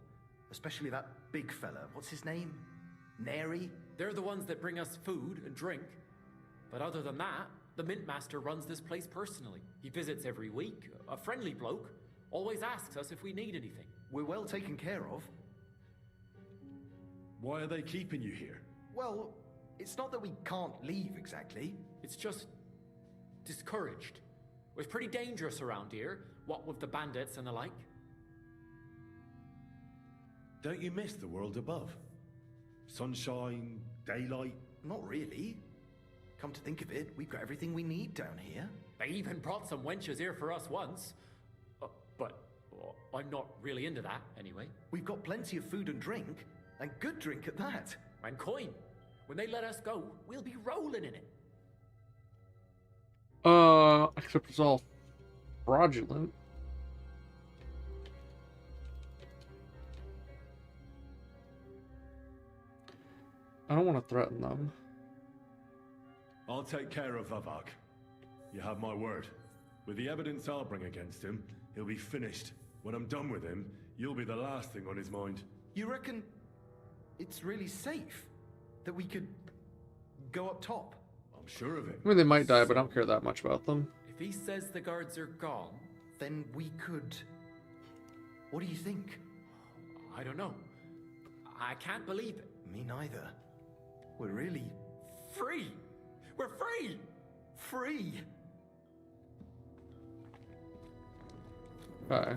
Especially that big fella. What's his name? Neri? They're the ones that bring us food and drink. But other than that, the Mint Master runs this place personally. He visits every week, a friendly bloke. Always asks us if we need anything. We're well taken care of. Why are they keeping you here? Well, it's not that we can't leave exactly. It's just discouraged. It's pretty dangerous around here, what with the bandits and the like. Don't you miss the world above? Sunshine, daylight? Not really. Come to think of it, we've got everything we need down here. They even brought some wenches here for us once. But I'm not really into that, anyway. We've got plenty of food and drink, and good drink at that. And coin. When they let us go, we'll be rolling in it. Except it's all fraudulent. I don't want to threaten them. I'll take care of Vavak. You have my word. With the evidence I'll bring against him, he'll be finished. When I'm done with him, you'll be the last thing on his mind. You reckon it's really safe that we could go up top? I'm sure of it. I mean, they might die, but I don't care that much about them. If he says the guards are gone, then we could... What do you think? I don't know. I can't believe it. Me neither. We're really... free! We're free! Free! Okay.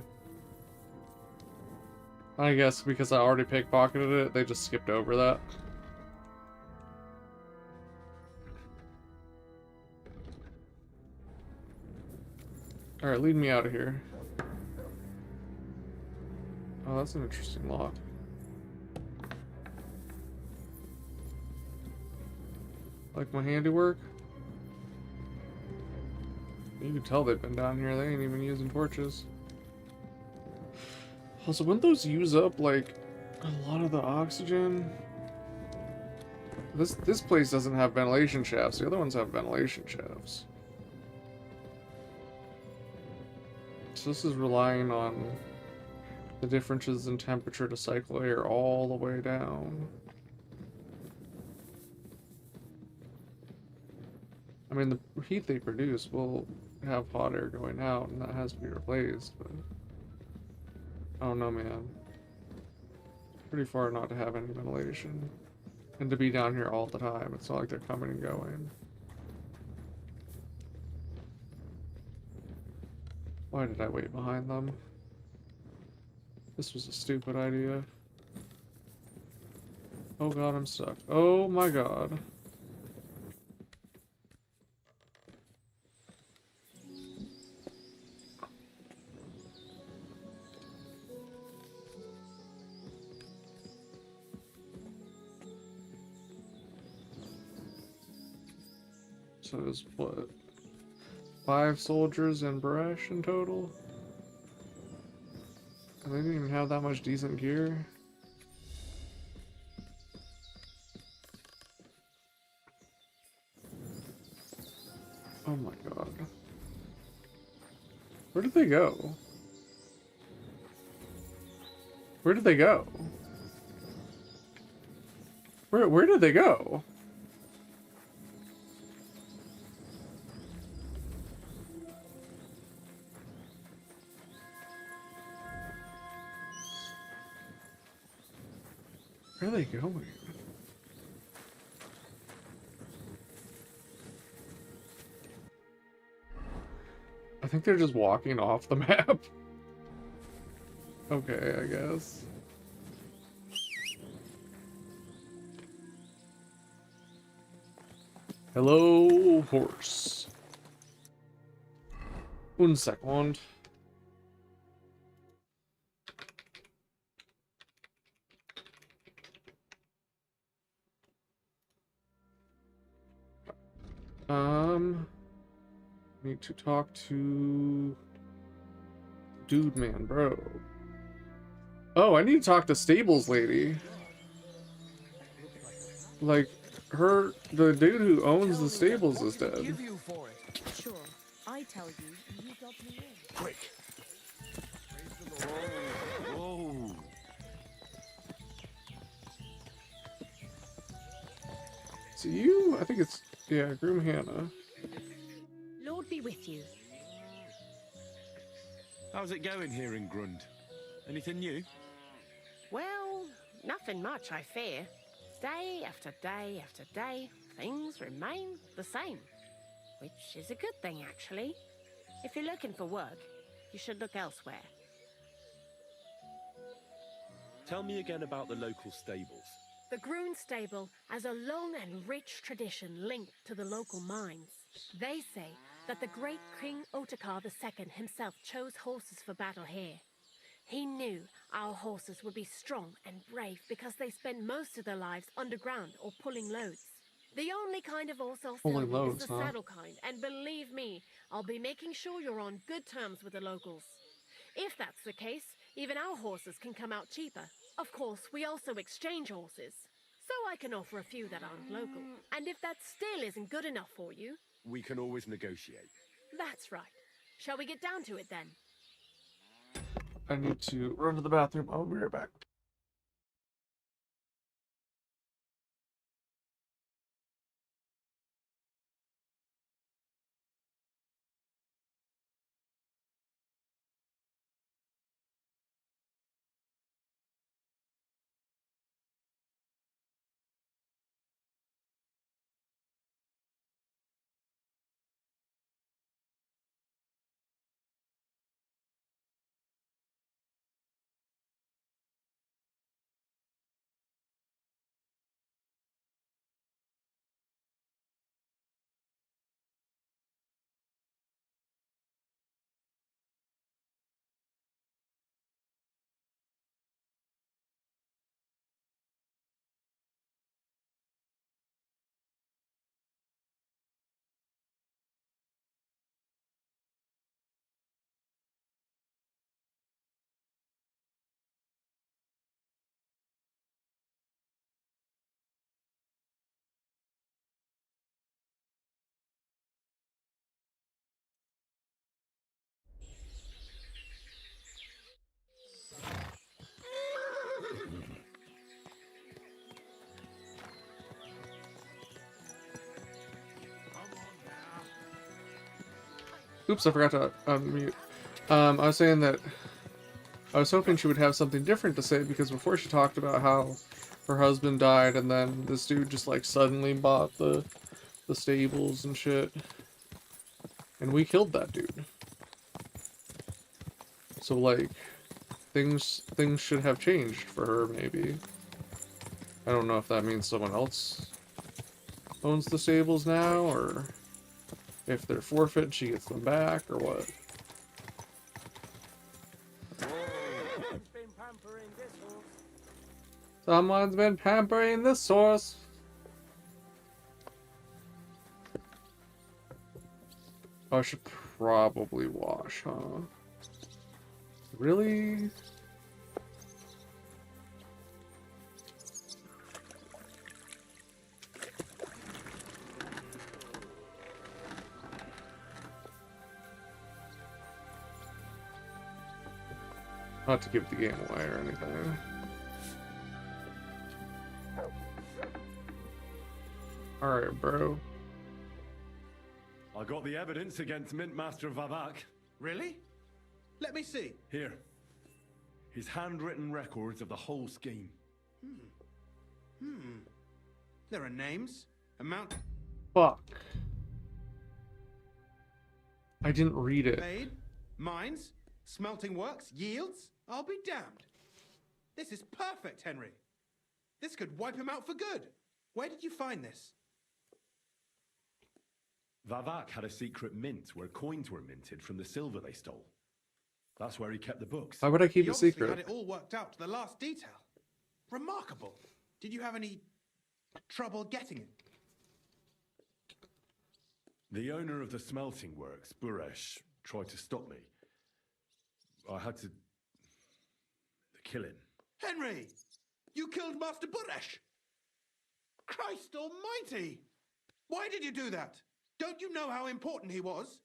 I guess because I already pickpocketed it, they just skipped over that. Alright, lead me out of here. Oh, that's an interesting lock. Like my handiwork? You can tell they've been down here. They ain't even using torches. Also, wouldn't those use up, like, a lot of the oxygen? This place doesn't have ventilation shafts. The other ones have ventilation shafts. So this is relying on the differences in temperature to cycle air all the way down. I mean, the heat they produce will have hot air going out, and that has to be replaced, but I don't know, man. Pretty far not to have any ventilation. And to be down here all the time. It's not like they're coming and going. Why did I wait behind them? This was a stupid idea. Oh god, I'm stuck. Oh my god. So there's what? 5 soldiers and Baresh in total? And they didn't even have that much decent gear. Oh my god. Where did they go? Where did they go? Where did they go? Where are they going? I think they're just walking off the map. Okay, I guess. Hello, horse. Un second. Need to talk to Dude Man, bro. Oh, I need to talk to Stables Lady. Like, the dude who owns the stables is dead. Sure, I tell you, you got me in. Quick. Whoa. So you, I think it's, yeah, Groom Hannah. Lord be with you. How's it going here in Grund? Anything new? Well, nothing much, I fear. Day after day after day, things remain the same. Which is a good thing, actually. If you're looking for work, you should look elsewhere. Tell me again about the local stables. The Groon stable has a long and rich tradition linked to the local mines. They say that the great King Otakar II himself chose horses for battle here. He knew our horses would be strong and brave because they spend most of their lives underground or pulling loads. The only kind of horse I'll sell you is the saddle kind, and believe me, I'll be making sure you're on good terms with the locals. If that's the case, even our horses can come out cheaper. Of course, we also exchange horses. So I can offer a few that aren't local. And if that still isn't good enough for you... We can always negotiate. That's right. Shall we get down to it then? I need to run to the bathroom. I'll be right back. Oops, I forgot to unmute. I was saying that I was hoping she would have something different to say, because before she talked about how her husband died and then this dude just like suddenly bought the stables and shit. And we killed that dude. So like things should have changed for her, maybe. I don't know if that means someone else owns the stables now, or if they're forfeit, she gets them back, or what. Someone's been pampering this horse. I should probably wash, huh? Really? Not to give the game away or anything. Alright, bro. I got the evidence against Mint Master Vavak. Really? Let me see. Here. His handwritten records of the whole scheme. There are names, amount... Fuck. I didn't read it. Paid, mines, smelting works, yields. I'll be damned. This is perfect, Henry. This could wipe him out for good. Where did you find this? Vavak had a secret mint where coins were minted from the silver they stole. That's where he kept the books. Why would I keep He it obviously secret? had it all worked out to the last detail. Remarkable. Did you have any trouble getting it? The owner of the smelting works, Buresh, tried to stop me. I had to kill him. Henry! You killed Master Buresh! Christ almighty! Why did you do that? Don't you know how important he was?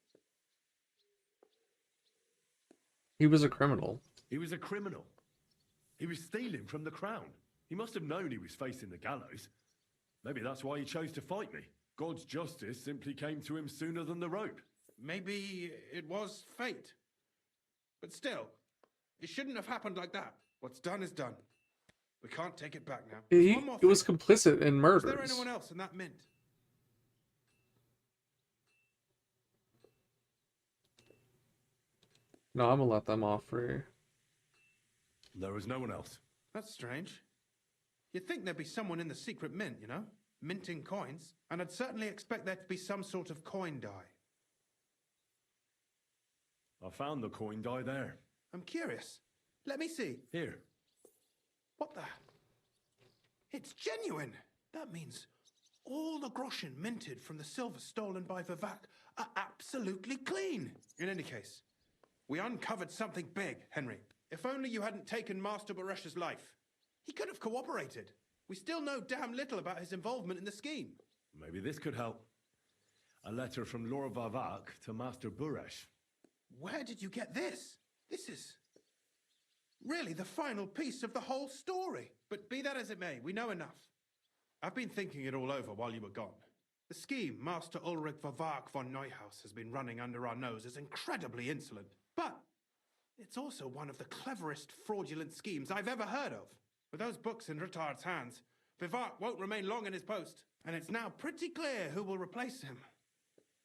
He was a criminal. He was a criminal. He was stealing from the crown. He must have known he was facing the gallows. Maybe that's why he chose to fight me. God's justice simply came to him sooner than the rope. Maybe it was fate. But still, it shouldn't have happened like that. What's done is done. We can't take it back now. He One more was thing. complicit in Was there murders. anyone else in that mint? No, I'm gonna let them off free. There was no one else. That's strange. You'd think there'd be someone in the secret mint, you know? Minting coins. And I'd certainly expect there to be some sort of coin die. I found the coin die there. I'm curious. Let me see. Here. What the? It's genuine. That means all the groschen minted from the silver stolen by Vivak are absolutely clean. In any case, we uncovered something big, Henry. If only you hadn't taken Master Baresh's life. He could have cooperated. We still know damn little about his involvement in the scheme. Maybe this could help. A letter from Lord Vavak to Master Buresh. Where did you get this? This is really the final piece of the whole story. But be that as it may, we know enough. I've been thinking it all over while you were gone. The scheme Master Ulrich Vavak von Neuhaus has been running under our nose is incredibly insolent. But it's also one of the cleverest fraudulent schemes I've ever heard of. With those books in Rittard's hands, Vivak won't remain long in his post, and it's now pretty clear who will replace him.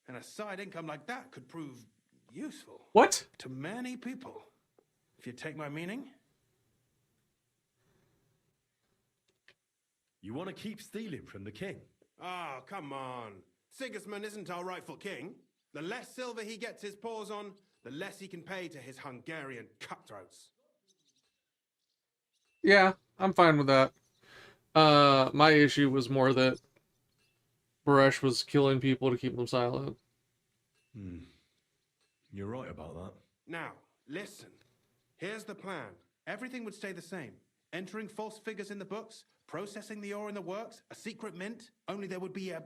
And a side income like that could prove useful. What? To many people. If you take my meaning. You want to keep stealing from the king? Oh, come on. Sigismund isn't our rightful king. The less silver he gets his paws on, the less he can pay to his Hungarian cutthroats. Yeah, I'm fine with that. My issue was more that Baresh was killing people to keep them silent. You're right about that. Now, listen. Here's the plan. Everything would stay the same. Entering false figures in the books, processing the ore in the works, a secret mint, only there would be a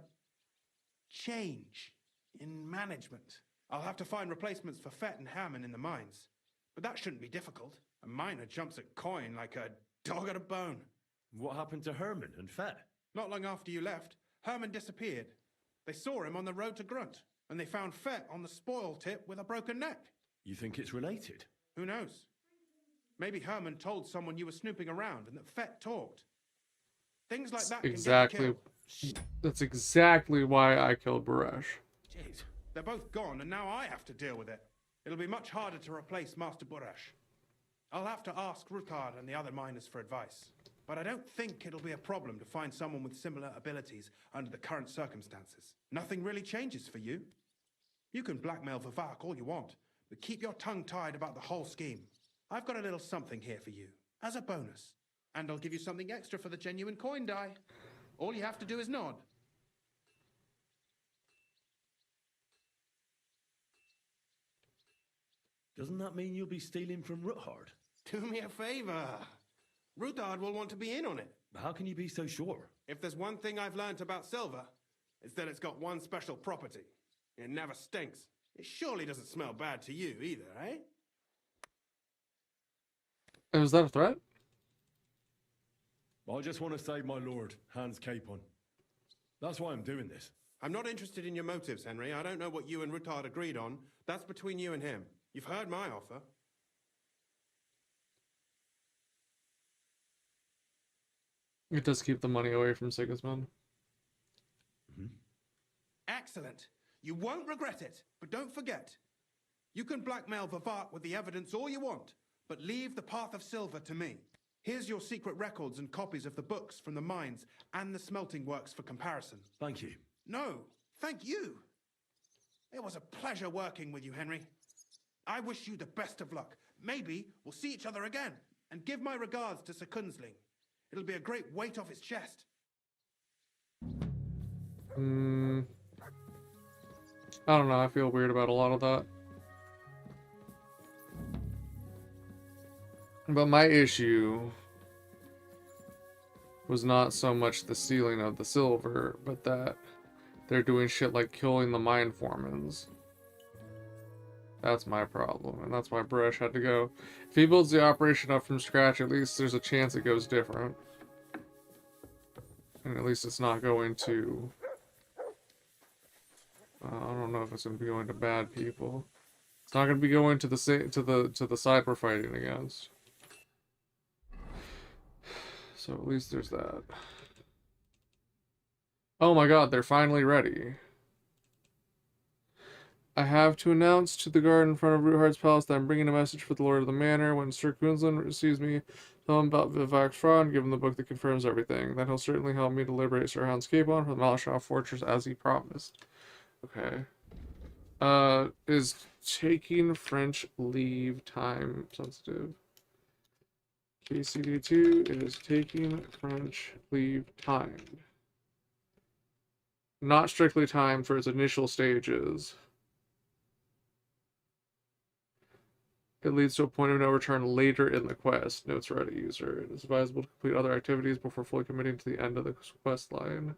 change in management. I'll have to find replacements for Fett and Hammond in the mines. But that shouldn't be difficult. A miner jumps at coin like a dog at a bone. What happened to Herman and Fett? Not long after you left, Herman disappeared. They saw him on the road to Grunt, and they found Fett on the spoil tip with a broken neck. You think it's related? Who knows? Maybe Herman told someone you were snooping around and that Fett talked. Things like that can get you killed. That's exactly why I killed Baresh. Jeez. They're both gone, and now I have to deal with it. It'll be much harder to replace Master Baresh. I'll have to ask Rutard and the other miners for advice. But I don't think it'll be a problem to find someone with similar abilities under the current circumstances. Nothing really changes for you. You can blackmail Vivek all you want, but keep your tongue tied about the whole scheme. I've got a little something here for you, as a bonus. And I'll give you something extra for the genuine coin die. All you have to do is nod. Doesn't that mean you'll be stealing from Rutard? Do me a favor. Rutard will want to be in on it. How can you be so sure? If there's one thing I've learnt about silver, it's that it's got one special property. It never stinks. It surely doesn't smell bad to you either, eh? Is that a threat? I just want to save my lord, Hans Capon. That's why I'm doing this. I'm not interested in your motives, Henry. I don't know what you and Rutard agreed on. That's between you and him. You've heard my offer. It does keep the money away from Sigismund. Excellent. You won't regret it, but don't forget. You can blackmail Vivek with the evidence all you want, but leave the path of silver to me. Here's your secret records and copies of the books from the mines and the smelting works for comparison. Thank you. No, thank you. It was a pleasure working with you, Henry. I wish you the best of luck. Maybe we'll see each other again. And give my regards to Sir Kunzling. It'll be a great weight off his chest. I don't know. I feel weird about a lot of that. But my issue was not so much the stealing of the silver, but that they're doing shit like killing the mine foremans. That's my problem, and that's why Baresh had to go. If he builds the operation up from scratch, at least there's a chance it goes different. And at least it's not going to... I don't know if it's going to be going to bad people. It's not going to be going to the side we're fighting against. So at least there's that. Oh my god, they're finally ready. I have to announce to the guard in front of Ruthard's palace that I'm bringing a message for the Lord of the Manor. When Sir Kunzlin receives me, tell him about Vivek's fraud and give him the book that confirms everything. Then he'll certainly help me to liberate Sir Hans Capon from the Malashal Fortress as he promised. Okay. Is taking French leave time sensitive? KCD2 is taking French leave timed. Not strictly timed for its initial stages. It leads to a point of no return later in the quest. Notes Reddit user. It is advisable to complete other activities before fully committing to the end of the quest line.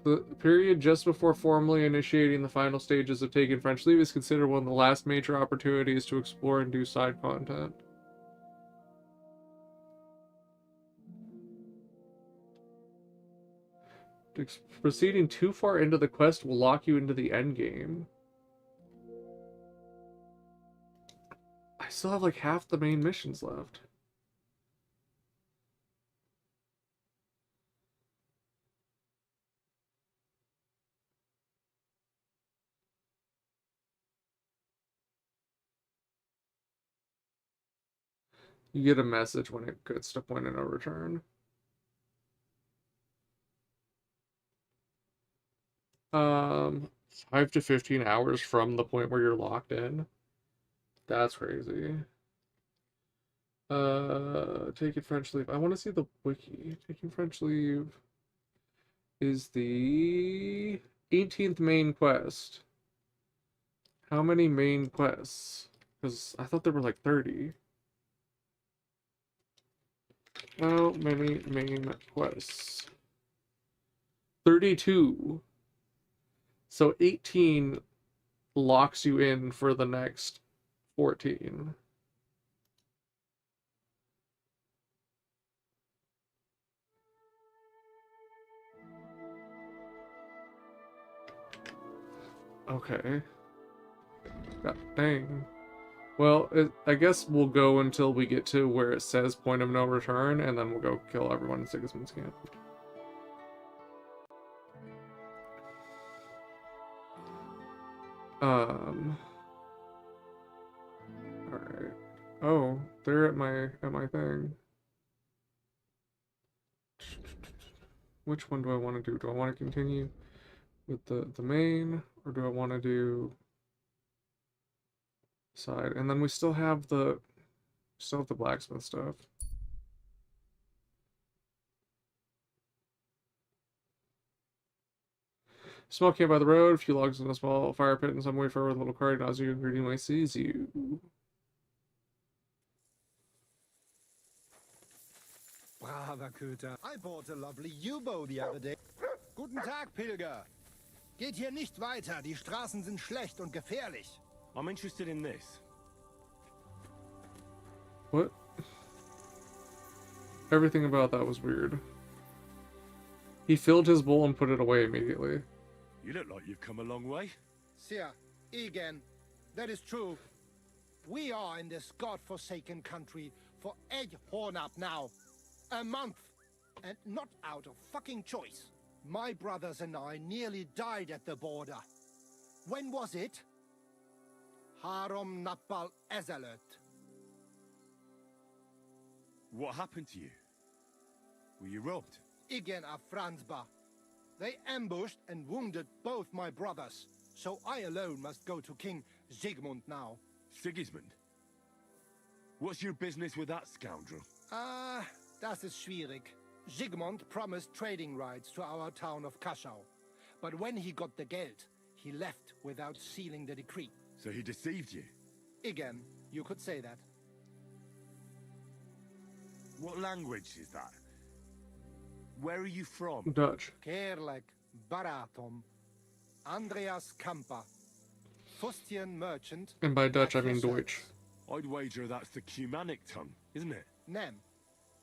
The period just before formally initiating the final stages of taking French leave is considered one of the last major opportunities to explore and do side content. Proceeding too far into the quest will lock you into the end game. I still have like half the main missions left. You get a message when it gets to point of no return. 5 to 15 hours from the point where you're locked in. That's crazy. Taking French leave. I want to see the wiki. Taking French leave is the 18th main quest. How many main quests? Because I thought there were like 30. How many main quests? 32. So 18 locks you in for the next 14. Okay. God dang. Well, I guess we'll go until we get to where it says point of no return, and then we'll go kill everyone in Sigismund's camp. Alright. Oh, they're at my thing. Which one do I want to do? Do I want to continue with the main, or do I want to do side? And then we still have the blacksmith stuff. Small camp by the road, a few logs in a small fire pit in some way far with a little car as you greetingly sees you. Braver Köter. I bought a lovely U-boat the other day. Guten Tag, Pilger. Geht hier nicht weiter. Die Straßen sind schlecht und gefährlich. I'm interested in this. What? Everything about that was weird. He filled his bowl and put it away immediately. You look like you've come a long way. Sir, again, that is true. We are in this god-forsaken country for egg horn up now. A month. And not out of fucking choice. My brothers and I nearly died at the border. When was it? Harom Napal Ezelert. What happened to you? Were you robbed? Igen a Franzba. They ambushed and wounded both my brothers. So I alone must go to King Sigmund now. Sigismund? What's your business with that scoundrel? Das ist schwierig. Sigmund promised trading rights to our town of Kaschau. But when he got the Geld, he left without sealing the decree. So he deceived you? Again, you could say that. What language is that? Where are you from? Dutch. Kerlek, Baratom, Andreas Kamper, Fustian merchant. And by Dutch, I mean Deutsch. I'd wager that's the Cumanic tongue, isn't it? Nem.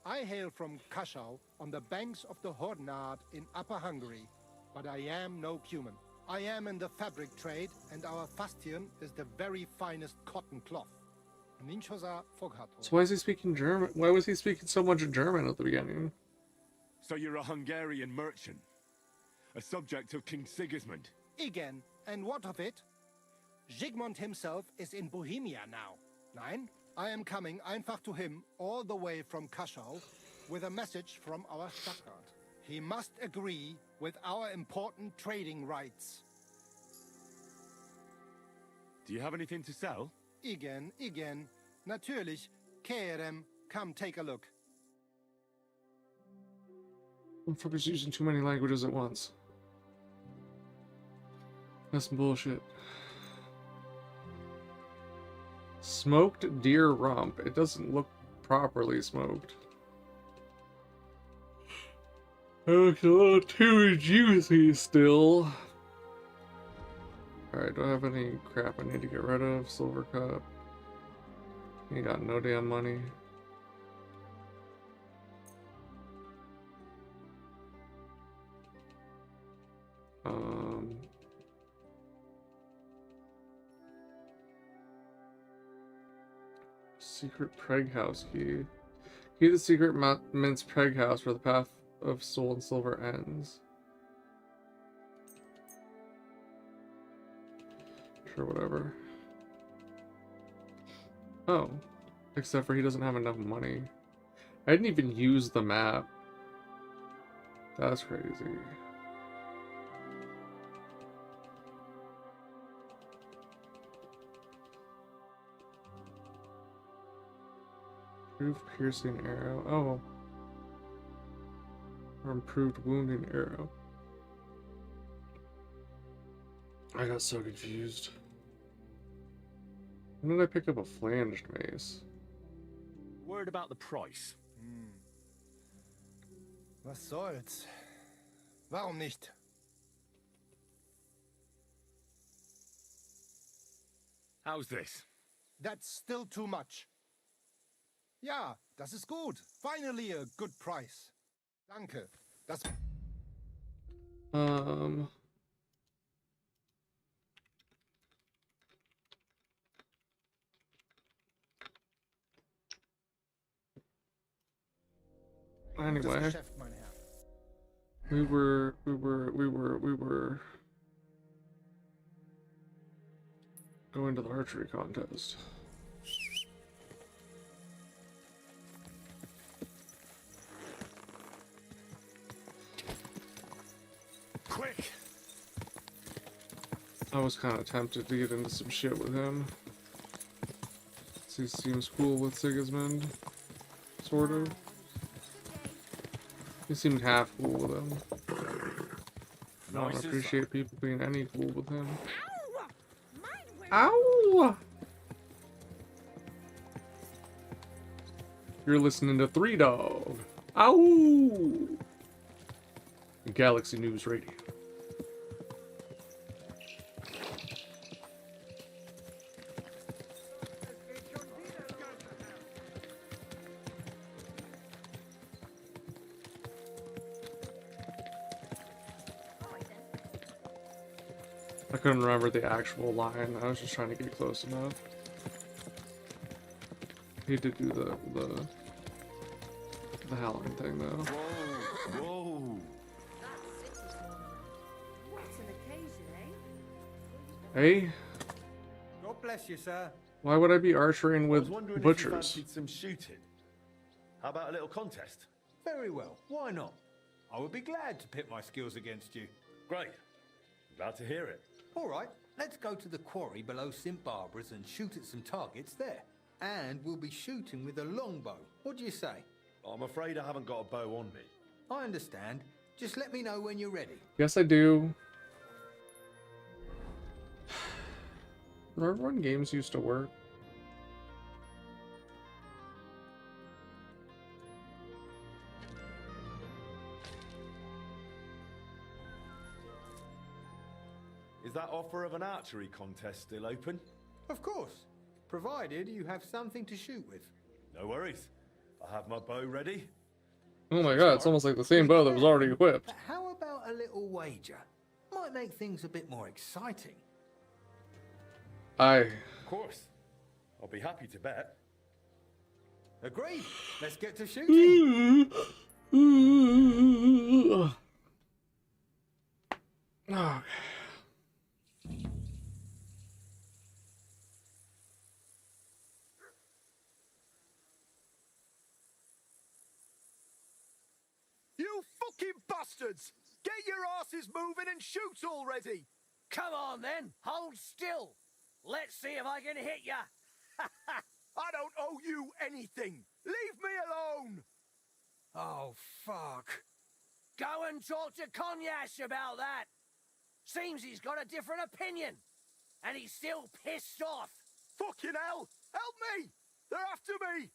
I hail from Kaschau on the banks of the Hornad in Upper Hungary, but I am no Cuman. I am in the fabric trade, and our Fustian is the very finest cotton cloth. So why is he speaking German? Why was he speaking so much German at the beginning? So you're a Hungarian merchant? A subject of King Sigismund? Igen, and what of it? Sigmund himself is in Bohemia now. Nein, I am coming einfach to him all the way from Kaschau with a message from our Stadtrat. He must agree with our important trading rights. Do you have anything to sell? Igen. Natürlich. Kerem, come take a look. Motherfucker's using too many languages at once. That's some bullshit. Smoked deer rump. It doesn't look properly smoked. It looks a little too juicy still. Alright, do I have any crap I need to get rid of? Silver cup. You got no damn money. Secret Preg House key. Key to the secret Mint's Preg House where the path of soul and silver ends. Sure, whatever. Oh. Except for he doesn't have enough money. I didn't even use the map. That's crazy. Improved piercing arrow. Oh. Or improved wounding arrow. I got so confused. When did I pick up a flanged mace? Word about the price. Was soll's? Warum nicht? How's this? That's still too much. Ja, das ist gut. Finally a good price. Danke. Das... Anyway, we were going to the archery contest. Quick! I was kind of tempted to get into some shit with him. He seems cool with Sigismund, sort of. He seemed half cool with him. I don't appreciate people being any cool with him. Ow! You're listening to Three Dog. Ow! Galaxy News Radio. I couldn't remember the actual line. I was just trying to get close enough. He did do the howling thing though. Whoa! What an occasion, eh? Hey, God bless you, sir. why would I be archering I with was wondering if you butchers? fancied some shooting. How about a little contest? Very well. Why not? I would be glad to pit my skills against you. Great. Glad to hear it. All right, let's go to the quarry below St. Barbara's and shoot at some targets there. And we'll be shooting with a longbow. What do you say? I'm afraid I haven't got a bow on me. I understand. Just let me know when you're ready. Yes, I do. Remember when games used to work? Is that offer of an archery contest still open? Of course, provided you have something to shoot with. No worries. I have my bow ready. Oh my god, it's almost like the same bow that was already equipped. But how about a little wager? Might make things a bit more exciting. Of course. I'll be happy to bet. Agreed. Let's get to shooting. Oh. You fucking bastards! Get your asses moving and shoot already! Come on then, hold still. Let's see if I can hit ya. I don't owe you anything. Leave me alone! Oh, fuck. Go and talk to Konyash about that. Seems he's got a different opinion. And he's still pissed off. Fucking hell! Help me! They're after me!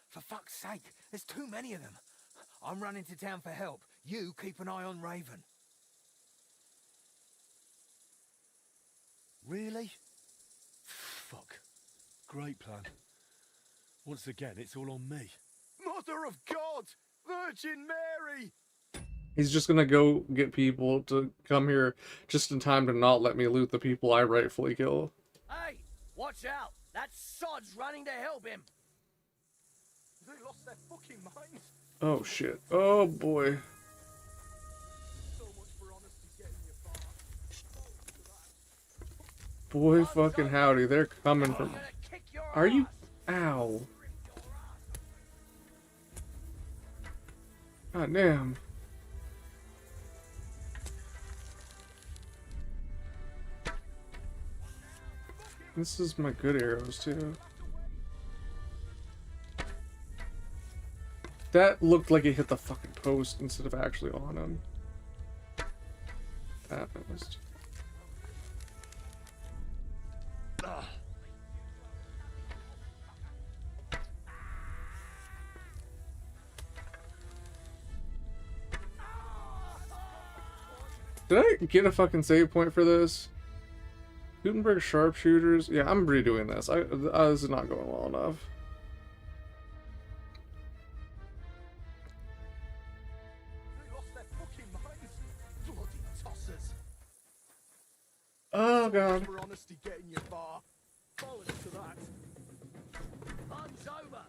For fuck's sake, there's too many of them. I'm running to town for help. You keep an eye on Raven. Really? Fuck. Great plan. Once again, it's all on me. Mother of God! Virgin Mary! He's just gonna go get people to come here just in time to not let me loot the people I rightfully kill. Hey, watch out. That sod's running to help him. They lost their fucking minds. Oh shit. Oh boy. So much for honesty getting you far. Boy fucking howdy, they're coming from... Are you... Ow. God damn. This is my good arrows too. That looked like it hit the fucking post instead of actually on him. That missed. Did I get a fucking save point for this? Gutenberg sharpshooters? Yeah, I'm redoing this. This is not going well enough. They lost their fucking minds. Bloody tossers. Oh god. For honesty getting you far. Bollocks to that. Fun's over.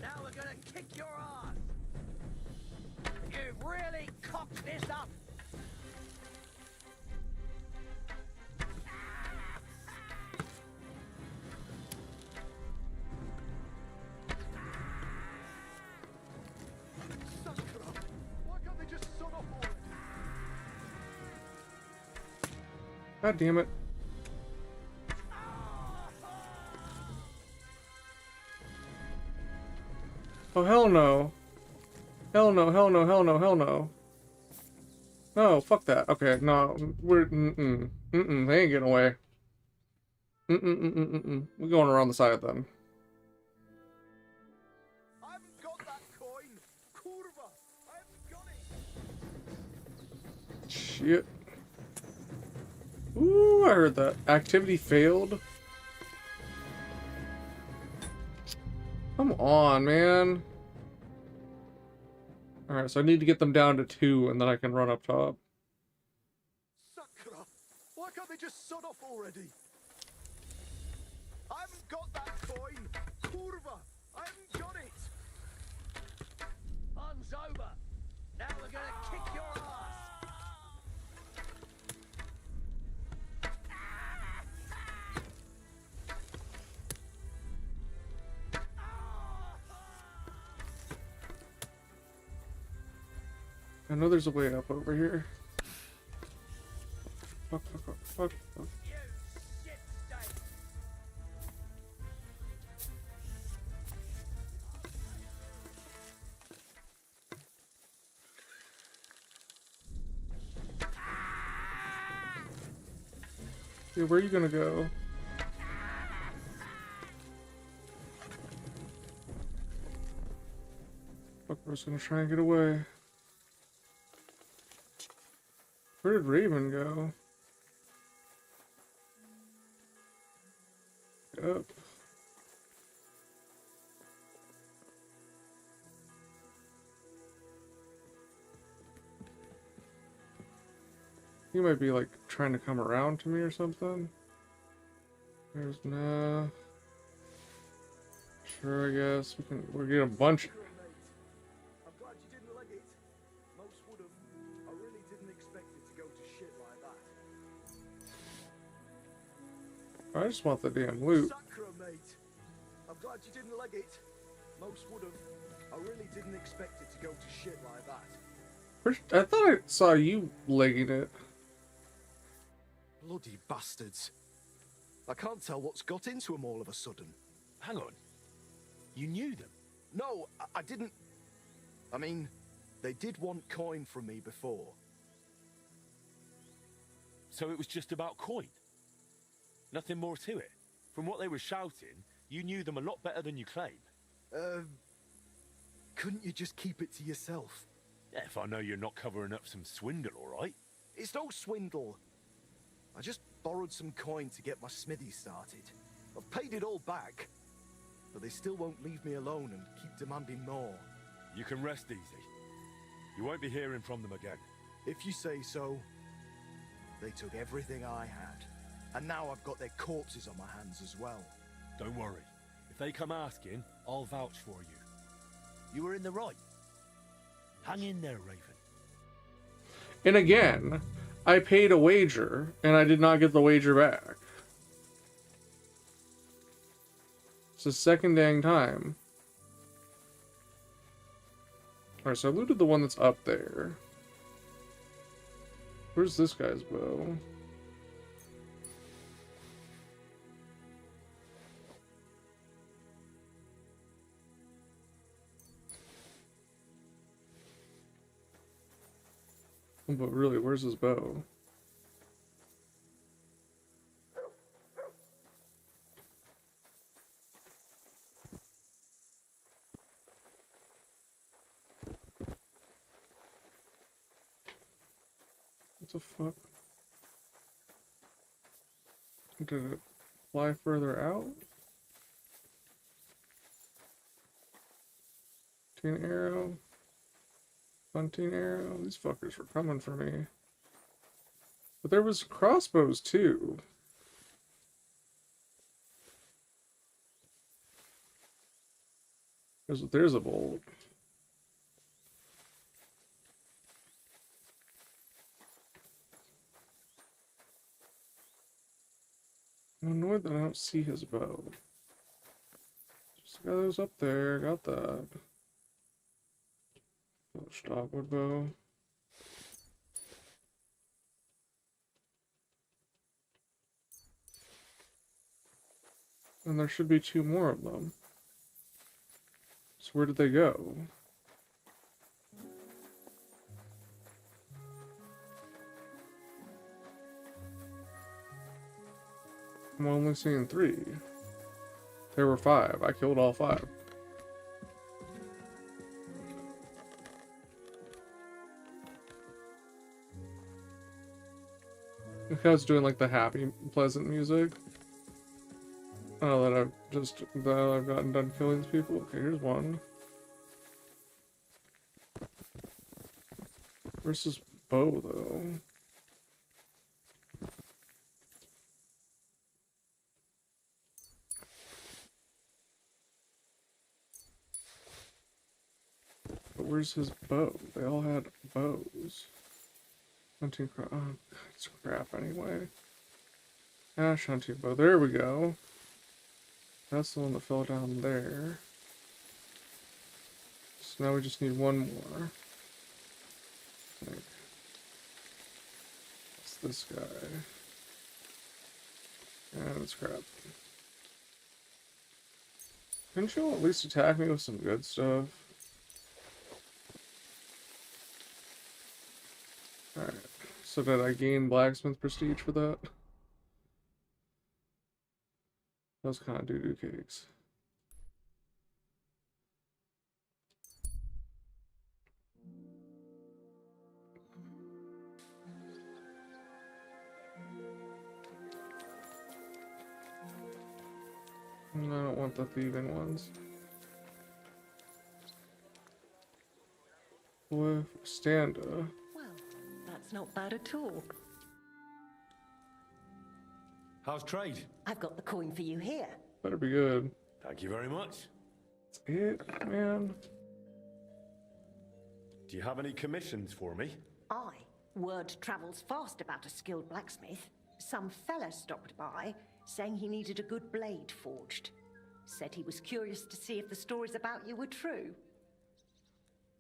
Now we're gonna kick your ass. really cocked this up. Sakura! Why can't they just shut up already? God damn it. Oh, hell no. Hell no, hell no, hell no, hell no. No, fuck that. Okay, no, we're, they ain't getting away. We're going around the side of them. I haven't got that coin! Kurva! I haven't got it! Shit. Ooh, I heard that. Activity failed. Come on, man. Alright, so I need to get them down to 2 and then I can run up top. Sakura! Why can't they just shut up already? I haven't got that coin! Kurva! I haven't got it! Fun's over. Now we're gonna kick your ass. I know there's a way up over here. Fuck, fuck, fuck, fuck, fuck. Dude, where are you gonna go? Fuck, I was gonna try and get away. Where did Raven go? Up. He might be like trying to come around to me or something. There's no. Sure, I guess we'll get a bunch. I'm glad you didn't leg it. Most would have. I really didn't expect it to go to shit like that. I just want the damn loot. Sakura, mate. I'm glad you didn't leg it. Most would have. I really didn't expect it to go to shit like that. I thought I saw you legging it. Bloody bastards. I can't tell what's got into them all of a sudden. Hang on. You knew them? No, I didn't. I mean, they did want coin from me before. So it was just about coin? Nothing more to it? From what they were shouting, you knew them a lot better than you claim. Couldn't you just keep it to yourself? Yeah, if I know you're not covering up some swindle, all right? It's no swindle. I just borrowed some coin to get my smithy started. I've paid it all back. But they still won't leave me alone and keep demanding more. You can rest easy. You won't be hearing from them again. If you say so. They took everything I had. And now I've got their corpses on my hands as well. Don't worry. If they come asking, I'll vouch for you. You were in the right. Hang in there, Raven. And again, I paid a wager, and I did not get the wager back. It's the second dang time. Alright, so I looted the one that's up there. Where's this guy's bow? But really, where's his bow? What the fuck? Did it fly further out? Teen arrow. Hunting arrow. These fuckers were coming for me. But there was crossbows too. There's a bolt. I'm annoyed that I don't see his bow. Just got those up there, got that. Stockwood bow. And there should be 2 more of them. So where did they go? I'm only seeing 3. There were 5. I killed all 5. Look how it's doing like the happy, pleasant music. Oh, that I've gotten done killing these people. Okay, here's one. Where's his bow though? But where's his bow? They all had bows. Hunting crap. Oh, it's crap anyway. Ash hunting bow. There we go. That's the one that fell down there. So now we just need 1 more. I think. It's this guy. And it's crap. Couldn't you at least attack me with some good stuff? Alright. So did I gain blacksmith prestige for that? Those kind of doo-doo cakes. I don't want the thieving ones. Boy, Standa. Well, that's not bad at all. How's trade? I've got the coin for you here. Better be good. Thank you very much. That's it, man. Do you have any commissions for me? Aye. Word travels fast about a skilled blacksmith. Some fella stopped by, saying he needed a good blade forged. Said he was curious to see if the stories about you were true.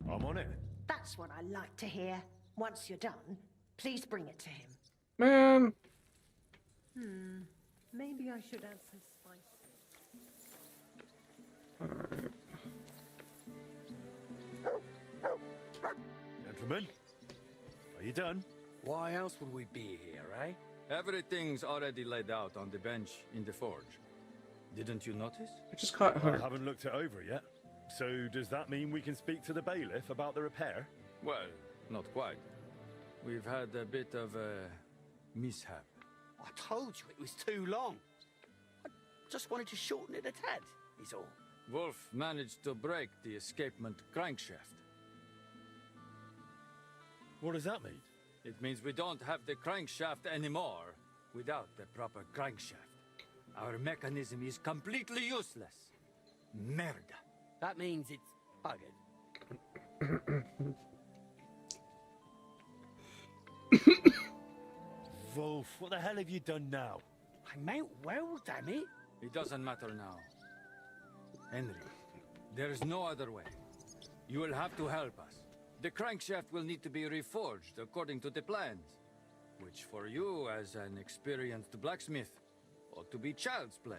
I'm on it. That's what I like to hear. Once you're done, please bring it to him. Man. Maybe I should add some spice. Alright. Gentlemen, are you done? Why else would we be here, eh? Everything's already laid out on the bench in the forge. Didn't you notice? I just caught her. I haven't looked it over yet. So does that mean we can speak to the bailiff about the repair? Well, not quite. We've had a bit of a mishap. I told you it was too long. I just wanted to shorten it a tad, is all. Wolf managed to break the escapement crankshaft. What does that mean? It means we don't have the crankshaft anymore without the proper crankshaft. Our mechanism is completely useless. Merda. That means it's buggered. Wolf, what the hell have you done now? I meant well, damn it. It doesn't matter now. Henry, there is no other way. You will have to help us. The crankshaft will need to be reforged according to the plans, which for you, as an experienced blacksmith, ought to be child's play.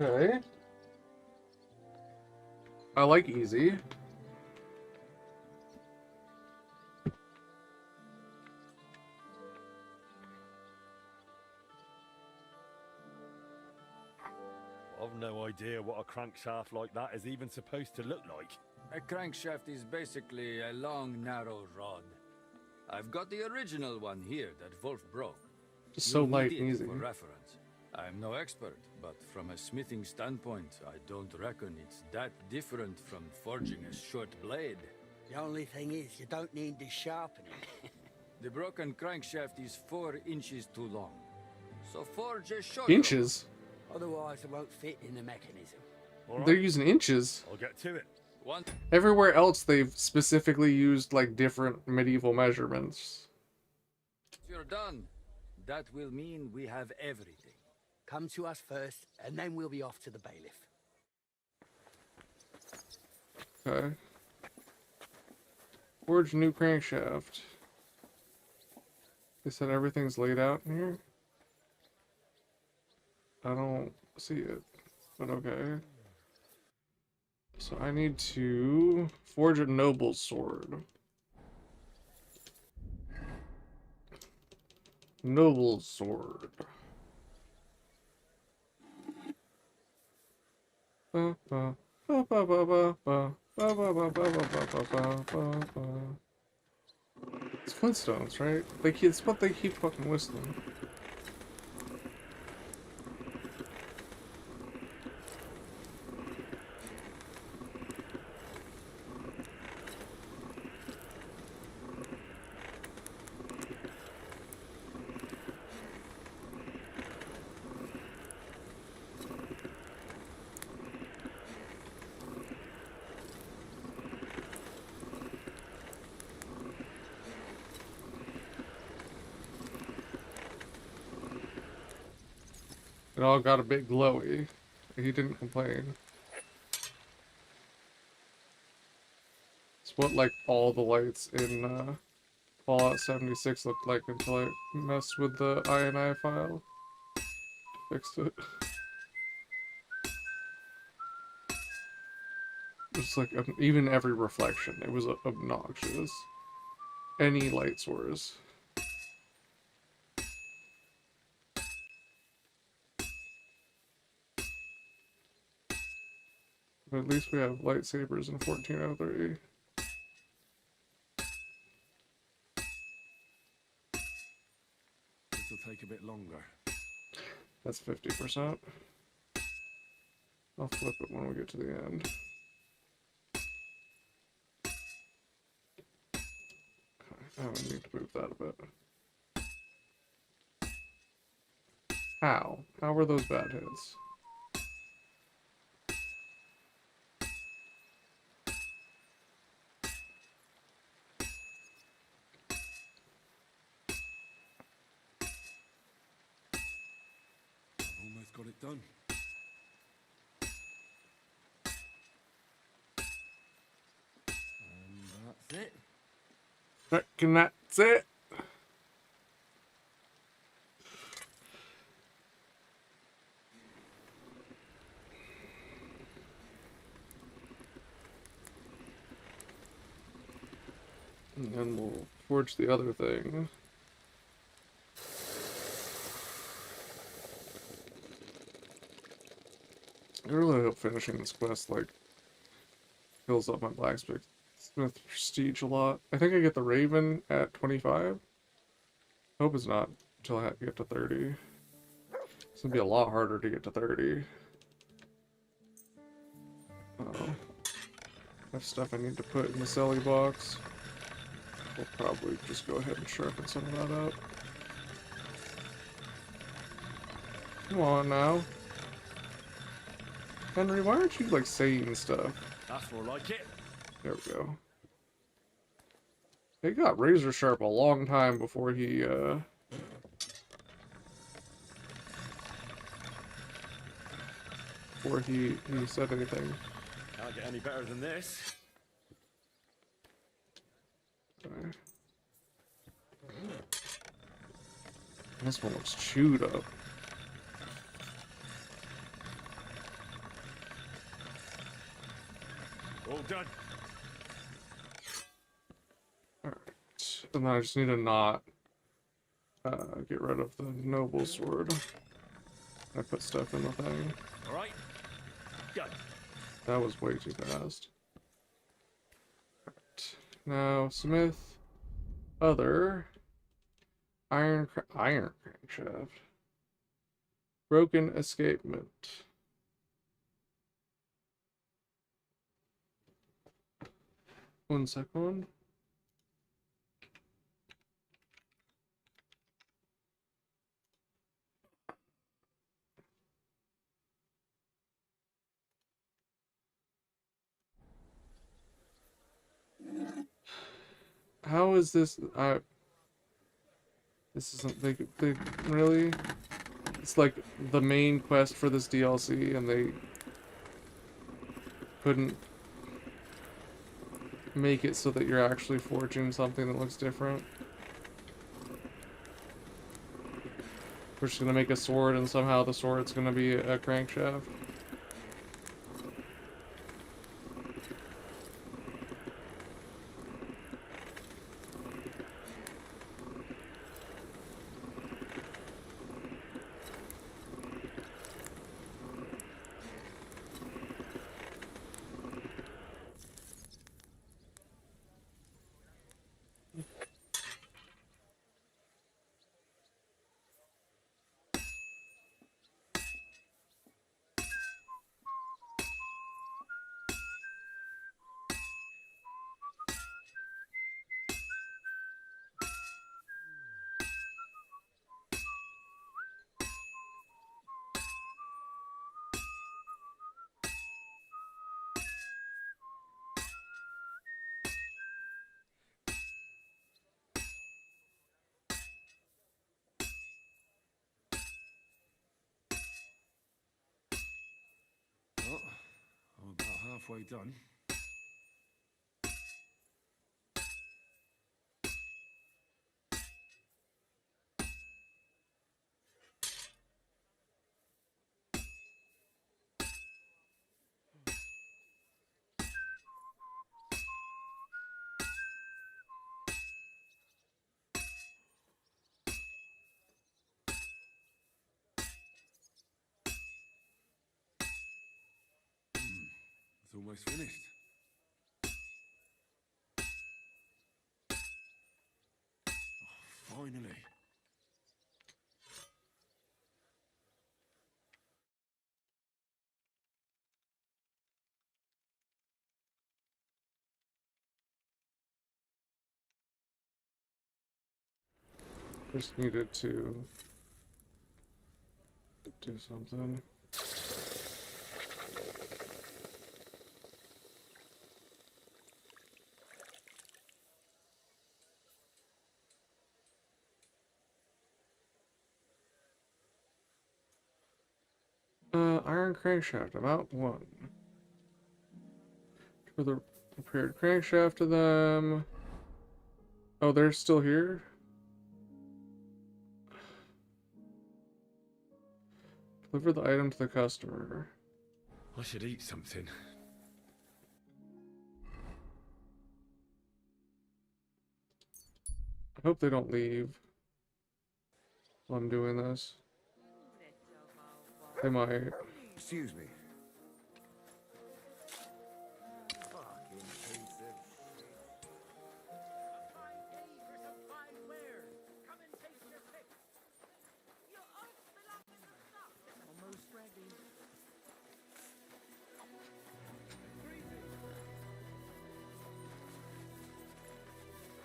Okay. I like easy. I've no idea what a crankshaft like that is even supposed to look like. A crankshaft is basically a long, narrow rod. I've got the original one here that Wolf broke. Just so You'll light need and it easy. for reference. I'm no expert, but from a smithing standpoint, I don't reckon it's that different from forging a short blade. The only thing is, you don't need to sharpen it. The broken crankshaft is 4 inches too long. So forge a short Inches? Otherwise, it won't fit in the mechanism. They're using inches. I'll get to it. One. Everywhere else, they've specifically used like different medieval measurements. You're done. That will mean we have everything. Come to us first, and then we'll be off to the bailiff. Okay. Forge a new crankshaft. They said everything's laid out in here? I don't see it, but okay. So I need to forge a noble sword. Noble sword. Ba, ba, ba, ba, ba, ba, ba, ba, ba, ba, ba, ba, ba, ba, ba. It's Flintstones, right? It's what they keep fucking whistling. It all got a bit glowy. He didn't complain. It's what like all the lights in Fallout 76 looked like until I messed with the INI file. Fixed it. It's like even every reflection, it was obnoxious. Any light source. But at least we have lightsabers in 1403. This will take a bit longer. That's 50%. I'll flip it when we get to the end. Okay, I need to move that a bit. How? How were those bad hits? Almost got it done. And that's it. Reckon that's it. And then we'll forge the other thing. I really hope finishing this quest, like, fills up my blacksmith prestige a lot. I think I get the Raven at 25. Hope it's not until I get to 30. It's gonna be a lot harder to get to 30. Uh-oh. I have stuff I need to put in the celly box. We'll probably just go ahead and sharpen some of that up. Come on now. Henry, why aren't you, like, saying stuff? That's more like it. There we go. He got razor sharp a long time before he, said anything. Can't get any better than this. Okay. This one looks chewed up. All done. Alright. And then I just need to not get rid of the noble sword. I put stuff in the thing. Alright. Done. That was way too fast. Alright. Now, Smith. Other. Iron crankshaft. Broken escapement. One second. How is this? This isn't they really. It's like the main quest for this DLC, and they couldn't make it so that you're actually forging something that looks different. We're just gonna make a sword, and somehow the sword's gonna be a crankshaft. Well, I'm about halfway done. It's almost finished. Oh, finally. Just needed to do something. Iron crankshaft, about one. For the repaired crankshaft to them. Oh, they're still here? Deliver the item to the customer. I should eat something. I hope they don't leave while I'm doing this. They might. Excuse me.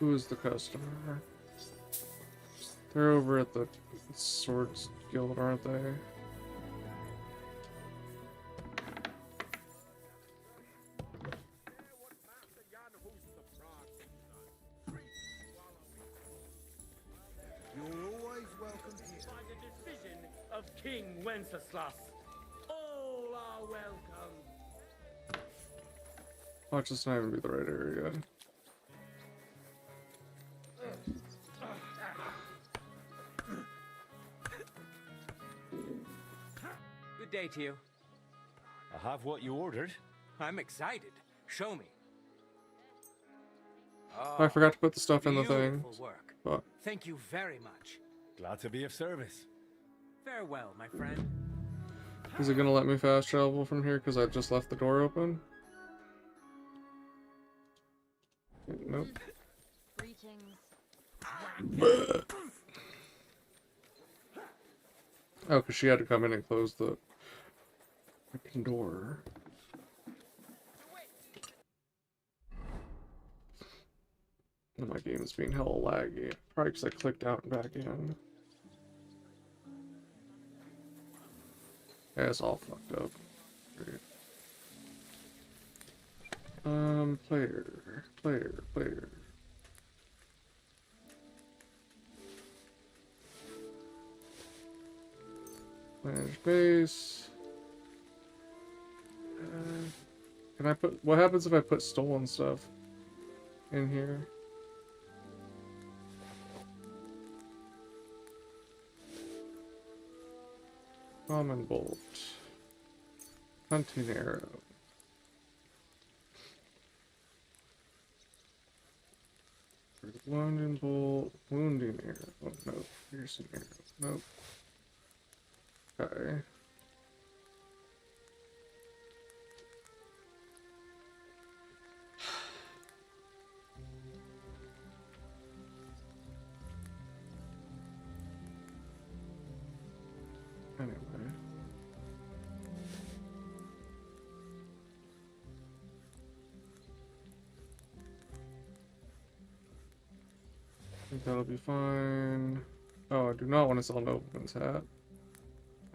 Who is the customer? They're over at the Swords Guild, aren't they? You're always welcome here. By the decision of King Wenceslas, all are welcome. Watch this not even be the right area. Good day to you. I have what you ordered. I'm excited. Show me. I forgot to put the stuff in the Beautiful thing. work. But Thank you very much. Glad to be of service. Farewell, my friend. is it gonna let me fast travel from here because I just left the door open? Nope. Greetings. Oh, because she had to come in and close the freaking door. And my game is being hella laggy. Probably because I clicked out and back in. Yeah, it's all fucked up. Great. Player. Manage base. Can I put... What happens if I put stolen stuff in here? Common bolt. Hunting arrow. Wounding bolt. Wounding arrow. Oh, no. Piercing arrow. Nope. Okay. Anyway. I think that'll be fine. Oh, I do not want to sell Nobleman's hat.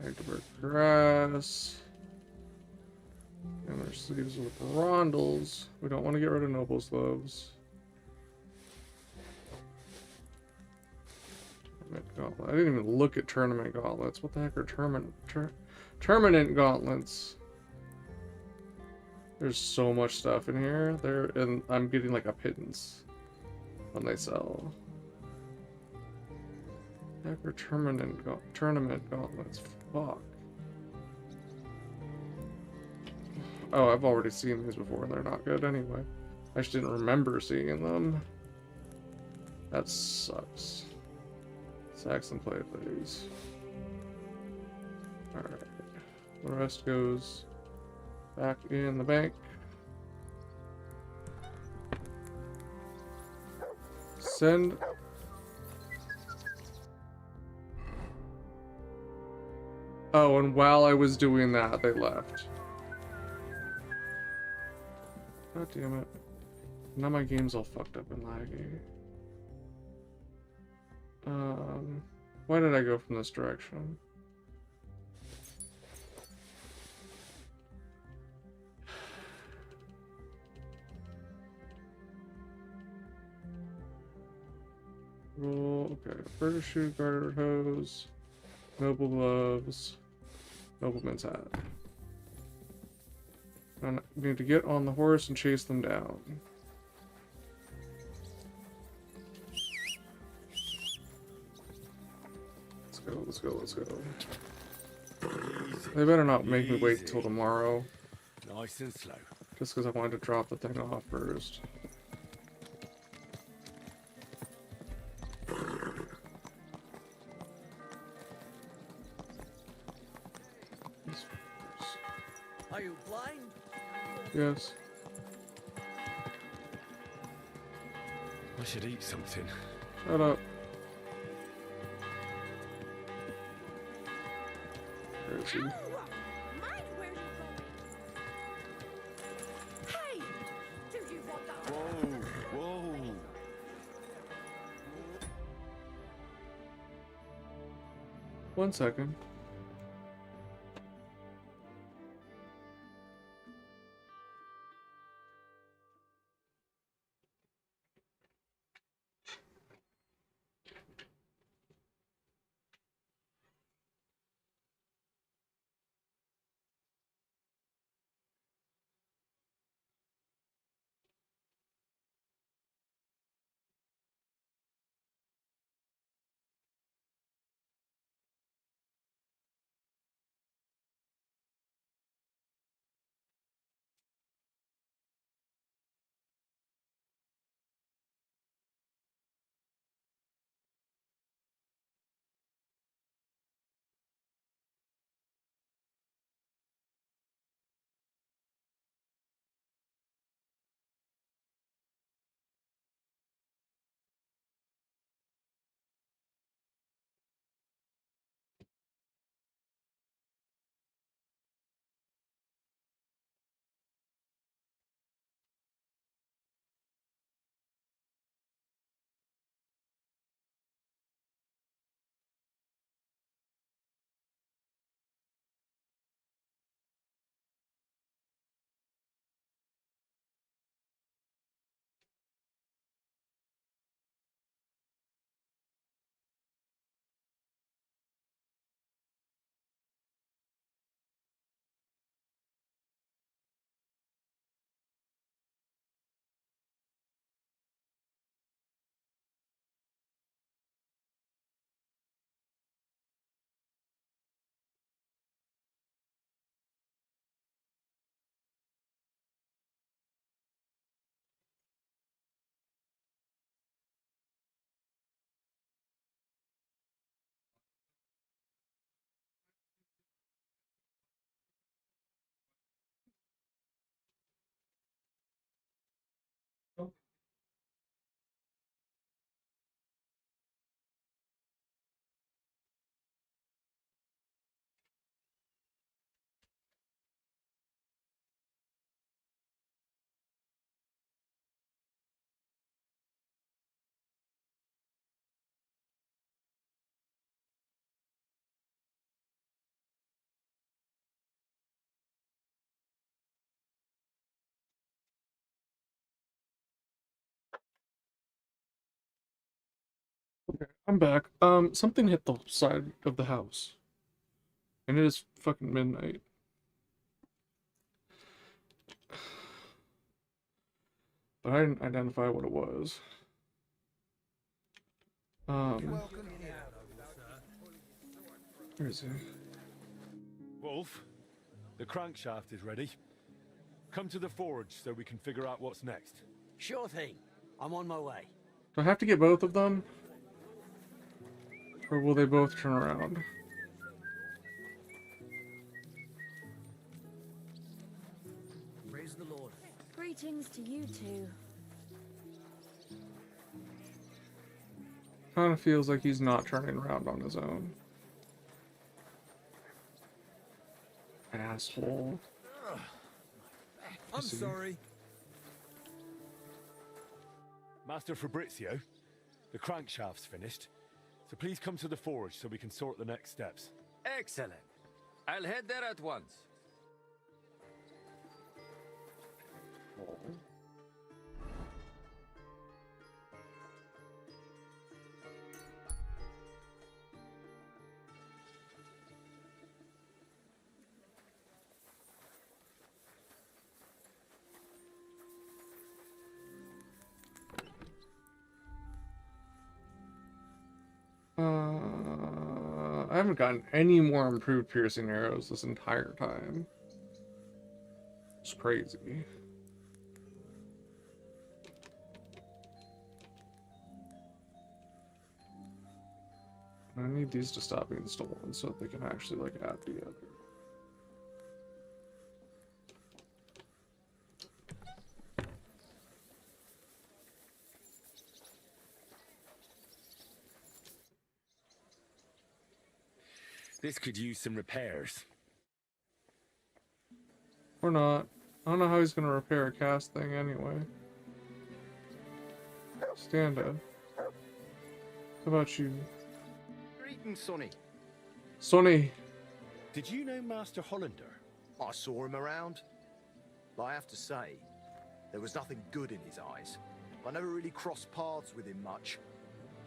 I need to work grass. And their sleeves with rondels. We don't want to get rid of Noble's gloves. Gauntlet. I didn't even look at tournament gauntlets. What the heck are tournament gauntlets? There's so much stuff in here. And I'm getting like a pittance when they sell. Heck are tournament gauntlets. Fuck. Oh, I've already seen these before and they're not good anyway. I just didn't remember seeing them. That sucks. Saxon play these. Alright. The rest goes back in the bank. Send. Oh, and while I was doing that, they left. God damn it. Now my game's all fucked up and laggy. Why did I go from this direction? Roll, okay. Burger shoe, garter hose, noble gloves, nobleman's hat. I need to get on the horse and chase them down. Let's go, let's go. They better not make me wait till tomorrow. Nice and slow. Just because I wanted to drop the thing off first. Are you blind? Yes. I should eat something. Shut up. Where is he? Mind where you're going. Hey! Do you want that? Whoa, whoa. One second. Okay, I'm back. Something hit the side of the house. And it is fucking midnight. But I didn't identify what it was. Where is he? Wolf, the crankshaft is ready. Come to the forge so we can figure out what's next. Sure thing. I'm on my way. Do I have to get both of them? Or will they both turn around? Praise the Lord. Greetings to you two. Kind of feels like he's not turning around on his own. Asshole. I'm sorry. Master Fabrizio, the crankshaft's finished, so please come to the forge so we can sort the next steps. Excellent. I'll head there at once. I haven't gotten any more improved piercing arrows this entire time. It's crazy. I need these to stop being stolen so that they can actually like add together. This could use some repairs. Or not. I don't know how he's gonna repair a cast thing anyway. Stand up. How about you? Greetings, Sonny. Sonny! Did you know Master Hollander? I saw him around. But I have to say, there was nothing good in his eyes. I never really crossed paths with him much.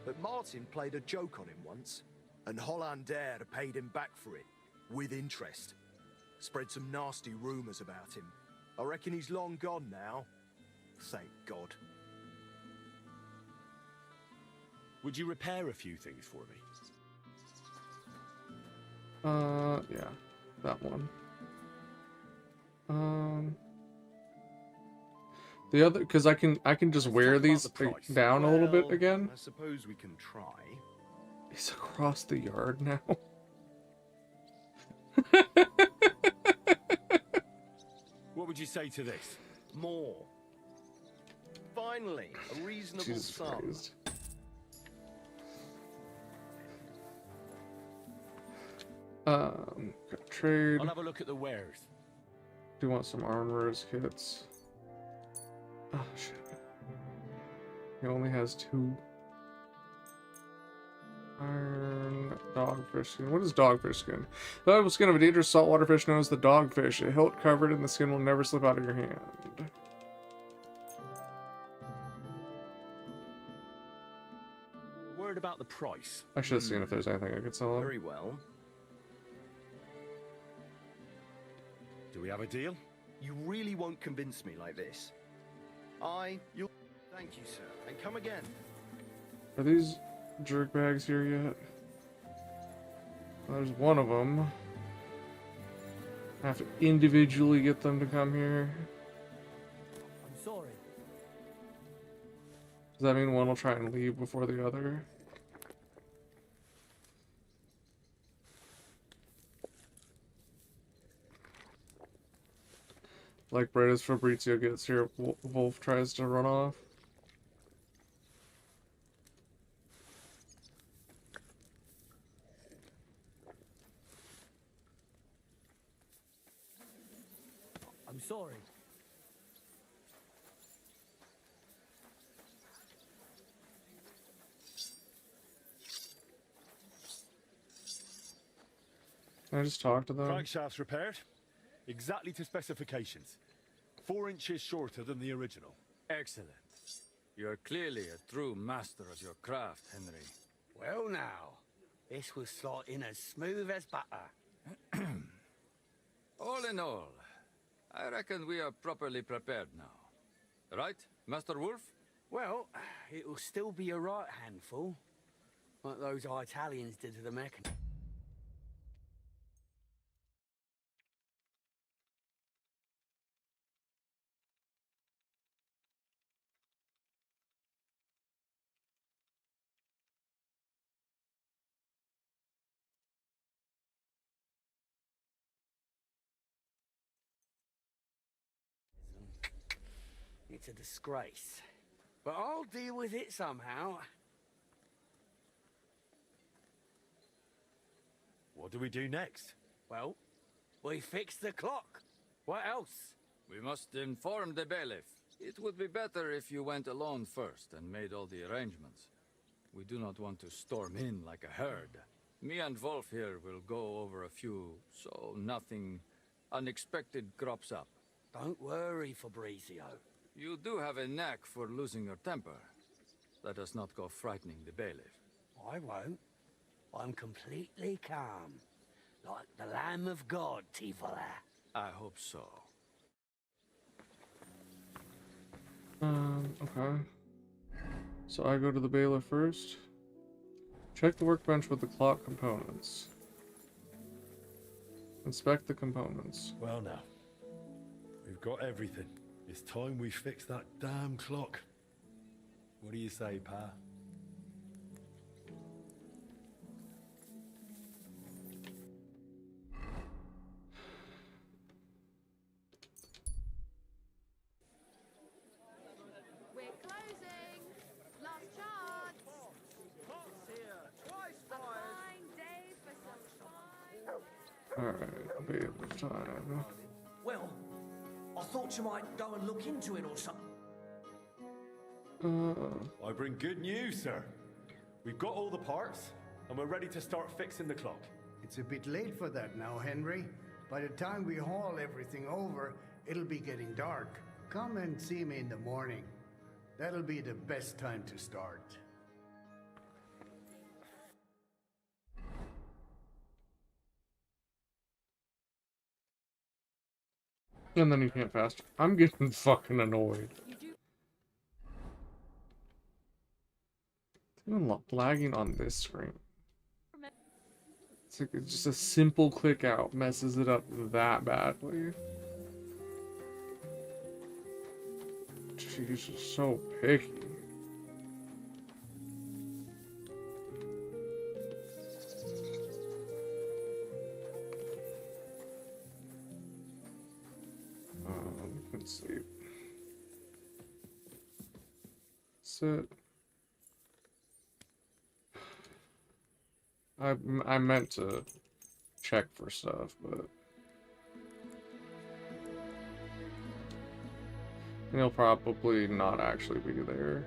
But Martin played a joke on him once, and Hollander paid him back for it, with interest. Spread some nasty rumors about him. I reckon he's long gone now. Thank God. Would you repair a few things for me? Yeah. That one. The other, because I can just wear these down a little bit again. I suppose we can try. He's across the yard now. What would you say to this? More. Finally, a reasonable Jesus sum. Christ. Got trade. I'll have a look at the wares. Do want some armorers kits. Oh shit. He only has 2. Iron dogfish skin. What is dogfish skin? The valuable skin of a dangerous saltwater fish known as the dogfish. A hilt covered in the skin will never slip out of your hand. Word about the price. I should have seen if there's anything I could sell him. Very well. Do we have a deal? You really won't convince me like this. You'll... Thank you, sir. And come again. Are these jerkbags here yet? There's one of them. I have to individually get them to come here. I'm sorry. Does that mean one will try and leave before the other? Like right as Fabrizio gets here, Wolf tries to run off. I'm sorry. Can I just talk to them? Crankshaft's repaired. Exactly to specifications. 4 inches shorter than the original. Excellent. You are clearly a true master of your craft, Henry. Well now, this will slot in as smooth as butter. All in all, I reckon we are properly prepared now. Right, Master Wolf? Well, it'll still be a right handful, like those Italians did to the Meccan. It's a disgrace, but I'll deal with it somehow. What do we do next? Well, we fix the clock. What else? We must inform the bailiff. It would be better if you went alone first and made all the arrangements. We do not want to storm in like a herd. Me and Wolf here will go over a few, so nothing unexpected crops up. Don't worry, Fabrizio. You do have a knack for losing your temper. Let us not go frightening the bailiff. I won't. I'm completely calm. Like the Lamb of God, Tivola. I hope so. Okay. So I go to the bailiff first. Check the workbench with the clock components. Inspect the components. Well now, we've got everything. It's time we fix that damn clock. What do you say, Pa? We're closing. Last chance. A fine day for some fine. Alright, bailiff time. Well, I thought you might go and look into it or something. I bring good news, sir. We've got all the parts, and we're ready to start fixing the clock. It's a bit late for that now, Henry. By the time we haul everything over, it'll be getting dark. Come and see me in the morning. That'll be the best time to start. And then you can't fast. I'm getting fucking annoyed. It's even lagging on this screen. It's like it's just a simple click out messes it up that badly. She's just so picky. Let's see. Sit. I meant to check for stuff, but he'll probably not actually be there.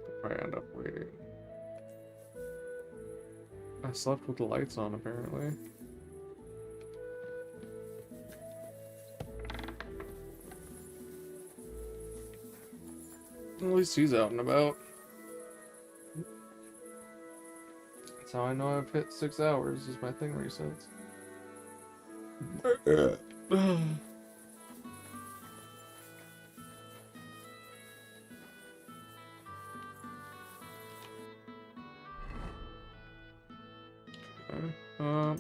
I'll probably end up waiting. I slept with the lights on, apparently. At least he's out and about. That's how I know I've hit 6 hours, is my thing resets. Okay.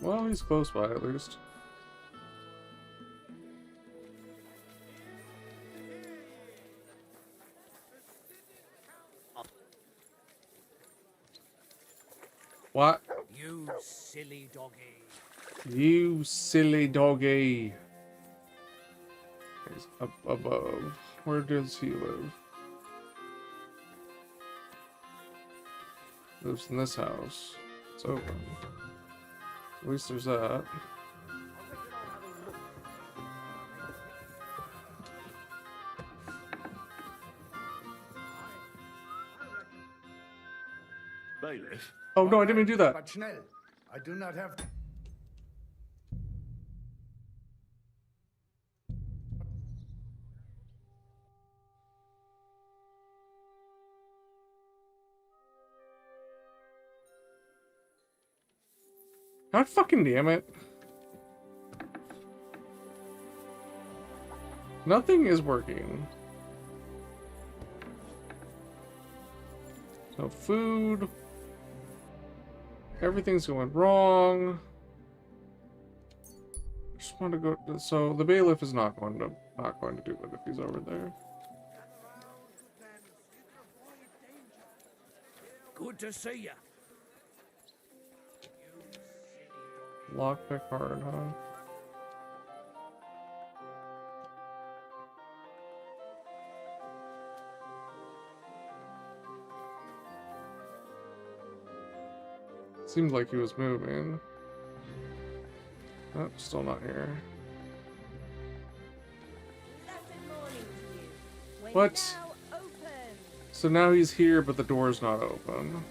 Well, he's close by at least. What? You silly doggy. You silly doggy. He's up above. Where does he live? Lives in this house. It's open. At least there's that. Bailiff? Oh no, I didn't mean to do that. But schnell. I do not have... God fucking damn it. Nothing is working. No food. Everything's going wrong. Just want to go. So the bailiff is not going to do it if he's over there. Good to see you. Lockpick hard, huh? Seemed like he was moving. Oh, still not here. What? So now he's here, but the door's not open.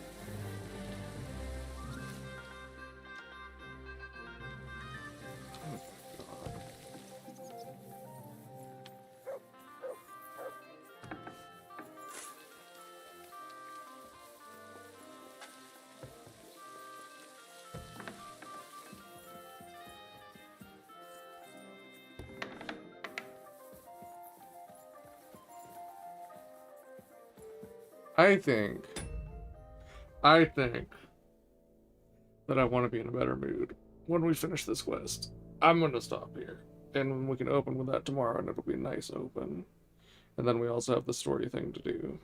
I think that I want to be in a better mood when we finish this quest. I'm going to stop here, and we can open with that tomorrow, and it'll be a nice open. And then we also have the story thing to do.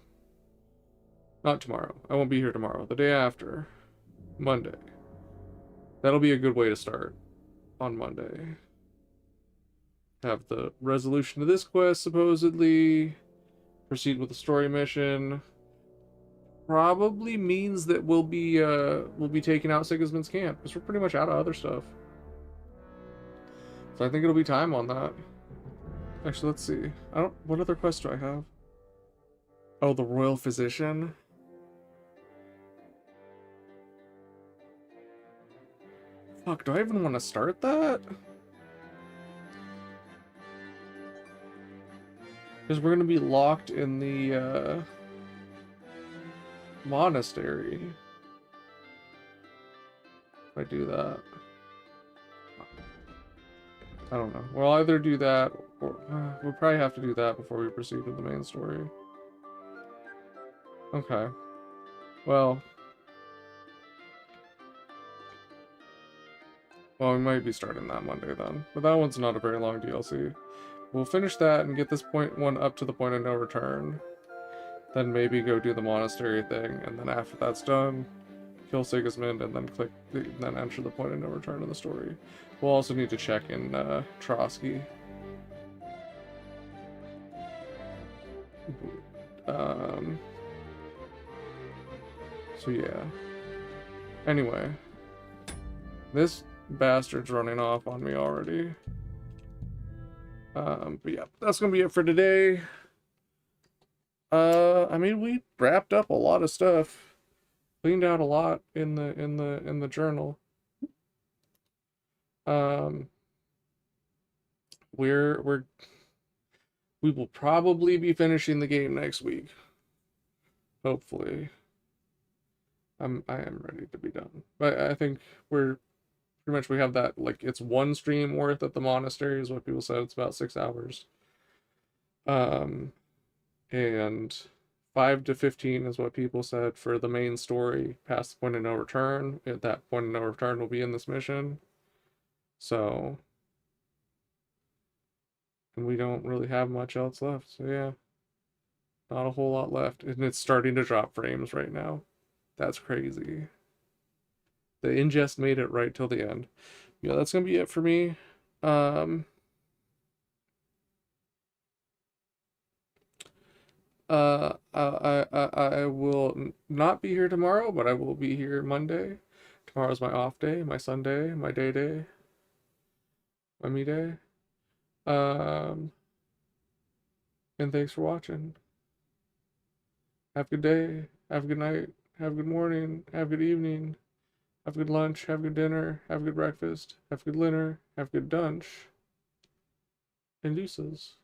Not tomorrow. I won't be here tomorrow. The day after. Monday. That'll be a good way to start on Monday. Have the resolution to this quest, supposedly. Proceed with the story mission. Probably means that we'll be taking out Sigismund's camp, because we're pretty much out of other stuff. So I think it'll be time on that. Actually, let's see. What other quest do I have? Oh, the Royal Physician. Fuck, do I even want to start that? Because we're gonna be locked in the monastery. If I do that. I don't know. We'll either do that, or we'll probably have to do that before we proceed with the main story. Okay. Well, we might be starting that Monday then. But that one's not a very long DLC. We'll finish that and get this one up to the point of no return. Then maybe go do the monastery thing, and then after that's done, kill Sigismund, and then enter the point of no return in the story. We'll also need to check in Trotsky. So yeah. Anyway, this bastard's running off on me already. But yeah, that's gonna be it for today. I mean, we wrapped up a lot of stuff, cleaned out a lot in the journal. We will probably be finishing the game next week. Hopefully. I am ready to be done. But I think pretty much we have that, like, it's one stream worth at the monastery is what people said. It's about 6 hours. And 5 to 15 is what people said for the main story past the point of no return. At that point of no return will be in this mission. So, and we don't really have much else left. So yeah, not a whole lot left. And it's starting to drop frames right now. That's crazy. The ingest made it right till the end. Yeah, that's gonna be it for me. I will not be here tomorrow, but I will be here Monday. Tomorrow's my off day, my Sunday, my day, my me day. And thanks for watching. Have a good day, have a good night, have a good morning, have a good evening, have a good lunch, have a good dinner, have a good breakfast, have a good dinner, have a good lunch, and deuces.